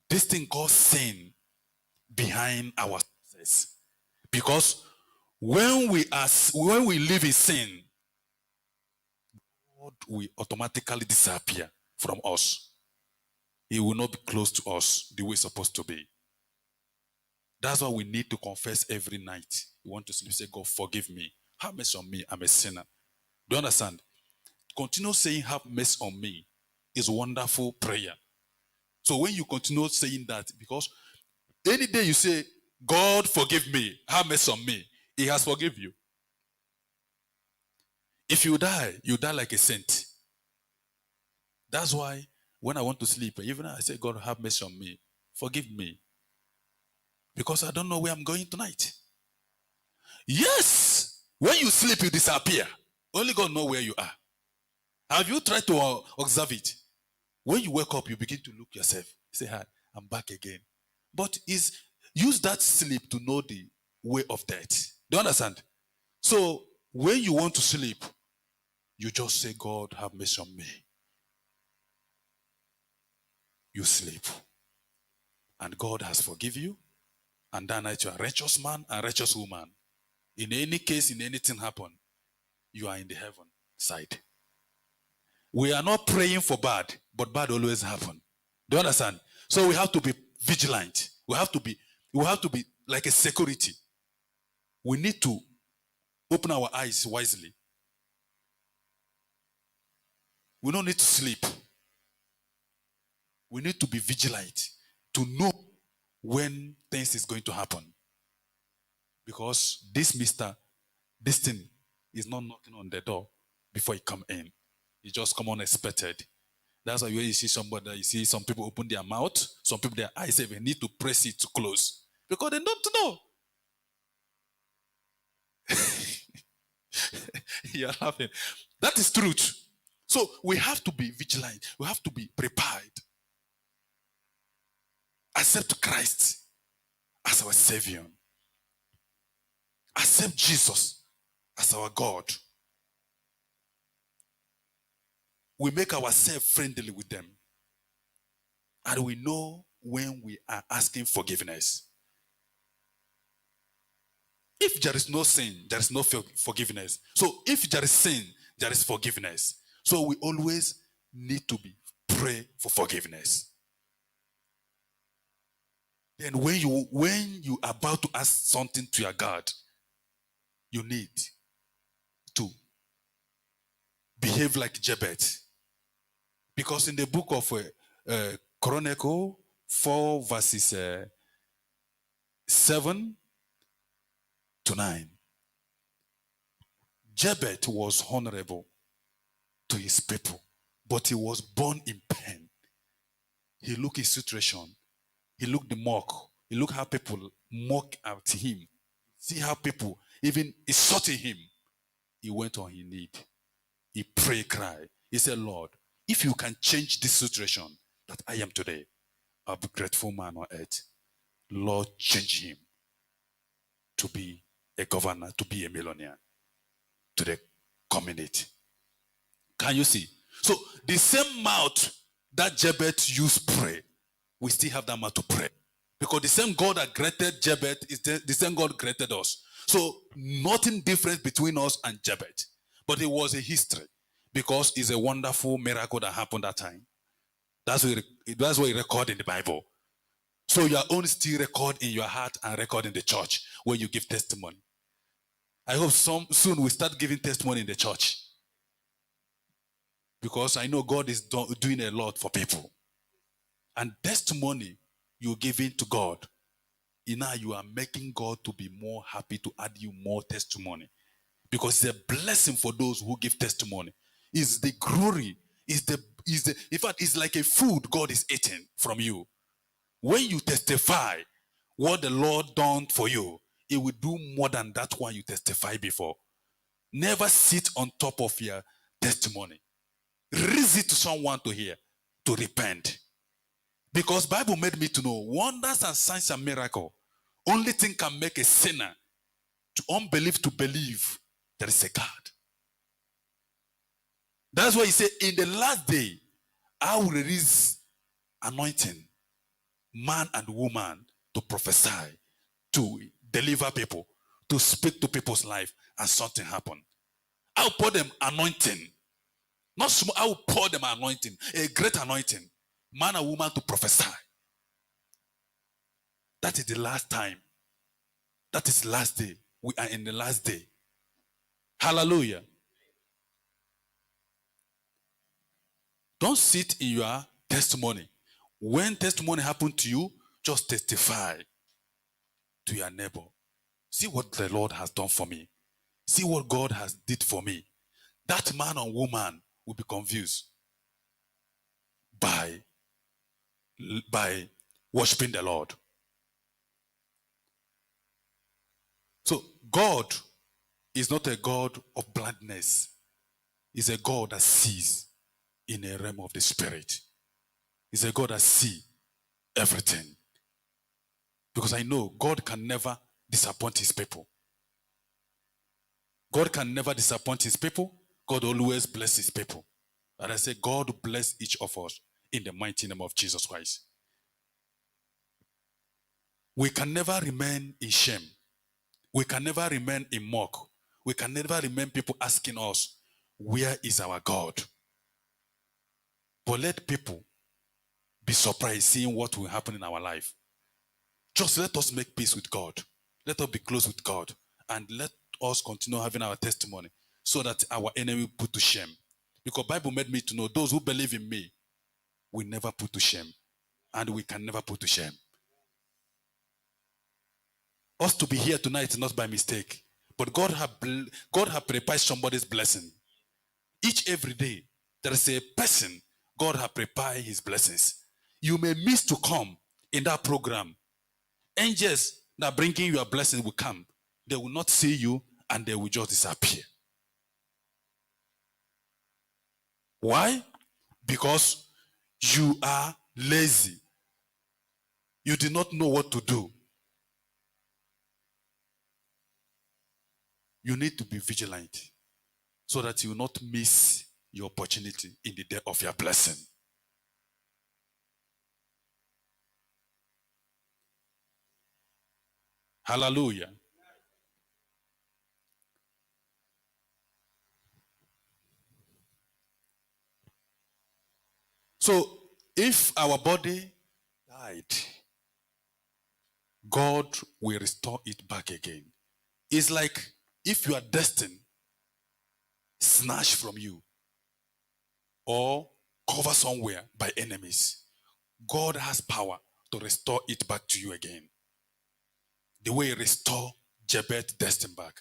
This thing called sin behind our success. Because when we live in sin, God will automatically disappear from us. He will not be close to us the way it's supposed to be. That's why we need to confess every night. You want to sleep, say, God, forgive me. Have mercy on me. I'm a sinner. Do you understand? Continue saying, have mercy on me is wonderful prayer. So when you continue saying that, because any day you say, God, forgive me, have mercy on me, He has forgiven you. If you die like a saint. That's why when I want to sleep, even I say, God, have mercy on me, forgive me. Because I don't know where I'm going tonight. Yes, when you sleep, you disappear. Only God knows where you are. Have you tried to observe it? When you wake up, you begin to look yourself. Say, hi, I'm back again. But use that sleep to know the way of death. Do you understand? So when you want to sleep, you just say, God, have mercy on me. You sleep. And God has forgiven you. And that night you are a righteous man and righteous woman. In any case, in anything happen, you are in the heaven side. We are not praying for bad, but bad always happen. Do you understand? So we have to be vigilant. We have to be like a security. We need to open our eyes wisely. We don't need to sleep. We need to be vigilant to know when things is going to happen. Because this thing is not knocking on the door before he come in. He just come unexpected. That's why when you see somebody, you see some people open their mouth, some people their eyes even need to press it to close. Because they don't know. You're laughing. That is truth. So we have to be vigilant. We have to be prepared. Accept Christ as our Savior. Accept Jesus as our God. We make ourselves friendly with them. And we know when we are asking forgiveness. If there is no sin, there is no forgiveness. So if there is sin, there is forgiveness. So we always need to pray for forgiveness. Then when you are about to ask something to your God, you need to behave like Jabez. Because in the book of Chronicle 4 verses 7 to 9, Jabez was honorable to his people, but he was born in pain. He looked his situation. He looked the mock. He looked how people mock at him. See how people even insulting him. He went on his knees. He prayed, cried. He said, Lord, if you can change this situation that I am today, I'll be grateful man on earth. Lord, change him to be a governor, to be a millionaire to the community. Can you see? So the same mouth that Jabez used pray, we still have that mouth to pray. Because the same God that created Jabez is the same God created us. So nothing different between us and Jabez. But it was a history. Because it's a wonderful miracle that happened that time. That's what he recorded in the Bible. So So your own still record in your heart and record in the church when you give testimony. I hope soon we start giving testimony in the church. Because I know God is doing a lot for people. And testimony you're giving to God, now you are making God to be more happy to add you more testimony. Because it's a blessing for those who give testimony. It's the glory. In fact, it's like a food God is eating from you. When you testify what the Lord done for you, it will do more than that one you testify before. Never sit on top of your testimony. Release it to someone to hear, to repent. Because Bible made me to know wonders and signs and miracles. Only thing can make a sinner to unbelief to believe there is a God. That's why he said, in the last day, I will release anointing, man and woman, to prophesy, to deliver people, to speak to people's life, and something happen. I'll pour them anointing. Not small, I will pour them anointing, a great anointing, man and woman to prophesy. That is the last time. That is the last day. We are in the last day. Hallelujah. Don't sit in your testimony. When testimony happens to you, just testify to your neighbor. See what the Lord has done for me. See what God has did for me. That man or woman will be confused by worshiping the Lord. So God is not a God of blindness. He's a God that sees in a realm of the spirit. He's a God that sees everything. Because I know God can never disappoint his people. God can never disappoint his people. God always bless his people. And I say, God bless each of us in the mighty name of Jesus Christ. We can never remain in shame. We can never remain in mock. We can never remain people asking us, where is our God? But let people be surprised seeing what will happen in our life. Just let us make peace with God. Let us be close with God. And let us continue having our testimony so that our enemy will put to shame. Because the Bible made me to know those who believe in me will never put to shame. And we can never put to shame. Us to be here tonight is not by mistake. But God has prepared somebody's blessing. Every day, there is a person God has prepared his blessings. You may miss to come in that program. Angels that bringing your blessings will come. They will not see you and they will just disappear. Why? Because you are lazy. You do not know what to do. You need to be vigilant so that you will not miss your opportunity in the day of your blessing. Hallelujah. So, if our body died, God will restore it back again. It's like if you are destined, snatched from you, or covered somewhere by enemies, God has power to restore it back to you again. The way he restored Jebed destined back.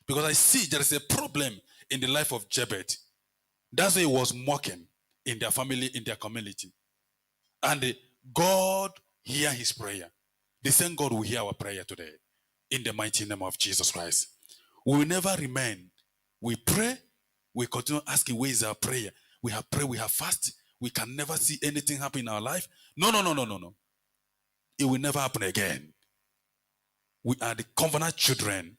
Because I see there is a problem in the life of Jebed. That's why he was mocking in their family, in their community. And God hear his prayer. The same God will hear our prayer today. In the mighty name of Jesus Christ. We will never remain. We pray. We continue asking, where is our prayer? We have prayed, we have fasted. We can never see anything happen in our life. No. It will never happen again. We are the covenant children.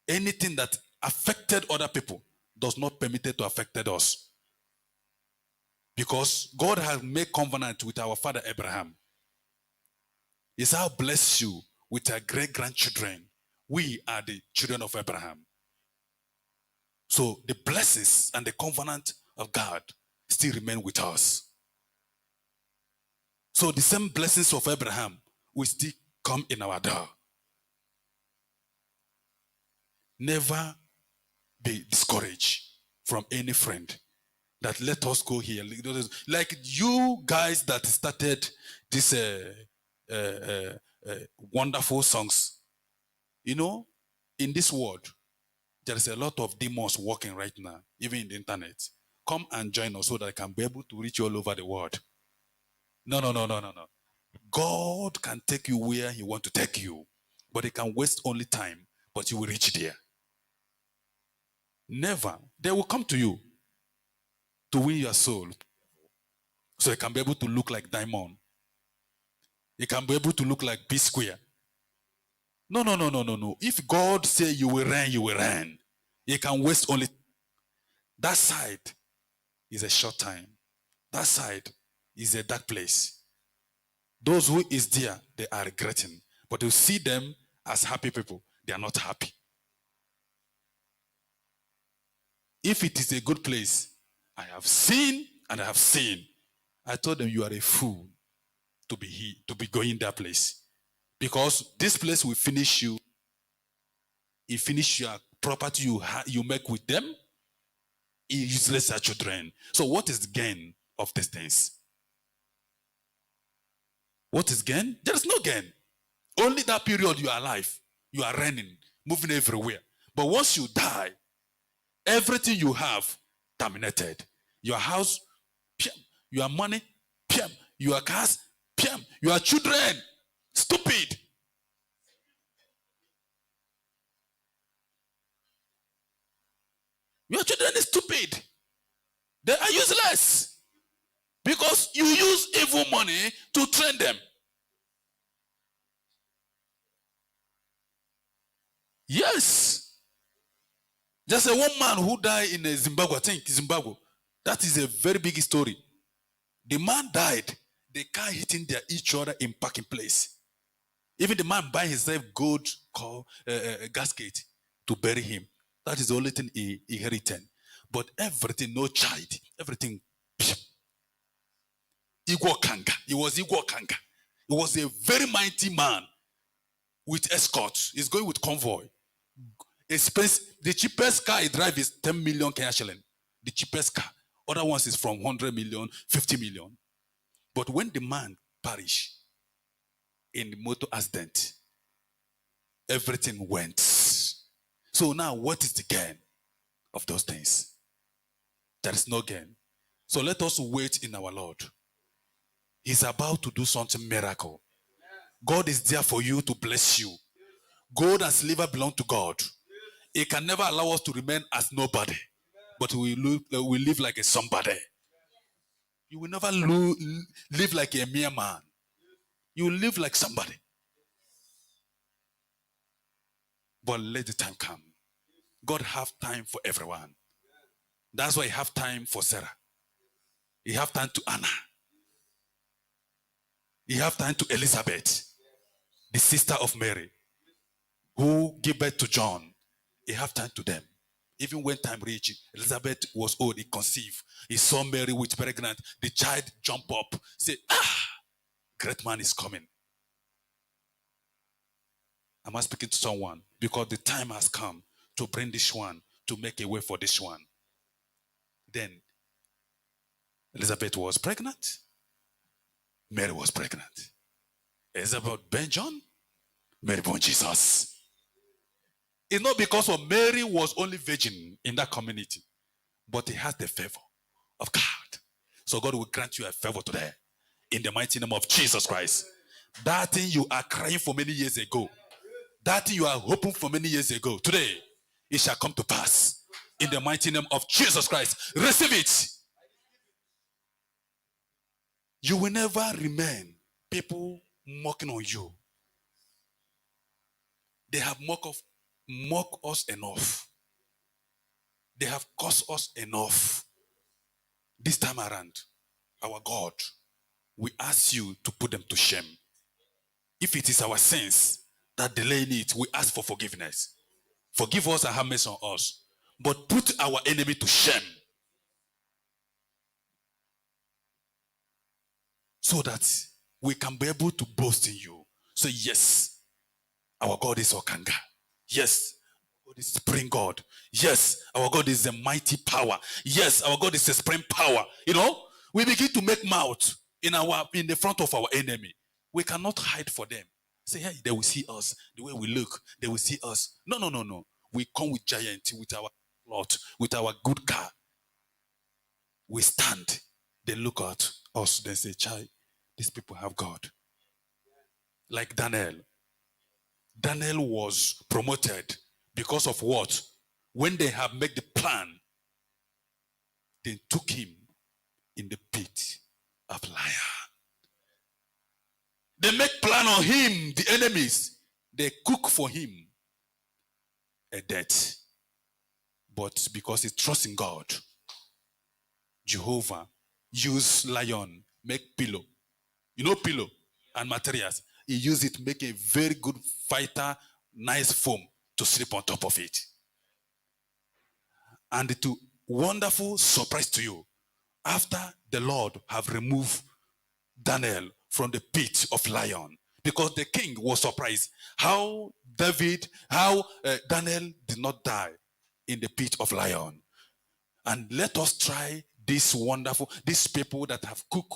Anything that affected other people does not permit it to affect us. Because God has made covenant with our father Abraham. He said, I'll bless you with our great-grandchildren. We are the children of Abraham. So the blessings and the covenant of God still remain with us. So the same blessings of Abraham will still come in our door. Never be discouraged from any friend that let us go here. Like you guys that started this wonderful songs. You know, in this world, there is a lot of demons working right now, even in the internet. Come and join us so that I can be able to reach you all over the world. No. God can take you where he wants to take you, but he can waste only time, but you will reach there. Never. They will come to you to win your soul. So you can be able to look like diamond. You can be able to look like B square. No. If God say you will reign, you will reign. You can waste only. That side is a short time. That side is a dark place. Those who is there, they are regretting. But you see them as happy people, they are not happy. If it is a good place, I have seen and I have seen. I told them you are a fool to be going that place. Because this place will finish you. It finish your property you make with them. It useless as children. So what is the gain of these things? What is gain? There is no gain. Only that period you are alive. You are running, moving everywhere. But once you die, everything you have terminated. Your house, your money, your cars, your children, stupid. Your children is stupid. They are useless. Because you use evil money to train them. Yes. There's a one man who died in Zimbabwe, I think Zimbabwe. That is a very big story. The man died. The car hitting each other in parking place. Even the man buying himself gold gasket to bury him. That is the only thing he inherited. But everything, no child, everything. Igor Kanga. He was Igor Kanga. He was a very mighty man with escorts. He's going with convoy. The cheapest car he drives is 10 million Kenya shilling. The cheapest car. Other ones is from 100 million, 50 million. But when the man perished in the motor accident, everything went. So now what is the gain of those things? There is no gain. So let us wait in our Lord. He's about to do something miracle. God is there for you to bless you. Gold and silver belong to God. He can never allow us to remain as nobody, but we live like a somebody. You will never live like a mere man. You will live like somebody. But let the time come. God have time for everyone. That's why he have time for Sarah. He have time to Anna. He have time to Elizabeth, the sister of Mary, who gave birth to John. He have time to them. Even when time reached, Elizabeth was old, he conceived. He saw Mary with pregnant. The child jump up, say, great man is coming. Am I speaking to someone? Because the time has come to bring this one, to make a way for this one. Then, Elizabeth was pregnant. Mary was pregnant. Elizabeth born John. Mary born Jesus. It's not because of Mary was only virgin in that community, but he has the favor of God. So God will grant you a favor today in the mighty name of Jesus Christ. That thing you are crying for many years ago, that thing you are hoping for many years ago, today it shall come to pass in the mighty name of Jesus Christ. Receive it. You will never remain people mocking on you. They have mocked us enough. They have caused us enough. This time around, our God, we ask you to put them to shame. If it is our sins that delay it, we ask for forgiveness. Forgive us and have mercy on us. But put our enemy to shame. So that we can be able to boast in you. Say, yes, our God is Okanga. Yes, God is Spring God. Yes, our God is a mighty power. Yes, our God is a supreme power. You know, we begin to make mouth in the front of our enemy. We cannot hide for them. Say, hey, they will see us. The way we look, they will see us. No, no, no, no. We come with giant, with our plot, with our good car. We stand. They look at us. They say, child, these people have God. Like Daniel. Daniel was promoted because of what? When they have made the plan, they took him in the pit of liar. They make plan on him, the enemies. They cook for him a death. But because he trusts in God, Jehovah used lion, make pillow. You know pillow and materials. He used it to make a very good fighter, nice foam to sleep on top of it. And to wonderful surprise to you, after the Lord have removed Daniel from the pit of lion, because the king was surprised how Daniel did not die in the pit of lion. And let us try these people that have cooked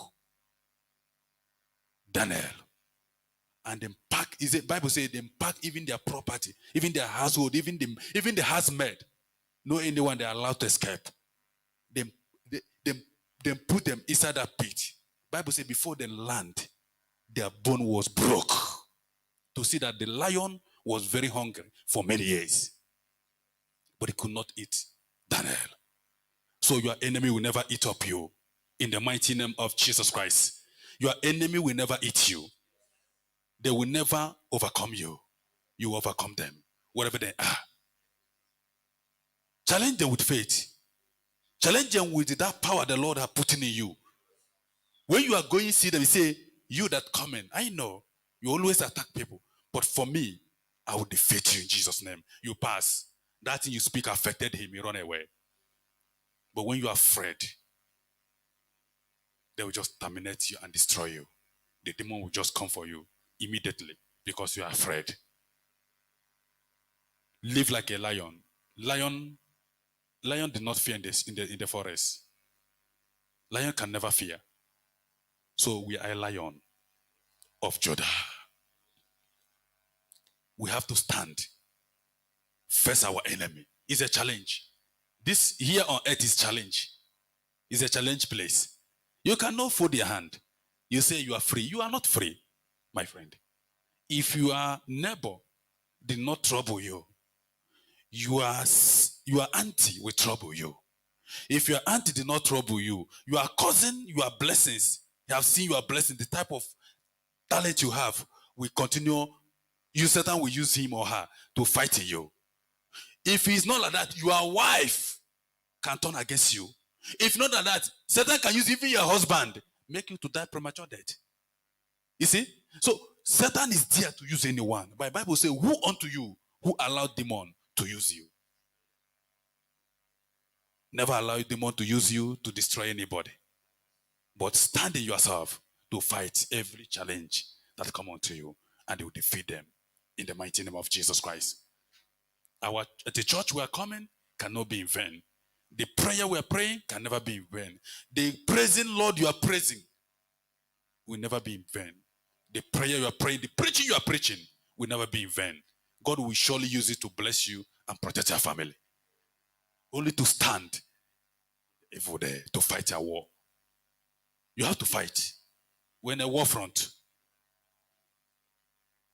Daniel. And then pack, is it Bible says they pack even their property, even their household, even the housemaid. No anyone they are allowed to escape. They put them inside that pit. Bible says before they land, their bone was broke. To see that the lion was very hungry for many years. But he could not eat Daniel. So your enemy will never eat up you. In the mighty name of Jesus Christ. Your enemy will never eat you. They will never overcome you. You overcome them, wherever they are. Challenge them with faith. Challenge them with that power the Lord has put in you. When you are going to see them, you say, you that come in, I know you always attack people. But for me, I will defeat you in Jesus' name. You pass. That thing you speak affected him, you run away. But when you are afraid, they will just terminate you and destroy you. The demon will just come for you immediately because you are afraid. Live like a lion. Lion did not fear in the forest. Lion can never fear. So we are a lion of Judah. We have to stand. Face our enemy. It's a challenge. This here on earth is challenge. It's a challenge place. You cannot fold your hand. You say you are free. You are not free, my friend. If your neighbor did not trouble you, your auntie will trouble you. If your auntie did not trouble you, your cousin, your blessings, you have seen your blessing, the type of talent you have will continue. Satan will use him or her to fight you. If it's not like that, your wife can turn against you. If not like that, Satan can use even your husband, make you to die premature death. You see? So Satan is there to use anyone. But the Bible says, who unto you who allowed demon to use you? Never allow a demon to use you to destroy anybody. But stand in yourself to fight every challenge that come unto you, and you will defeat them in the mighty name of Jesus Christ. The church we are coming cannot be in vain. The prayer we are praying can never be in vain. The praising Lord you are praising will never be in vain. The prayer you are praying, the preaching you are preaching will never be in vain. God will surely use it to bless you and protect your family. Only to stand evil there, to fight a war. You have to fight. We're in a war front.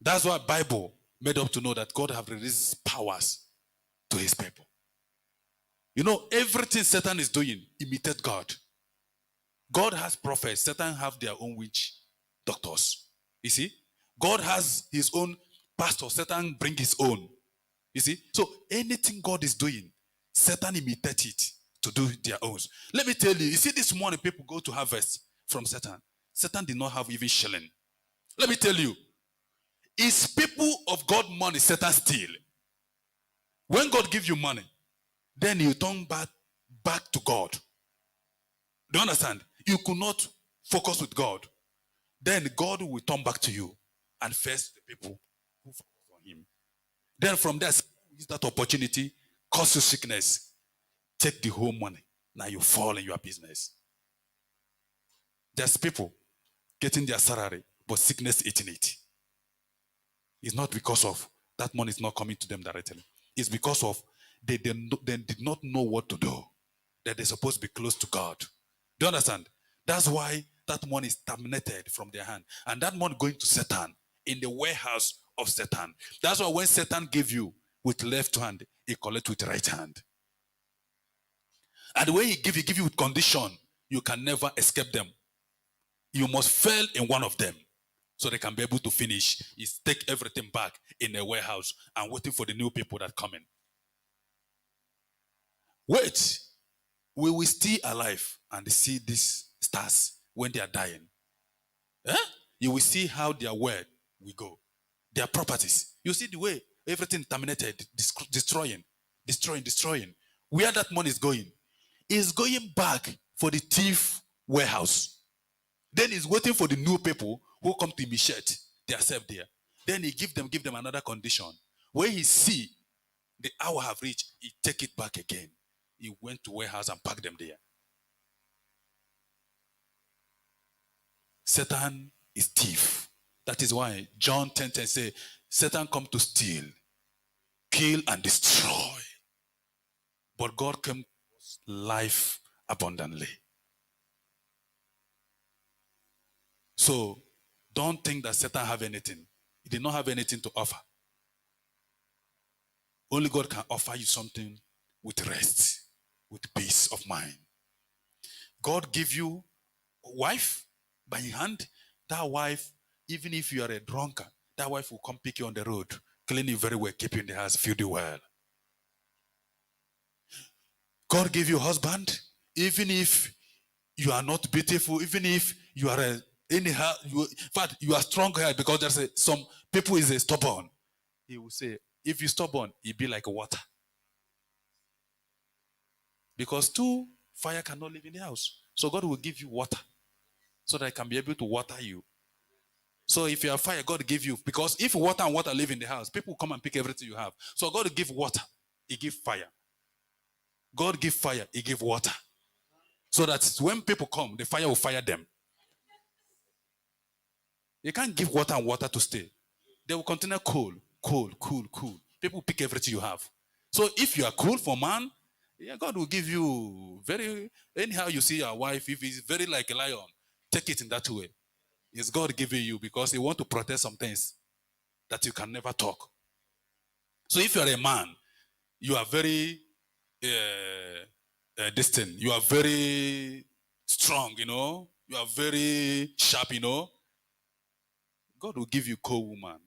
That's why Bible made up to know that God have released powers to his people. You know, everything Satan is doing, imitate God. God has prophets. Satan have their own witch doctors. You see? God has his own pastor. Satan bring his own. You see? So anything God is doing, Satan imitate it to do their own. Let me tell you, you see this morning people go to harvest from Satan. Satan did not have even shilling. Let me tell you, it's people of God money Satan steal. When God gives you money, then you turn back to God. Do you understand? You could not focus with God. Then God will turn back to you. and first the people who fought for him. Then from there, use that opportunity, cause you sickness, take the whole money. Now you fall in your business. There's people getting their salary, but sickness eating it. It's not because of that money is not coming to them directly. It's because of they did not know what to do. That they're supposed to be close to God. Do you understand? That's why that money is terminated from their hand. And that money going to Satan in the warehouse of Satan. That's why when Satan give you with left hand, he collect with right hand. And when he give you with condition, you can never escape them. You must fail in one of them so they can be able to finish. Is take everything back in a warehouse and waiting for the new people that come in. Wait, we will still alive and see these stars when they are dying. You will see how their word will go. Their properties. You see the way everything terminated, destroying. Where that money is going? Is going back for the thief warehouse. Then he's waiting for the new people who come to initiate themselves there. Then he give them another condition. When he see the hour have reached, he take it back again. He went to warehouse and packed them there. Satan is thief. That is why John 10:10 say, Satan come to steal, kill, and destroy. But God came to us life abundantly. So don't think that Satan have anything. He did not have anything to offer. Only God can offer you something with rest, with peace of mind. God give you a wife by hand. That wife, even if you are a drunkard, that wife will come pick you on the road, clean you very well, keep you in the house, feed you well. God give you a husband, even if you are not beautiful, even if you are anyhow, in fact, you are strong here because there's some people is stubborn. He will say, if you stubborn, it be like water. Because two fire cannot live in the house. So God will give you water so that I can be able to water you. So if you have fire, God give you, because if water and water live in the house, people come and pick everything you have. So God will give water, He give fire. God give fire, He give water. So that when people come, the fire will fire them. You can't give water and water to stay. They will continue cool. People pick everything you have. So if you are cool for man, yeah, God will give you very, anyhow you see your wife, if he's very like a lion, take it in that way. It's God giving you because He want to protect some things that you can never talk. So if you are a man, you are very distant. You are very strong, you are very sharp, God will give you cold woman.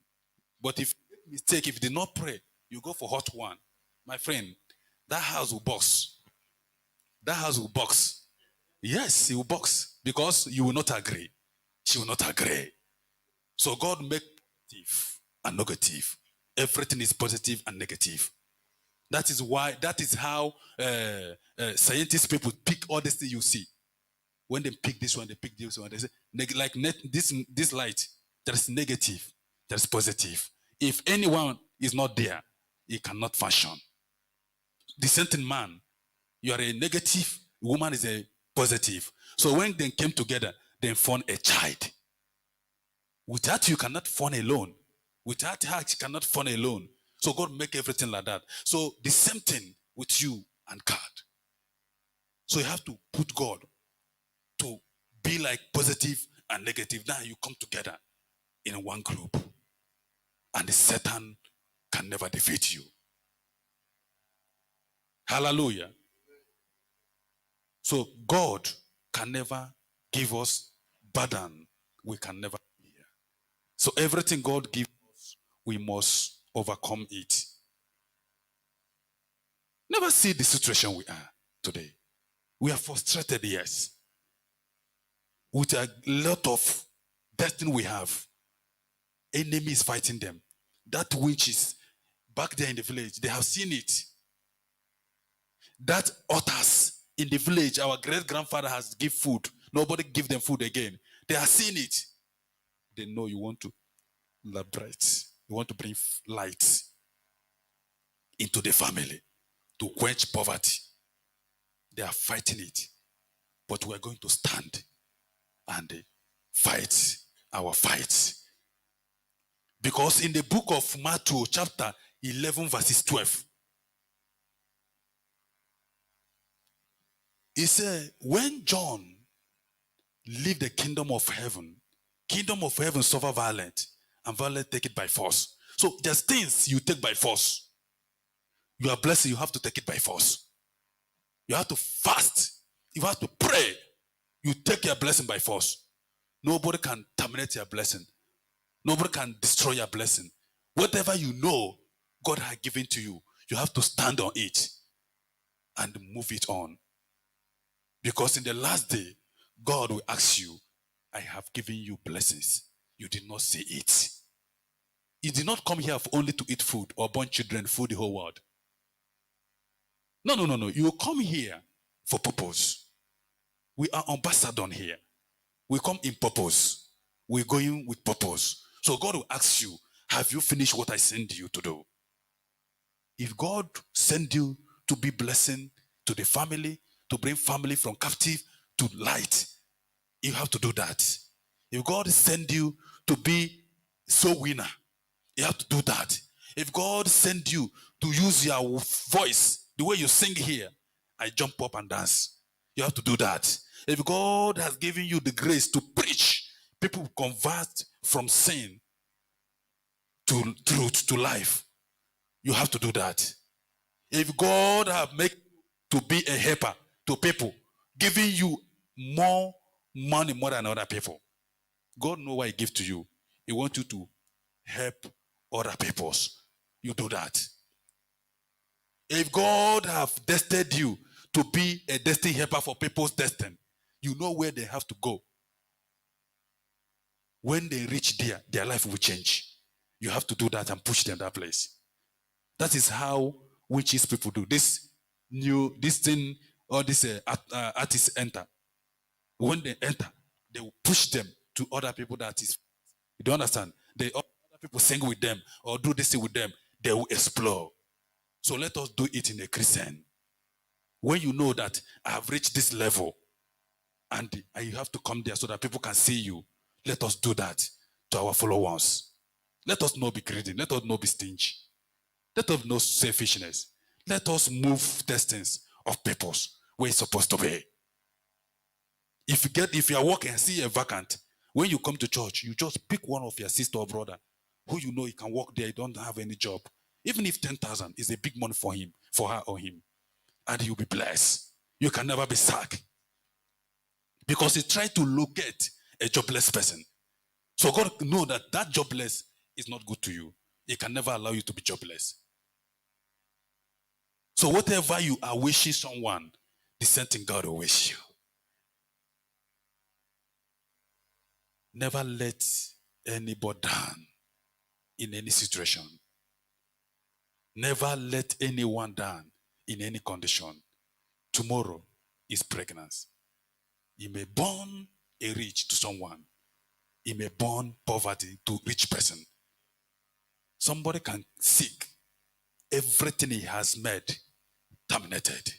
But if you make mistake, if you did not pray, you go for hot one. My friend, that house will box. That house will box. Yes, it will box because you will not agree. She will not agree. So God make positive and negative. Everything is positive and negative. That is how scientists people pick all these things you see. When they pick this one, they pick this one. They say, like this light, there is negative, there is positive. If anyone is not there, it cannot function. The same man, you are a negative, woman is a positive. So when they came together, they formed a child. Without you cannot form alone. Without her, she cannot form alone. So God make everything like that. So the same thing with you and God. So you have to put God to be like positive and negative. Now you come together in one group. And the Satan can never defeat you. Hallelujah. So God can never give us burden we can never bear. So everything God gives us, we must overcome it. Never see the situation we are today. We are frustrated, yes. With a lot of destiny we have. Enemy is fighting them. That witch is back there in the village. They have seen it. That otters in the village, our great-grandfather has give food. Nobody give them food again. They have seen it. They know you want to the bright. We want to bring light into the family to quench poverty. They are fighting it, but we are going to stand and fight our fight. Because in the book of Matthew, chapter 11, verses 12, it says, when John leave the kingdom of heaven suffer violence, and violence take it by force. So there's things you take by force. You are blessed, you have to take it by force. You have to fast. You have to pray. You take your blessing by force. Nobody can terminate your blessing. Nobody can destroy your blessing. Whatever you know God has given to you, you have to stand on it and move it on. Because in the last day, God will ask you, I have given you blessings. You did not see it. You did not come here only to eat food or born children, food the whole world. No. You come here for purpose. We are ambassadors here. We come in purpose. We're going with purpose. So God will ask you, have you finished what I sent you to do? If God sent you to be blessing to the family, to bring family from captive to light, you have to do that. If God sent you to be soul winner, you have to do that. If God sent you to use your voice, the way you sing here, I jump up and dance. You have to do that. If God has given you the grace to preach, people convert from sin to truth, to life, you have to do that. If God has made you to be a helper to people, giving you more money more than other people, God knows what He gives to you. He wants you to help other peoples. You do that. If God have destined you to be a destiny helper for people's destiny, you know where they have to go. When they reach there, their life will change. You have to do that and push them that place. That is how witches people do. This thing, all these artists enter. When they enter, they will push them to other people that is. You don't understand? Other people sing with them or do this thing with them. They will explore. So let us do it in a Christian. When you know that I have reached this level and you have to come there so that people can see you, let us do that to our followers. Let us not be greedy. Let us not be stingy. Let us not selfishness. Let us move destinies of peoples where it's supposed to be. If you are working and see a vacant, when you come to church, you just pick one of your sister or brother who you know you can work there, you don't have any job. Even if 10,000 is a big money for him, for her or him, and you'll be blessed. You can never be sacked. Because he tried to locate a jobless person. So God knows that jobless is not good to you. He can never allow you to be jobless. So whatever you are wishing someone, the same thing God will wish you. Never let anybody down in any situation. Never let anyone down in any condition. Tomorrow is pregnancy. You may born a rich to someone. You may born poverty to rich person. Somebody can seek everything he has made terminated.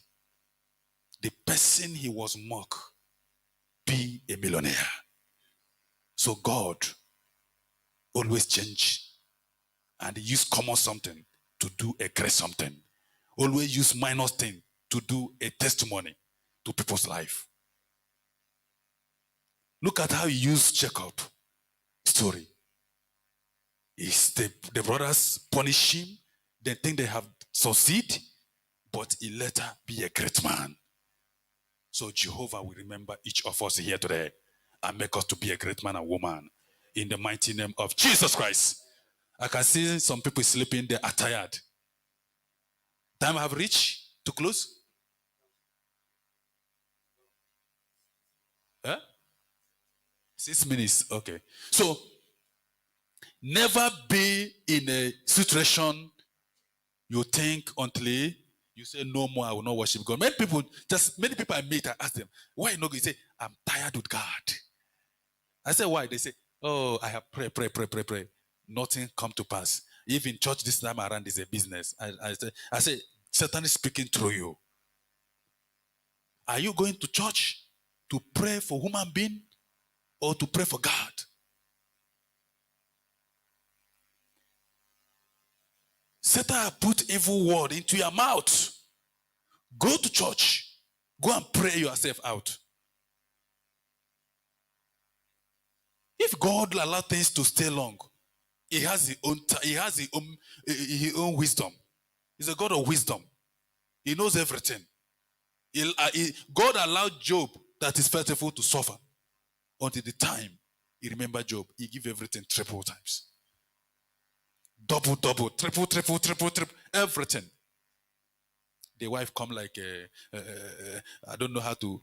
The person he was mocked be a millionaire. So God always change and use common something to do a great something. Always use minor thing to do a testimony to people's life. Look at how he used Jacob story. Is the brothers punish him, they think they have succeeded, but he later be a great man. So Jehovah will remember each of us here today and make us to be a great man and woman in the mighty name of Jesus Christ. I can see some people sleeping, they are tired. Time have reached to close? 6 minutes, okay. So, never be in a situation you think until you say, no more, I will not worship God. Many people I meet, I ask them, why not? You say, I'm tired with God. I say, why? They say, oh, I have pray. nothing come to pass. If in church this time around is a business, I say, Satan is speaking through you. Are you going to church to pray for human being or to pray for God? Satan put evil word into your mouth. Go to church. Go and pray yourself out. If God allows things to stay long, He has his own wisdom. He's a God of wisdom. He knows everything. God allowed Job that is faithful to suffer until the time he remembered Job. He give everything triple times. Double, triple, everything. The wife come like, I don't know how to,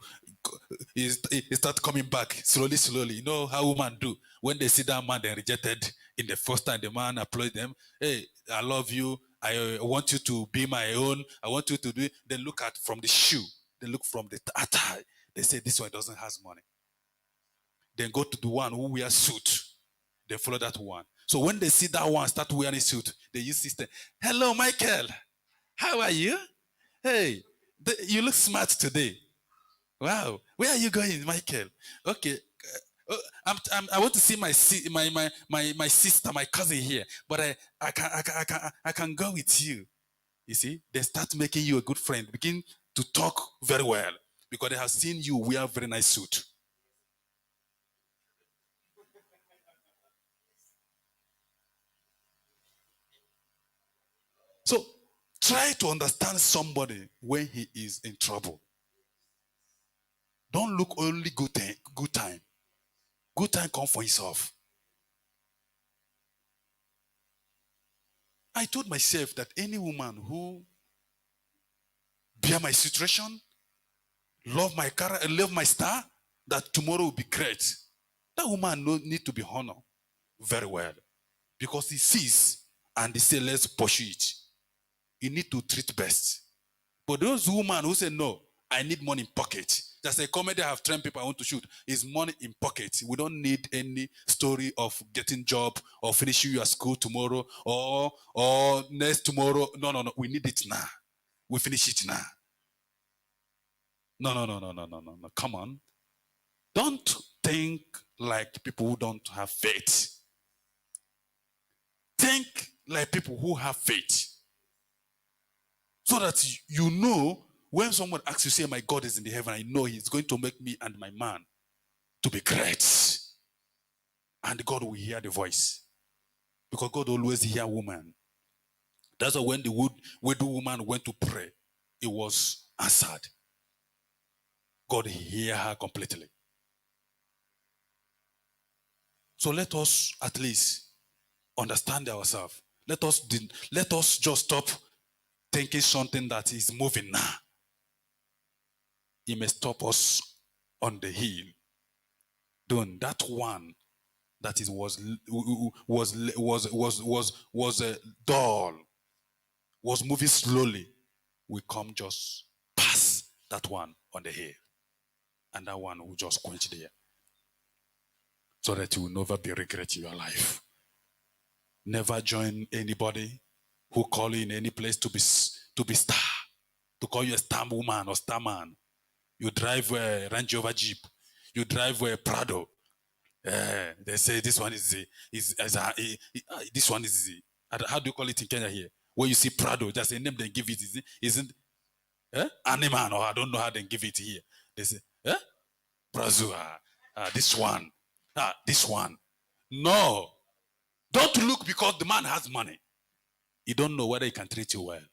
he start coming back slowly. You know how women do. When they see that man, they rejected in the first time, the man applaud them. Hey, I love you. I want you to be my own. I want you to do it. They look at from the shoe. They look from the attire. They say, this one doesn't have money. Then go to the one who wears suit. They follow that one. So when they see that one start wearing suit, they use system. Hello, Michael. How are you? Hey, you look smart today. Wow. Where are you going, Michael? Okay. I want to see my sister, my cousin here, but I can go with you. You see, they start making you a good friend, begin to talk very well because they have seen you wear a very nice suit. So try to understand somebody when he is in trouble. Don't look only good time. Good time come for himself. I told myself that any woman who bear my situation, love my character, and love my star, that tomorrow will be great. That woman need to be honored very well. Because he sees and he say, let's pursue it. You need to treat best. But those women who say, no, I need money in pocket. Just a comedy I have trained people I want to shoot. Is money in pocket. We don't need any story of getting job or finishing your school tomorrow or next tomorrow. No. We need it now. We finish it now. No. Come on. Don't think like people who don't have faith. Think like people who have faith. So that you know when someone asks you, say, my God is in the heaven, I know he's going to make me and my man to be great. And God will hear the voice. Because God always hears woman. That's why when the widow woman went to pray, it was answered. God hear her completely. So let us at least understand ourselves. Let us just stop thinking something that is moving now. He may stop us on the hill. Don't that one that is was dull, was moving slowly. We come just pass that one on the hill, and that one will just quench there, so that you will never be regretting your life. Never join anybody who call you in any place to be star, to call you a star woman or star man. You drive a Range Rover Jeep. You drive a Prado. They say this one is this one is how do you call it in Kenya here? Where you see Prado, just a name they give it isn't Animan, or I don't know how they give it here. They say Brazua, this one, this one. No, don't look because the man has money. You don't know whether he can treat you well.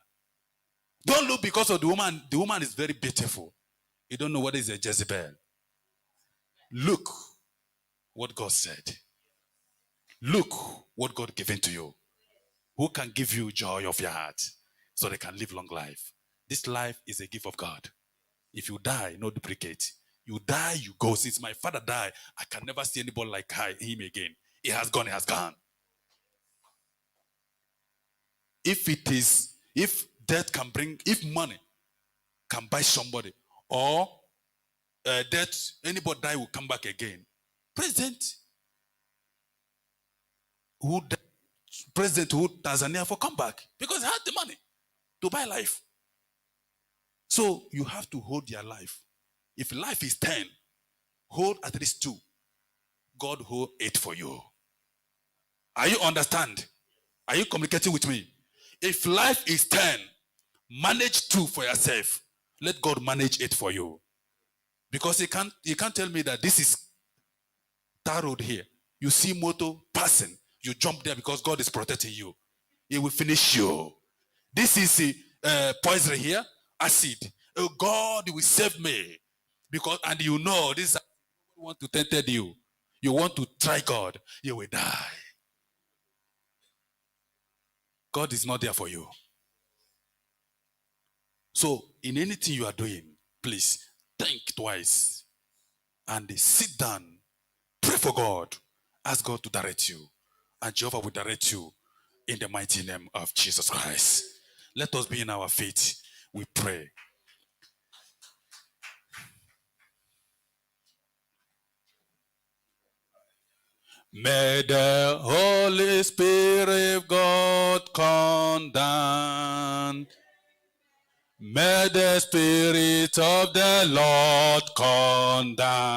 Don't look because of the woman. The woman is very beautiful. You don't know what is a Jezebel. Look what God said. Look what God given to you. Who can give you joy of your heart so they can live long life? This life is a gift of God. If you die, no duplicate. You die, you go. Since my father died, I can never see anybody like him again. He has gone, he has gone. If death can bring, if money can buy somebody, or death, anybody die will come back again. President who died president to Tanzania for comeback because he had the money to buy life. So you have to hold your life. If life is 10, hold at least 2. God hold 8 for you. Are you understand? Are you communicating with me? If life is 10, manage 2 for yourself. Let God manage 8 for you. Because you can't tell me that this is tar road here. You see motor passing, you jump there because God is protecting you. He will finish you. This is poison here, acid. Oh, God will save me. Because, and you know, this is want to tempt you. You want to try God, you will die. God is not there for you. So, in anything you are doing, please think twice and sit down, pray for God, ask God to direct you, and Jehovah will direct you in the mighty name of Jesus Christ. Let us be in our faith. We pray. May the Holy Spirit God come down. May the Spirit of the Lord come down.